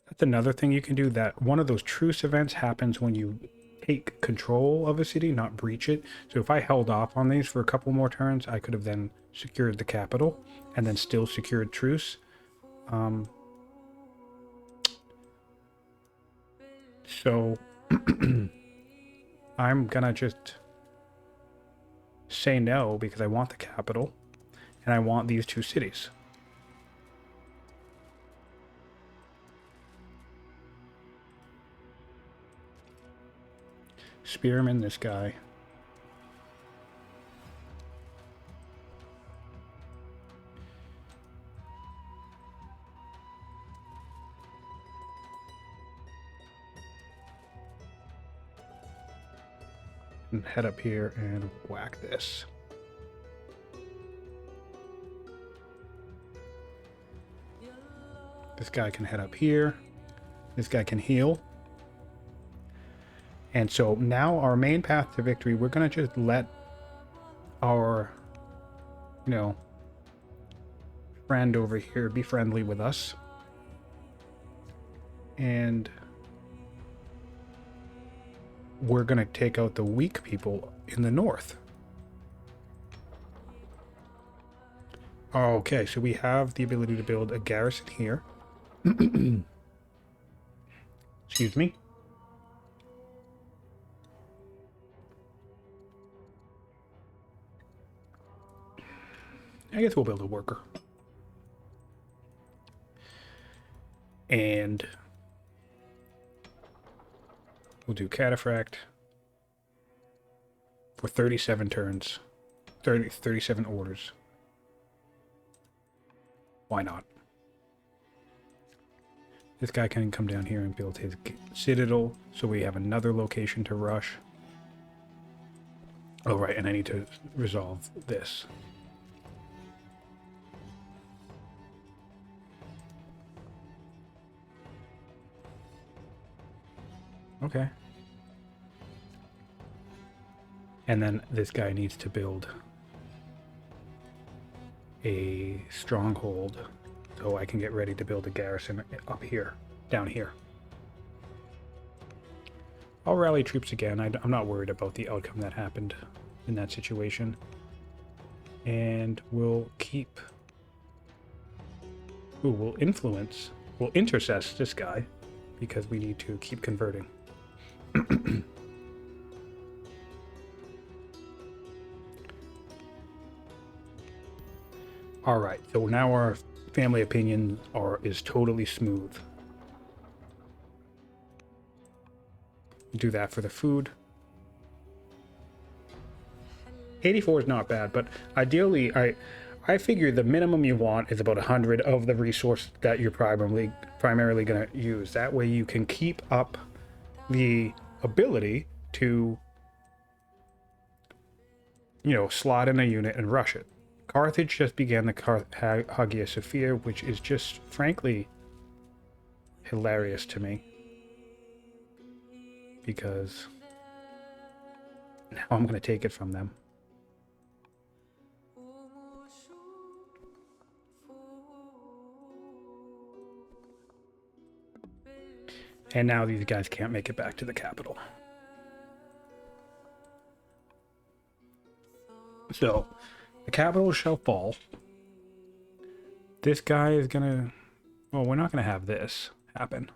S1: That's another thing you can do, that one of those truce events happens when you take control of a city, not breach it. So if I held off on these for a couple more turns, I could have then secured the capital and then still secured truce. So I'm gonna just say no because I want the capital and I want these two cities. Spearman, this guy. And head up here and whack this. This guy can head up here. This guy can heal. And so now our main path to victory, we're going to just let our, you know, friend over here be friendly with us. And we're going to take out the weak people in the north. Okay, so we have the ability to build a garrison here. Excuse me. I guess we'll build a worker. And we'll do cataphract for 37 turns. 37 orders. Why not? This guy can come down here and build his citadel, so we have another location to rush. Oh, right, and I need to resolve this. Okay. And then this guy needs to build a stronghold so I can get ready to build a garrison up here, down here. I'll rally troops again. I'm not worried about the outcome that happened in that situation. And we'll keep... Ooh, we'll influence. We'll intercess this guy because we need to keep converting. All right, so now our family opinion is totally smooth. Do that for the food. 84 is not bad, but ideally, I figure the minimum you want is about 100 of the resource that you're primarily going to use. That way you can keep up the ability to, you know, slot in a unit and rush it. Carthage just began the Hagia Sophia, which is just, frankly, hilarious to me. Because now I'm going to take it from them. And now these guys can't make it back to the capital. So, the capital shall fall. This guy is gonna... Well, we're not gonna have this happen.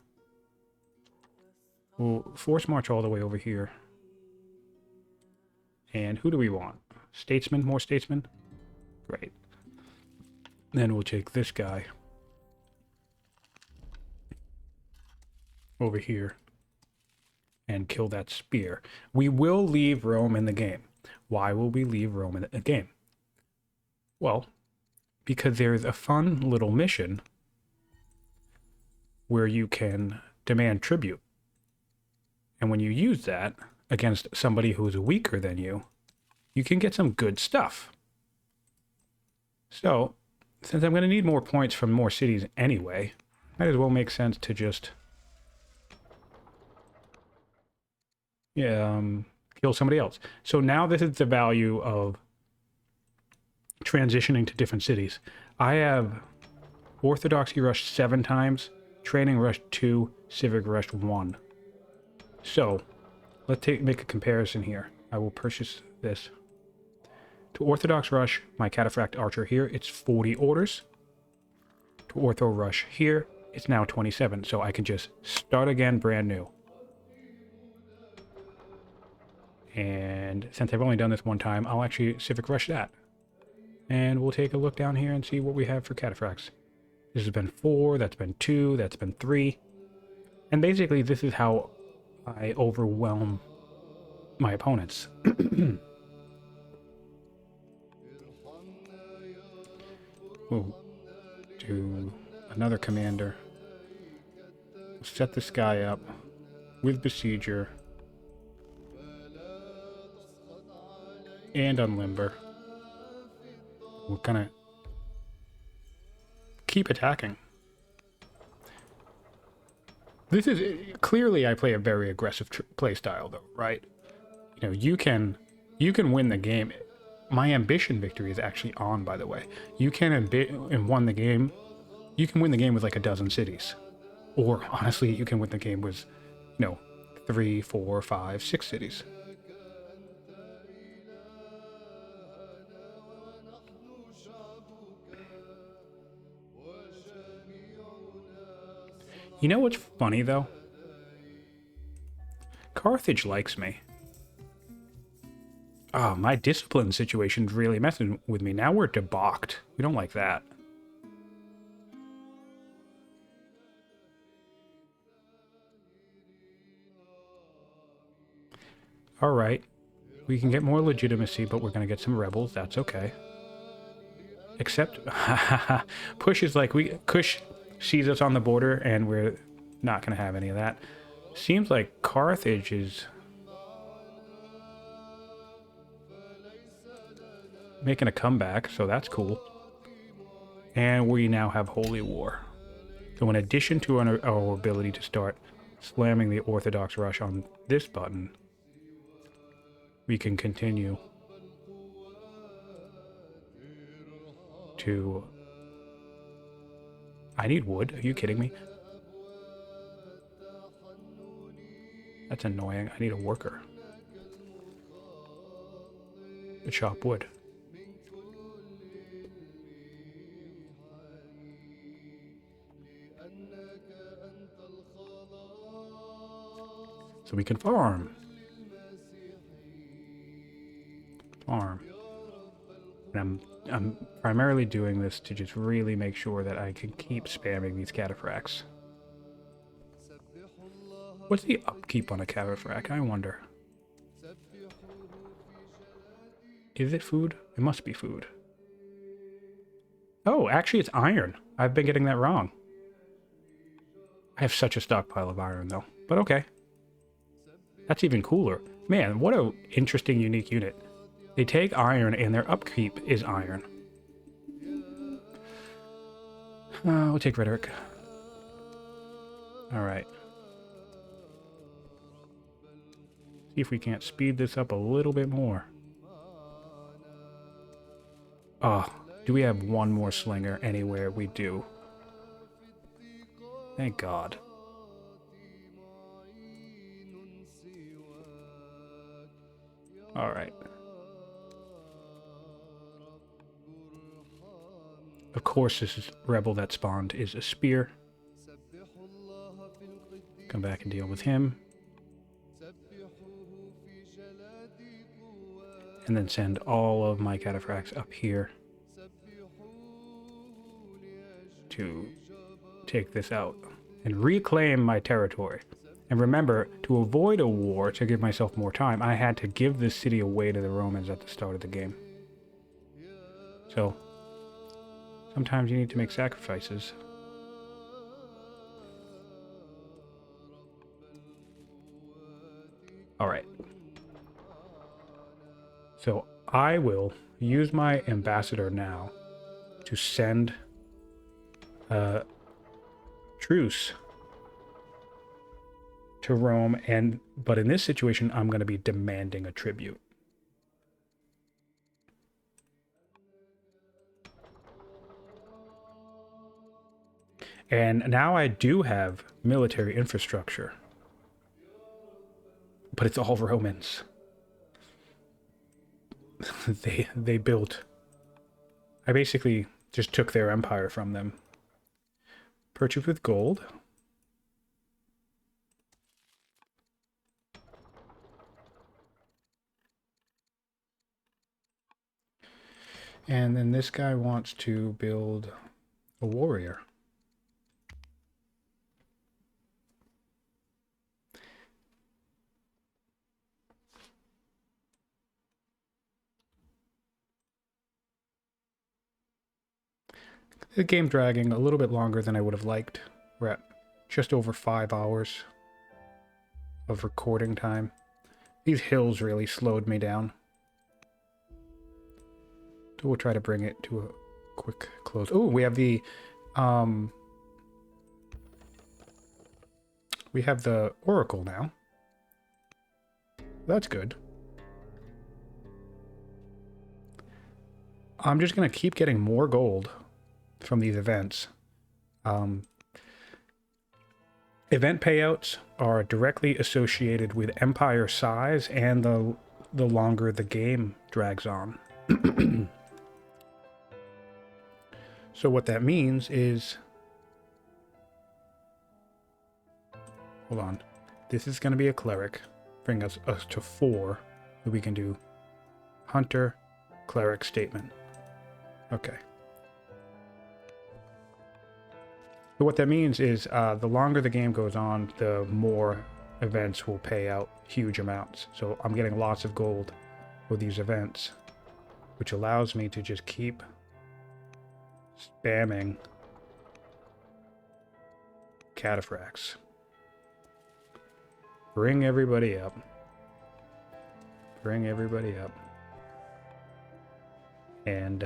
S1: We'll force march all the way over here. And who do we want? Statesman? More statesmen? Great. Then we'll take this guy over here and kill that spear. We will leave Rome in the game. Why will we leave Rome in the game? Well, because there's a fun little mission where you can demand tribute. And when you use that against somebody who's weaker than you, you can get some good stuff. So, since I'm going to need more points from more cities anyway, might as well make sense to just kill somebody else. So now this is the value of transitioning to different cities. I have Orthodoxy rushed 7 times, Training rushed 2, Civic rushed 1. So let's make a comparison here. I will purchase this. To Orthodox rush my Cataphract Archer here, it's 40 orders. To Ortho rush here, it's now 27. So I can just start again brand new. And since I've only done this one time, I'll actually Civic rush that. And we'll take a look down here and see what we have for Cataphracts. This has been 4, that's been 2, that's been 3. And basically this is how I overwhelm my opponents. We'll do another commander. Set this guy up with Besieger and Unlimber. We're gonna keep attacking. This is clearly I play a very aggressive play style, though, right? You know, you can win the game. My ambition victory is actually on, by the way. You can win the game. You can win the game with like a dozen cities, or honestly, you can win the game with, 3, 4, 5, 6 cities. You know what's funny, though? Carthage likes me. Oh, my discipline situation's really messing with me. Now we're debauched. We don't like that. Alright. We can get more legitimacy, but we're going to get some rebels. That's okay. Except, Push is like, Kush sees us on the border, and we're not going to have any of that. Seems like Carthage is making a comeback, so that's cool. And we now have Holy War. So in addition to our ability to start slamming the Orthodox rush on this button, we can continue to... I need wood. Are you kidding me? That's annoying. I need a worker to chop wood. So we can farm. And I'm primarily doing this to just really make sure that I can keep spamming these cataphracts. What's the upkeep on a cataphract? I wonder. Is it food? It must be food. Oh, actually it's iron. I've been getting that wrong. I have such a stockpile of iron, though. But okay. That's even cooler. Man, what a interesting, unique unit. They take iron, and their upkeep is iron. We'll take rhetoric. Alright. See if we can't speed this up a little bit more. Oh, do we have one more slinger anywhere? We do. Thank God. Alright. Of course, this rebel that spawned is a spear. Come back and deal with him. And then send all of my cataphracts up here to take this out and reclaim my territory. And remember, to avoid a war, to give myself more time, I had to give this city away to the Romans at the start of the game. So, sometimes you need to make sacrifices. All right. So I will use my ambassador now to send a truce to Rome, but in this situation, I'm going to be demanding a tribute. And now I do have military infrastructure, but it's all Romans. they built. I basically just took their empire from them. Purchase with gold. And then this guy wants to build a warrior. The game dragging a little bit longer than I would have liked. We're at just over 5 hours of recording time. These hills really slowed me down. So we'll try to bring it to a quick close. Oh, we have the Oracle now. That's good. I'm just going to keep getting more gold from these events. Event payouts are directly associated with empire size and the longer the game drags on. So what that means is, hold on, this is going to be a cleric, bring us to 4, so we can do hunter, cleric, statement. Okay. So what that means is the longer the game goes on, the more events will pay out huge amounts. So I'm getting lots of gold for these events, which allows me to just keep spamming cataphracts. Bring everybody up. Bring everybody up. And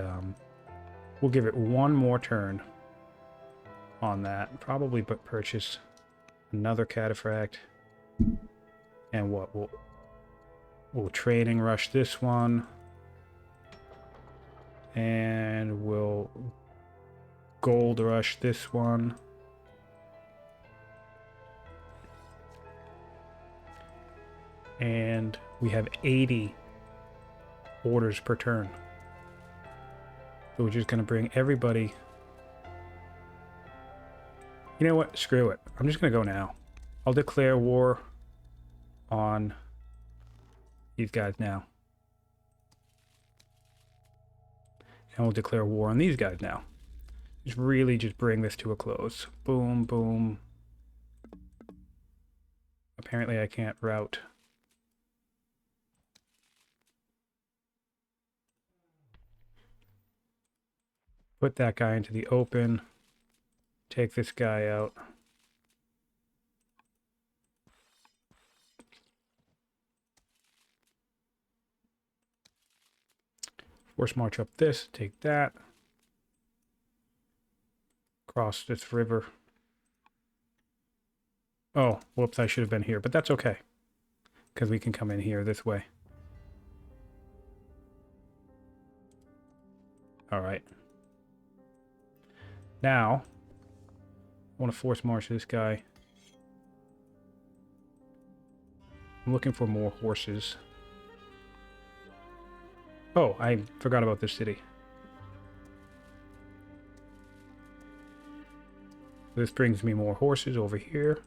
S1: we'll give it one more turn on that. Probably purchase another cataphract. And what? We'll training rush this one. And we'll gold rush this one. And we have 80 orders per turn. So we're just going to bring everybody. You know what? Screw it. I'm just going to go now. I'll declare war on these guys now. And we'll declare war on these guys now. Just bring this to a close. Boom, boom. Apparently I can't route. Put that guy into the open. Take this guy out. Force march up this. Take that. Cross this river. Oh, whoops, I should have been here, but that's okay. Because we can come in here this way. Alright. Now, I want to force march this guy. I'm looking for more horses. Oh, I forgot about this city. This brings me more horses over here.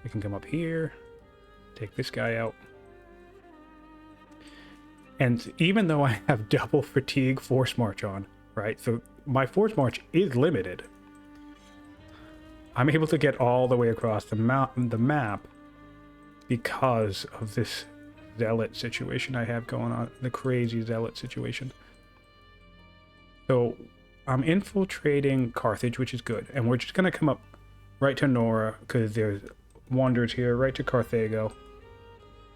S1: We can come up here. Take this guy out. And even though I have double fatigue force march on, right? So my force march is limited. I'm able to get all the way across the map because of this zealot situation I have going on, the crazy zealot situation. So I'm infiltrating Carthage, which is good, and we're just going to come up right to Nora because there's wonders here, right to Carthago.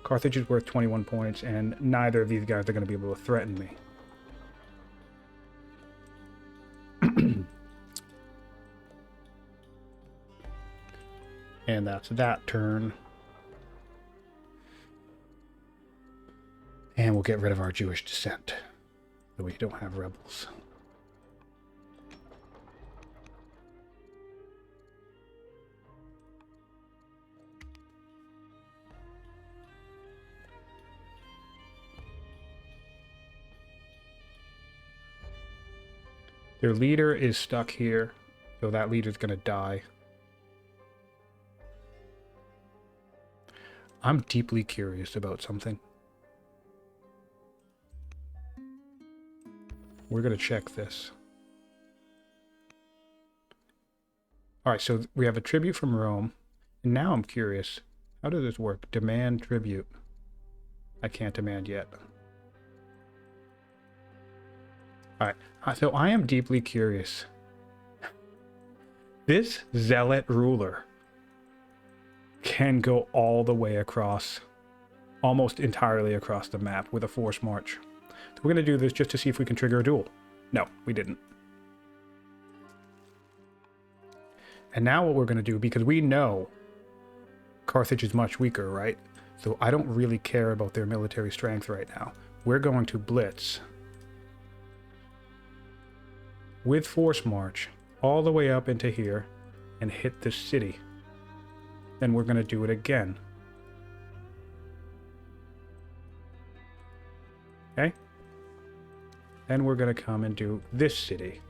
S1: Carthage is worth 21 points, and neither of these guys are going to be able to threaten me. And that's that turn. And we'll get rid of our Jewish descent, so we don't have rebels. Their leader is stuck here, so that leader's going to die. I'm deeply curious about something. We're going to check this. Alright, so we have a tribute from Rome. And now I'm curious. How does this work? Demand tribute. I can't demand yet. Alright, so I am deeply curious. This zealot ruler can go all the way across, almost entirely across the map with a force march. So we're going to do this just to see if we can trigger a duel. No, we didn't. And now what we're going to do, because we know Carthage is much weaker, right? So I don't really care about their military strength right now. We're going to blitz with force march all the way up into here and hit the city. Then we're going to do it again. Okay? Then we're going to come and do this city.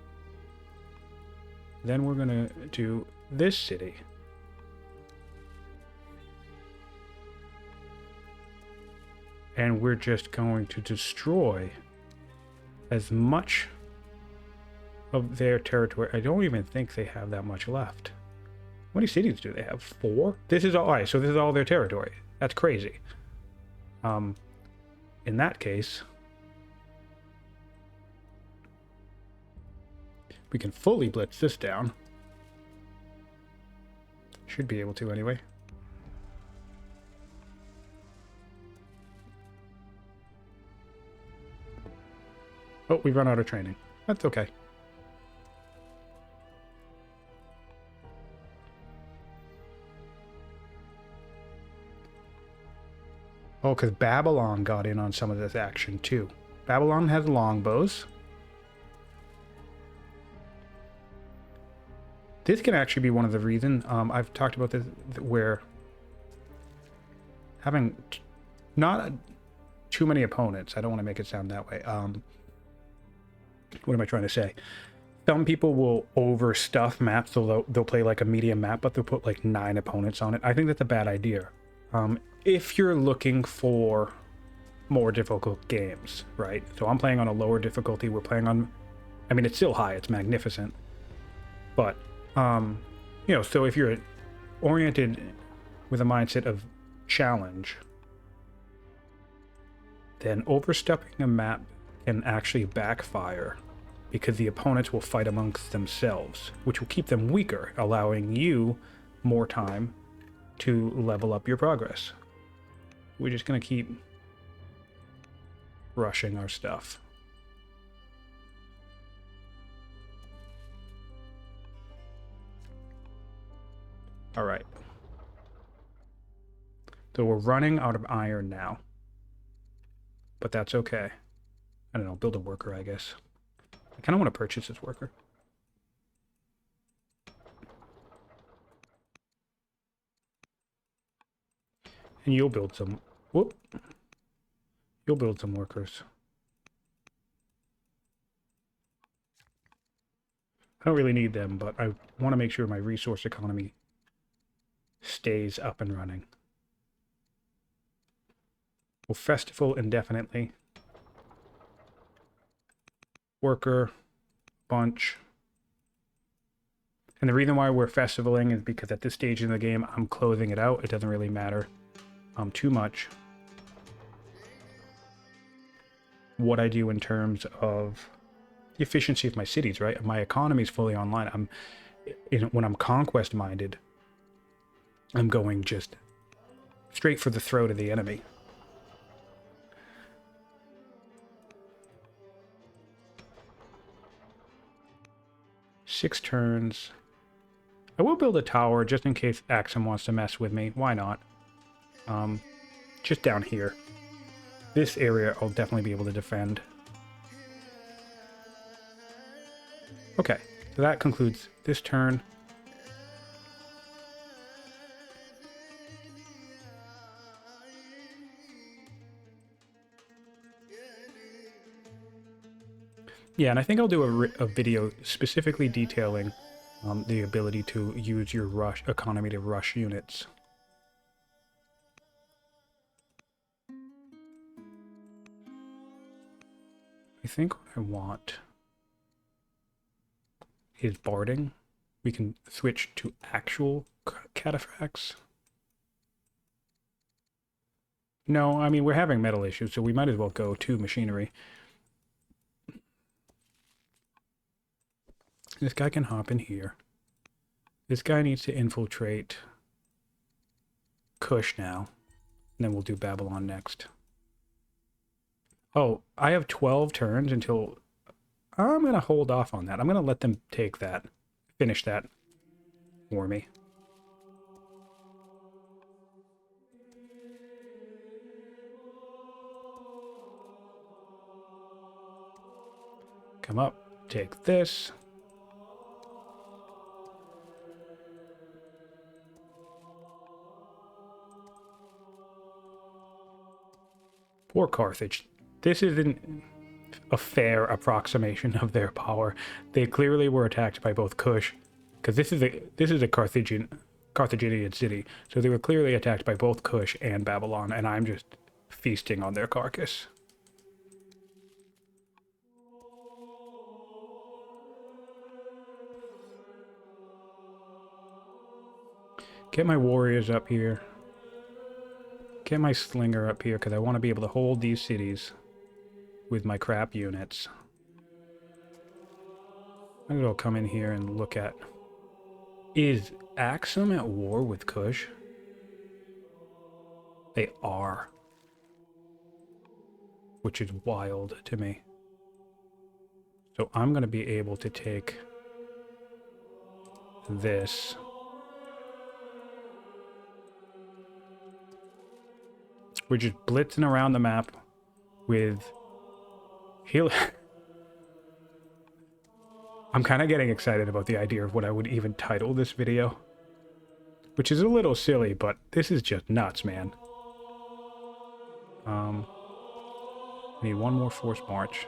S1: Then we're going to do this city. And we're just going to destroy as much of their territory. I don't even think they have that much left. How many cities do they have? 4? This is all right, so this is all their territory. That's crazy. In that case, we can fully blitz this down. Should be able to anyway. Oh, we've run out of training. That's okay. Oh, because Babylon got in on some of this action too. Babylon has longbows. This can actually be one of the reasons I've talked about this, where having not too many opponents. I don't want to make it sound that way. What am I trying to say? Some people will overstuff maps, so they'll play like a medium map, but they'll put like 9 opponents on it. I think that's a bad idea. If you're looking for more difficult games, right? So I'm playing on a lower difficulty. We're playing on, I mean, it's still high. It's magnificent. But, you know, so if you're oriented with a mindset of challenge, then overstepping a map can actually backfire because the opponents will fight amongst themselves, which will keep them weaker, allowing you more time to level up your progress. We're just going to keep rushing our stuff. All right. So we're running out of iron now, but that's okay. I don't know, build a worker, I guess. I kind of want to purchase this worker. And you'll build some, whoop. You'll build some workers. I don't really need them, but I want to make sure my resource economy stays up and running. We'll festival indefinitely. Worker, bunch. And the reason why we're festivaling is because at this stage in the game, I'm closing it out. It doesn't really matter too much what I do in terms of the efficiency of my cities, right? My economy is fully online. When I'm conquest minded, I'm going just straight for the throat of the enemy. 6 turns. I will build a tower just in case Axum wants to mess with me. Why not? Just down here. This area I'll definitely be able to defend. Okay, so that concludes this turn. Yeah, and I think I'll do a video specifically detailing the ability to use your rush economy to rush units. I think what I want is barding. We can switch to actual cataphracts. No, I mean, we're having metal issues, so we might as well go to machinery. This guy can hop in here. This guy needs to infiltrate Kush now. And then we'll do Babylon next. Oh, I have 12 turns until... I'm going to hold off on that. I'm going to let them take that. Finish that for me. Come up. Take this. Poor Carthage. This isn't a fair approximation of their power. They clearly were attacked by both Kush, because this is a Carthaginian city, so they were clearly attacked by both Kush and Babylon, and I'm just feasting on their carcass. Get my warriors up here. Get my slinger up here, because I want to be able to hold these cities with my crap units. I'm going to come in here and look at... Is Axum at war with Kush? They are. Which is wild to me. So I'm going to be able to take this. We're just blitzing around the map with heal. I'm kind of getting excited about the idea of what I would even title this video. Which is a little silly, but this is just nuts, man. I need one more force march.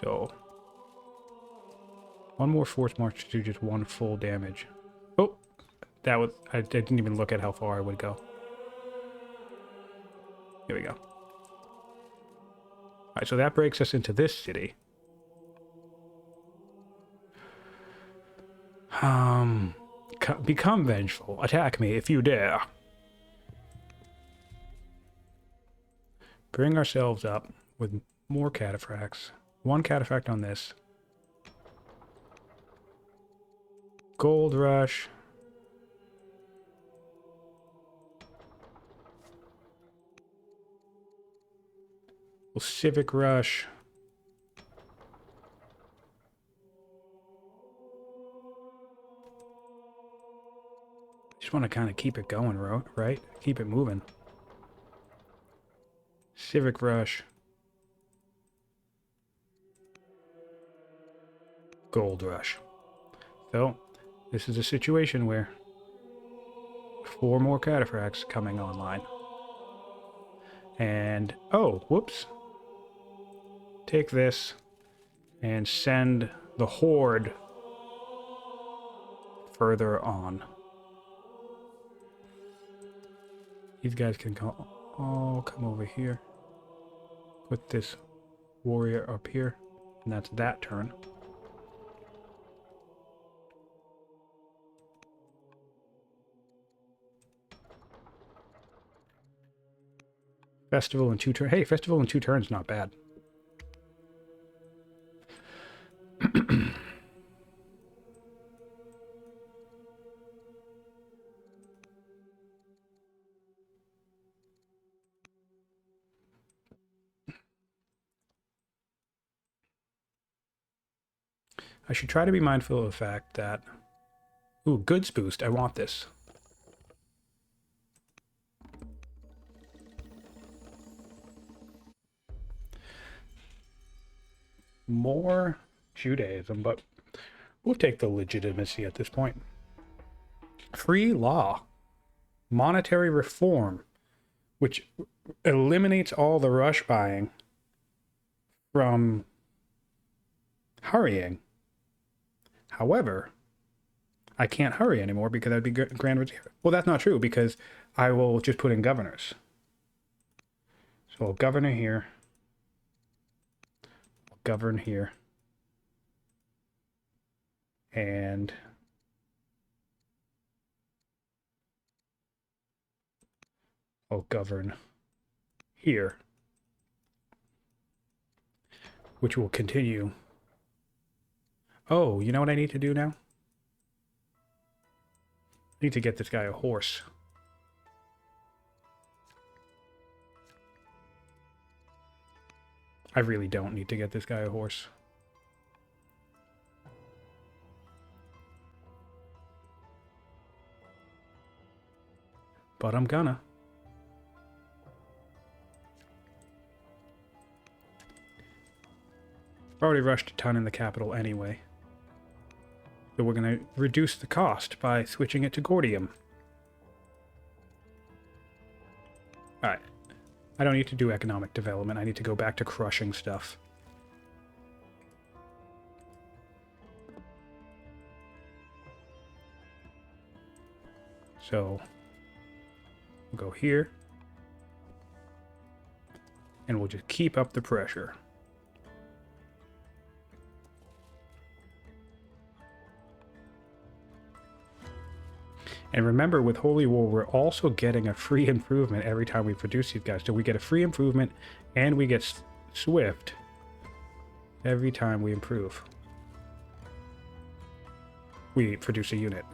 S1: So, one more force march to do just one full damage. Oh, that was... I didn't even look at how far I would go. Here we go. Alright, so that breaks us into this city. Become vengeful. Attack me if you dare. Bring ourselves up with more cataphracts. One cataphract on this. Gold rush. Civic rush. Just want to kind of keep it going, right? Keep it moving. Civic rush. Gold rush. So, this is a situation where 4 more cataphracts coming online. And, oh, whoops. Take this and send the horde further on. These guys can all come over here. Put this warrior up here, and that's that turn. Festival in 2 turns. Hey, festival in 2 turns, not bad. I should try to be mindful of the fact that... Ooh, goods boost. I want this. More Judaism, but we'll take the legitimacy at this point. Free law. Monetary reform, which eliminates all the rush buying from hurrying. However, I can't hurry anymore because I'd be Grand Vizier. Well, that's not true because I will just put in governors. So I'll governor here. I'll govern here. And I'll govern here, which will continue. Oh, you know what I need to do now? I need to get this guy a horse. I really don't need to get this guy a horse. But I'm gonna. Already rushed a ton in the capital anyway. So we're going to reduce the cost by switching it to Gordium. Alright. I don't need to do economic development. I need to go back to crushing stuff. So, we'll go here. And we'll just keep up the pressure. And remember, with Holy War, we're also getting a free improvement every time we produce these guys. So we get a free improvement, and we get Swift every time we improve. We produce a unit.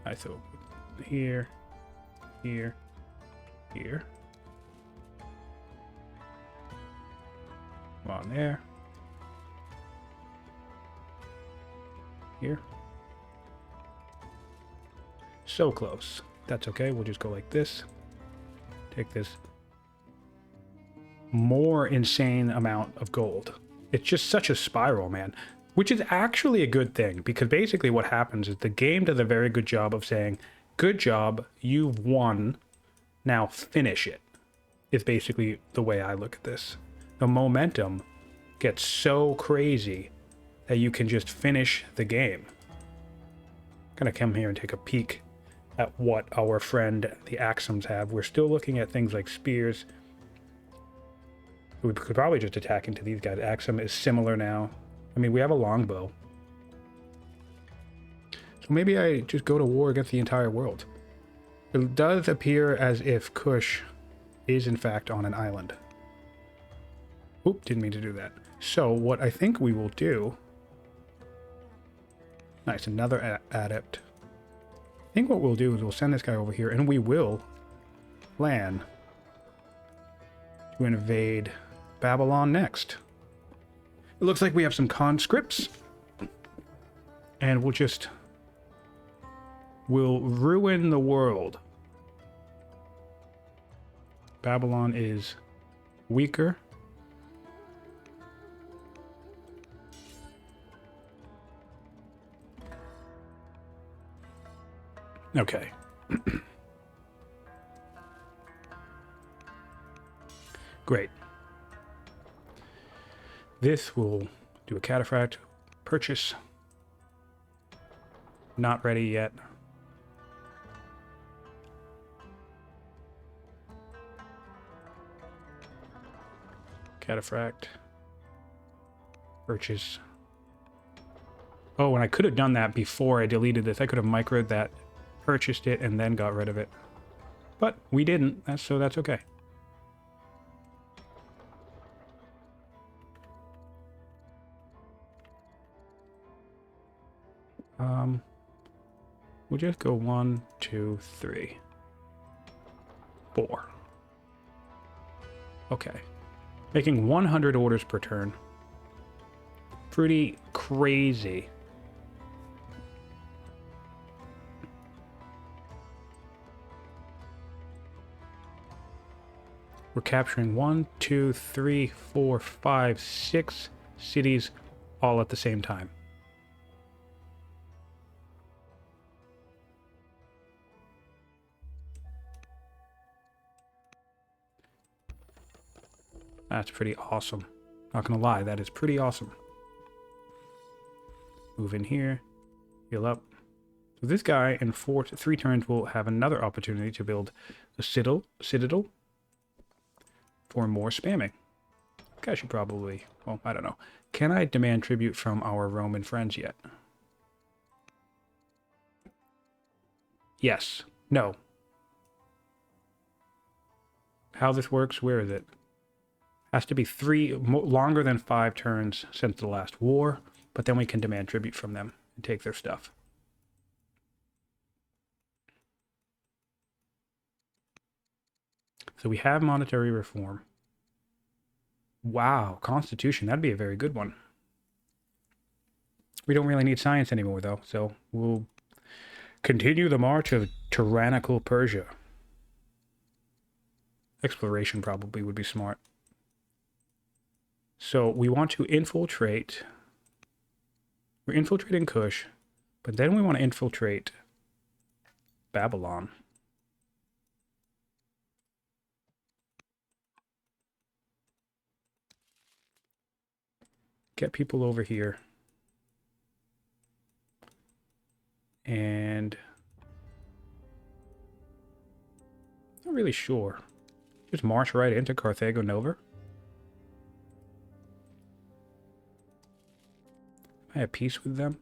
S1: Alright, so here, here, here. Come on there. Here. So close. That's okay. We'll just go like this. Take this more insane amount of gold. It's just such a spiral, man. Which is actually a good thing, because basically what happens is the game does a very good job of saying, good job, you've won, now finish it, is basically the way I look at this. The momentum gets so crazy that you can just finish the game. I'm gonna come here and take a peek at what our friend the Axums have. We're still looking at things like spears. We could probably just attack into these guys. Axum is similar now. I mean, we have a longbow. So maybe I just go to war against the entire world. It does appear as if Kush is in fact on an island. Oop, didn't mean to do that. So what I think we will do... Nice, another adept. I think what we'll do is we'll send this guy over here, and we will plan to invade Babylon next. It looks like we have some conscripts, and we'll ruin the world. Babylon is weaker. Okay. Great. This will do a cataphract purchase. Not ready yet. Cataphract purchase. Oh, and I could have done that before I deleted this. I could have microed that, purchased it, and then got rid of it. But we didn't, so that's okay. We'll just go 1, 2, 3, 4. Okay. Making 100 orders per turn. pretty crazy. We're capturing 1, 2, 3, 4, 5, 6 cities all at the same time. That's pretty awesome. Not gonna lie, that is pretty awesome. Move in here, heal up. So this guy in 3 turns will have another opportunity to build a citadel for more spamming. I should probably, well, I don't know. Can I demand tribute from our Roman friends yet? Yes. No. How this works, where is it? Has to be longer than 5 turns since the last war, but then we can demand tribute from them and take their stuff. So we have monetary reform. Wow, Constitution, that'd be a very good one. We don't really need science anymore, though, so we'll continue the march of tyrannical Persia. Exploration probably would be smart. So we want to infiltrate. We're infiltrating Kush, but then we want to infiltrate Babylon. Get people over here. And not really sure. Just march right into Carthago Nova. I have peace with them.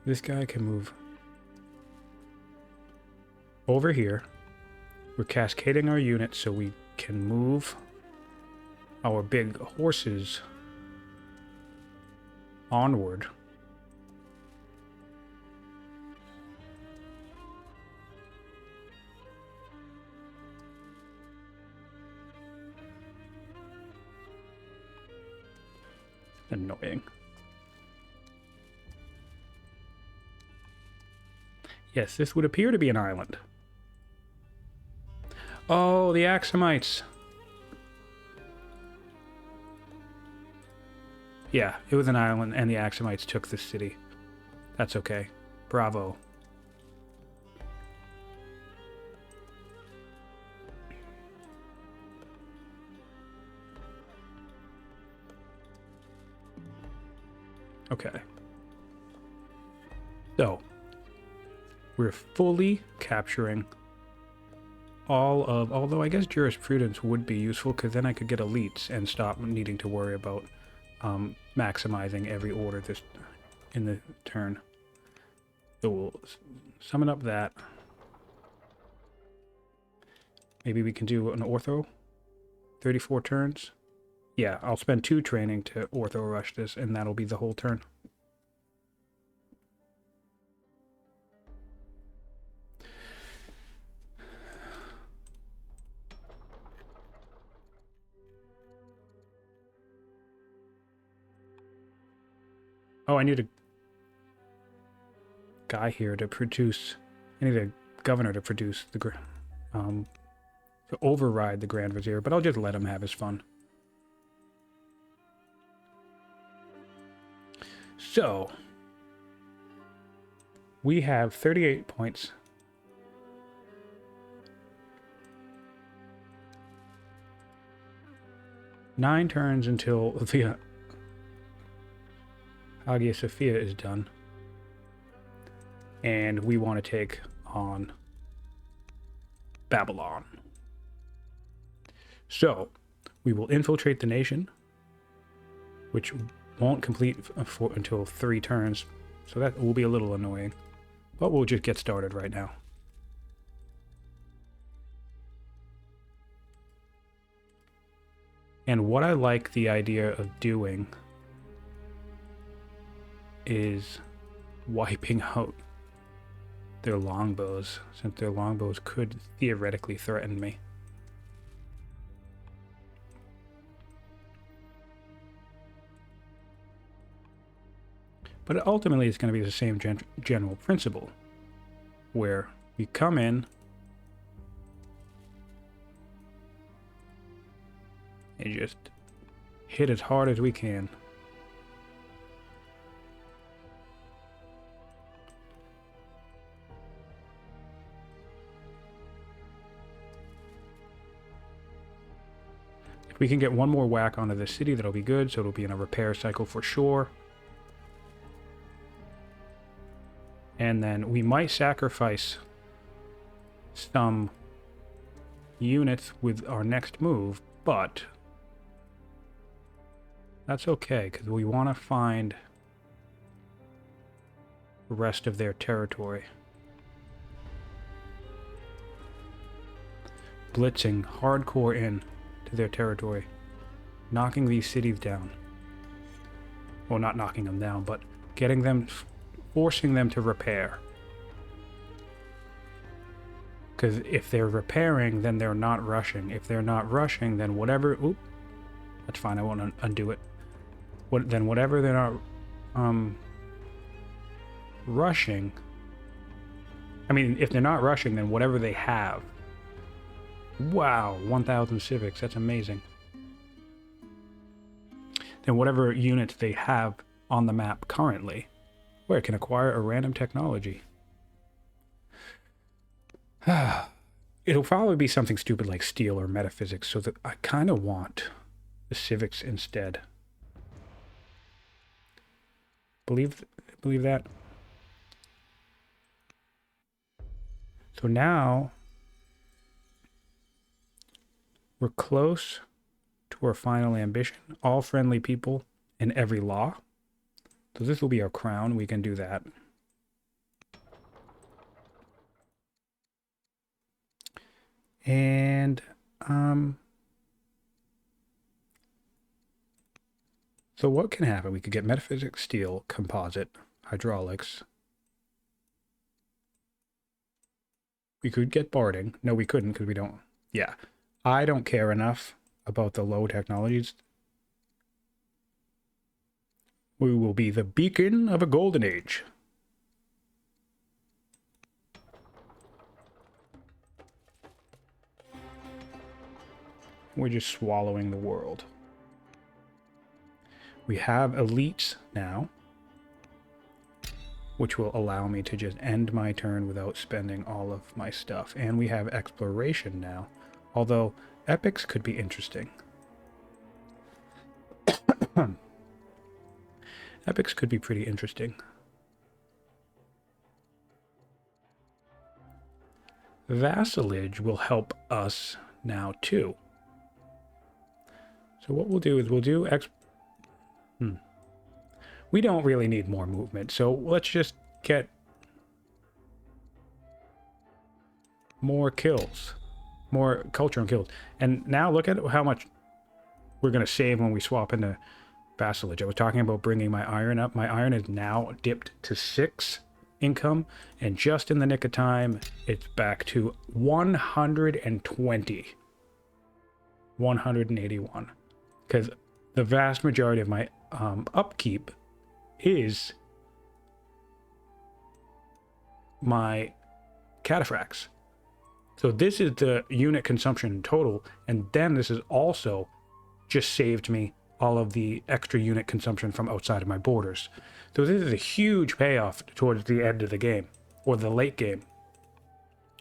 S1: This guy can move over here. We're cascading our units so we can move our big horses onward. Annoying. Yes, this would appear to be an island. Oh, the Axumites. Yeah, it was an island, and the Axumites took the city. That's okay. Bravo. Okay. So, we're fully capturing all of, although I guess jurisprudence would be useful because then I could get elites and stop needing to worry about maximizing every order in the turn. So we'll summon up that. Maybe we can do an ortho. 34 turns. Yeah, I'll spend 2 training to ortho rush this, and that'll be the whole turn. Oh, I need a guy here to produce. I need a governor to produce the to override the Grand Vizier, but I'll just let him have his fun. So we have 38 points. Nine turns until the Hagia Sophia is done. And we want to take on Babylon. So, we will infiltrate the nation, which won't complete until 3 turns. So that will be a little annoying. But we'll just get started right now. And what I like the idea of doing is wiping out their longbows, since their longbows could theoretically threaten me. But ultimately, it's going to be the same general principle, where we come in and just hit as hard as we can. If we can get one more whack onto the city, that'll be good, so it'll be in a repair cycle for sure. And then we might sacrifice some units with our next move, but that's okay, because we want to find the rest of their territory. Blitzing hardcore in to their territory, knocking these cities down. Well, not knocking them down, but getting them, forcing them to repair. Because if they're repairing, then they're not rushing. If they're not rushing, then whatever... Oop. That's fine, I won't undo it. Then whatever they're not rushing... I mean, if they're not rushing, then whatever they have... Wow, 1,000 civics, that's amazing. Then whatever units they have on the map currently, where it can acquire a random technology. It'll probably be something stupid like steel or metaphysics, so that I kind of want the civics instead. Believe that? So now we're close to our final ambition. All friendly people in every law. So this will be our crown. We can do that. And so what can happen? We could get metaphysics, steel, composite, hydraulics. We could get barding. No, we couldn't because we don't. Yeah. I don't care enough about the low technologies. We will be the beacon of a golden age. We're just swallowing the world. We have elites now, which will allow me to just end my turn without spending all of my stuff. And we have exploration now, although epics could be interesting. Epics could be pretty interesting. Vassalage will help us now too. So what we'll do is we'll do we don't really need more movement, so let's just get more kills, more culture and kills. And now look at how much we're going to save when we swap into vassalage. I was talking about bringing my iron up. My iron is now dipped to 6 income, and just in the nick of time, it's back to 120. 181. Because the vast majority of my upkeep is my cataphracts. So this is the unit consumption in total, and then this has also just saved me all of the extra unit consumption from outside of my borders. So this is a huge payoff towards the end of the game, or the late game,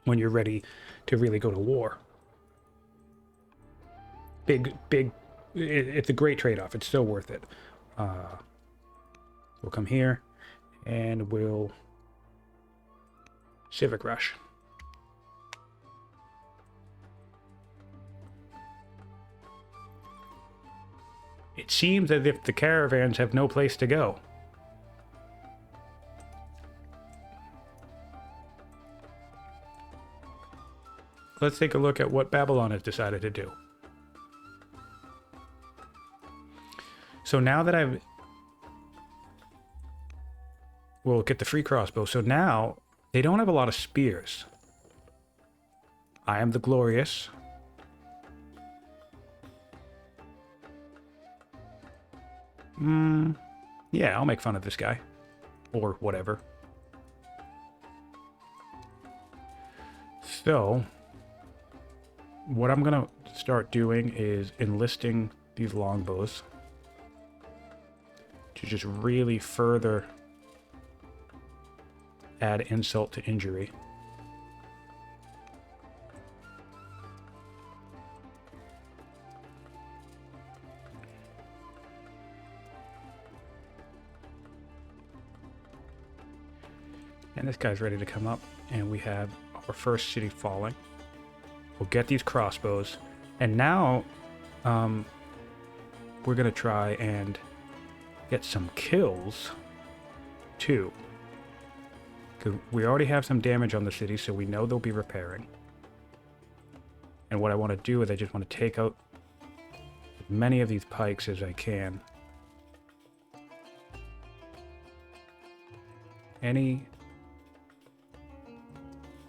S1: when you're ready to really go to war. It's a great trade-off. It's still worth it. We'll come here, and we'll Civic Rush. It seems as if the caravans have no place to go. Let's take a look at what Babylon has decided to do. So now that we'll get the free crossbow. So now They don't have a lot of spears. I am the glorious. Yeah, I'll make fun of this guy. Or whatever. So, what I'm gonna start doing is enlisting these longbows to just really further add insult to injury. And this guy's ready to come up, and we have our first city falling. We'll get these crossbows, and now we're gonna try and get some kills too, because we already have some damage on the city, so we know they'll be repairing. And what I want to do is I just want to take out as many of these pikes as I can. Any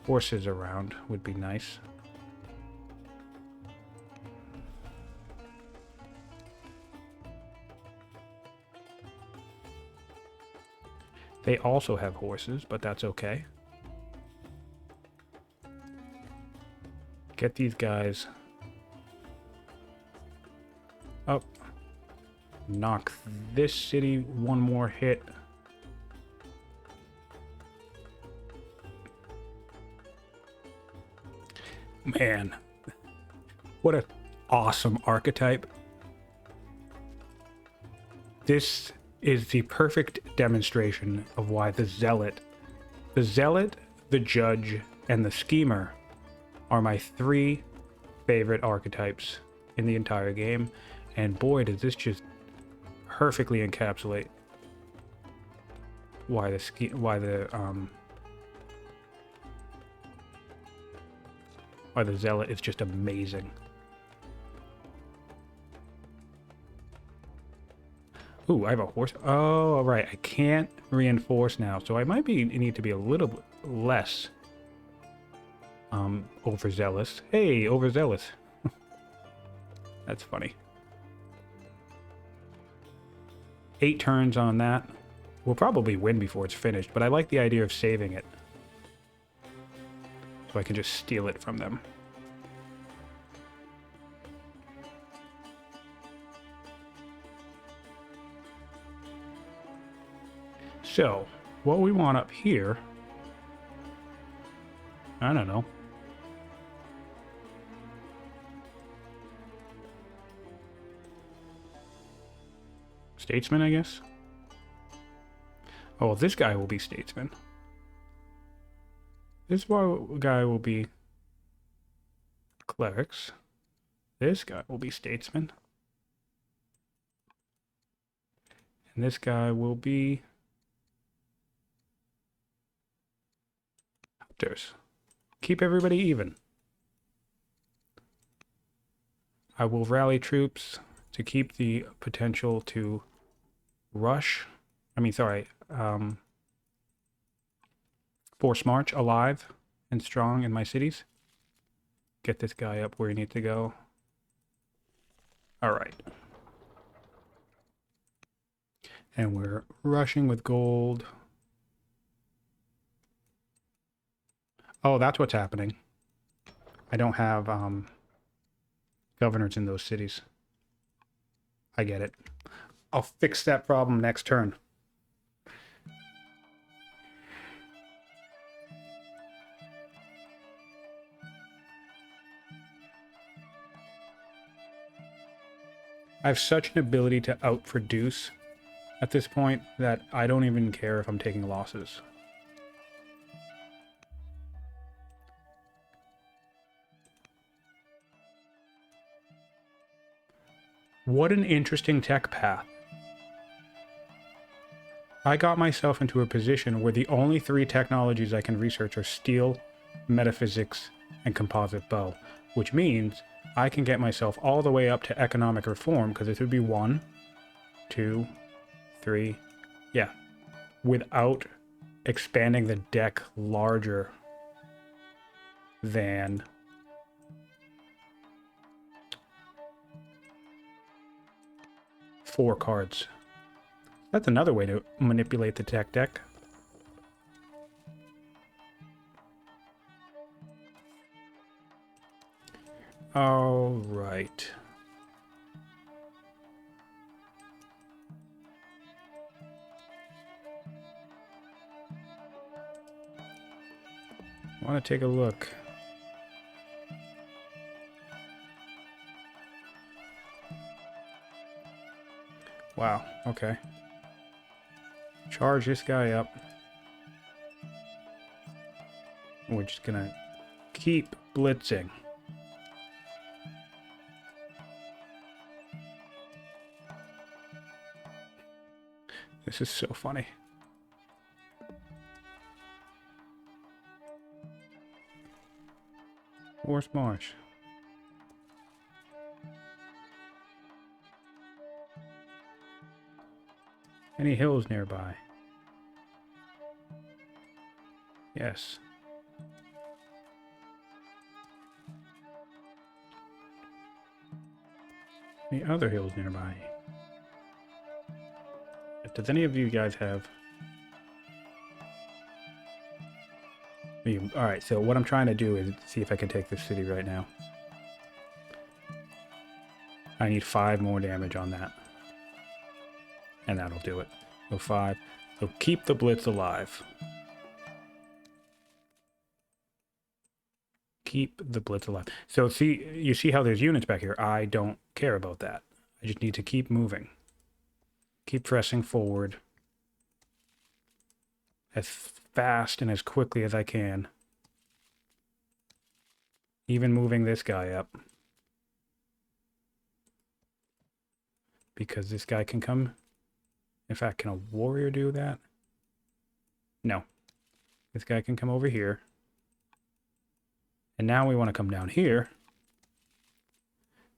S1: horses around would be nice. They also have horses, but that's okay. Get these guys up. Knock this city one more hit. Man, what an awesome archetype. This is the perfect demonstration of why the Zealot, the Judge, and the Schemer are my 3 favorite archetypes in the entire game. And boy, does this just perfectly encapsulate why the Zealot is just amazing. Ooh, I have a horse. Oh, all right. I can't reinforce now, so I might need to be a little bit less overzealous. Hey, overzealous. That's funny. 8 turns on that. We'll probably win before it's finished, but I like the idea of saving it, so I can just steal it from them. So, what we want up here, I don't know. Statesman, I guess? Oh, this guy will be statesman. This guy will be clerics. This guy will be statesman. And this guy will be hunters. Keep everybody even. I will rally troops to keep the potential to rush. Force march alive and strong in my cities. Get this guy up where he needs to go. All right. And we're rushing with gold. Oh, that's what's happening. I don't have governors in those cities. I get it. I'll fix that problem next turn. I have such an ability to outproduce at this point that I don't even care if I'm taking losses. What an interesting tech path. I got myself into a position where the only 3 technologies I can research are steel, metaphysics, and composite bow, which means I can get myself all the way up to economic reform, because this would be 1, 2, 3, yeah, without expanding the deck larger than four cards. That's another way to manipulate the deck. All right. I want to take a look. Wow, okay. Charge this guy up. We're just gonna keep blitzing. This is so funny. Where's Marsh? Any hills nearby? Yes. Any other hills nearby? Does any of you guys have... Alright, so what I'm trying to do is see if I can take this city right now. I need 5 more damage on that. And that'll do it. So 5. So keep the blitz alive. Keep the blitz alive. So see, you see how there's units back here? I don't care about that. I just need to keep moving. Keep pressing forward. As fast and as quickly as I can. Even moving this guy up. Because this guy can come... In fact, can a warrior do that? No. This guy can come over here. And now we want to come down here.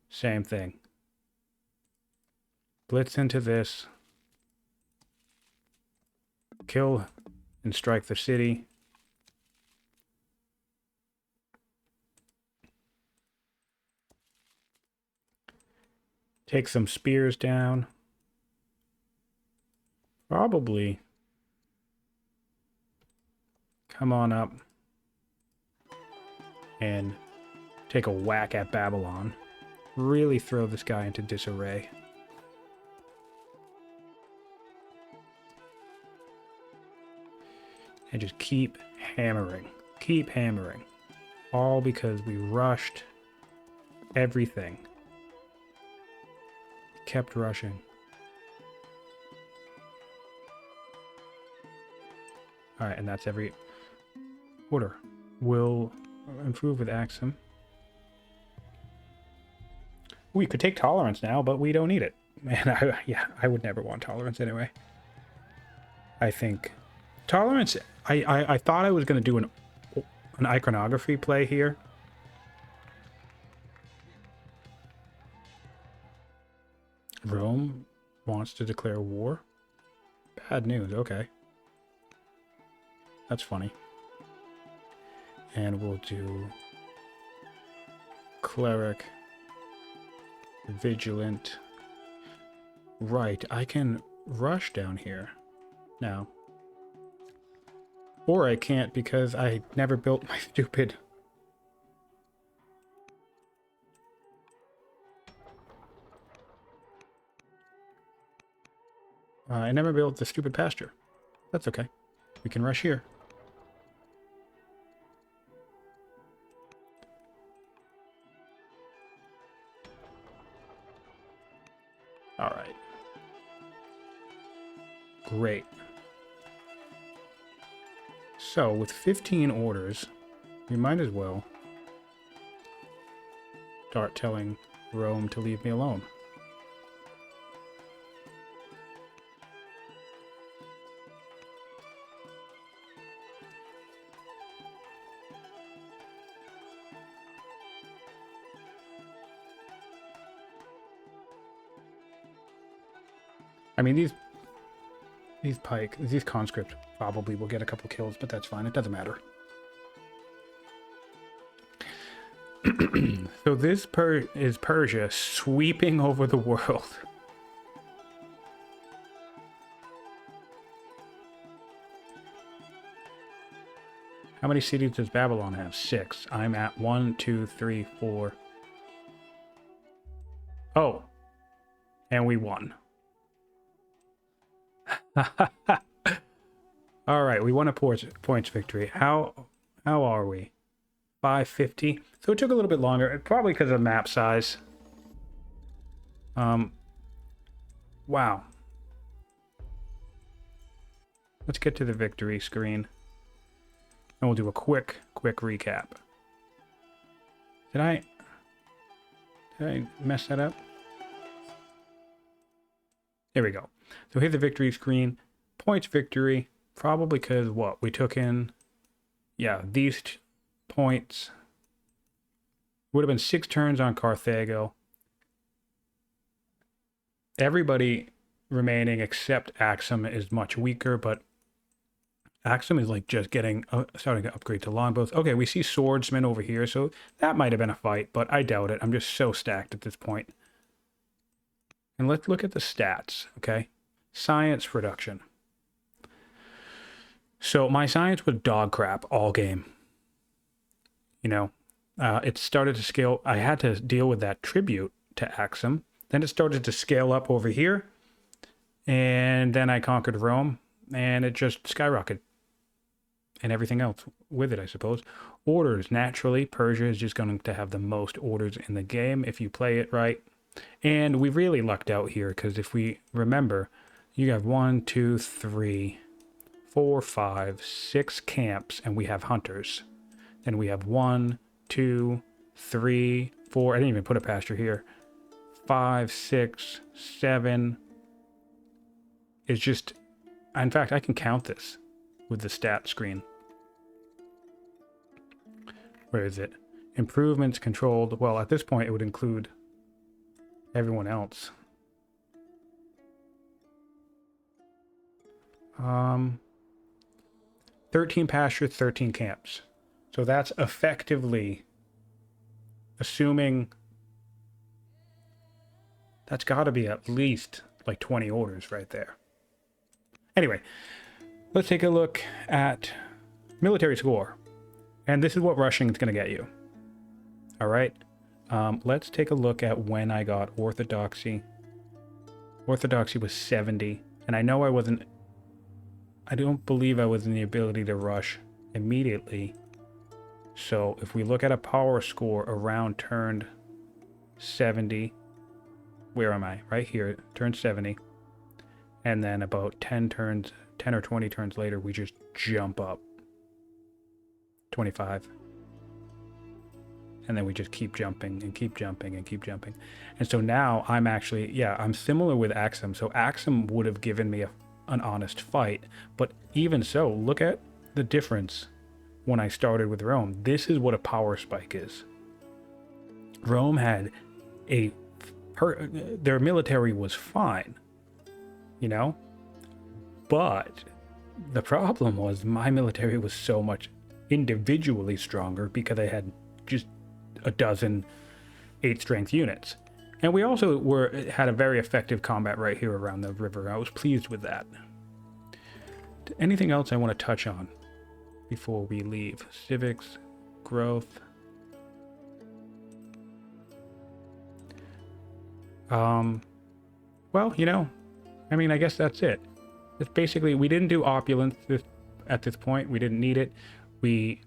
S1: Same thing. Blitz into this. Kill and strike the city. Take some spears down. Probably come on up and take a whack at Babylon. Really throw this guy into disarray. And just keep hammering. Keep hammering. All because we rushed everything. Kept rushing. Alright, and that's every order. Will improve with Axum. We could take tolerance now, but we don't need it. Man, I would never want tolerance anyway. I think tolerance, I thought I was going to do an iconography play here. Rome wants to declare war? Bad news, okay. That's funny. And we'll do cleric, vigilant. Right, I can rush down here now. Or I can't because I never built my stupid... I never built the stupid pasture. That's okay. We can rush here. Alright. Great. So, with 15 orders, we might as well start telling Rome to leave me alone. I mean, These pike, these conscripts probably will get a couple kills, but that's fine. It doesn't matter. So this is Persia sweeping over the world. How many cities does Babylon have? 6. I'm at 1, 2, 3, 4. Oh. And we won. All right, we won a points victory. How are we? 550. So it took a little bit longer, probably because of map size. Wow. Let's get to the victory screen. And we'll do a quick recap. Did I mess that up? There we go. So here's the victory screen. Points victory. Probably because what? We took in, yeah, these points. Would have been 6 turns on Carthago. Everybody remaining except Axum is much weaker, but Axum is like just getting, starting to upgrade to longbows. Okay, we see swordsmen over here, so that might have been a fight, but I doubt it. I'm just so stacked at this point. And let's look at the stats, okay? Science production. So my science was dog crap all game. You know, it started to scale. I had to deal with that tribute to Axum. Then it started to scale up over here. And then I conquered Rome, and it just skyrocketed. And everything else with it, I suppose. Orders, naturally, Persia is just going to have the most orders in the game if you play it right. And we really lucked out here, because if we remember, you have 1, 2, 3, 4, 5, 6 camps, and we have hunters. Then we have 1, 2, 3, 4. I didn't even put a pasture here. 5, 6, 7. It's just, in fact, I can count this with the stat screen. Where is it? Improvements controlled. Well, at this point, it would include everyone else. 13 pastures, 13 camps. So that's effectively assuming that's got to be at least like 20 orders right there. Anyway, let's take a look at military score. And this is what rushing is going to get you. All right. Let's take a look at when I got orthodoxy. Orthodoxy was 70. And I know I don't believe I was in the ability to rush immediately. So if we look at a power score around turn 70, where am I? Right here, turn 70. And then about 10 or 20 turns later, we just jump up. 25. And then we just keep jumping and keep jumping and keep jumping. And so now I'm actually, yeah, I'm similar with Axum. So Axum would have given me an honest fight. But even so, look at the difference when I started with Rome. This is what a power spike is. Rome had their military was fine, you know? But the problem was my military was so much individually stronger because I had just a dozen 8-strength units. And we also had a very effective combat right here around the river. I was pleased with that. Anything else I want to touch on before we leave? Civics, growth. Well, you know, I mean, I guess that's it. It's basically, we didn't do opulence at this point. We didn't need it. We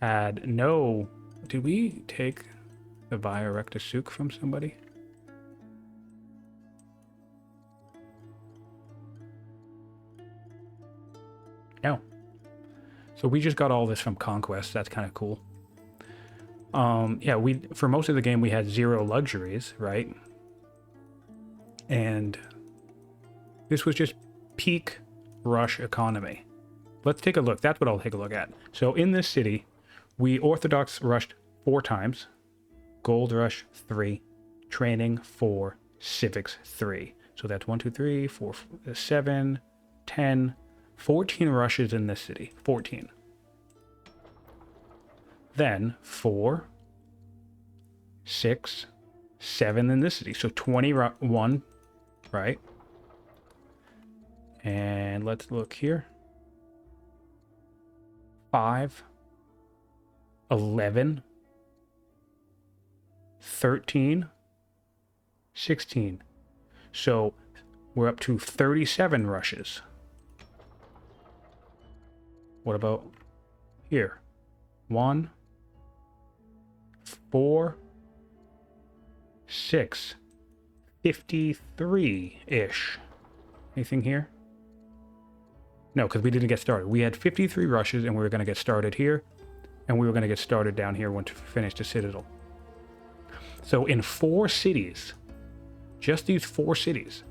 S1: had no... Did we take the Via Recta Suk from somebody? No. So we just got all this from Conquest. That's kind of cool. Yeah, for most of the game we had 0 luxuries, right? And this was just peak rush economy. Let's take a look. That's what I'll take a look at. So in this city, we Orthodox rushed 4 times, Gold Rush 3, Training 4, Civics 3. So that's 1, 2, 3, 4, 7, 10, 14 rushes in this city. 14. Then 4, 6, 7 in this city. So 21, right? And let's look here. 5, 11, 13, 16. So we're up to 37 rushes. What about here? 1, 4, 6, 53-ish. Anything here? No, because we didn't get started. We had 53 rushes, and we were going to get started here, and we were going to get started down here once we finished the Citadel. So in 4 cities, just these 4 cities,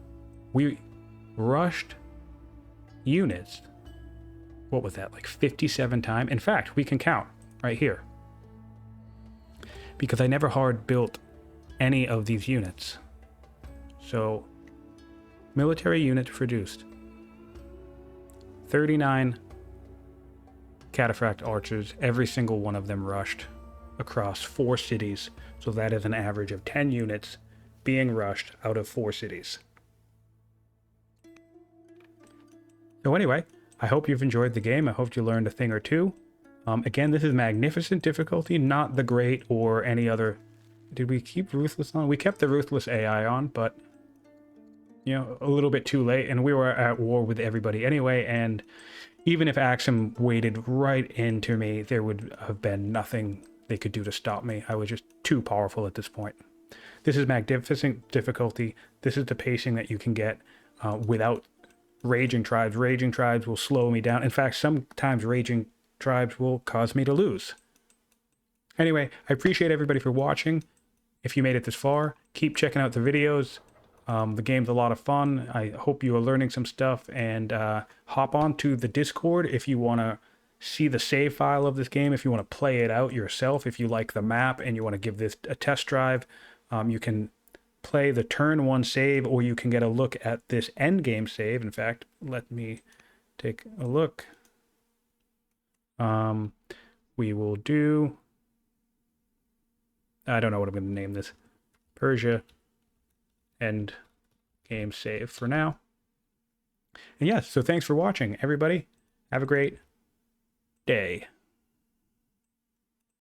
S1: we rushed units. What was that, like 57 times? In fact, we can count right here, because I never hard built any of these units. So military units produced 39 cataphract archers. Every single one of them rushed across 4 cities. So that is an average of 10 units being rushed out of 4 cities. So anyway, I hope you've enjoyed the game. I hope you learned a thing or two. Again, this is magnificent difficulty, not the great or any other. Did we keep ruthless on? We kept the ruthless AI on, but you know, a little bit too late, and we were at war with everybody anyway, and even if Axum waded right into me, there would have been nothing they could do to stop me. I was just too powerful at this point. This is magnificent difficulty. This is the pacing that you can get without raging tribes. Raging tribes will slow me down. In fact, sometimes raging tribes will cause me to lose. Anyway, I appreciate everybody for watching. If you made it this far, keep checking out the videos. The game's a lot of fun. I hope you are learning some stuff, and hop on to the Discord if you want to see the save file of this game, if you want to play it out yourself, if you like the map and you want to give this a test drive. You can play the turn 1 save, or you can get a look at this end game save. In fact, let me take a look. We will do, I don't know what I'm going to name this. Persia end game save for now. And yes, so thanks for watching, everybody. Have a great day.